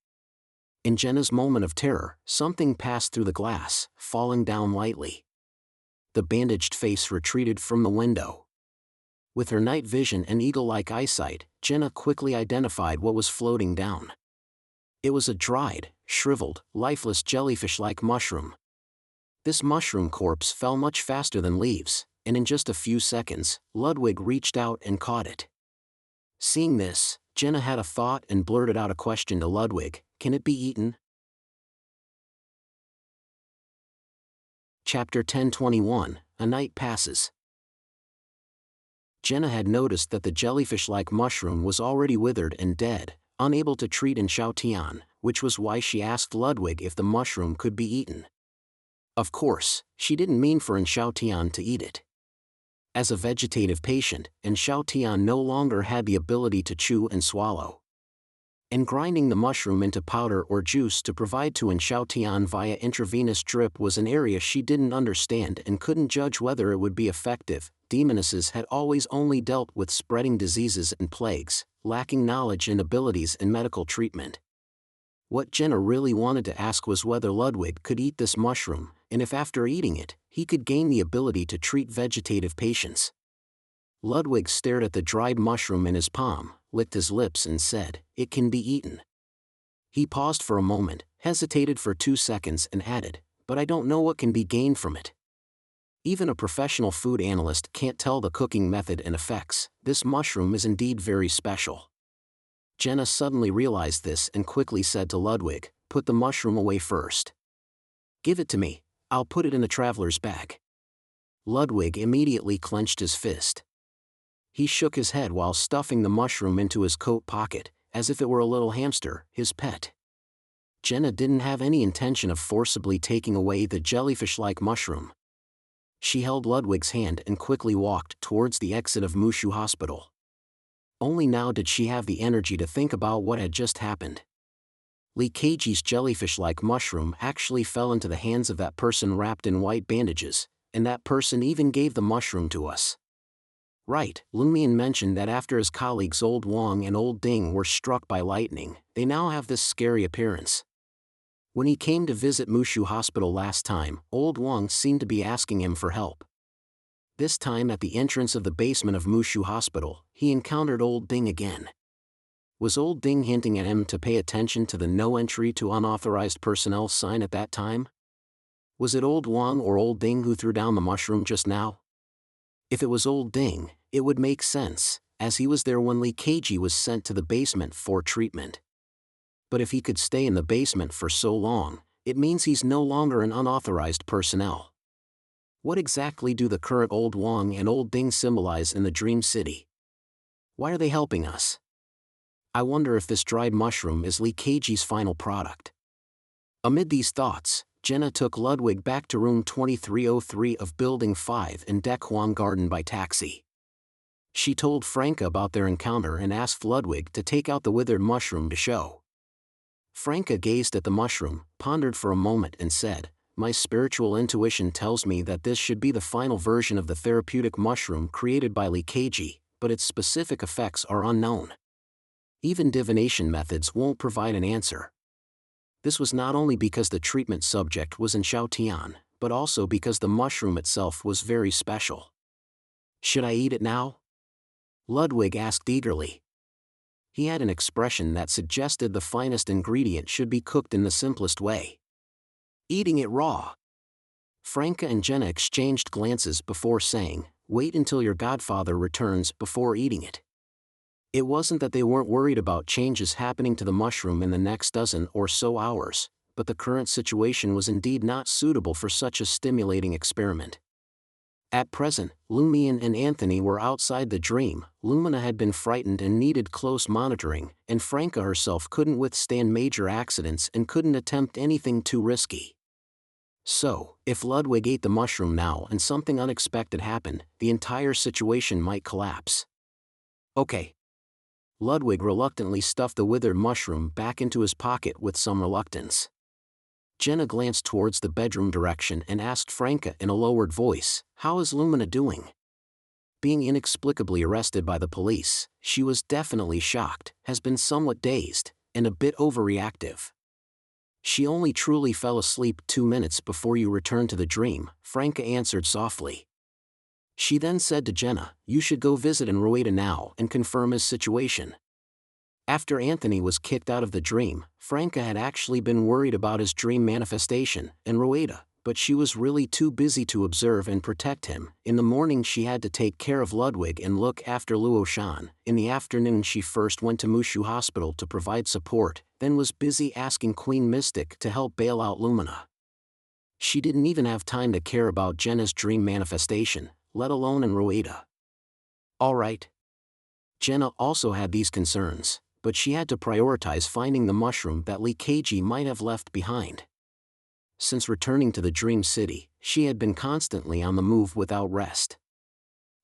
In Jenna's moment of terror, something passed through the glass, falling down lightly. The bandaged face retreated from the window. With her night vision and eagle-like eyesight, Jenna quickly identified what was floating down. It was a dried, shriveled, lifeless jellyfish-like mushroom. This mushroom corpse fell much faster than leaves, and in just a few seconds, Ludwig reached out and caught it. Seeing this, Jenna had a thought and blurted out a question to Ludwig: "Can it be eaten?" Chapter 10:21, A Night Passes. Jenna had noticed that the jellyfish-like mushroom was already withered and dead, unable to treat in Xiaotian, which was why she asked Ludwig if the mushroom could be eaten. Of course, she didn't mean for Xiaotian to eat it. As a vegetative patient, Xiaotian no longer had the ability to chew and swallow. And grinding the mushroom into powder or juice to provide to Xiaotian via intravenous drip was an area she didn't understand and couldn't judge whether it would be effective. Demonesses had always only dealt with spreading diseases and plagues, lacking knowledge and abilities in medical treatment. What Jenna really wanted to ask was whether Ludwig could eat this mushroom, and if after eating it, he could gain the ability to treat vegetative patients. Ludwig stared at the dried mushroom in his palm, licked his lips and said, "It can be eaten." He paused for a moment, hesitated for 2 seconds and added, "But I don't know what can be gained from it. Even a professional food analyst can't tell the cooking method and effects. This mushroom is indeed very special." Jenna suddenly realized this and quickly said to Ludwig, "Put the mushroom away first." "Give it to me, I'll put it in the traveler's bag." Ludwig immediately clenched his fist. He shook his head while stuffing the mushroom into his coat pocket, as if it were a little hamster, his pet. Jenna didn't have any intention of forcibly taking away the jellyfish-like mushroom. She held Ludwig's hand and quickly walked towards the exit of Mushu Hospital. Only now did she have the energy to think about what had just happened. Lee Keiji's jellyfish-like mushroom actually fell into the hands of that person wrapped in white bandages, and that person even gave the mushroom to us. Right, Lumian mentioned that after his colleagues Old Wang and Old Ding were struck by lightning, they now have this scary appearance. When he came to visit Mushu Hospital last time, Old Wang seemed to be asking him for help. This time at the entrance of the basement of Mushu Hospital, he encountered Old Ding again. Was Old Ding hinting at him to pay attention to the no entry to unauthorized personnel sign at that time? Was it Old Wang or Old Ding who threw down the mushroom just now? If it was Old Ding, it would make sense, as he was there when Lee Keiji was sent to the basement for treatment. But if he could stay in the basement for so long, it means he's no longer an unauthorized personnel. What exactly do the current Old Wang and Old Ding symbolize in the Dream City? Why are they helping us? I wonder if this dried mushroom is Lee Keiji's final product. Amid these thoughts, Jenna took Ludwig back to room 2303 of Building 5 in Dequan Garden by taxi. She told Franca about their encounter and asked Ludwig to take out the withered mushroom to show. Franca gazed at the mushroom, pondered for a moment and said, "My spiritual intuition tells me that this should be the final version of the therapeutic mushroom created by Lee Keiji, but its specific effects are unknown. Even divination methods won't provide an answer." This was not only because the treatment subject was in Xiaotian, but also because the mushroom itself was very special. "Should I eat it now?" Ludwig asked eagerly. He had an expression that suggested the finest ingredient should be cooked in the simplest way. "Eating it raw." Franca and Jenna exchanged glances before saying, "Wait until your godfather returns before eating it." It wasn't that they weren't worried about changes happening to the mushroom in the next dozen or so hours, but the current situation was indeed not suitable for such a stimulating experiment. At present, Lumian and Anthony were outside the dream. Lumina had been frightened and needed close monitoring, and Franca herself couldn't withstand major accidents and couldn't attempt anything too risky. So, if Ludwig ate the mushroom now and something unexpected happened, the entire situation might collapse. "Okay. Ludwig reluctantly stuffed the withered mushroom back into his pocket with some reluctance. Jenna glanced towards the bedroom direction and asked Franca in a lowered voice, "How is Lumina doing?" Being inexplicably arrested by the police, she was definitely shocked, has been somewhat dazed, and a bit overreactive. "She only truly fell asleep 2 minutes before you returned to the dream," Franca answered softly. She then said to Jenna, "You should go visit Rueda now and confirm his situation." After Anthony was kicked out of the dream, Franca had actually been worried about his dream manifestation and Rueda, but she was really too busy to observe and protect him. In the morning she had to take care of Ludwig and look after Luoshan. In the afternoon she first went to Mushu Hospital to provide support, then was busy asking Queen Mystic to help bail out Lumina. She didn't even have time to care about Jenna's dream manifestation, let alone Rueda. Alright. Jenna also had these concerns, but she had to prioritize finding the mushroom that Lee Keiji might have left behind. Since returning to the Dream City, she had been constantly on the move without rest.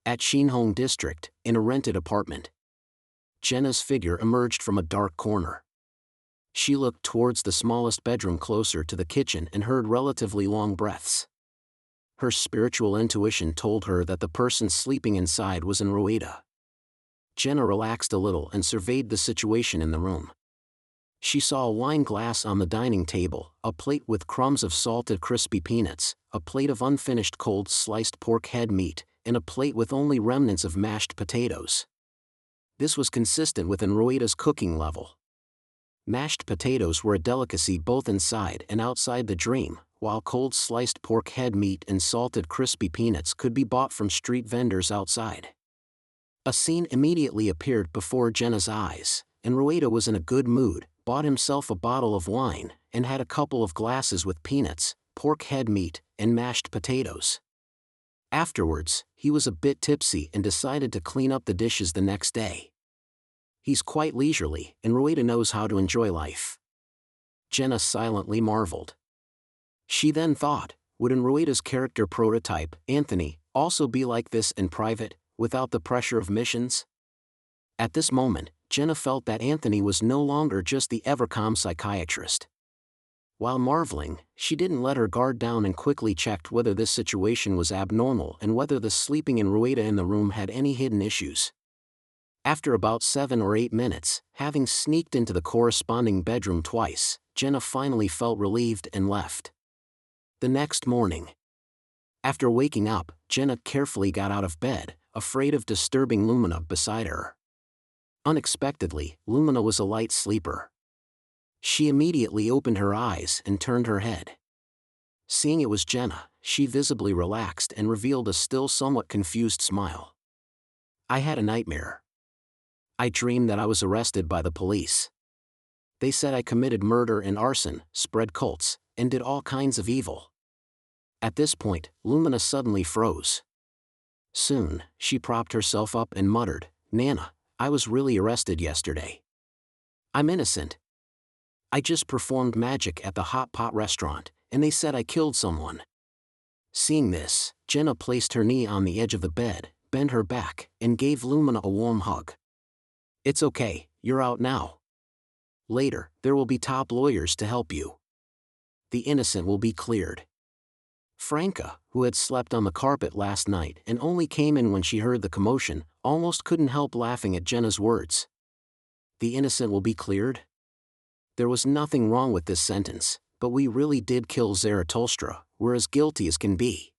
At Shinhong District, in a rented apartment, Jenna's figure emerged from a dark corner. She looked towards the smallest bedroom closer to the kitchen and heard relatively long breaths. Her spiritual intuition told her that the person sleeping inside was Rueda. Jenna relaxed a little and surveyed the situation in the room. She saw a wine glass on the dining table, a plate with crumbs of salted crispy peanuts, a plate of unfinished cold sliced pork head meat, and a plate with only remnants of mashed potatoes. This was consistent with Rueda's cooking level. Mashed potatoes were a delicacy both inside and outside the dream, while cold sliced pork head meat and salted crispy peanuts could be bought from street vendors outside. A scene immediately appeared before Jenna's eyes, and Rueda was in a good mood, bought himself a bottle of wine, and had a couple of glasses with peanuts, pork head meat, and mashed potatoes. Afterwards, he was a bit tipsy and decided to clean up the dishes the next day. He's quite leisurely, and Rueda knows how to enjoy life. Jenna silently marveled. She then thought, would Rueda's character prototype, Anthony, also be like this in private, without the pressure of missions? At this moment, Jenna felt that Anthony was no longer just the ever-calm psychiatrist. While marveling, she didn't let her guard down and quickly checked whether this situation was abnormal and whether the sleeping Rueda in the room had any hidden issues. After about 7 or 8 minutes, having sneaked into the corresponding bedroom twice, Jenna finally felt relieved and left. The next morning, after waking up, Jenna carefully got out of bed, afraid of disturbing Lumina beside her. Unexpectedly, Lumina was a light sleeper. She immediately opened her eyes and turned her head. Seeing it was Jenna, she visibly relaxed and revealed a still somewhat confused smile. "I had a nightmare. I dreamed that I was arrested by the police. They said I committed murder and arson, spread cults, and did all kinds of evil." At this point, Lumina suddenly froze. Soon, she propped herself up and muttered, "Nana, I was really arrested yesterday. I'm innocent. I just performed magic at the hot pot restaurant, and they said I killed someone." Seeing this, Jenna placed her knee on the edge of the bed, bent her back, and gave Lumina a warm hug. "It's okay, you're out now. Later, there will be top lawyers to help you. The innocent will be cleared." Franca, who had slept on the carpet last night and only came in when she heard the commotion, almost couldn't help laughing at Jenna's words. The innocent will be cleared? There was nothing wrong with this sentence, but we really did kill Zarathustra, we're as guilty as can be.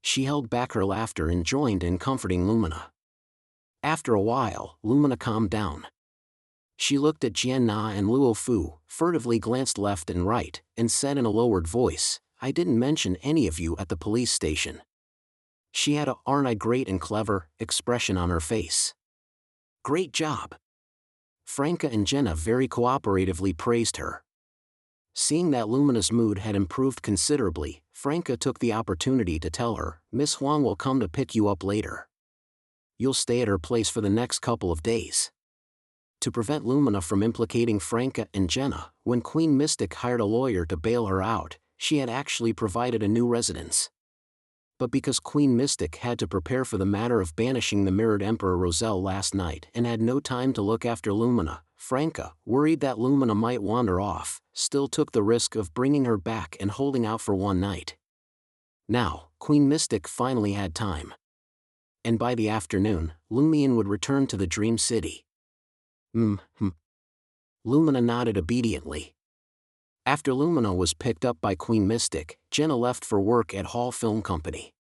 She held back her laughter and joined in comforting Lumina. After a while, Lumina calmed down. She looked at Jian Na and Luo Fu, furtively glanced left and right, and said in a lowered voice, "I didn't mention any of you at the police station." She had a "aren't I great and clever" expression on her face. "Great job." Franca and Jenna very cooperatively praised her. Seeing that Lumina's mood had improved considerably, Franca took the opportunity to tell her, "Miss Huang will come to pick you up later. You'll stay at her place for the next couple of days." To prevent Lumina from implicating Franca and Jenna, when Queen Mystic hired a lawyer to bail her out, she had actually provided a new residence. But because Queen Mystic had to prepare for the matter of banishing the mirrored Emperor Roselle last night and had no time to look after Lumina, Franca, worried that Lumina might wander off, still took the risk of bringing her back and holding out for one night. Now, Queen Mystic finally had time. And by the afternoon, Lumion would return to the Dream City. Lumina nodded obediently. After Lumina was picked up by Queen Mystic, Jenna left for work at Hall Film Company.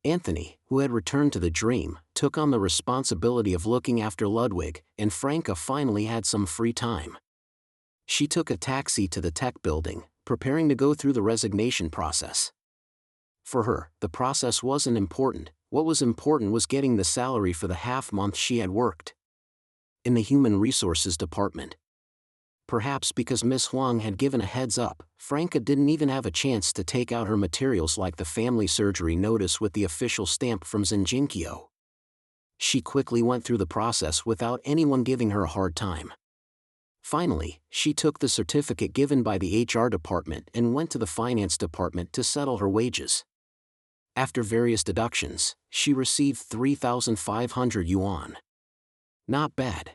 Anthony, who had returned to the Dream, took on the responsibility of looking after Ludwig, and Franca finally had some free time. She took a taxi to the tech building, preparing to go through the resignation process. For her, the process wasn't important. What was important was getting the salary for the half-month she had worked in the Human Resources Department. Perhaps because Miss Huang had given a heads up, Franca didn't even have a chance to take out her materials like the family surgery notice with the official stamp from Zenjinkyo. She quickly went through the process without anyone giving her a hard time. Finally, she took the certificate given by the HR department and went to the finance department to settle her wages. After various deductions, she received 3,500 yuan. Not bad.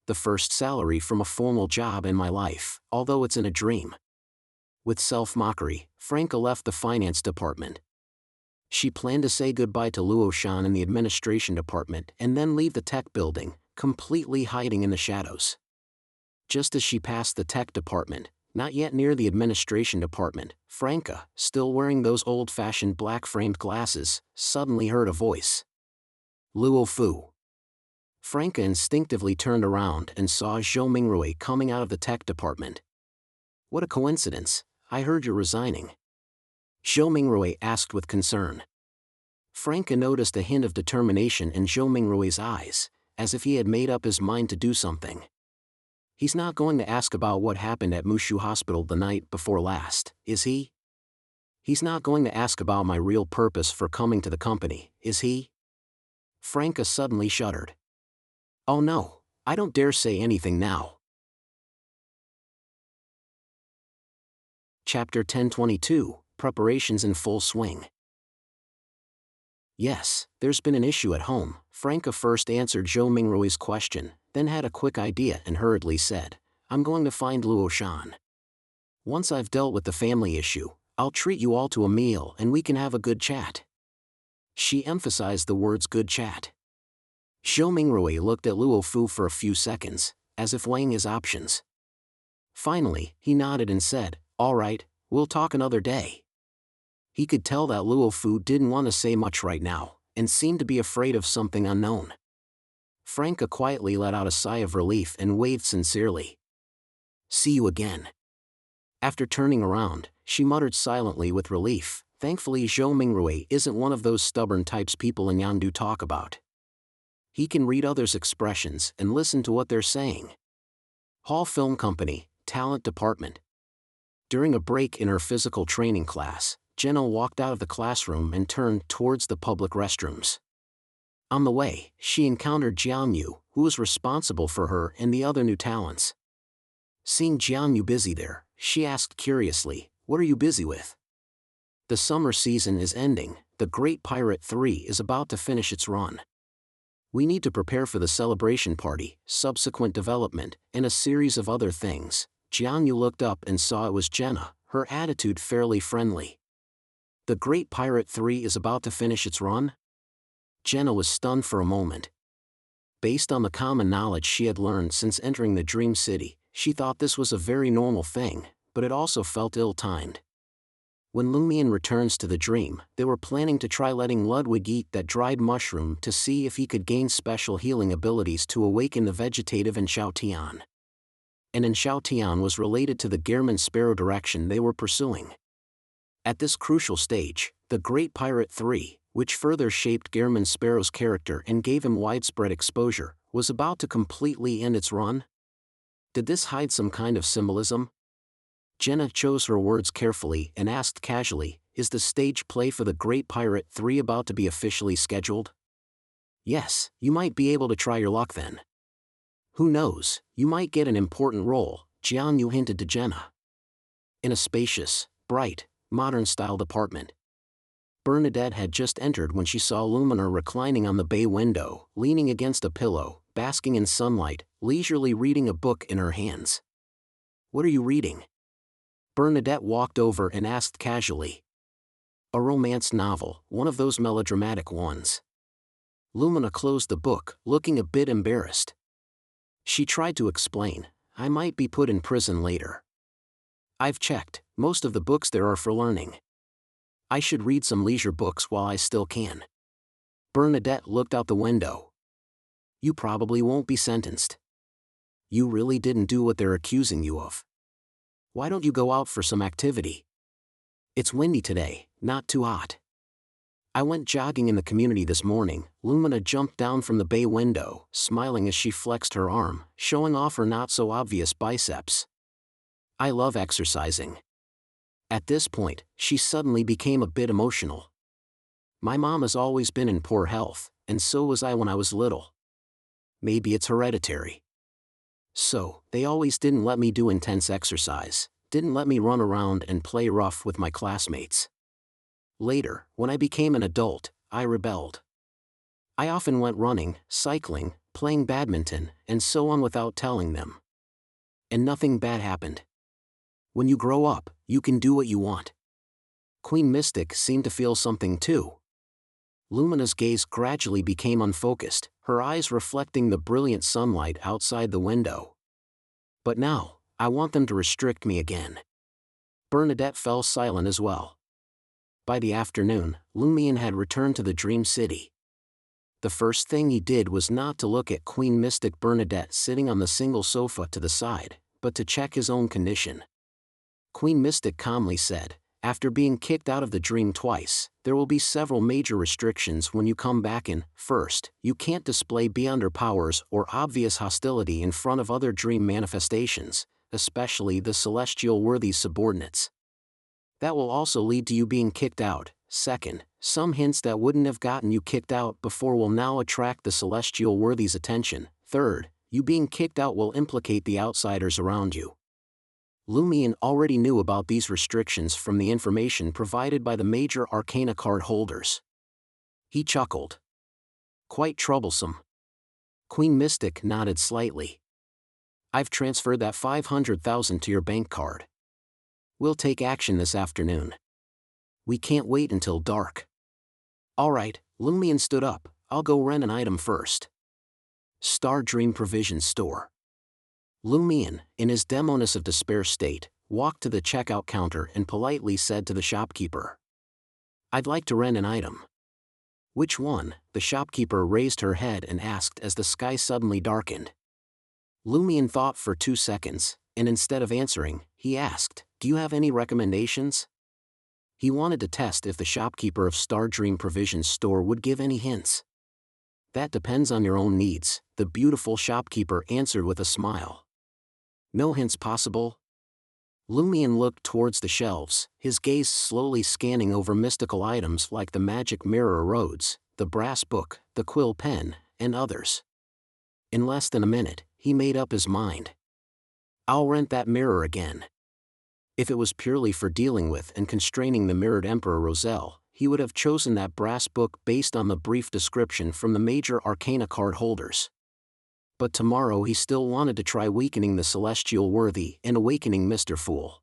The first salary from a formal job in my life, although it's in a dream. With self-mockery, Franca left the finance department. She planned to say goodbye to Luo Shan in the administration department and then leave the tech building, completely hiding in the shadows. Just as she passed the tech department, not yet near the administration department, Franca, still wearing those old-fashioned black-framed glasses, suddenly heard a voice. Luo Fu. Franca instinctively turned around and saw Zhou Mingrui coming out of the tech department. What a coincidence, I heard you're resigning. Zhou Mingrui asked with concern. Franca noticed a hint of determination in Zhou Mingrui's eyes, as if he had made up his mind to do something. He's not going to ask about what happened at Mushu Hospital the night before last, is he? He's not going to ask about my real purpose for coming to the company, is he? Franca suddenly shuddered. Oh no, I don't dare say anything now. Chapter 1022, Preparations in Full Swing. Yes, there's been an issue at home. Franca first answered Zhou Mingrui's question, then had a quick idea and hurriedly said, I'm going to find Luo Shan. Once I've dealt with the family issue, I'll treat you all to a meal and we can have a good chat. She emphasized the words good chat. Zhou Mingrui looked at Luo Fu for a few seconds, as if weighing his options. Finally, he nodded and said, all right, we'll talk another day. He could tell that Luo Fu didn't want to say much right now, and seemed to be afraid of something unknown. Franca quietly let out a sigh of relief and waved sincerely. See you again. After turning around, she muttered silently with relief, thankfully Zhou Mingrui isn't one of those stubborn types people in Yandu talk about. He can read others' expressions and listen to what they're saying. Hall Film Company, Talent Department. During a break in her physical training class, Jenna walked out of the classroom and turned towards the public restrooms. On the way, she encountered Jianyu, who was responsible for her and the other new talents. Seeing Jianyu busy there, she asked curiously, what are you busy with? The summer season is ending, the Great Pirate 3 is about to finish its run. We need to prepare for the celebration party, subsequent development, and a series of other things. Jianyu looked up and saw it was Jenna, her attitude fairly friendly. The Great Pirate 3 is about to finish its run? Jenna was stunned for a moment. Based on the common knowledge she had learned since entering the Dream City, she thought this was a very normal thing, but it also felt ill-timed. When Lumion returns to the dream, they were planning to try letting Ludwig eat that dried mushroom to see if he could gain special healing abilities to awaken the vegetative in Xiaotian. And in Xiaotian was related to the Gehrman Sparrow direction they were pursuing. At this crucial stage, the Great Pirate 3, which further shaped Gehrman Sparrow's character and gave him widespread exposure, was about to completely end its run? Did this hide some kind of symbolism? Jenna chose her words carefully and asked casually, is the stage play for the Great Pirate 3 about to be officially scheduled? Yes, you might be able to try your luck then. Who knows, you might get an important role, Jianyu hinted to Jenna. In a spacious, bright, modern-style department. Bernadette had just entered when she saw Lumina reclining on the bay window, leaning against a pillow, basking in sunlight, leisurely reading a book in her hands. "What are you reading?" Bernadette walked over and asked casually. "A romance novel, one of those melodramatic ones." Lumina closed the book, looking a bit embarrassed. She tried to explain, "I might be put in prison later. I've checked, most of the books there are for learning. I should read some leisure books while I still can." Bernadette looked out the window. "You probably won't be sentenced. You really didn't do what they're accusing you of. Why don't you go out for some activity? It's windy today, not too hot." "I went jogging in the community this morning." Lumina jumped down from the bay window, smiling as she flexed her arm, showing off her not-so-obvious biceps. "I love exercising." At this point, she suddenly became a bit emotional. "My mom has always been in poor health, and so was I when I was little. Maybe it's hereditary. So, they always didn't let me do intense exercise, didn't let me run around and play rough with my classmates. Later, when I became an adult, I rebelled. I often went running, cycling, playing badminton, and so on without telling them. And nothing bad happened. When you grow up, you can do what you want." Queen Mystic seemed to feel something too. Lumina's gaze gradually became unfocused, her eyes reflecting the brilliant sunlight outside the window. "But now, I want them to restrict me again." Bernadette fell silent as well. By the afternoon, Lumion had returned to the Dream City. The first thing he did was not to look at Queen Mystic Bernadette sitting on the single sofa to the side, but to check his own condition. Queen Mystic calmly said, "After being kicked out of the dream twice, there will be several major restrictions when you come back in. First, you can't display beyonder powers or obvious hostility in front of other dream manifestations, especially the celestial worthy subordinates. That will also lead to you being kicked out. Second, some hints that wouldn't have gotten you kicked out before will now attract the celestial worthy's attention. Third, you being kicked out will implicate the outsiders around you." Lumion already knew about these restrictions from the information provided by the major arcana card holders. He chuckled. "Quite troublesome." Queen Mystic nodded slightly. "I've transferred that 500,000 to your bank card. We'll take action this afternoon. We can't wait until dark." "All right," Lumion stood up, "I'll go rent an item first." Star Dream Provision Store. Lumion, in his demoness of despair state, walked to the checkout counter and politely said to the shopkeeper, "I'd like to rent an item." "Which one?" the shopkeeper raised her head and asked as the sky suddenly darkened. Lumion thought for 2 seconds, and instead of answering, he asked, "Do you have any recommendations?" He wanted to test if the shopkeeper of Star Dream Provision Store would give any hints. "That depends on your own needs," the beautiful shopkeeper answered with a smile. "No hints possible?" Lumion looked towards the shelves, his gaze slowly scanning over mystical items like the magic mirror roads, the brass book, the quill pen, and others. In less than a minute, he made up his mind. "I'll rent that mirror again." If it was purely for dealing with and constraining the mirrored Emperor Roselle, he would have chosen that brass book based on the brief description from the major arcana card holders. But tomorrow he still wanted to try weakening the celestial worthy and awakening Mr. Fool.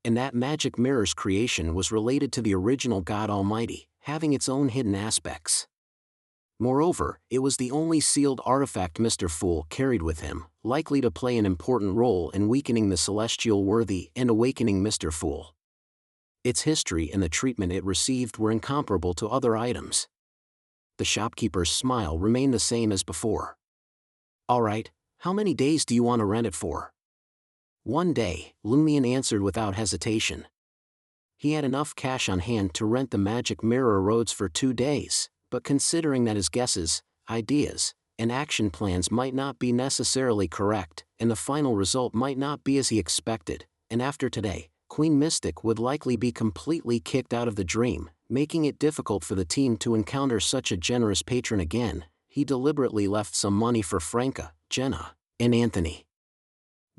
And that magic mirror's creation was related to the original God Almighty, having its own hidden aspects. Moreover, it was the only sealed artifact Mr. Fool carried with him, likely to play an important role in weakening the celestial worthy and awakening Mr. Fool. Its history and the treatment it received were incomparable to other items. The shopkeeper's smile remained the same as before. "All right, how many days do you want to rent it for?" "1 day," Lumion answered without hesitation. He had enough cash on hand to rent the magic mirror roads for 2 days, but considering that his guesses, ideas, and action plans might not be necessarily correct, and the final result might not be as he expected, and after today, Queen Mystic would likely be completely kicked out of the dream, making it difficult for the team to encounter such a generous patron again, he deliberately left some money for Franca, Jenna, and Anthony.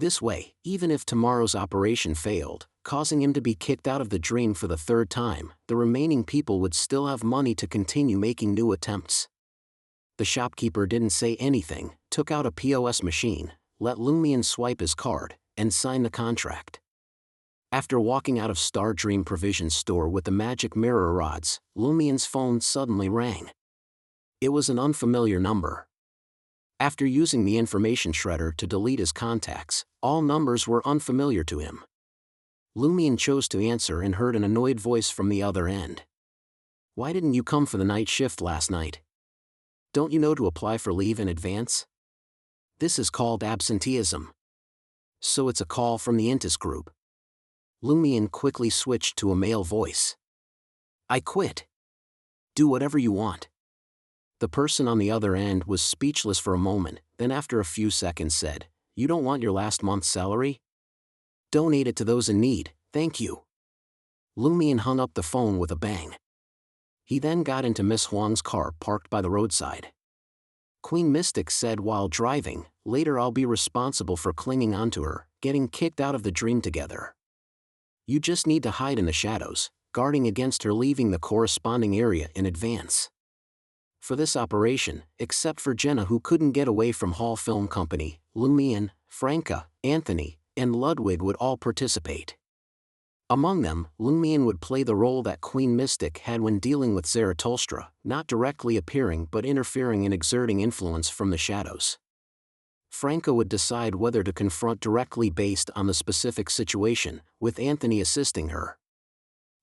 This way, even if tomorrow's operation failed, causing him to be kicked out of the dream for the third time, the remaining people would still have money to continue making new attempts. The shopkeeper didn't say anything, took out a POS machine, let Lumion swipe his card, and sign the contract. After walking out of Star Dream Provisions store with the magic mirror rods, Lumion's phone suddenly rang. It was an unfamiliar number. After using the information shredder to delete his contacts, all numbers were unfamiliar to him. Lumion chose to answer and heard an annoyed voice from the other end. "Why didn't you come for the night shift last night? Don't you know to apply for leave in advance? This is called absenteeism." So it's a call from the Intis group. Lumion quickly switched to a male voice. "I quit. Do whatever you want." The person on the other end was speechless for a moment, then after a few seconds said, "You don't want your last month's salary? Donate it to those in need, thank you." Lumion hung up the phone with a bang. He then got into Miss Huang's car parked by the roadside. Queen Mystic said while driving, "Later I'll be responsible for clinging onto her, getting kicked out of the dream together. You just need to hide in the shadows, guarding against her leaving the corresponding area in advance." For this operation, except for Jenna who couldn't get away from Hall Film Company, Lumion, Franca, Anthony, and Ludwig would all participate. Among them, Lumion would play the role that Queen Mystic had when dealing with Zarathustra, not directly appearing but interfering and exerting influence from the shadows. Franca would decide whether to confront directly based on the specific situation, with Anthony assisting her.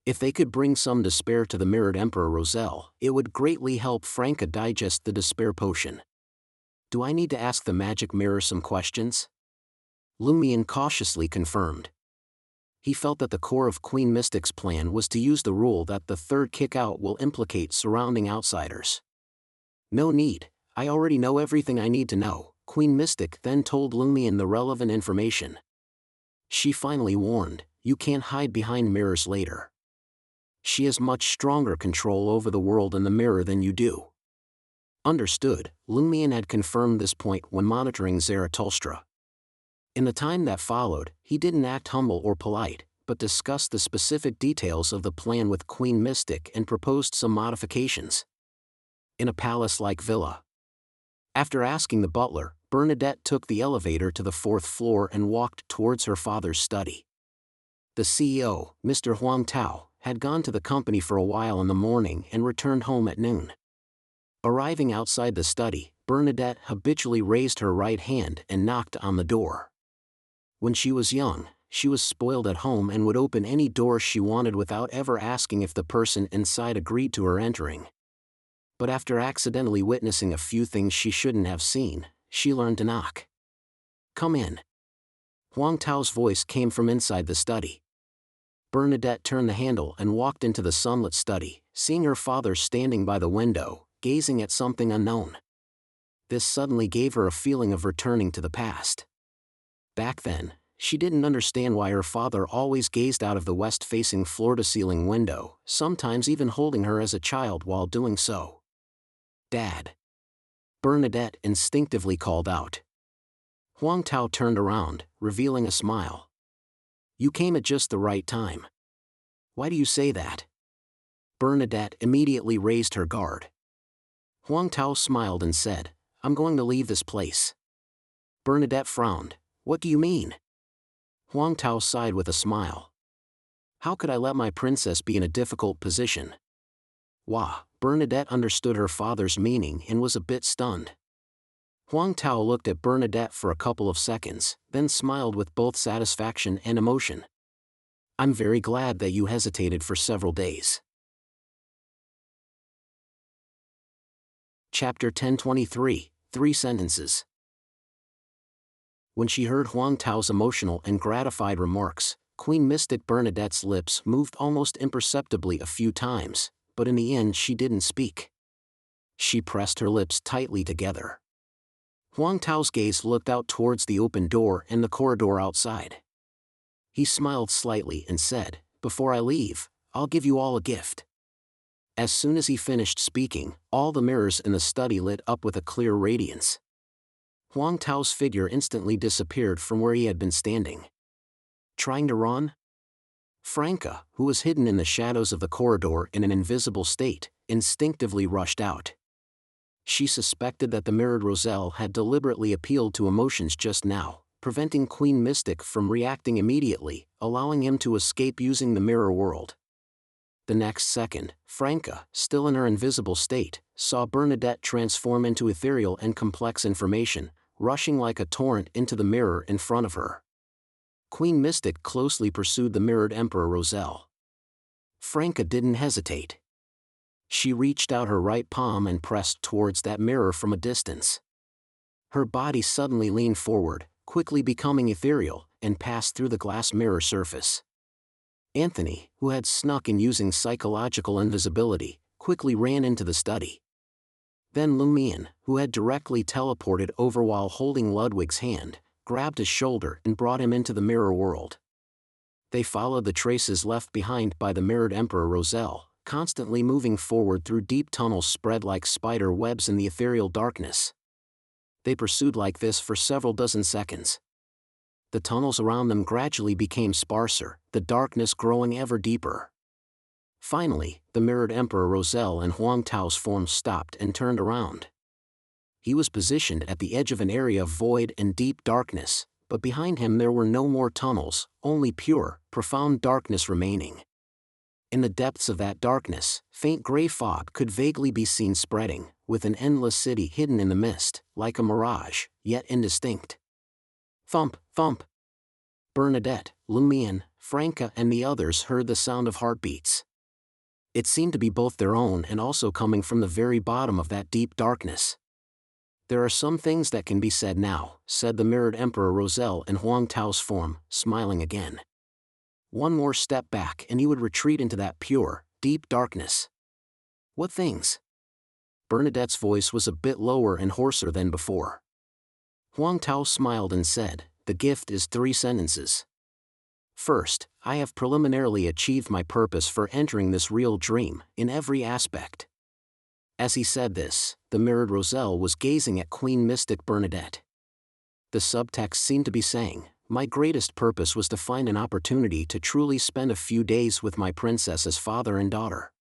If they could bring some despair to the mirrored Emperor Roselle, it would greatly help Franca digest the despair potion. "Do I need to ask the magic mirror some questions?" Lumion cautiously confirmed. He felt that the core of Queen Mystic's plan was to use the rule that the third kick-out will implicate surrounding outsiders. "No need, I already know everything I need to know," Queen Mystic then told Lumion the relevant information. She finally warned, "You can't hide behind mirrors later. She has much stronger control over the world and the mirror than you do." Understood, Lumion had confirmed this point when monitoring Zarathustra. In the time that followed, he didn't act humble or polite, but discussed the specific details of the plan with Queen Mystic and proposed some modifications. In a palace-like villa. After asking the butler, Bernadette took the elevator to the 4th floor and walked towards her father's study. The CEO, Mr. Huang Tao, had gone to the company for a while in the morning and returned home at noon. Arriving outside the study, Bernadette habitually raised her right hand and knocked on the door. When she was young, she was spoiled at home and would open any door she wanted without ever asking if the person inside agreed to her entering. But after accidentally witnessing a few things she shouldn't have seen, she learned to knock. "Come in." Huang Tao's voice came from inside the study. Bernadette turned the handle and walked into the sunlit study, seeing her father standing by the window, gazing at something unknown. This suddenly gave her a feeling of returning to the past. Back then, she didn't understand why her father always gazed out of the west-facing floor-to-ceiling window, sometimes even holding her as a child while doing so. "Dad." Bernadette instinctively called out. Huang Tao turned around, revealing a smile. "You came at just the right time." "Why do you say that?" Bernadette immediately raised her guard. Huang Tao smiled and said, "I'm going to leave this place." Bernadette frowned. "What do you mean?" Huang Tao sighed with a smile. "How could I let my princess be in a difficult position?" Wah, Bernadette understood her father's meaning and was a bit stunned. Huang Tao looked at Bernadette for a couple of seconds, then smiled with both satisfaction and emotion. "I'm very glad that you hesitated for several days." Chapter 1023, 3 Sentences. When she heard Huang Tao's emotional and gratified remarks, Queen Mystic Bernadette's lips moved almost imperceptibly a few times, but in the end she didn't speak. She pressed her lips tightly together. Huang Tao's gaze looked out towards the open door and the corridor outside. He smiled slightly and said, "Before I leave, I'll give you all a gift." As soon as he finished speaking, all the mirrors in the study lit up with a clear radiance. Huang Tao's figure instantly disappeared from where he had been standing. Trying to run? Franca, who was hidden in the shadows of the corridor in an invisible state, instinctively rushed out. She suspected that the mirrored Roselle had deliberately appealed to emotions just now, preventing Queen Mystic from reacting immediately, allowing him to escape using the mirror world. The next second, Franca, still in her invisible state, saw Bernadette transform into ethereal and complex information, rushing like a torrent into the mirror in front of her. Queen Mystic closely pursued the mirrored Emperor Roselle. Franca didn't hesitate. She reached out her right palm and pressed towards that mirror from a distance. Her body suddenly leaned forward, quickly becoming ethereal, and passed through the glass mirror surface. Anthony, who had snuck in using psychological invisibility, quickly ran into the study. Then Lumion, who had directly teleported over while holding Ludwig's hand, grabbed his shoulder and brought him into the mirror world. They followed the traces left behind by the mirrored Emperor Roselle, constantly moving forward through deep tunnels spread like spider webs in the ethereal darkness. They pursued like this for several dozen seconds. The tunnels around them gradually became sparser, the darkness growing ever deeper. Finally, the mirrored Emperor Roselle and Huang Tao's form stopped and turned around. He was positioned at the edge of an area of void and deep darkness, but behind him there were no more tunnels, only pure, profound darkness remaining. In the depths of that darkness, faint gray fog could vaguely be seen spreading, with an endless city hidden in the mist, like a mirage, yet indistinct. Thump, thump. Bernadette, Lumion, Franca and the others heard the sound of heartbeats. It seemed to be both their own and also coming from the very bottom of that deep darkness. There are some things that can be said now, said the mirrored Emperor Roselle in Huang Tao's form, smiling again. One more step back and he would retreat into that pure, deep darkness. What things? Bernadette's voice was a bit lower and hoarser than before. Huang Tao smiled and said, "The gift is 3 sentences. First, I have preliminarily achieved my purpose for entering this real dream, in every aspect." As he said this, the mirrored Roselle was gazing at Queen Mystic Bernadette. The subtext seemed to be saying, "My greatest purpose was to find an opportunity to truly spend a few days with my princess as father and daughter."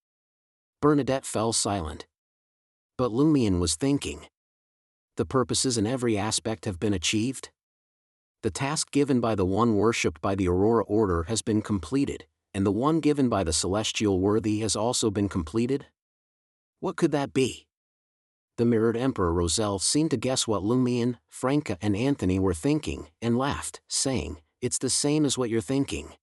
Bernadette fell silent. But Lumion was thinking. The purposes in every aspect have been achieved? The task given by the one worshipped by the Aurora Order has been completed, and the one given by the Celestial Worthy has also been completed? What could that be? The mirrored Emperor Roselle seemed to guess what Lumion, Franca and Anthony were thinking, and laughed, saying, "It's the same as what you're thinking."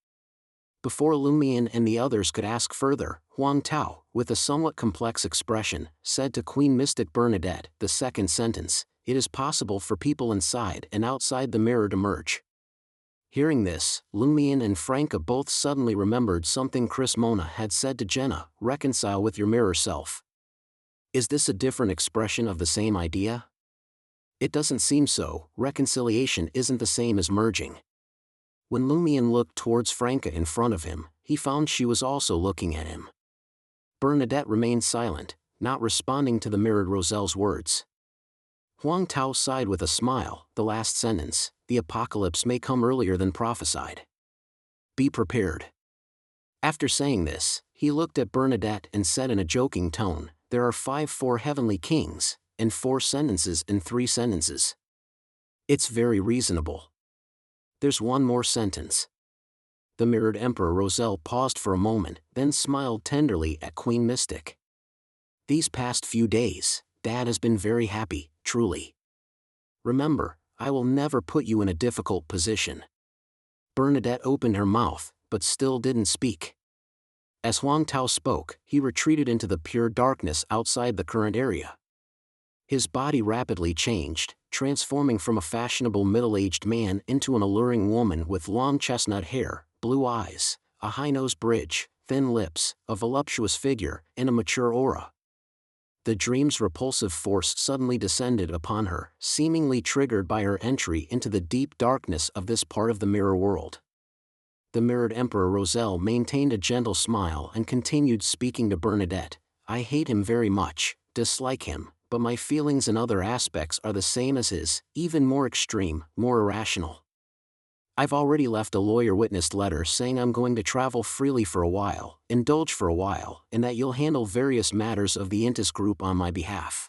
Before Lumion and the others could ask further, Huang Tao, with a somewhat complex expression, said to Queen Mystic Bernadette, the second sentence, "It is possible for people inside and outside the mirror to merge." Hearing this, Lumion and Franca both suddenly remembered something Chris Mona had said to Jenna, "Reconcile with your mirror self." Is this a different expression of the same idea? It doesn't seem so. Reconciliation isn't the same as merging. When Lumion looked towards Franca in front of him, he found she was also looking at him. Bernadette remained silent, not responding to the mirrored Roselle's words. Huang Tao sighed with a smile, the last sentence, "The apocalypse may come earlier than prophesied. Be prepared." After saying this, he looked at Bernadette and said in a joking tone, "There are 4 heavenly kings, and 4 sentences and 3 sentences. It's very reasonable. There's one more sentence." The mirrored Emperor Roselle paused for a moment, then smiled tenderly at Queen Mystic. "These past few days, Dad has been very happy, truly. Remember, I will never put you in a difficult position." Bernadette opened her mouth, but still didn't speak. As Huang Tao spoke, he retreated into the pure darkness outside the current area. His body rapidly changed, transforming from a fashionable middle-aged man into an alluring woman with long chestnut hair, blue eyes, a high-nose bridge, thin lips, a voluptuous figure, and a mature aura. The dream's repulsive force suddenly descended upon her, seemingly triggered by her entry into the deep darkness of this part of the mirror world. The mirrored Emperor Roselle maintained a gentle smile and continued speaking to Bernadette, "I hate him very much, dislike him, but my feelings and other aspects are the same as his, even more extreme, more irrational. I've already left a lawyer-witnessed letter saying I'm going to travel freely for a while, indulge for a while, and that you'll handle various matters of the Intis group on my behalf.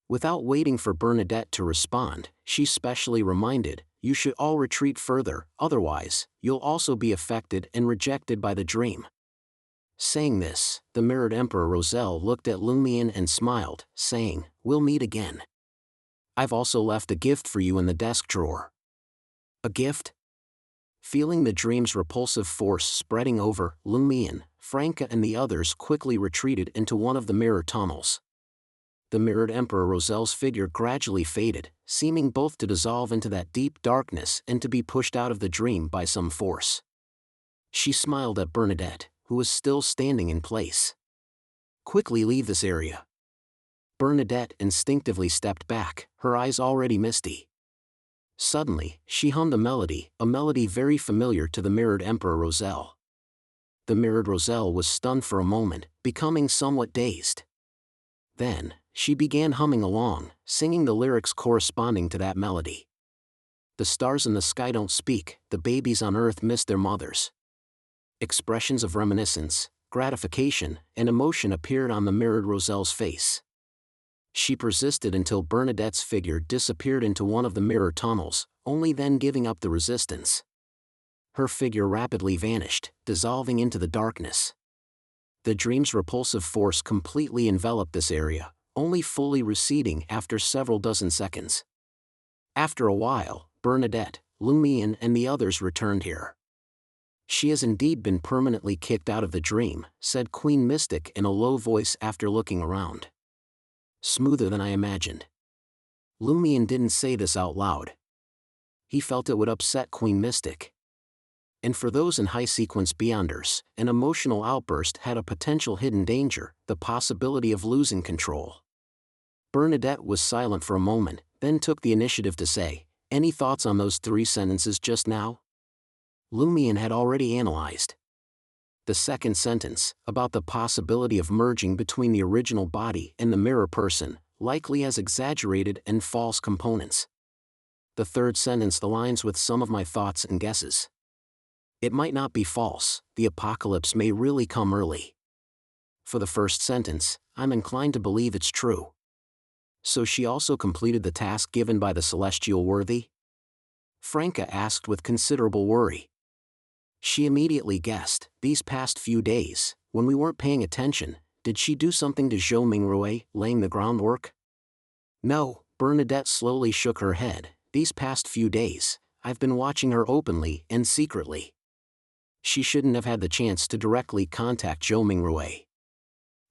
Without waiting for Bernadette to respond, she specially reminded, you should all retreat further, otherwise, you'll also be affected and rejected by the dream. Saying this, the mirrored Emperor Roselle looked at Lumion and smiled, saying, we'll meet again. I've also left a gift for you in the desk drawer. A gift? Feeling the dream's repulsive force spreading over, Lumion, Franca and the others quickly retreated into one of the mirror tunnels. The mirrored Emperor Roselle's figure gradually faded, seeming both to dissolve into that deep darkness and to be pushed out of the dream by some force. She smiled at Bernadette, who was still standing in place. Quickly leave this area. Bernadette instinctively stepped back, her eyes already misty. Suddenly, she hummed a melody very familiar to the mirrored Emperor Roselle. The mirrored Roselle was stunned for a moment, becoming somewhat dazed. Then, she began humming along, singing the lyrics corresponding to that melody. The stars in the sky don't speak, the babies on earth miss their mothers. Expressions of reminiscence, gratification, and emotion appeared on the mirrored Roselle's face. She persisted until Bernadette's figure disappeared into one of the mirror tunnels, only then giving up the resistance. Her figure rapidly vanished, dissolving into the darkness. The dream's repulsive force completely enveloped this area, only fully receding after several dozen seconds. After a while, Bernadette, Lumion and the others returned here. She has indeed been permanently kicked out of the dream, said Queen Mystic in a low voice after looking around. Smoother than I imagined. Lumion didn't say this out loud. He felt it would upset Queen Mystic. And for those in high-sequence beyonders, an emotional outburst had a potential hidden danger, the possibility of losing control. Bernadette was silent for a moment, then took the initiative to say, any thoughts on those 3 sentences just now? Lumion had already analyzed. The second sentence, about the possibility of merging between the original body and the mirror person, likely has exaggerated and false components. The third sentence aligns with some of my thoughts and guesses. It might not be false, the apocalypse may really come early. For the first sentence, I'm inclined to believe it's true. So she also completed the task given by the celestial worthy? Franca asked with considerable worry. She immediately guessed, these past few days, when we weren't paying attention, did she do something to Zhou Mingrui, laying the groundwork? No, Bernadette slowly shook her head, these past few days, I've been watching her openly and secretly. She shouldn't have had the chance to directly contact Zhou Mingrui.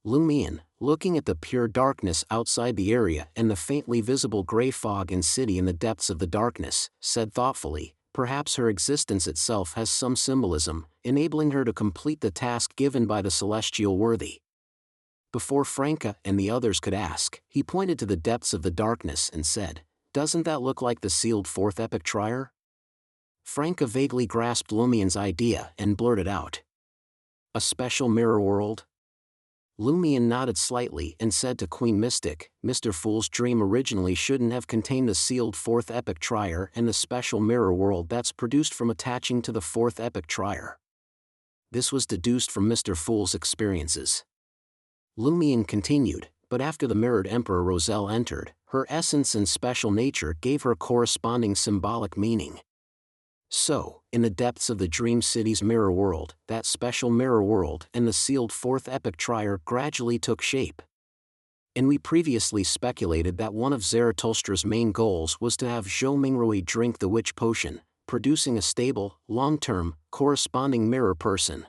Lumion, looking at the pure darkness outside the area and the faintly visible gray fog and city in the depths of the darkness, said thoughtfully, perhaps her existence itself has some symbolism, enabling her to complete the task given by the celestial worthy. Before Franca and the others could ask, he pointed to the depths of the darkness and said, doesn't that look like the sealed 4th epic trier? Franca vaguely grasped Lumion's idea and blurted out. A special mirror world? Lumion nodded slightly and said to Queen Mystic, Mr. Fool's dream originally shouldn't have contained the sealed 4th epic trier and the special mirror world that's produced from attaching to the 4th epic trier. This was deduced from Mr. Fool's experiences. Lumion continued, but after the mirrored Emperor Roselle entered, her essence and special nature gave her corresponding symbolic meaning. So, in the depths of the Dream City's mirror world, that special mirror world and the sealed 4th epic trier gradually took shape. And we previously speculated that one of Zaratulstra's main goals was to have Zhou Mingrui drink the witch potion, producing a stable, long-term, corresponding mirror person.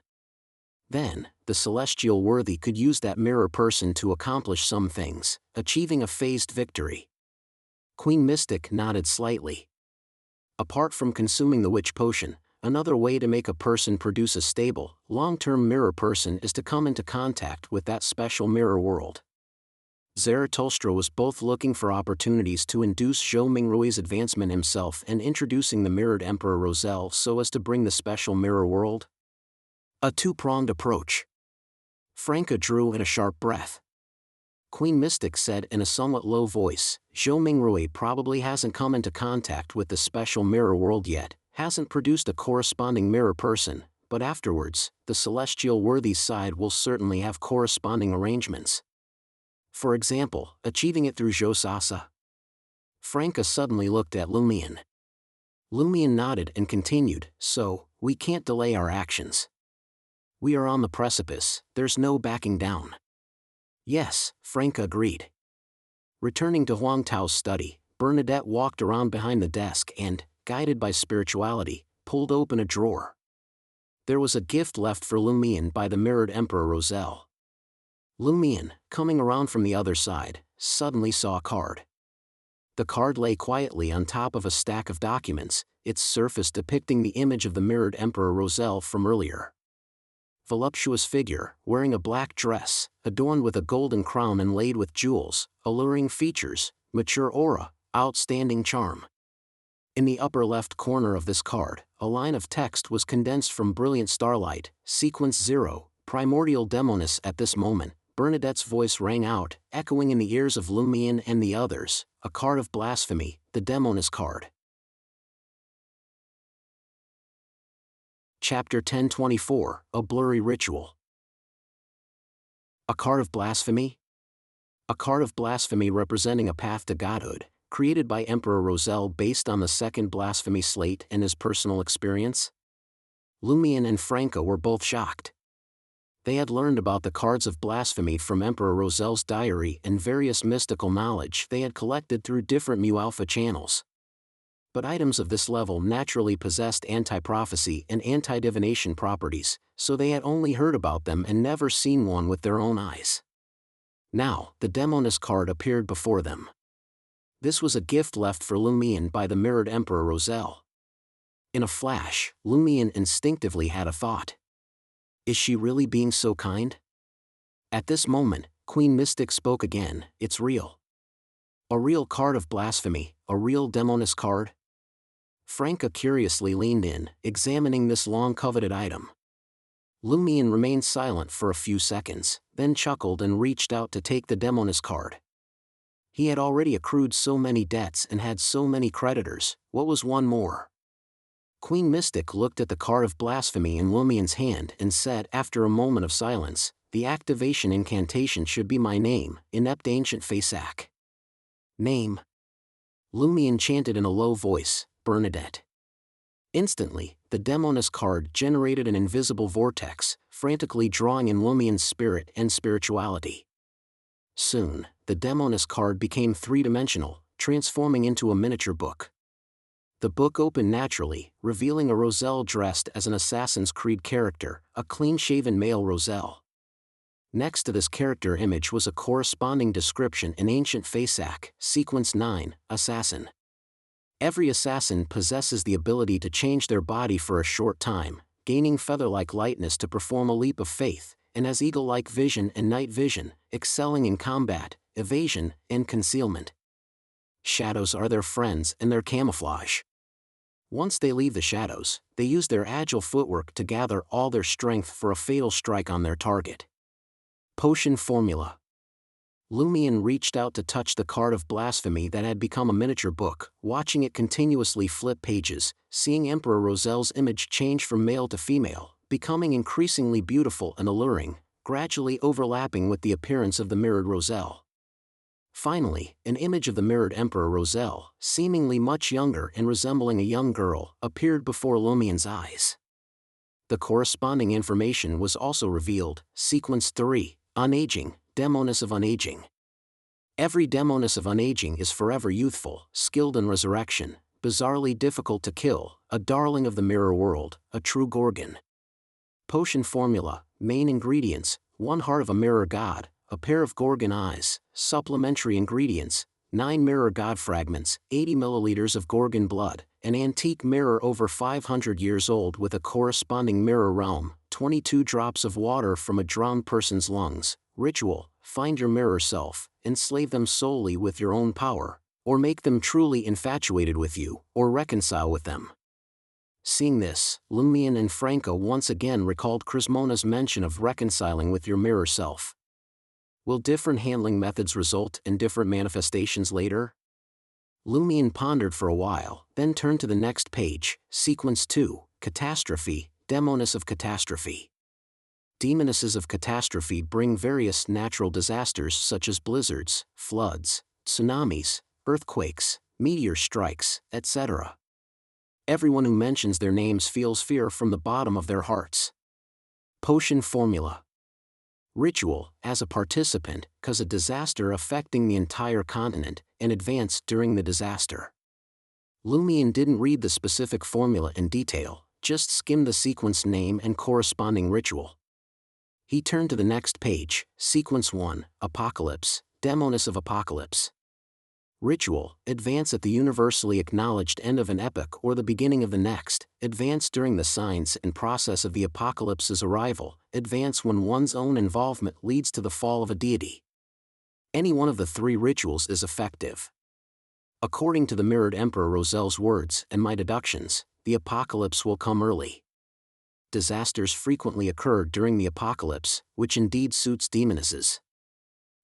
Then, the celestial worthy could use that mirror person to accomplish some things, achieving a phased victory. Queen Mystic nodded slightly. Apart from consuming the witch potion, another way to make a person produce a stable, long-term mirror person is to come into contact with that special mirror world. Zaratustra was both looking for opportunities to induce Zhou Mingrui's advancement himself and introducing the mirrored Emperor Roselle so as to bring the special mirror world. A two-pronged approach. Franca drew in a sharp breath. Queen Mystic said in a somewhat low voice. Zhou Mingrui probably hasn't come into contact with the special mirror world yet, hasn't produced a corresponding mirror person, but afterwards, the celestial worthies side will certainly have corresponding arrangements. For example, achieving it through Zhou Sasa. Franca suddenly looked at Lumion. Lumion nodded and continued, so, we can't delay our actions. We are on the precipice, there's no backing down. Yes, Franca agreed. Returning to Huang Tao's study, Bernadette walked around behind the desk and, guided by spirituality, pulled open a drawer. There was a gift left for Lumion by the mirrored Emperor Roselle. Lumion, coming around from the other side, suddenly saw a card. The card lay quietly on top of a stack of documents, its surface depicting the image of the mirrored Emperor Roselle from earlier. Voluptuous figure, wearing a black dress, adorned with a golden crown inlaid with jewels, alluring features, mature aura, outstanding charm. In the upper left corner of this card, a line of text was condensed from Brilliant Starlight, Sequence 0, Primordial Demoness. At this moment, Bernadette's voice rang out, echoing in the ears of Lumion and the others, a card of blasphemy, the Demoness card. Chapter 1024, A Blurry Ritual. A card of blasphemy? A card of blasphemy representing a path to godhood, created by Emperor Roselle based on the second blasphemy slate and his personal experience? Lumion and Franca were both shocked. They had learned about the cards of blasphemy from Emperor Roselle's diary and various mystical knowledge they had collected through different Mu-Alpha channels. But items of this level naturally possessed anti-prophecy and anti-divination properties, so they had only heard about them and never seen one with their own eyes. Now, the Demoness card appeared before them. This was a gift left for Lumion by the mirrored Emperor Roselle. In a flash, Lumion instinctively had a thought. Is she really being so kind? At this moment, Queen Mystic spoke again. It's real. A real card of blasphemy, a real Demoness card? Franca curiously leaned in, examining this long-coveted item. Lumion remained silent for a few seconds, then chuckled and reached out to take the Demoness card. He had already accrued so many debts and had so many creditors, what was one more? Queen Mystic looked at the card of blasphemy in Lumion's hand and said after a moment of silence, the activation incantation should be my name, Inept Ancient Faceac. Name? Lumion chanted in a low voice, Bernadette. Instantly, the Demoness card generated an invisible vortex, frantically drawing in Lumion's spirit and spirituality. Soon, the Demoness card became three-dimensional, transforming into a miniature book. The book opened naturally, revealing a Roselle dressed as an Assassin's Creed character, a clean-shaven male Roselle. Next to this character image was a corresponding description in Ancient Faceac, Sequence 9, Assassin. Every assassin possesses the ability to change their body for a short time, gaining feather-like lightness to perform a leap of faith, and has eagle-like vision and night vision, excelling in combat, evasion, and concealment. Shadows are their friends and their camouflage. Once they leave the shadows, they use their agile footwork to gather all their strength for a fatal strike on their target. Potion Formula. Lumion reached out to touch the card of blasphemy that had become a miniature book, watching it continuously flip pages, seeing Emperor Roselle's image change from male to female, becoming increasingly beautiful and alluring, gradually overlapping with the appearance of the mirrored Roselle. Finally, an image of the mirrored Emperor Roselle, seemingly much younger and resembling a young girl, appeared before Lumion's eyes. The corresponding information was also revealed, Sequence 3, Unaging, Demoness of Unaging. Every Demoness of Unaging is forever youthful, skilled in resurrection, bizarrely difficult to kill, a darling of the mirror world, a true Gorgon. Potion Formula, main ingredients, 1 heart of a mirror god, a pair of Gorgon eyes. Supplementary ingredients, 9 mirror god fragments, 80 milliliters of Gorgon blood, an antique mirror over 500 years old with a corresponding mirror realm, 22 drops of water from a drowned person's lungs. Ritual, find your mirror self, enslave them solely with your own power, or make them truly infatuated with you, or reconcile with them. Seeing this, Lumion and Franca once again recalled Crismona's mention of reconciling with your mirror self. Will different handling methods result in different manifestations later? Lumion pondered for a while, then turned to the next page, Sequence 2, Catastrophe, Demoness of Catastrophe. Demonesses of catastrophe bring various natural disasters such as blizzards, floods, tsunamis, earthquakes, meteor strikes, etc. Everyone who mentions their names feels fear from the bottom of their hearts. Potion Formula. Ritual, as a participant, cause a disaster affecting the entire continent, and advance during the disaster. Lumion didn't read the specific formula in detail, just skimmed the sequence name and corresponding ritual. He turned to the next page, Sequence 1, Apocalypse, Demoness of Apocalypse. Ritual, advance at the universally acknowledged end of an epoch or the beginning of the next, advance during the signs and process of the apocalypse's arrival, advance when one's own involvement leads to the fall of a deity. Any one of the three rituals is effective. According to the mirrored Emperor Rosel's words and my deductions, the apocalypse will come early. Disasters frequently occur during the apocalypse, which indeed suits demonesses.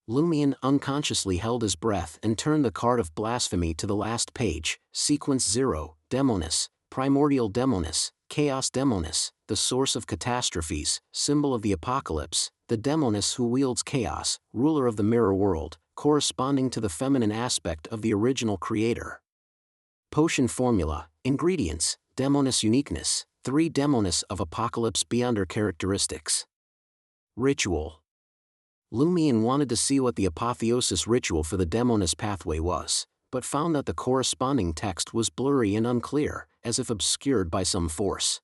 Lumion unconsciously held his breath and turned the card of blasphemy to the last page, Sequence 0, Demoness, Primordial Demoness, Chaos Demoness, the source of catastrophes, symbol of the apocalypse, the Demoness who wields chaos, ruler of the mirror world, corresponding to the feminine aspect of the original creator. Potion Formula, Ingredients, Demoness Uniqueness, 3 Demoness of Apocalypse beyond her characteristics. Ritual. Lumion wanted to see what the apotheosis ritual for the Demoness pathway was, but found that the corresponding text was blurry and unclear, as if obscured by some force.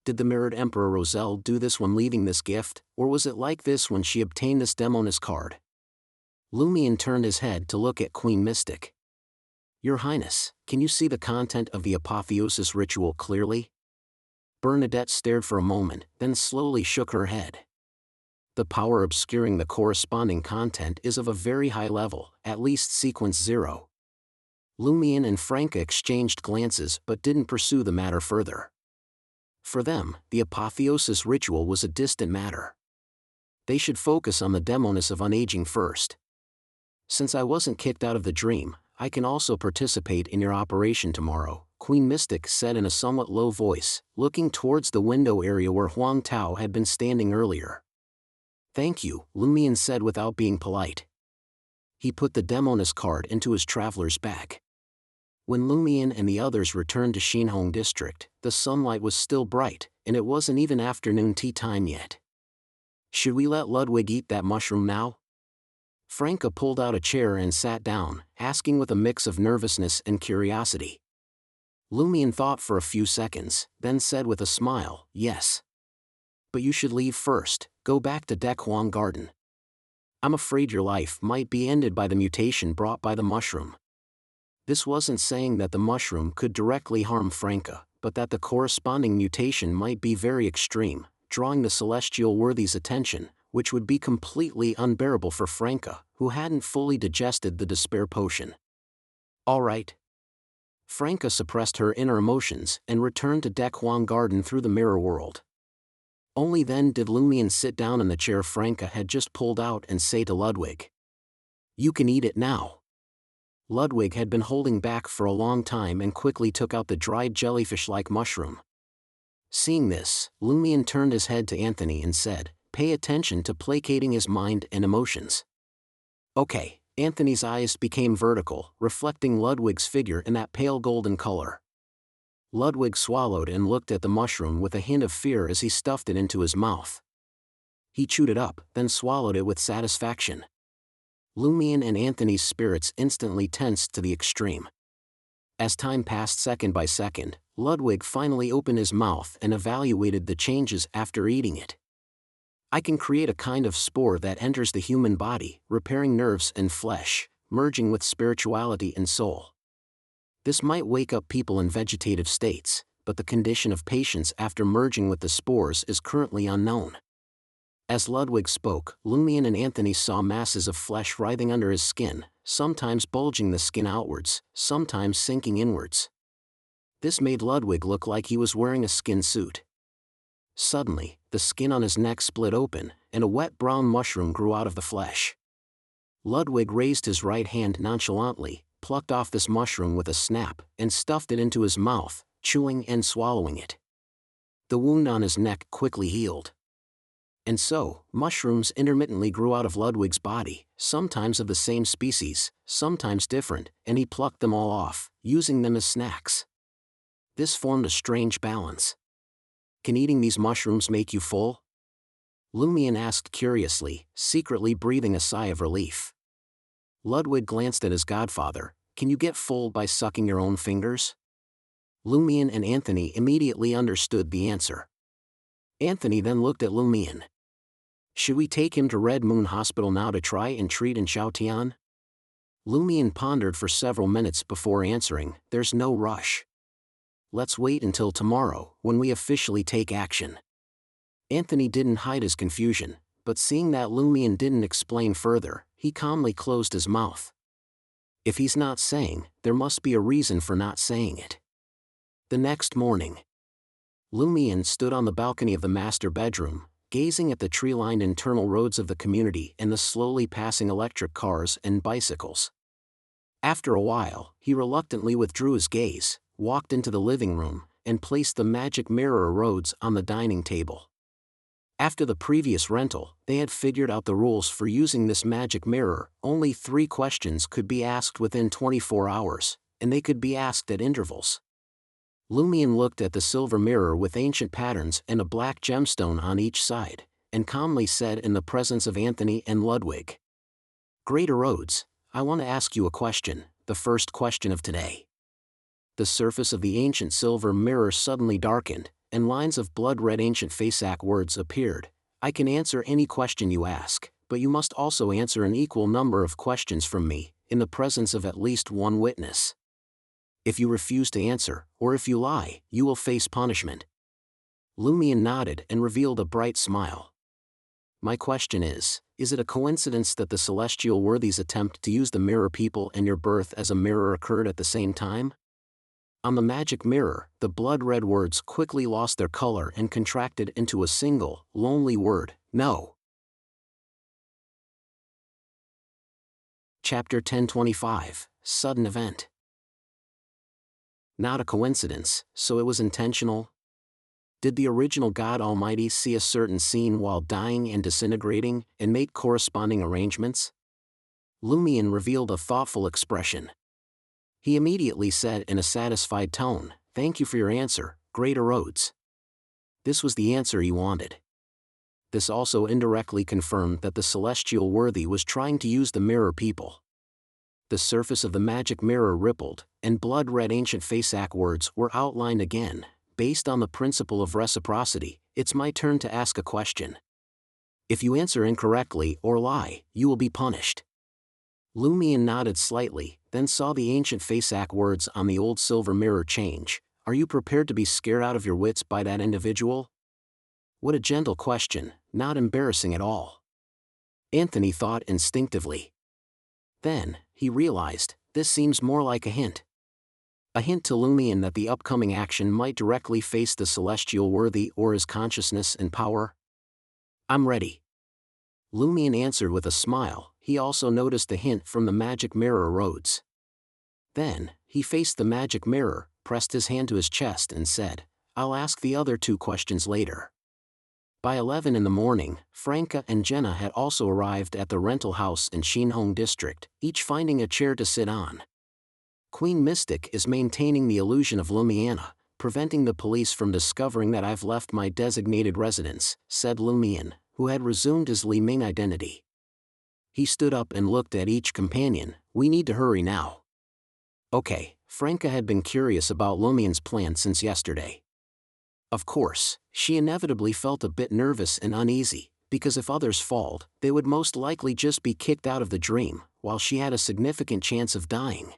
Did the mirrored Emperor Rosel do this when leaving this gift, or was it like this when she obtained this Demoness card? Lumion turned his head to look at Queen Mystic. Your Highness, can you see the content of the apotheosis ritual clearly? Bernadette stared for a moment, then slowly shook her head. The power obscuring the corresponding content is of a very high level, at least Sequence 0. Lumion and Franca exchanged glances but didn't pursue the matter further. For them, the apotheosis ritual was a distant matter. They should focus on the Demoness of Unaging first. Since I wasn't kicked out of the dream, I can also participate in your operation tomorrow, Queen Mystic said in a somewhat low voice, looking towards the window area where Huang Tao had been standing earlier. Thank you, Lumion said without being polite. He put the Demoness card into his traveler's bag. When Lumion and the others returned to Xinhong District, the sunlight was still bright, and it wasn't even afternoon tea time yet. Should we let Ludwig eat that mushroom now? Franca pulled out a chair and sat down, asking with a mix of nervousness and curiosity. Lumion thought for a few seconds, then said with a smile, yes. But you should leave first, go back to Dequan Garden. I'm afraid your life might be ended by the mutation brought by the mushroom. This wasn't saying that the mushroom could directly harm Franca, but that the corresponding mutation might be very extreme, drawing the celestial worthy's attention, which would be completely unbearable for Franca, who hadn't fully digested the despair potion. All right. Franca suppressed her inner emotions and returned to Dequan Garden through the mirror world. Only then did Lumion sit down in the chair Franca had just pulled out and say to Ludwig, "You can eat it now." Ludwig had been holding back for a long time and quickly took out the dried jellyfish-like mushroom. Seeing this, Lumion turned his head to Anthony and said, "Pay attention to placating his mind and emotions." Okay, Anthony's eyes became vertical, reflecting Ludwig's figure in that pale golden color. Ludwig swallowed and looked at the mushroom with a hint of fear as he stuffed it into his mouth. He chewed it up, then swallowed it with satisfaction. Lumion and Anthony's spirits instantly tensed to the extreme. As time passed second by second, Ludwig finally opened his mouth and evaluated the changes after eating it. I can create a kind of spore that enters the human body, repairing nerves and flesh, merging with spirituality and soul. This might wake up people in vegetative states, but the condition of patience after merging with the spores is currently unknown. As Ludwig spoke, Lumion and Anthony saw masses of flesh writhing under his skin, sometimes bulging the skin outwards, sometimes sinking inwards. This made Ludwig look like he was wearing a skin suit. Suddenly, the skin on his neck split open, and a wet brown mushroom grew out of the flesh. Ludwig raised his right hand nonchalantly, plucked off this mushroom with a snap, and stuffed it into his mouth, chewing and swallowing it. The wound on his neck quickly healed. And so, mushrooms intermittently grew out of Ludwig's body, sometimes of the same species, sometimes different, and he plucked them all off, using them as snacks. This formed a strange balance. Can eating these mushrooms make you full? Lumion asked curiously, secretly breathing a sigh of relief. Ludwig glanced at his godfather. Can you get full by sucking your own fingers? Lumion and Anthony immediately understood the answer. Anthony then looked at Lumion. Should we take him to Red Moon Hospital now to try and treat in Xiaotian? Lumion pondered for several minutes before answering, there's no rush. Let's wait until tomorrow, when we officially take action. Anthony didn't hide his confusion, but seeing that Lumion didn't explain further, he calmly closed his mouth. If he's not saying, there must be a reason for not saying it. The next morning, Lumion stood on the balcony of the master bedroom, gazing at the tree-lined internal roads of the community and the slowly passing electric cars and bicycles. After a while, he reluctantly withdrew his gaze, walked into the living room, and placed the magic mirror roads on the dining table. After the previous rental, they had figured out the rules for using this magic mirror. Only 3 questions could be asked within 24 hours, and they could be asked at intervals. Lumion looked at the silver mirror with ancient patterns and a black gemstone on each side, and calmly said in the presence of Anthony and Ludwig, Great Erodes, I want to ask you a question, the first question of today. The surface of the ancient silver mirror suddenly darkened, and lines of blood-red ancient Fasak words appeared. I can answer any question you ask, but you must also answer an equal number of questions from me, in the presence of at least one witness. If you refuse to answer, or if you lie, you will face punishment. Lumion nodded and revealed a bright smile. My question is it a coincidence that the celestial worthies' attempt to use the mirror people and your birth as a mirror occurred at the same time? On the magic mirror, the blood-red words quickly lost their color and contracted into a single, lonely word, no. Chapter 1025, Sudden Event. Not a coincidence, so it was intentional? Did the original God Almighty see a certain scene while dying and disintegrating, and make corresponding arrangements? Lumion revealed a thoughtful expression. He immediately said in a satisfied tone, Thank you for your answer, Great Erodes. This was the answer he wanted. This also indirectly confirmed that the celestial worthy was trying to use the mirror people. The surface of the magic mirror rippled, and blood-red ancient Fasak words were outlined again. Based on the principle of reciprocity, it's my turn to ask a question. If you answer incorrectly or lie, you will be punished. Lumion nodded slightly, then saw the ancient Fasak words on the old silver mirror change. Are you prepared to be scared out of your wits by that individual? What a gentle question, not embarrassing at all. Anthony thought instinctively. Then, he realized, this seems more like a hint. A hint to Lumion that the upcoming action might directly face the celestial worthy or his consciousness and power. I'm ready. Lumion answered with a smile. He also noticed the hint from the magic mirror roads. Then, he faced the magic mirror, pressed his hand to his chest and said, I'll ask the other 2 questions later. By 11 in the morning, Franca and Jenna had also arrived at the rental house in Shinhong district, each finding a chair to sit on. Queen Mystic is maintaining the illusion of Lumiana, preventing the police from discovering that I've left my designated residence, said Lumion, who had resumed his Li Ming identity. He stood up and looked at each companion. We need to hurry now. Okay, Franca had been curious about Lumion's plan since yesterday. Of course, she inevitably felt a bit nervous and uneasy, because if others failed, they would most likely just be kicked out of the dream, while she had a significant chance of dying.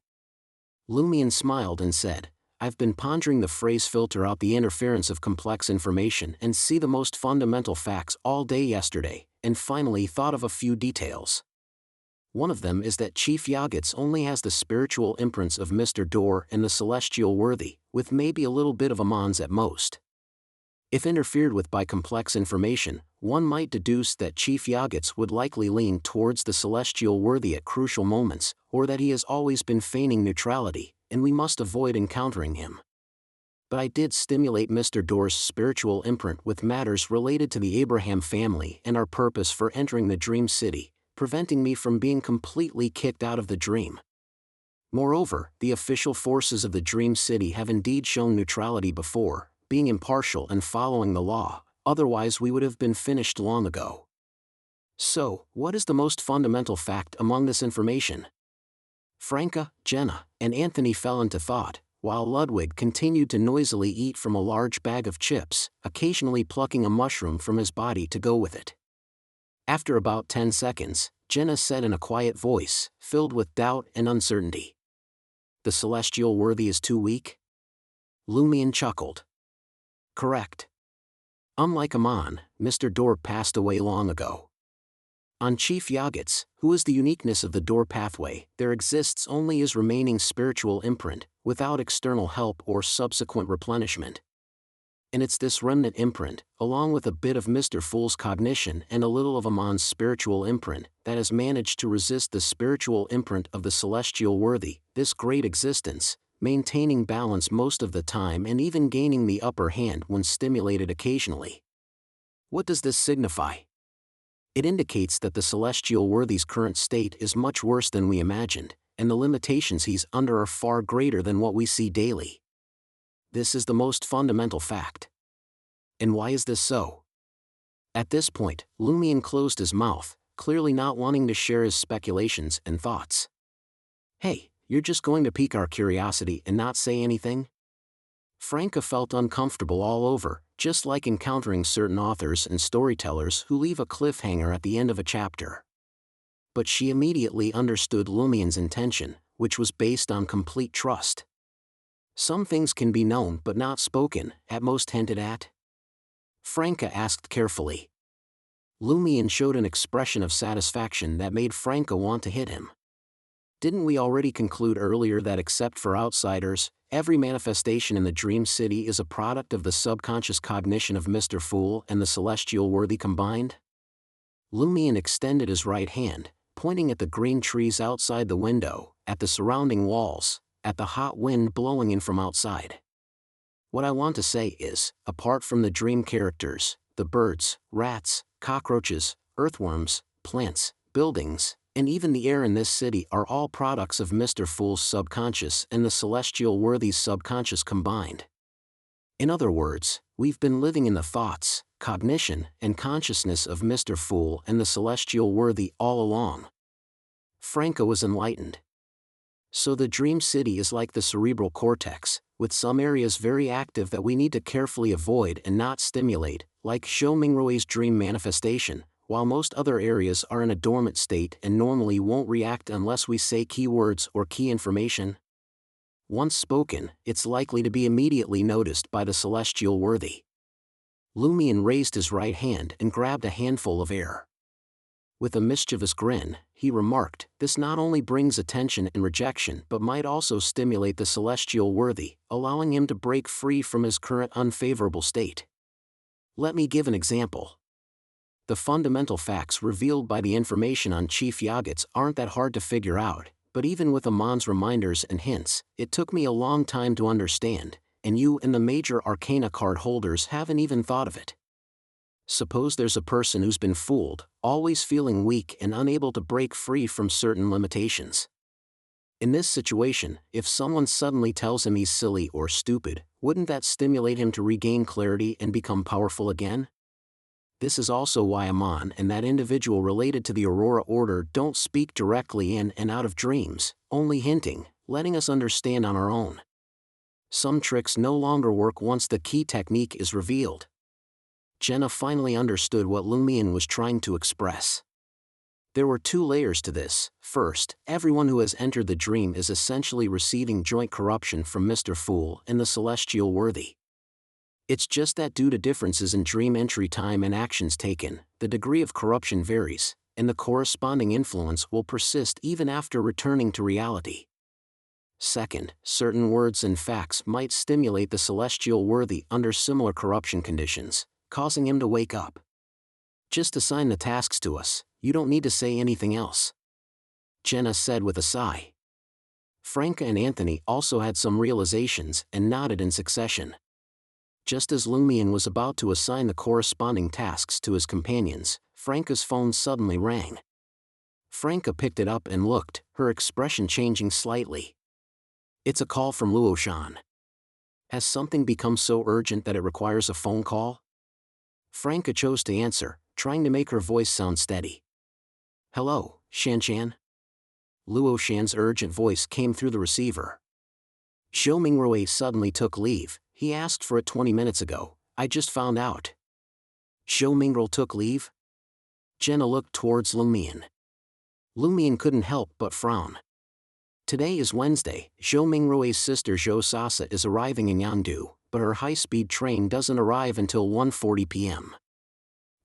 Lumion smiled and said, I've been pondering the phrase filter out the interference of complex information and see the most fundamental facts all day yesterday, and finally thought of a few details. One of them is that Chief Yagits only has the spiritual imprints of Mr. Dor and the celestial worthy, with maybe a little bit of Amon's at most. If interfered with by complex information, one might deduce that Chief Yagats would likely lean towards the celestial worthy at crucial moments, or that he has always been feigning neutrality, and we must avoid encountering him. But I did stimulate Mr. Dorr's spiritual imprint with matters related to the Abraham family and our purpose for entering the Dream City, preventing me from being completely kicked out of the dream. Moreover, the official forces of the Dream City have indeed shown neutrality before, being impartial and following the law, otherwise we would have been finished long ago. So, what is the most fundamental fact among this information? Franca, Jenna, and Anthony fell into thought, while Ludwig continued to noisily eat from a large bag of chips, occasionally plucking a mushroom from his body to go with it. After about 10 seconds, Jenna said in a quiet voice, filled with doubt and uncertainty, "The celestial worthy is too weak?" Lumion chuckled. "Correct. Unlike Amon, Mr. Dorr passed away long ago. On Chief Yagats, who is the uniqueness of the Dorr pathway, there exists only his remaining spiritual imprint, without external help or subsequent replenishment. And it's this remnant imprint, along with a bit of Mr. Fool's cognition and a little of Amon's spiritual imprint, that has managed to resist the spiritual imprint of the celestial worthy, this great existence, maintaining balance most of the time and even gaining the upper hand when stimulated occasionally. What does this signify? It indicates that the celestial worthy's current state is much worse than we imagined, and the limitations he's under are far greater than what we see daily. This is the most fundamental fact. And why is this so?" At this point, Lumion closed his mouth, clearly not wanting to share his speculations and thoughts. "Hey, you're just going to pique our curiosity and not say anything?" Franca felt uncomfortable all over, just like encountering certain authors and storytellers who leave a cliffhanger at the end of a chapter. But she immediately understood Lumion's intention, which was based on complete trust. "Some things can be known but not spoken, at most hinted at?" Franca asked carefully. Lumion showed an expression of satisfaction that made Franca want to hit him. "Didn't we already conclude earlier that except for outsiders, every manifestation in the Dream City is a product of the subconscious cognition of Mr. Fool and the celestial worthy combined?" Lumion extended his right hand, pointing at the green trees outside the window, at the surrounding walls, at the hot wind blowing in from outside. "What I want to say is, apart from the dream characters, the birds, rats, cockroaches, earthworms, plants, buildings, and even the air in this city are all products of Mr. Fool's subconscious and the celestial worthy's subconscious combined. In other words, we've been living in the thoughts, cognition, and consciousness of Mr. Fool and the celestial worthy all along." Franca was enlightened. "So the Dream City is like the cerebral cortex, with some areas very active that we need to carefully avoid and not stimulate, like Shou Mingrui's dream manifestation, while most other areas are in a dormant state and normally won't react unless we say keywords or key information. Once spoken, it's likely to be immediately noticed by the celestial worthy." Lumion raised his right hand and grabbed a handful of air. With a mischievous grin, he remarked, "This not only brings attention and rejection but might also stimulate the celestial worthy, allowing him to break free from his current unfavorable state. Let me give an example. The fundamental facts revealed by the information on Chief Yagats aren't that hard to figure out, but even with Amon's reminders and hints, it took me a long time to understand, and you and the major arcana card holders haven't even thought of it. Suppose there's a person who's been fooled, always feeling weak and unable to break free from certain limitations. In this situation, if someone suddenly tells him he's silly or stupid, wouldn't that stimulate him to regain clarity and become powerful again? This is also why Amon and that individual related to the Aurora Order don't speak directly in and out of dreams, only hinting, letting us understand on our own. Some tricks no longer work once the key technique is revealed." Jenna finally understood what Lumion was trying to express. There were two layers to this. First, everyone who has entered the dream is essentially receiving joint corruption from Mr. Fool and the celestial worthy. It's just that due to differences in dream entry time and actions taken, the degree of corruption varies, and the corresponding influence will persist even after returning to reality. Second, certain words and facts might stimulate the celestial worthy under similar corruption conditions, causing him to wake up. Just assign the tasks to us, you don't need to say anything else. Jenna said with a sigh. Franca and Anthony also had some realizations and nodded in succession. Just as Lumion was about to assign the corresponding tasks to his companions, Franca's phone suddenly rang. Franca picked it up and looked, her expression changing slightly. It's a call from Luoshan. Has something become so urgent that it requires a phone call? Franca chose to answer, trying to make her voice sound steady. Hello, Shanshan? Luoshan's urgent voice came through the receiver. Zhou Mingrui suddenly took leave, he asked for it 20 minutes ago, I just found out. Zhou Mingrui took leave? Jenna looked towards Lumion. Lumion couldn't help but frown. Today is Wednesday, Zhou Mingrui's sister Zhou Sasa is arriving in Yangdu, but her high-speed train doesn't arrive until 1:40 p.m.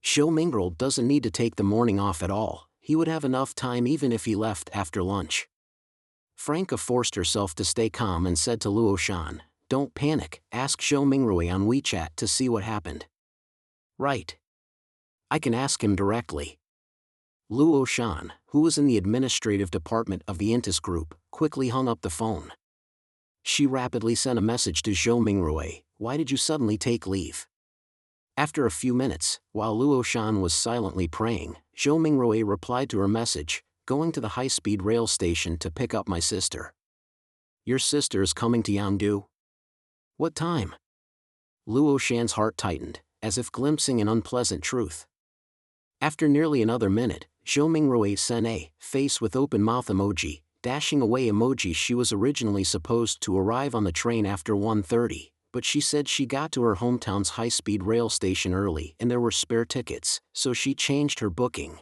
Zhou Mingrui doesn't need to take the morning off at all, he would have enough time even if he left after lunch. Franca forced herself to stay calm and said to Luoshan, don't panic, ask Zhou Mingrui on WeChat to see what happened. Right. I can ask him directly. Luoshan, who was in the administrative department of the Intis group, quickly hung up the phone. She rapidly sent a message to Zhou Mingrui, why did you suddenly take leave? After a few minutes, while Luoshan was silently praying, Zhou Mingrui replied to her message, going to the high-speed rail station to pick up my sister. Your sister is coming to Yangdu? What time? Luoshan's heart tightened, as if glimpsing an unpleasant truth. After nearly another minute, Zhou Mingrui sent a face with open mouth emoji, dashing away emoji. She was originally supposed to arrive on the train after 1:30, but she said she got to her hometown's high-speed rail station early and there were spare tickets, so she changed her booking.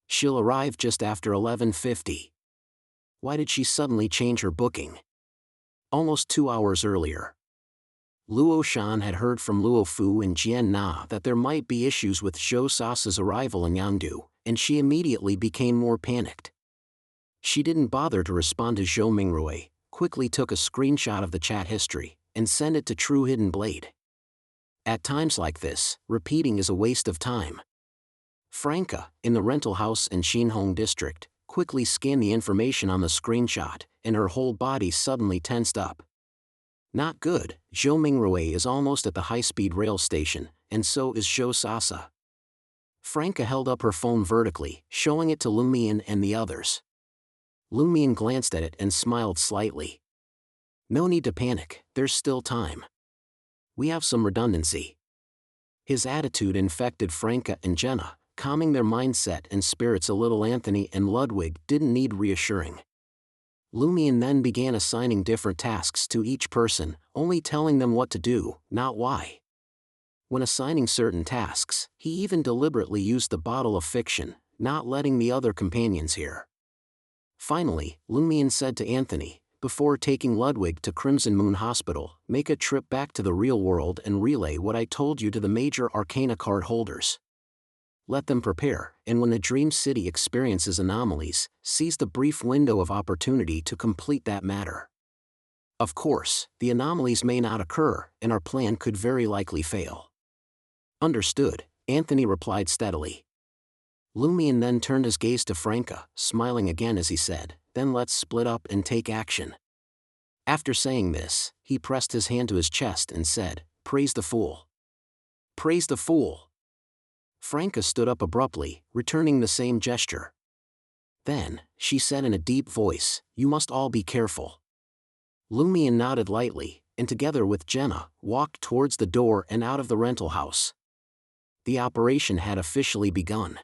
She'll arrive just after 11:50. Why did she suddenly change her booking? Almost 2 hours earlier. Luoshan had heard from Luofu and Jian Na that there might be issues with Zhou Sasa's arrival in Yangdu, and she immediately became more panicked. She didn't bother to respond to Zhou Mingrui, quickly took a screenshot of the chat history, and sent it to True Hidden Blade. At times like this, repeating is a waste of time. Franca, in the rental house in Xinhong district, quickly scanned the information on the screenshot, and her whole body suddenly tensed up. Not good, Zhou Mingrui is almost at the high-speed rail station, and so is Zhou Sasa. Franca held up her phone vertically, showing it to Lumion and the others. Lumion glanced at it and smiled slightly. No need to panic, there's still time. We have some redundancy. His attitude infected Franca and Jenna, calming their mindset and spirits a little. Anthony and Ludwig didn't need reassuring. Lumion then began assigning different tasks to each person, only telling them what to do, not why. When assigning certain tasks, he even deliberately used the bottle of fiction, not letting the other companions hear. Finally, Lumion said to Anthony, before taking Ludwig to Crimson Moon Hospital, make a trip back to the real world and relay what I told you to the major Arcana card holders. Let them prepare, and when the Dream City experiences anomalies, seize the brief window of opportunity to complete that matter. Of course, the anomalies may not occur, and our plan could very likely fail. Understood, Anthony replied steadily. Lumion then turned his gaze to Franca, smiling again as he said, then let's split up and take action. After saying this, he pressed his hand to his chest and said, praise the fool. Praise the fool. Franca stood up abruptly, returning the same gesture. Then, she said in a deep voice, you must all be careful. Lumion nodded lightly, and together with Jenna, walked towards the door and out of the rental house. The operation had officially begun.